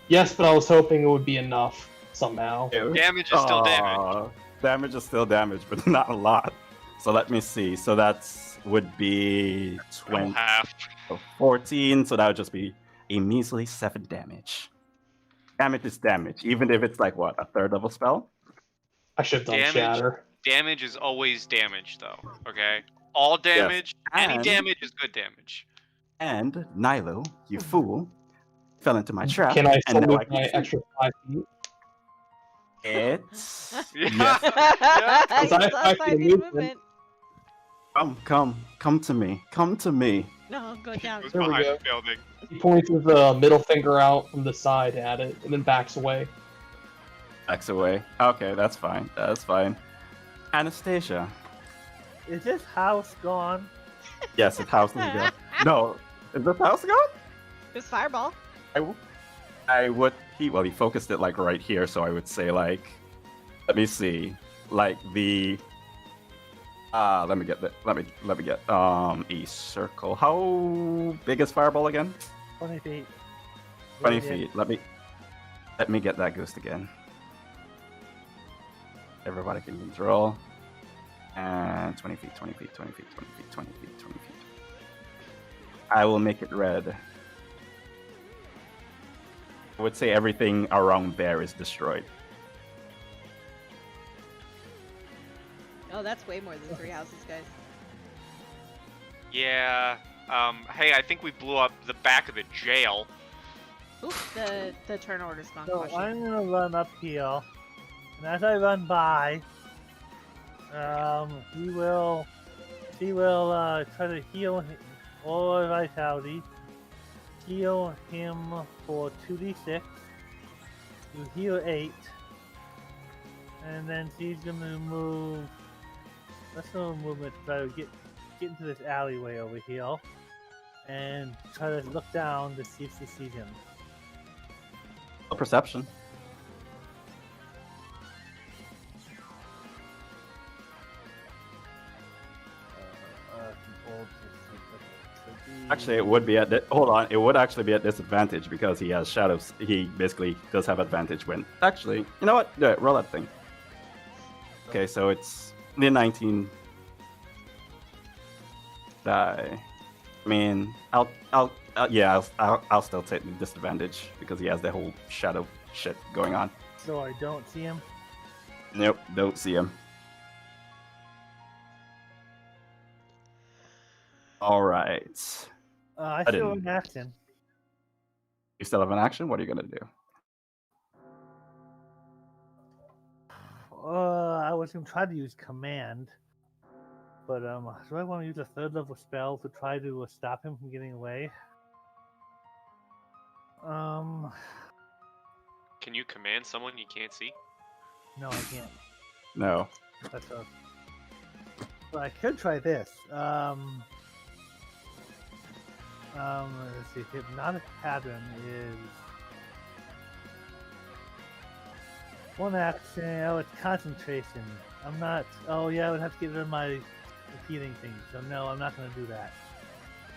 Yes, but I was hoping it would be enough somehow. Damage is still damage. Aw, damage is still damage, but not a lot. So let me see. So that's would be 20, Half. 14. So that would just be a measly 7 damage. Damage is damage, even if it's like what, a third level spell? I should have done Damage. shatter. Damage is always damage, though. Okay? All damage, any and- damage is good damage. And Nilo, you fool, fell into my trap. Can I and now move I can my see extra 5 feet? It's Yeah. yes. I I saw actually 5 feet moved of movement. Come to me. Come to me. No, go down. It was There we behind go. the building. He points with the middle finger out from the side at it, and then backs away. Backs away. Okay, that's fine. That's fine. Anastasia. Is this house gone? Yes, his house is gone. No, is this house gone? It's fireball. I would. He focused it like right here, so I would say like, let me see, like the Let me get that. Let me get a circle. How big is fireball again? 20 feet. 20 Right in. feet. Let me get that ghost again. Everybody can control. And 20 feet, 20 feet, 20 feet, 20 feet, 20 feet, 20 feet. I will make it red. I would say everything around there is destroyed. Oh, that's way more than 3 houses, guys. Yeah. Hey, I think we blew up the back of the jail. Oop, the turn order's gone. So Caution. I'm gonna run up here, and as I run by, she will try to heal him, or vitality, heal him for 2d6. You heal 8, and then she's gonna move. Let's go movement to try to get into this alleyway over here, and try to look down to see if she sees him. Perception. Actually, it would be at hold on. It would actually be at disadvantage because he has shadows. He basically does have advantage when. Actually, you know what? Yeah, roll that thing. Okay, so it's the 19 die. I mean, I'll still take the disadvantage because he has the whole shadow shit going on. So I don't see him. Nope, don't see him. All right. I I still didn't. in action. You still have an action? What are you gonna do? I was gonna try to use command, but do I want to use a 3rd level spell to try to stop him from getting away? Can you command someone you can't see? No, I can't. No. That's a. But I could try this. Let's see. Hypnotic pattern is one action. Oh, it's concentration. I'm not. Oh yeah, I would have to get rid of my repeating things. So no, I'm not going to do that.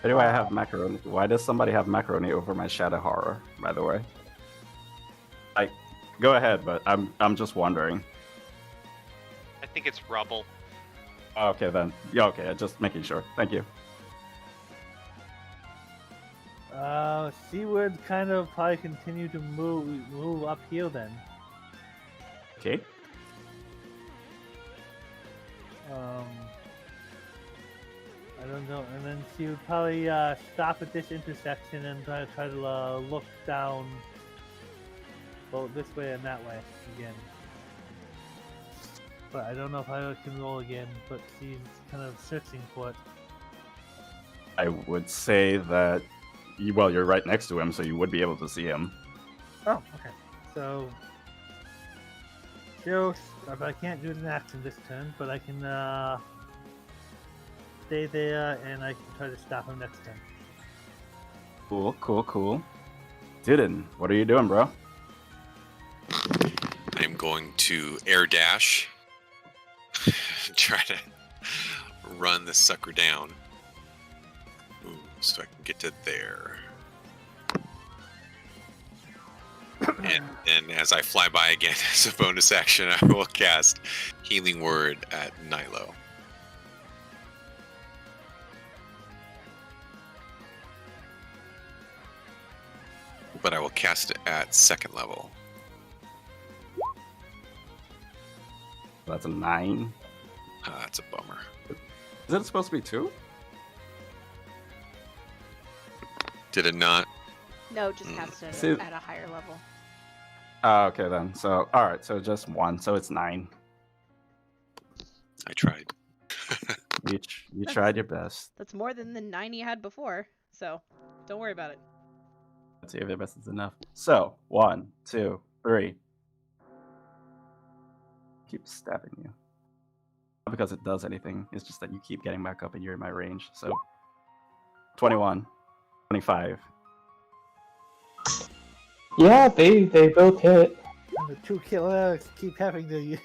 Anyway, I have macaroni. Why does somebody have macaroni over my shadow horror? By the way, like, go ahead, but I'm just wondering. I think it's rubble. Okay then. Yeah, okay. Just making sure. Thank you. She would kind of probably continue to move up here then. Okay. I don't know, and then she would probably stop at this intersection and try to look down both this way and that way again. But I don't know if I can roll again, but she's kind of searching for it. I would say that. Well, you're right next to him, so you would be able to see him. Oh, okay. So, if I can't do it in action this turn, but I can stay there and I can try to stop him next turn. Cool, cool, cool. Didden, what are you doing, bro? I'm going to air dash. Try to run this sucker down. Ooh, so I can get to there. And then as I fly by again as a bonus action, I will cast Healing Word at Nilo. But I will cast it at 2nd level. That's a 9. That's a bummer. Is it supposed to be 2? Did it not? No, just cast it See- at a higher level. Okay then. So alright, so just 1, so it's 9. I tried. You tried your best. That's more than the 9 you had before, so don't worry about it. Let's see if your best is enough. So 1, 2, 3. Keep stabbing you. Not because it does anything. It's just that you keep getting back up and you're in my range. So 21, 25. Yeah, they both hit. And the two killers keep having to use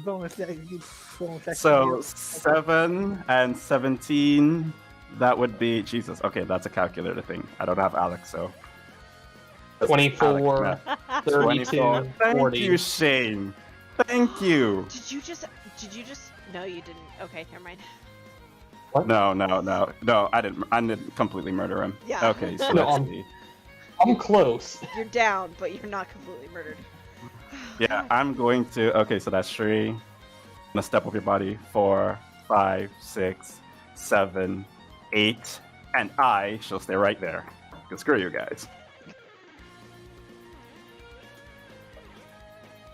bonus action. So 7 and 17. That would be Jesus. Okay, that's a calculator thing. I don't have Alex, so 24, Alex, 32, 24. Thank 40. you, Shane. Thank you. Did you just? No, you didn't. Okay, never mind. No. I didn't completely murder him. Yeah. Okay, so No, let's see. I'm close. You're down, but you're not completely murdered. Yeah, I'm going to. Okay, so that's 3. I'm gonna step up your body. 4, 5, 6, 7, 8, and I shall stay right there. Cause screw you guys.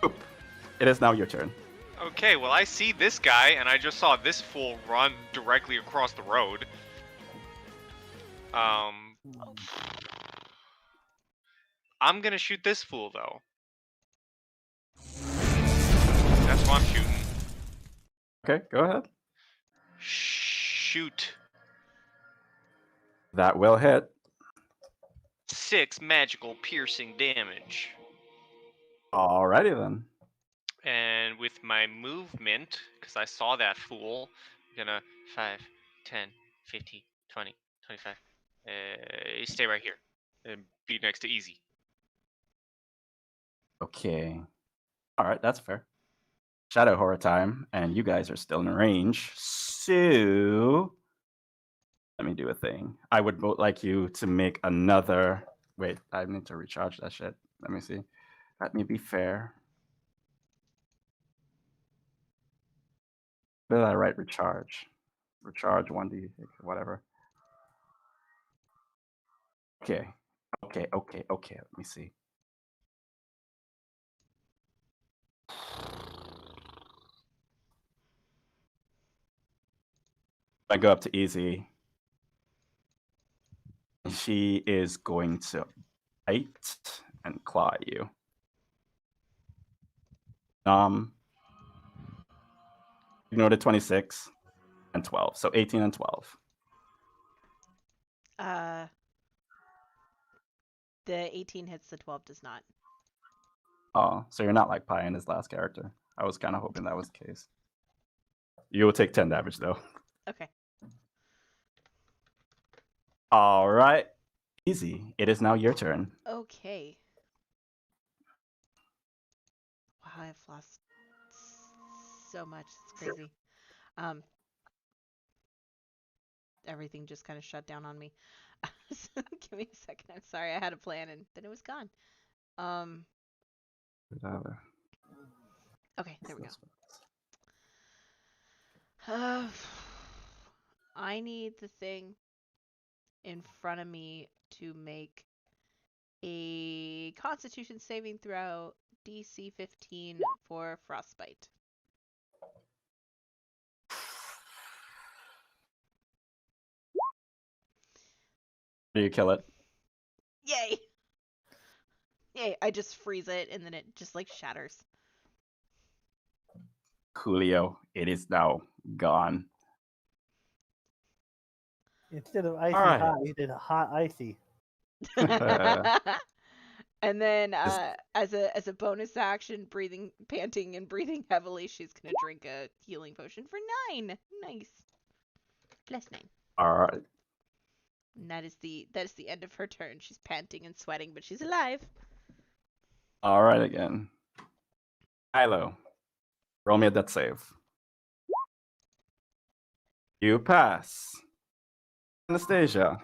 Oop. It is now your turn. Okay, well, I see this guy, and I just saw this fool run directly across the road. I'm gonna shoot this fool, though. That's what I'm shooting. Okay, go ahead. Shoot. That will hit. 6 magical piercing damage. Alrighty then. And with my movement, because I saw that fool, I'm gonna 5, 10, 15, 20, 25. Stay right here. And be next to Easy. Okay. Alright, that's fair. Shadow horror time, and you guys are still in range. So let me do a thing. I would vote like you to make another. Wait, I need to recharge that shit. Let me see. Let me be fair. Where did I write recharge? Recharge 1D, whatever. Okay. Let me see. I go up to Easy. She is going to bite and claw at you. Ignore the 26 and 12, so 18 and 12. The 18 hits, the 12 does not. Oh, so you're not like Pi in his last character. I was kind of hoping that was the case. You will take 10 damage though. Okay. All right. Easy. It is now your turn. Okay. Wow, I've lost so much. It's crazy. Everything just kind of shut down on me. So give me a second. I'm sorry. I had a plan and then it was gone. Okay, there we go. I need the thing in front of me to make a Constitution saving throw DC 15 for frostbite. Do you kill it? Yay! Yay, I just freeze it and then it just like shatters. Coolio, it is now gone. Instead of icy Alright. hot, you did a hot icy. And then as a bonus action, panting and breathing heavily, she's gonna drink a healing potion for 9. Nice. +9. Alright. And that is the end of her turn. She's panting and sweating, but she's alive. Alright again. Hilo. Roll me a death save. You pass. Anastasia.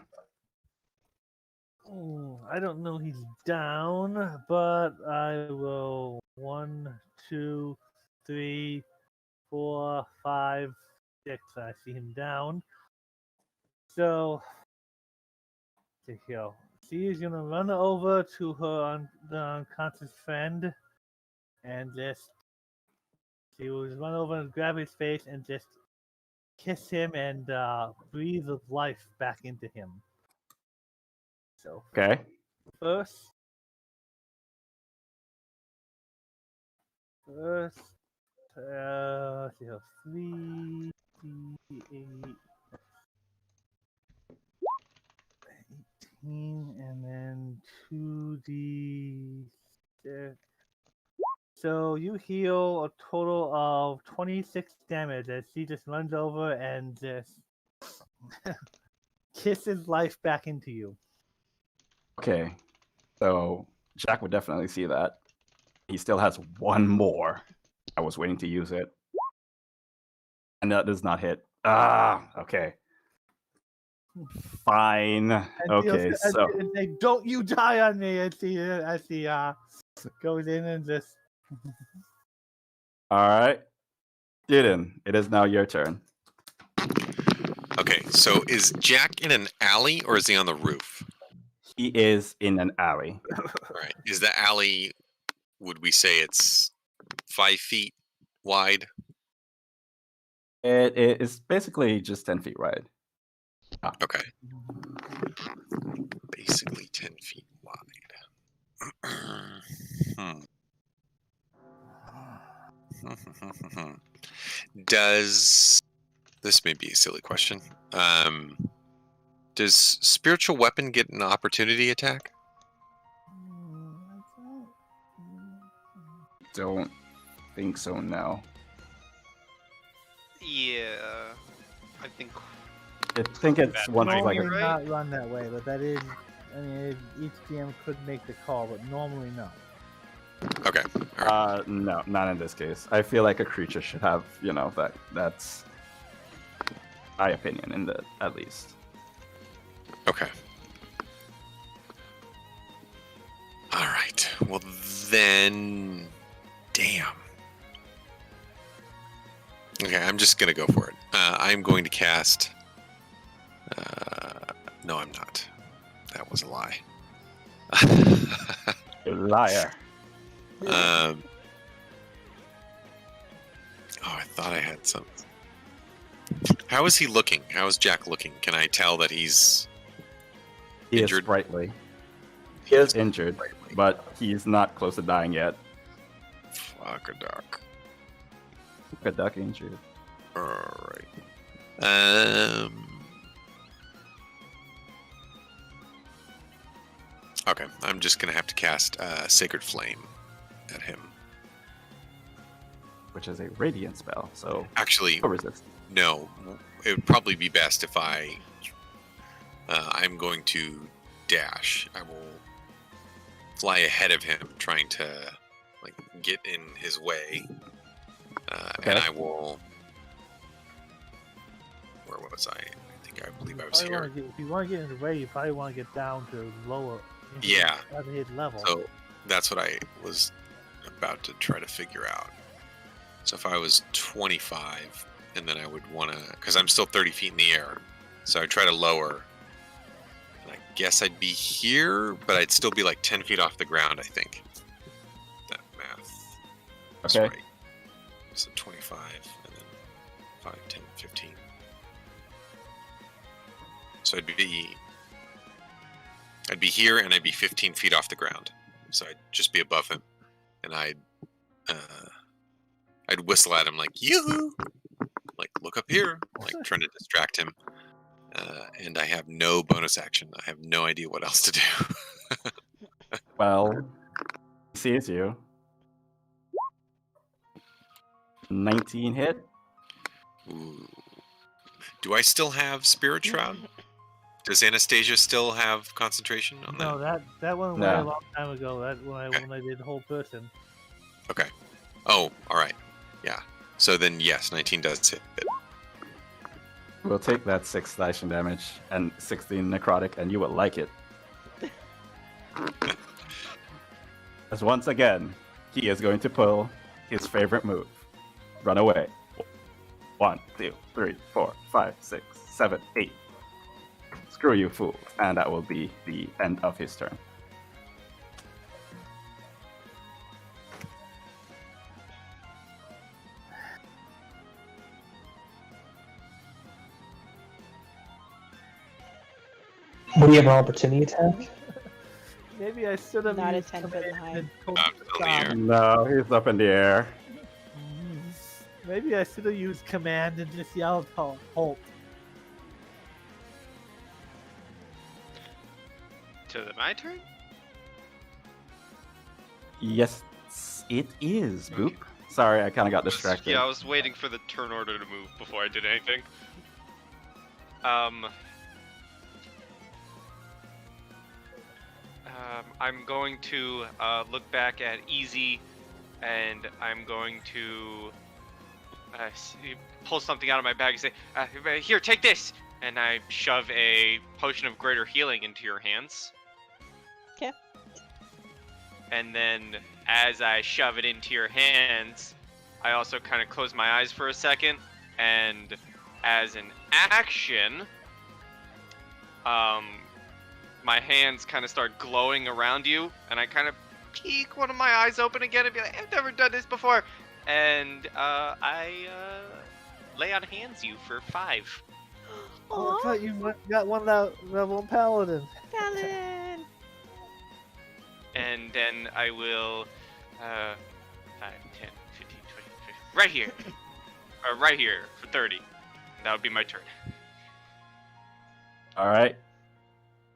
I don't know he's down, but I will 1, 2, 3, 4, 5, 6. I see him down. So she is gonna run over to her the unconscious friend and she will run over and grab his face and just kiss him and breathe of life back into him. So Okay. First, let's see, 3, 8, 18, and then 2d6. So you heal a total of 26 damage as she just runs over and just kisses life back into you. Okay, so Jack would definitely see that. He still has one more. I was waiting to use it. And that does not hit. Ah, okay. Fine. And Okay, so and say, "Don't you die on me!" As he goes in and just. all right. Didn't. It is now your turn. Okay, so is Jack in an alley or is he on the roof? He is in an alley. All right. Is the alley, would we say it's 5 feet wide? It is basically just 10 feet wide. Okay. Basically 10 feet wide. Does this may be a silly question? Does spiritual weapon get an opportunity attack? Don't think so now. Yeah, I think. I think it's That once might it's like be a, right. Not run that way, but that is. I mean, each GM could make the call, but normally no. Okay. All right. no, not in this case. I feel like a creature should have, that's my opinion in the at least. Okay. All right. Well, then. Damn. Okay, I'm just going to go for it. I'm going to cast. No, I'm not. That was a lie. You liar. Oh, I thought I had some. How is he looking? How is Jack looking? Can I tell that he's He is injured? sprightly. He is injured, but he's not close to dying yet. Fuck a duck. A duck injured. Alright. Okay, I'm just gonna have to cast Sacred Flame at him. Which is a radiant spell, so Actually, no resist. no. It would probably be best if I'm going to dash. I will fly ahead of him, trying to get in his way, and I will. Where was I? I believe I was here. If you want to get in the way, you probably want to get down to lower. Yeah. His level. So that's what I was about to try to figure out. So if I was 25, and then I would want to, because I'm still 30 feet in the air, so I'd try to lower. And I guess I'd be here, but I'd still be like 10 feet off the ground, I think. That math. That's Okay. right. So 25, and then 5, 10, 15. So I'd be here, and I'd be 15 feet off the ground. So I'd just be above him, and I'd whistle at him like "yoo-hoo," like look up here, like trying to distract him. And I have no bonus action. I have no idea what else to do. Well, he sees you. 19 hit. Ooh. Do I still have Spirit Shroud? Does Anastasia still have concentration on that? No, that went away No. a long time ago. That when I did the whole person. Okay. Oh, all right. Yeah. So then, yes, 19 does hit. We'll take that 6 slashing damage and 16 necrotic, and you will like it. As once again, he is going to pull his favorite move. Run away. 1, 2, 3, 4, 5, 6, 7, 8. Screw you, fool. And that will be the end of his turn. Would he have an opportunity attack? Maybe I should have Not a used 10 foot command line. and told Not him to in the air. stop. No, he's up in the air. Maybe I should have used command and just yelled halt. To my turn? Yes, It is, Boop. Sorry, I kind of got distracted. Yeah, I was waiting for the turn order to move before I did anything. I'm going to look back at Easy, and I'm going to pull something out of my bag and say, "Here, take this!" And I shove a potion of greater healing into your hands. Okay. And then, as I shove it into your hands, I also kind of close my eyes for a second, and as an action, my hands kind of start glowing around you, and I kind of peek one of my eyes open again and be like, I've never done this before. And I lay on hands you for 5. Oh, I thought you got one level paladin. Paladin! And then I will 5, 10, 15, 20, 50, right here. Right here for 30. That would be my turn. All right.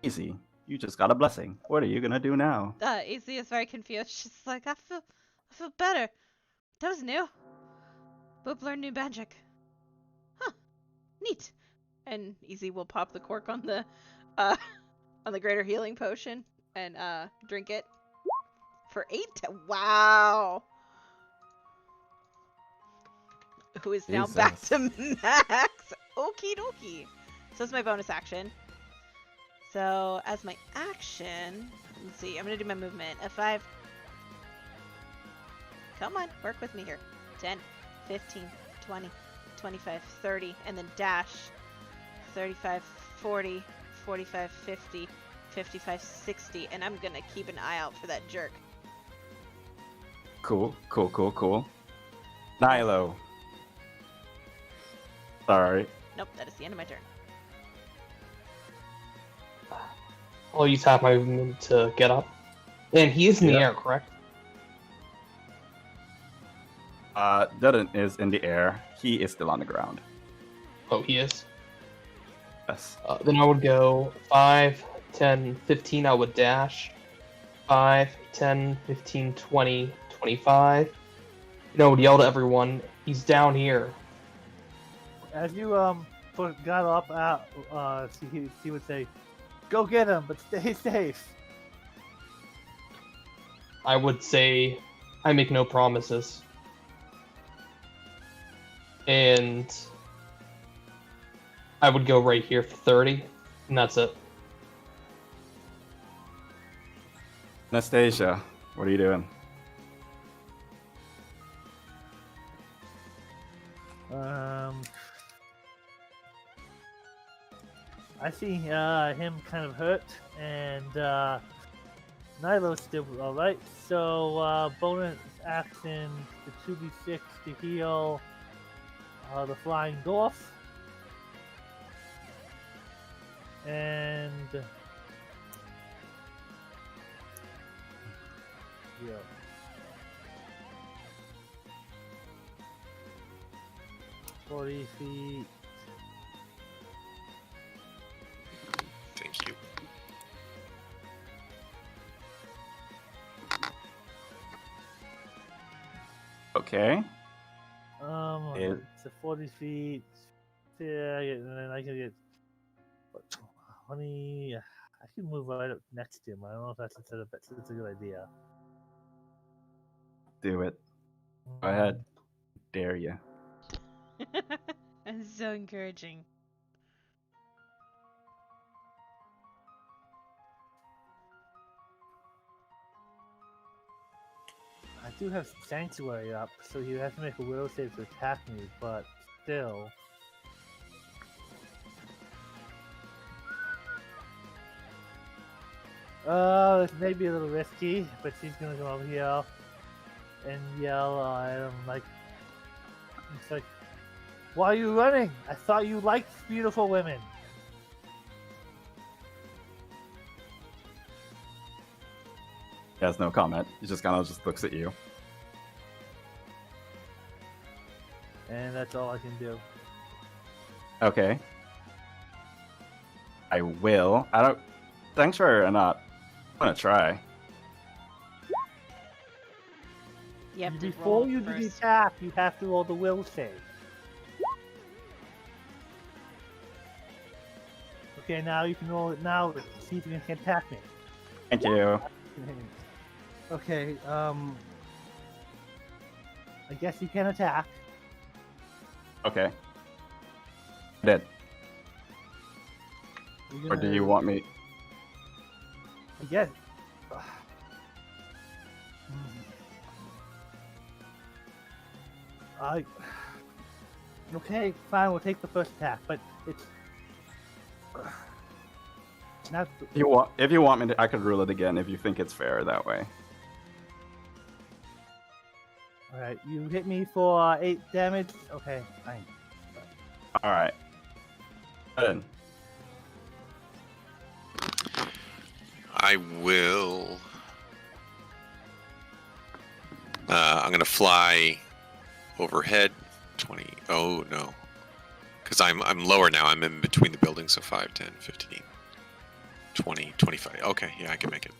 Easy. You just got a blessing. What are you gonna do now? Easy is very confused. She's like, I feel better. That was new. Boop learned new magic. Huh. Neat. And Easy will pop the cork on the greater healing potion and drink it. For 8? Wow. Who is now back to max. Okie dokie. So that's my bonus action. So as my action, let's see, I'm gonna do my movement. A 5. Come on, work with me here. 10, 15, 20, 25, 30, and then dash. 35, 40, 45, 50, 55, 60, and I'm gonna keep an eye out for that jerk. Cool. Nilo. Sorry. Nope, that is the end of my turn. I'll use half my movement to get up. And he is in the air, correct? Dudden is in the air. He is still on the ground. Oh, he is? Yes. Then I would go 5, 10, 15, I would dash. 5, 10, 15, 20, 25. I would yell to everyone, he's down here. As you got up out, he would say, "Go get him, but stay safe." I would say, I make no promises. And I would go right here for 30, and that's it. Anastasia, what are you doing? I see him kind of hurt, and Nilo's still alright. So bonus action, the 2d6 to heal the flying dwarf. And yeah. 40 feet. Thank you. Okay. It's a 40 feet. Yeah, and then I can get 20. I can move right up next to him. I don't know if that's a good idea. Do it. Go ahead. Dare you. That's so encouraging. I do have Sanctuary up, so you have to make a will save to attack me, but still. This may be a little risky, but she's gonna go over here and yell at him like, it's like, "Why are you running? I thought you liked beautiful women." He has no comment. He just kind of just looks at you. And that's all I can do. Okay. I will. I don't. Thanks for not. I'm gonna try. You have to Before roll you do the first. attack, you have to roll the will save. Okay, now you can roll it now. See if you can attack me. Thank you. Okay, I guess you can attack. Okay. Dead. You're Or do gonna- you want me? I guess. Okay, fine. We'll take the first attack, but it's not. If you want me to, I could rule it again if you think it's fair that way. All right, you hit me for 8 damage. Okay, fine. All right. Then. I will. I'm gonna fly overhead. 20. Oh no, because I'm lower now. I'm in between the buildings. So 5, 10, 15, 20, 25. Okay, yeah, I can make it.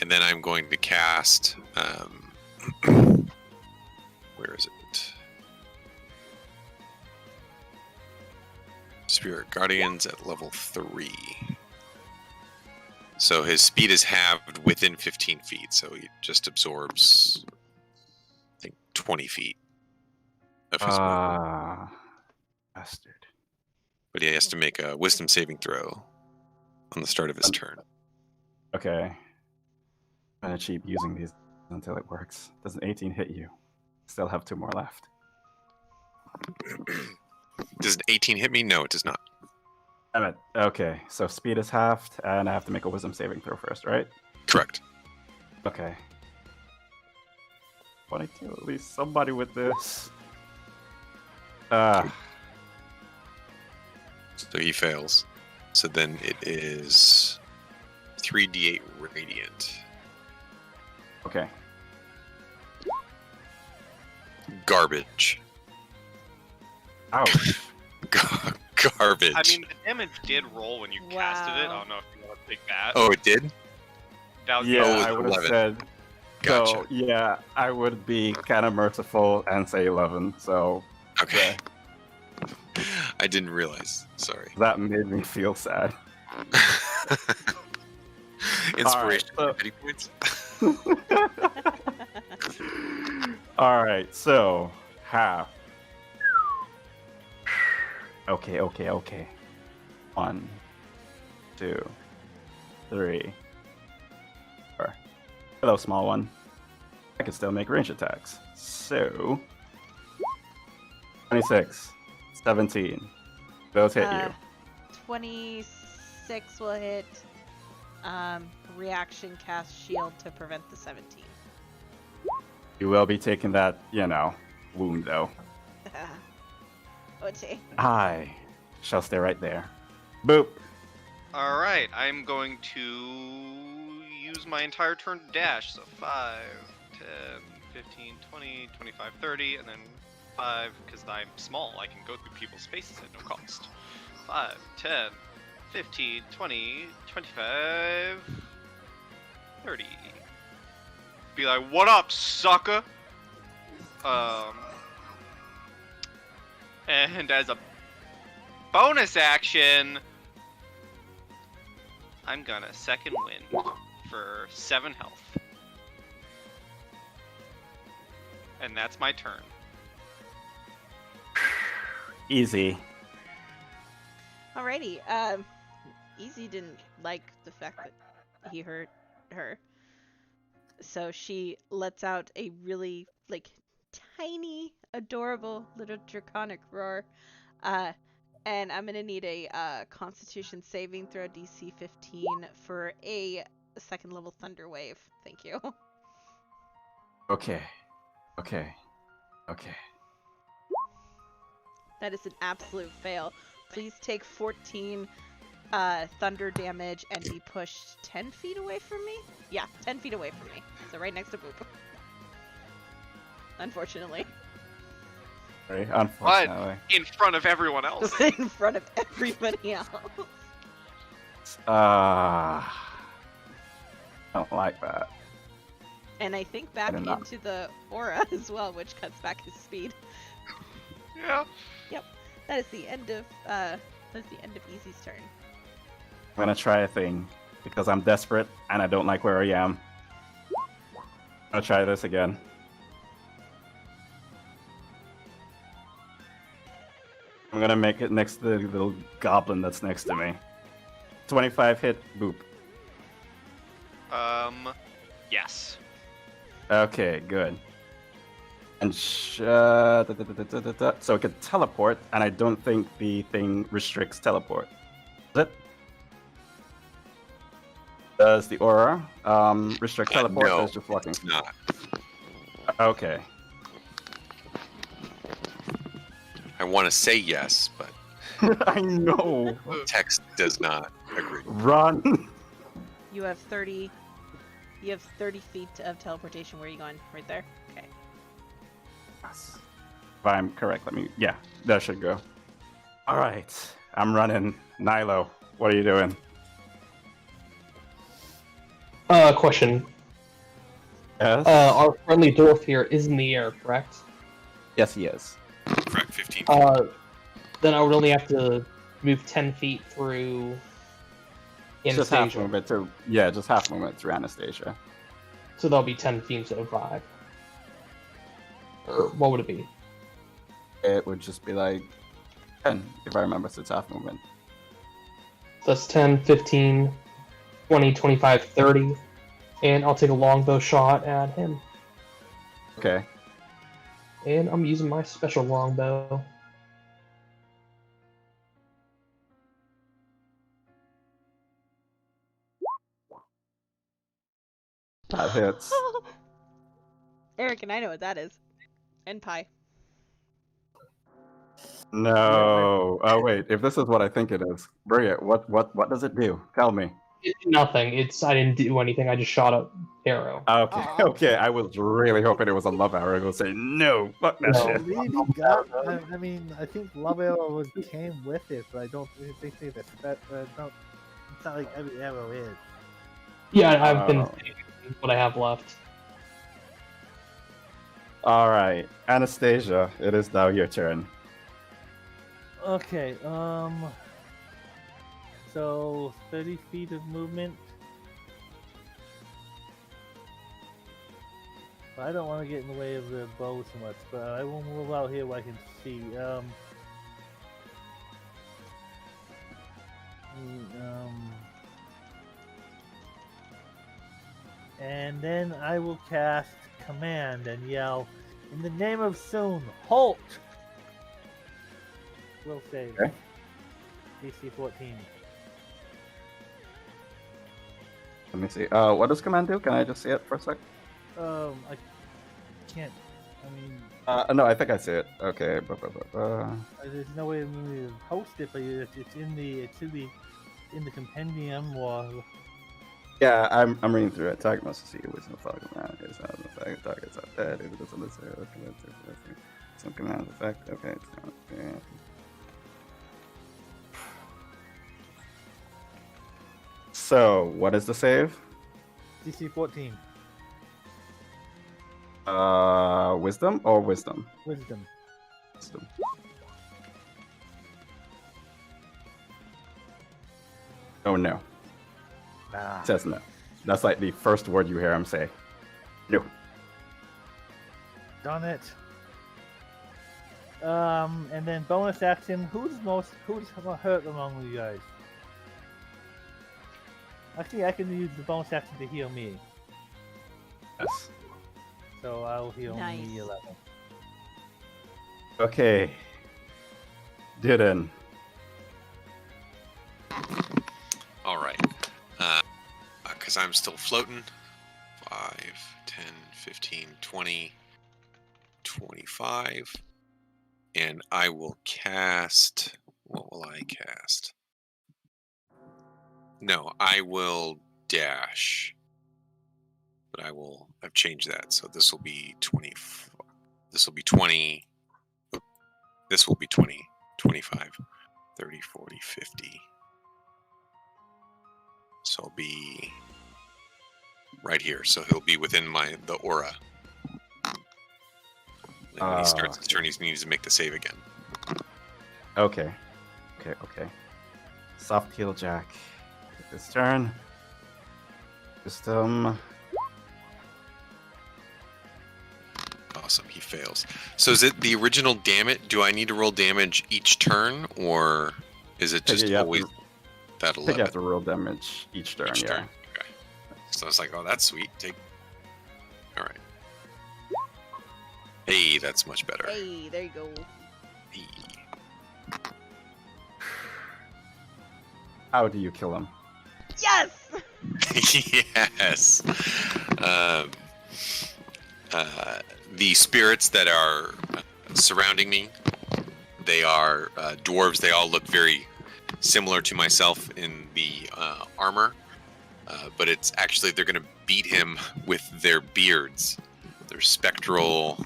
And then I'm going to cast. Where is it? Spirit Guardians at level 3. So his speed is halved within 15 feet, so he just absorbs, I think, 20 feet of his movement. Bastard. But he has to make a wisdom saving throw on the start of his turn. Okay. I'm gonna keep using these until it works. Does an 18 hit you? Still have 2 more left. Does an 18 hit me? No, it does not. Damn it. Okay, so speed is halved, and I have to make a wisdom saving throw first, right? Correct. Okay. 22, at least somebody with this. So he fails. So then it is 3d8 radiant. Okay. Garbage. Ouch. Garbage. I mean, the damage did roll when you casted it. I Wow. don't know if you want to take that. Oh, it did? That was Yeah, Oh, I would have 11. said. Gotcha. So, yeah, I would be kind of merciful and say 11. So, Okay. I didn't realize. Sorry. that made me feel sad. Inspiration. so- Pity points. All right, so half. Okay. 1, 2, 3, 4. Hello, small one. I can still make range attacks. So 26, 17. Those hit you. 26 will hit. Reaction cast shield to prevent the 17. You will be taking that, wound though. Okay. I shall stay right there. Boop. All right, I'm going to use my entire turn to dash. So 5, 10, 15, 20, 25, 30, and then 5, because I'm small, I can go through people's spaces at no cost. 5, 10, 15, 20, 25, 30. Be like, what up, sucker? And as a bonus action, I'm gonna second wind for 7 health. And that's my turn. Easy. Alrighty. Easy didn't like the fact that he hurt her. So she lets out a really, tiny, adorable little draconic roar. And I'm gonna need a Constitution saving throw DC 15 for a second level Thunder Wave. Thank you. Okay. That is an absolute fail. Please take 14 thunder damage and be pushed 10 feet away from me? Yeah, 10 feet away from me. So right next to Boop. Unfortunately. Very unfortunately. In front of everyone else. In front of everybody else. I don't like that. And I think back did not. into the aura as well, which cuts back his speed. Yeah. Yep. That is the end of Easy's turn. I'm gonna try a thing because I'm desperate and I don't like where I am. I'll try this again. I'm gonna make it next to the little goblin that's next to me. 25 hit, boop. Yes. Okay, good. And so it can teleport, and I don't think the thing restricts teleport. Does it? Does the aura restrict teleport? No, Or is just walking? it's not. Okay. I want to say yes, but I know. text does not agree. Run. You have 30 feet of teleportation. Where are you going? Right there? Okay. Yes. If I'm correct, yeah, that should go. All right, I'm running. Nilo, what are you doing? Question. Yes. Our friendly dwarf here is in the air, correct? Yes, he is. Correct, 15. Then I would only have to move 10 feet through Just half Anastasia. movement through. Yeah, just half movement through Anastasia. So that'll be 10 feet instead of 5. Or what would it be? It would just be like 10, if I remember, so it's half movement. So that's 10, 15, 20, 25, 30. And I'll take a longbow shot at him. Okay. And I'm using my special longbow. That hits. Eric and I know what that is. And pie. No. Oh wait, if this is what I think it is, bring it. What does it do? Tell me. Nothing. I didn't do anything. I just shot a arrow. Okay, Aw. okay. I was really hoping it was a love arrow. I was say no. Fuck that No. I shit. believe he got. I mean, I think Love Arrow came with it, but I don't think they that. No, it's not like every arrow is. Yeah, I've been Oh. saving what I have left. All right, Anastasia, it is now your turn. Okay. So 30 feet of movement. I don't want to get in the way of the bow too much, but I will move out here where I can see. And then I will cast Command and yell, "In the name of Soon, halt!" Will save. Okay. DC 14. Let me see. What does command do? Can I just see it for a sec? I can't. I mean, No, I think I see it. Okay. there's no way of me to post it, but it should be in the compendium or. Yeah, I'm reading through it. Target must see which the fuck command is out of effect. Target's not dead. If it doesn't list some command effect. Okay. Okay. So, what is the save? DC 14. Wisdom or wisdom? Wisdom. Wisdom. Oh no. Nah. It says no. That's like the first word you hear him say. No. Done it. And then bonus action. Who's hurt among you guys? Actually, I can use the bonus action to heal me. Yes. So I'll heal Nice. me 11. Okay. Didn't. All right. Because I'm still floating. 5, 10, 15, 20, 25. And I will cast. What will I cast? No, I will dash. But I've changed that. So this will be 20. This will be 20. This will be 20, 25, 30, 40, 50. So it'll be right here, so he'll be within the aura. And when he starts his turn, he needs to make the save again. Okay. Soft heal Jack. His turn. System. Awesome, he fails. So is it the original damage? Do I need to roll damage each turn, or is it just always that I think 11? you have to roll damage each turn, yeah. Okay. So it's like, oh, that's sweet. All right. Hey, that's much better. Hey, there you go. Hey. How do you kill him? Yes! Yes. The spirits that are surrounding me, they are dwarves. They all look very similar to myself in the armor, but it's actually they're going to beat him with their beards. Their spectral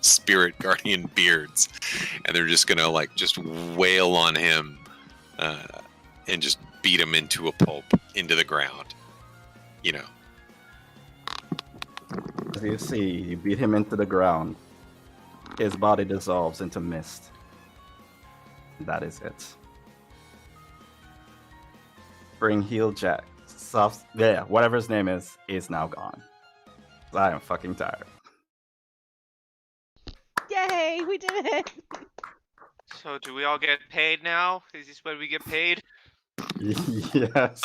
spirit guardian beards, and they're just going to just wail on him and just beat him into a pulp, into the ground. You know. As you see, you beat him into the ground. His body dissolves into mist. That is it. Bring heal Jack. Whatever his name is now gone. I am fucking tired. Yay, we did it! So do we all get paid now? Is this when we get paid? Yes.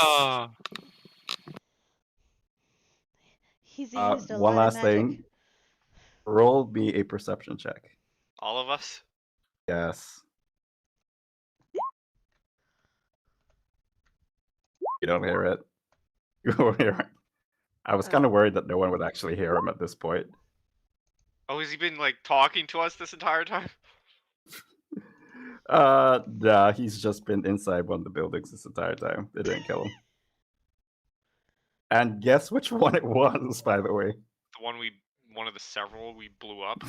He's used a One lot of last magic. thing. Roll me a perception check. All of us? Yes. You don't hear it. You don't hear it. I was kind of worried that no one would actually hear him at this point. Oh, has he been talking to us this entire time? Yeah, he's just been inside one of the buildings this entire time. They didn't kill him. And guess which one it was, by the way. One of the several we blew up.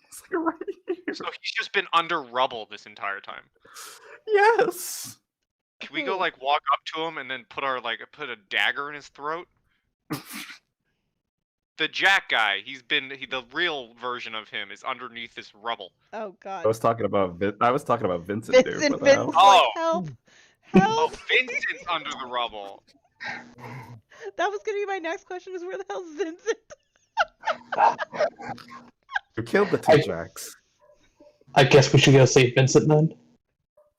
It's right here. So he's just been under rubble this entire time. Yes. Can we go walk up to him and then put a dagger in his throat? The Jack guy, the real version of him is underneath this rubble. Oh god. I was talking about Vincent. Dude. Vincent, What the hell? Oh. help! Oh, Help! Vincent's under the rubble. That was gonna be my next question: is where the hell's Vincent? You killed the two Jacks. I guess we should go save Vincent then.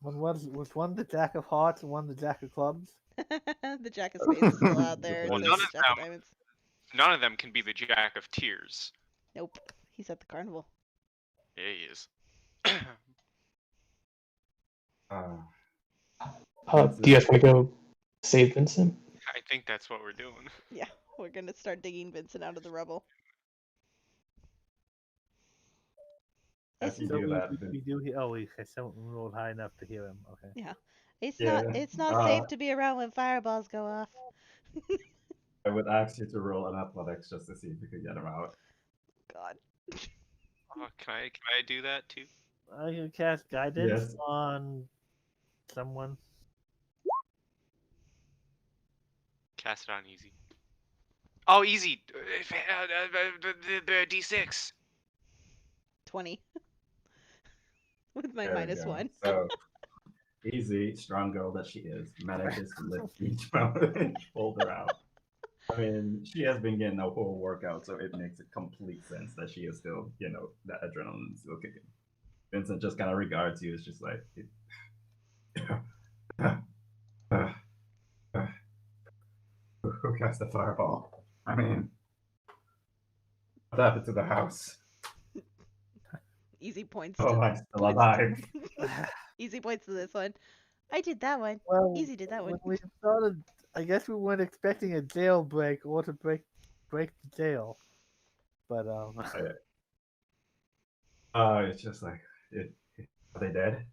Was one the Jack of Hearts and one the Jack of Clubs? The Jack of Spades is still out there. Well, so none is of Jack of them. Diamonds. None of them can be the Jack of Tears. Nope. He's at the carnival. Yeah, he is. Do you guys want to go save Vincent? I think that's what we're doing. Yeah, we're gonna start digging Vincent out of the rubble. As you It's, do that, We do hear. Oh, we someone rolled high enough to hear him. Okay. yeah, it's Yeah, not. It's not safe to be around when fireballs go off. I would ask you to roll an athletics just to see if you could get him out. God. Oh, can I do that too? I can cast guidance Yes. on someone. Cast it on easy. Oh, easy. D6. 20. With my There we minus go. 1. So, easy, strong girl that she is, manages to lift each mountain, hold her out. I mean, she has been getting a whole workout, so it makes complete sense that she is still, that adrenaline is still kicking. Vincent just kind of regards you. It's just like, who cast the fireball? I mean, what happened to the house? Easy points. Oh, to, I'm still alive. Easy points to this one. I did that one. Well, Easy did that one. when we started, I guess we weren't expecting a jailbreak or to break the jail, but It's just like, are they dead?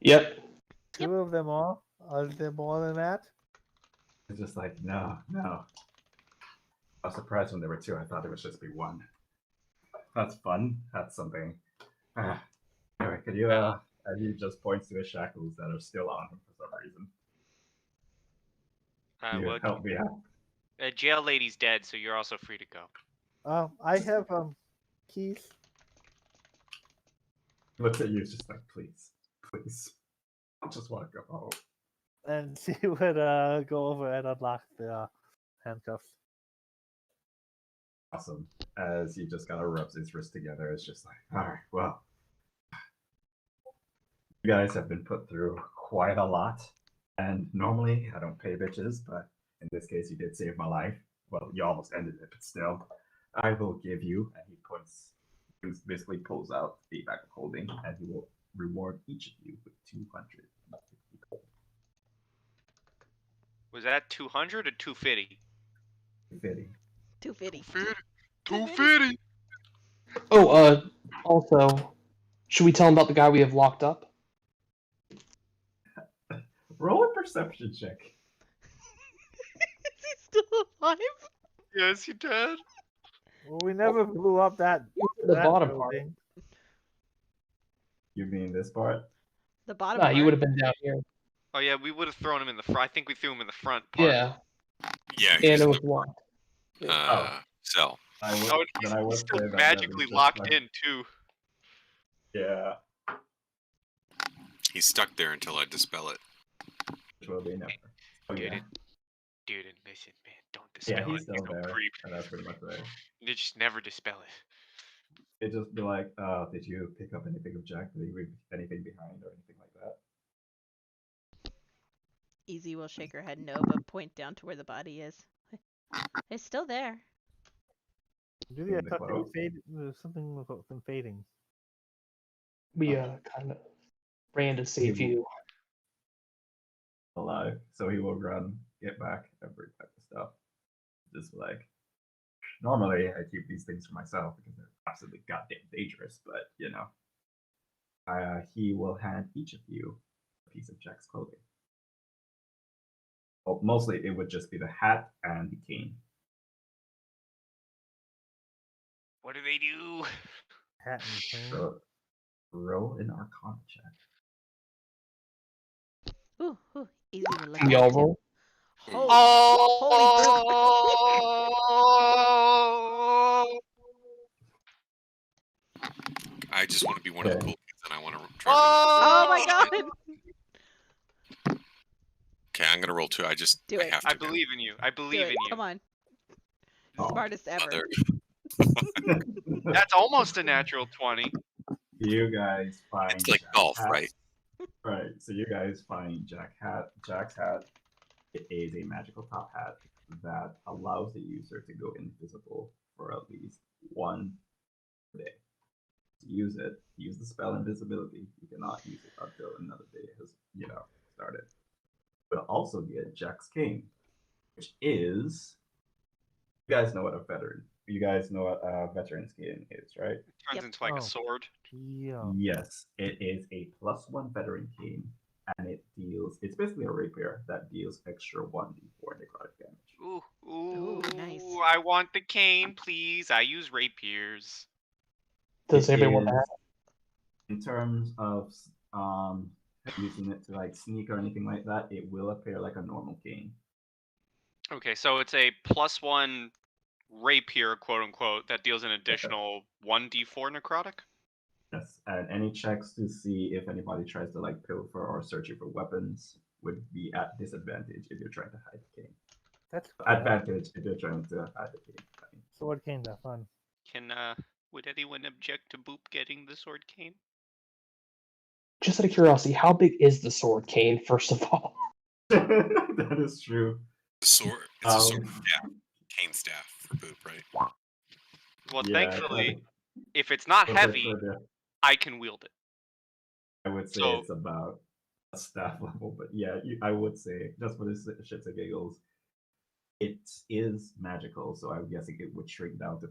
Yep. two of them are. Are there more than that? It's just like, no. I was surprised when there were two. I thought it would just be one. That's fun. That's something. Anyway, could you, and he just points to his shackles that are still on him for some reason. You help me out. Jail lady's dead, so you're also free to go. I have keys. He looks at you, it's just like, please, please. I just want to go home. And she would go over and unlock the handcuffs. Awesome. As he just kind of rubs his wrist together, it's just like, all right, well, you guys have been put through quite a lot. And normally I don't pay bitches, but in this case, you did save my life. Well, you almost ended it, but still, I will give you. And he basically pulls out the bag of holding, and he will reward each of you with 250 gold. Was that 200 or 250? 250. 250. 250. Oh, also, should we tell him about the guy we have locked up? Roll a perception check. Is he still alive? Yes, he did. Well, we never blew up that The that bottom part. building. You mean this part? The bottom Nah, part? you would have been down here. Oh yeah, we would have thrown him in the front. I think we threw him in the front part. Yeah, Yeah, and he's it in was the locked. cell. I would, Oh, then I would he's still say that magically just locked like, in too. Yeah, He's stuck there until I dispel it. which will be never. Oh, Dude, yeah. Dude, listen, man, don't dispel Yeah, he's it. still He's no there, creep. and that's pretty much it. You just never dispel it. It'd just be like, did you pick up anything of Jack? Did he leave anything behind or anything like that? Easy will shake her head no, but point down to where the body is. It's still there. Really, I In the thought they clothes? faded. Something about them fading. We kind of ran to save you. Alive, so he will run, get back, and bring back the stuff. Just like, normally I keep these things for myself because they're absolutely goddamn dangerous, but you know, he will hand each of you a piece of Jack's clothing. Well, mostly it would just be the hat and the cane. What do they do? Hat and cane. So roll an Arcana check. Ooh, easy will look Can we all at it, too. roll? Holy Oh! I just want to be one of the Okay. cool kids, and I want to try. Oh my god! Okay, I'm gonna roll 2. I just Do it. have to. I believe in you. I Do believe it. in you. Come on. Oh. Smartest ever. Mother. That's almost a natural 20. You guys find It's like Jack's golf, hat. right? Right. So you guys find Jack's hat. It is a magical top hat that allows the user to go invisible for at least one day. To use the spell invisibility. You cannot use it until another day has, started. But also get Jack's cane, which is, you guys know what a veteran. You guys know what a veteran's cane is, right? Turns Yep. into like Oh. a sword. Yeah. Yes, it is a +1 veteran cane, and it's basically a rapier that deals extra 1d4 necrotic damage. Ooh, nice. I want the cane, please. I use rapiers. Does It everyone is- have? In terms of using it to like sneak or anything like that, it will appear like a normal cane. Okay, so it's a +1 rapier, quote unquote, that deals an additional 1d4 necrotic? Yes, and any checks to see if anybody tries to like pilfer or search you for weapons would be at disadvantage if you're trying to hide the cane. That's Advantage if you're trying to hide the cane. sword canes are fun. Would anyone object to Boop getting the sword cane? Just out of curiosity, how big is the sword cane, first of all? That is true. The sword. It's a sword staff, cane staff for Boop, right? Well, Yeah, thankfully, if it's not but heavy, for the- I can wield it. I would say So- it's about a staff level, but yeah, I would say just for the shits and giggles, it is magical. So I'm guessing it would shrink down to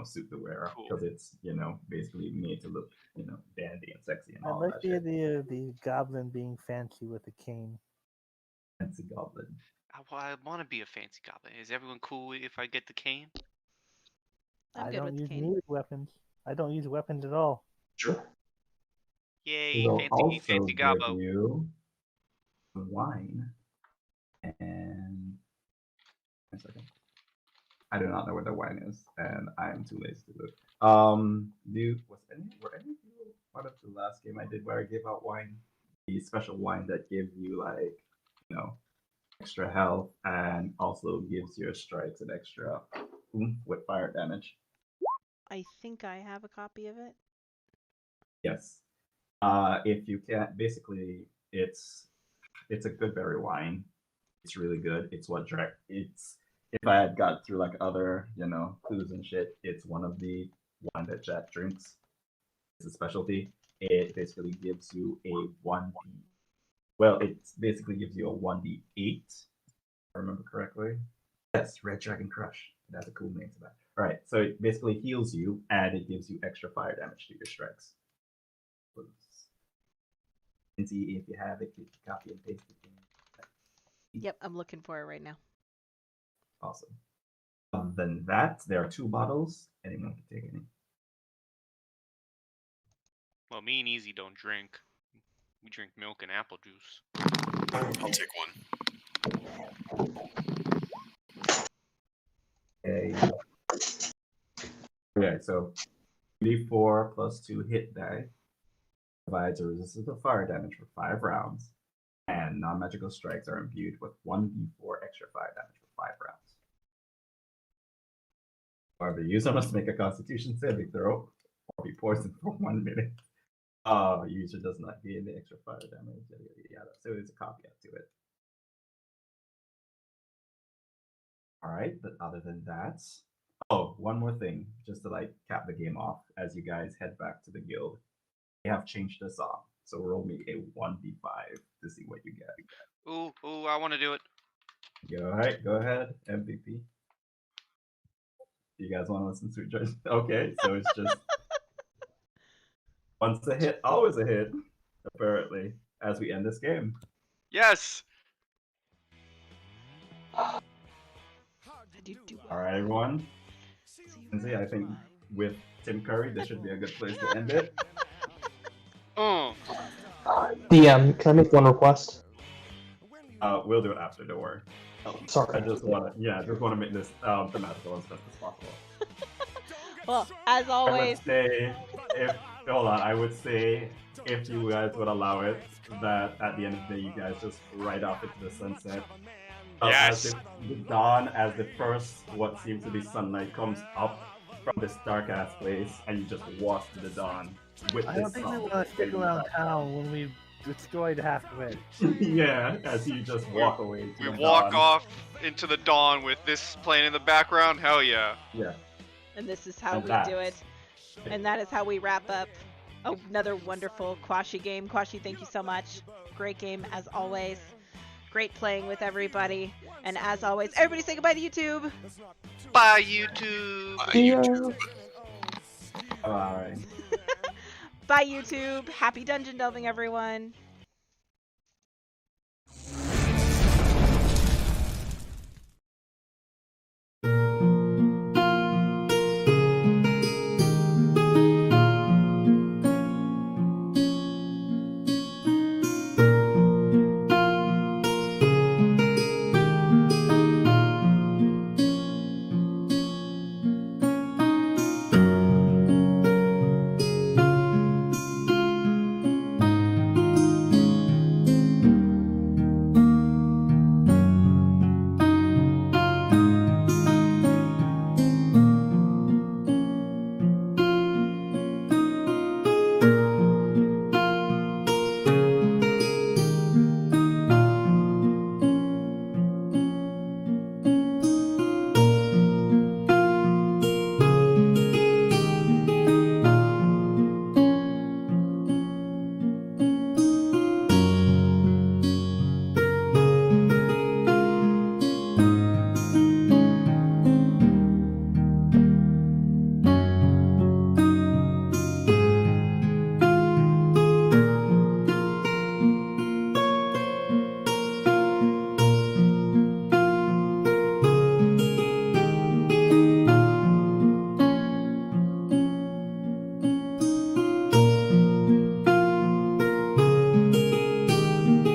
suit the wearer Cool. because it's basically made to look dandy and sexy and I all like that the shit. idea of the goblin being fancy with a cane. Fancy goblin. I want to be a fancy goblin. Is everyone cool if I get the cane? I'm I good don't with the use cane. melee weapons. I don't use weapons at all. Sure. Yay, We'll fancy also give gobbo. you wine and a second. I do not know where the wine is, and I am too lazy to do it. Were any of you part of the last game I did where I gave out wine? The special wine that gives you like, extra health and also gives your strikes an extra oomph with fire damage. I think I have a copy of it. Yes. If you can't, basically, it's a good berry wine. It's really good. It's what it's if I had got through like other, clues and shit, it's one of the one that Jack drinks. It's a specialty. It basically gives you a 1d. Well, it basically gives you a 1d8, if I remember correctly. Yes, Red Dragon Crush. That's a cool name to that. All right, so it basically heals you and it gives you extra fire damage to your strikes. And see if you have it, you can copy and paste it. Yep, I'm looking for it right now. Awesome. Other than that, there are 2 bottles. Anyone can take any. Well, me and Easy don't drink. We drink milk and apple juice. I'll take one. Okay, so D4 plus 2 hit die provides a resistance to fire damage for 5 rounds, and non-magical strikes are imbued with 1d4 extra fire damage for 5 rounds. However, the user must make a Constitution saving throw or be poisoned for 1 minute. User does not gain the extra fire damage. So there's a caveat to it. Alright, but other than that... Oh, one more thing, just to cap the game off as you guys head back to the guild. They have changed the song, so roll me a 1d5 to see what you get. Ooh, I want to do it. Alright, go ahead, MVP. You guys want to listen to it, George? Okay, so it's just once a hit, always a hit, apparently, as we end this game. Yes! Alright, everyone. Lindsay, I think with Tim Curry, this should be a good place to end it. DM, can I make one request? We'll do it after, don't worry. Sorry. I just want to make this thematical as best as possible. Well, as always. I would say if you guys would allow it, that at the end of the day, you guys just ride off into the sunset. Yes. As the dawn, as the first, what seems to be sunlight comes up from this dark ass place, and you just walk to the dawn with I this don't think we song want to stick in the around background. town when we've destroyed half of it. Yeah, as you just walk away. We To the walk dawn. off into the dawn with this playing in the background. Hell yeah. Yeah. And this is how And we that. do it. And that is how we wrap up another wonderful Kwashi game. Kwashi, thank you so much. Great game as always. Great playing with everybody. And as always, everybody say goodbye to YouTube. Bye, YouTube. Bye, YouTube. Alright. Bye, YouTube. Happy dungeon delving, everyone.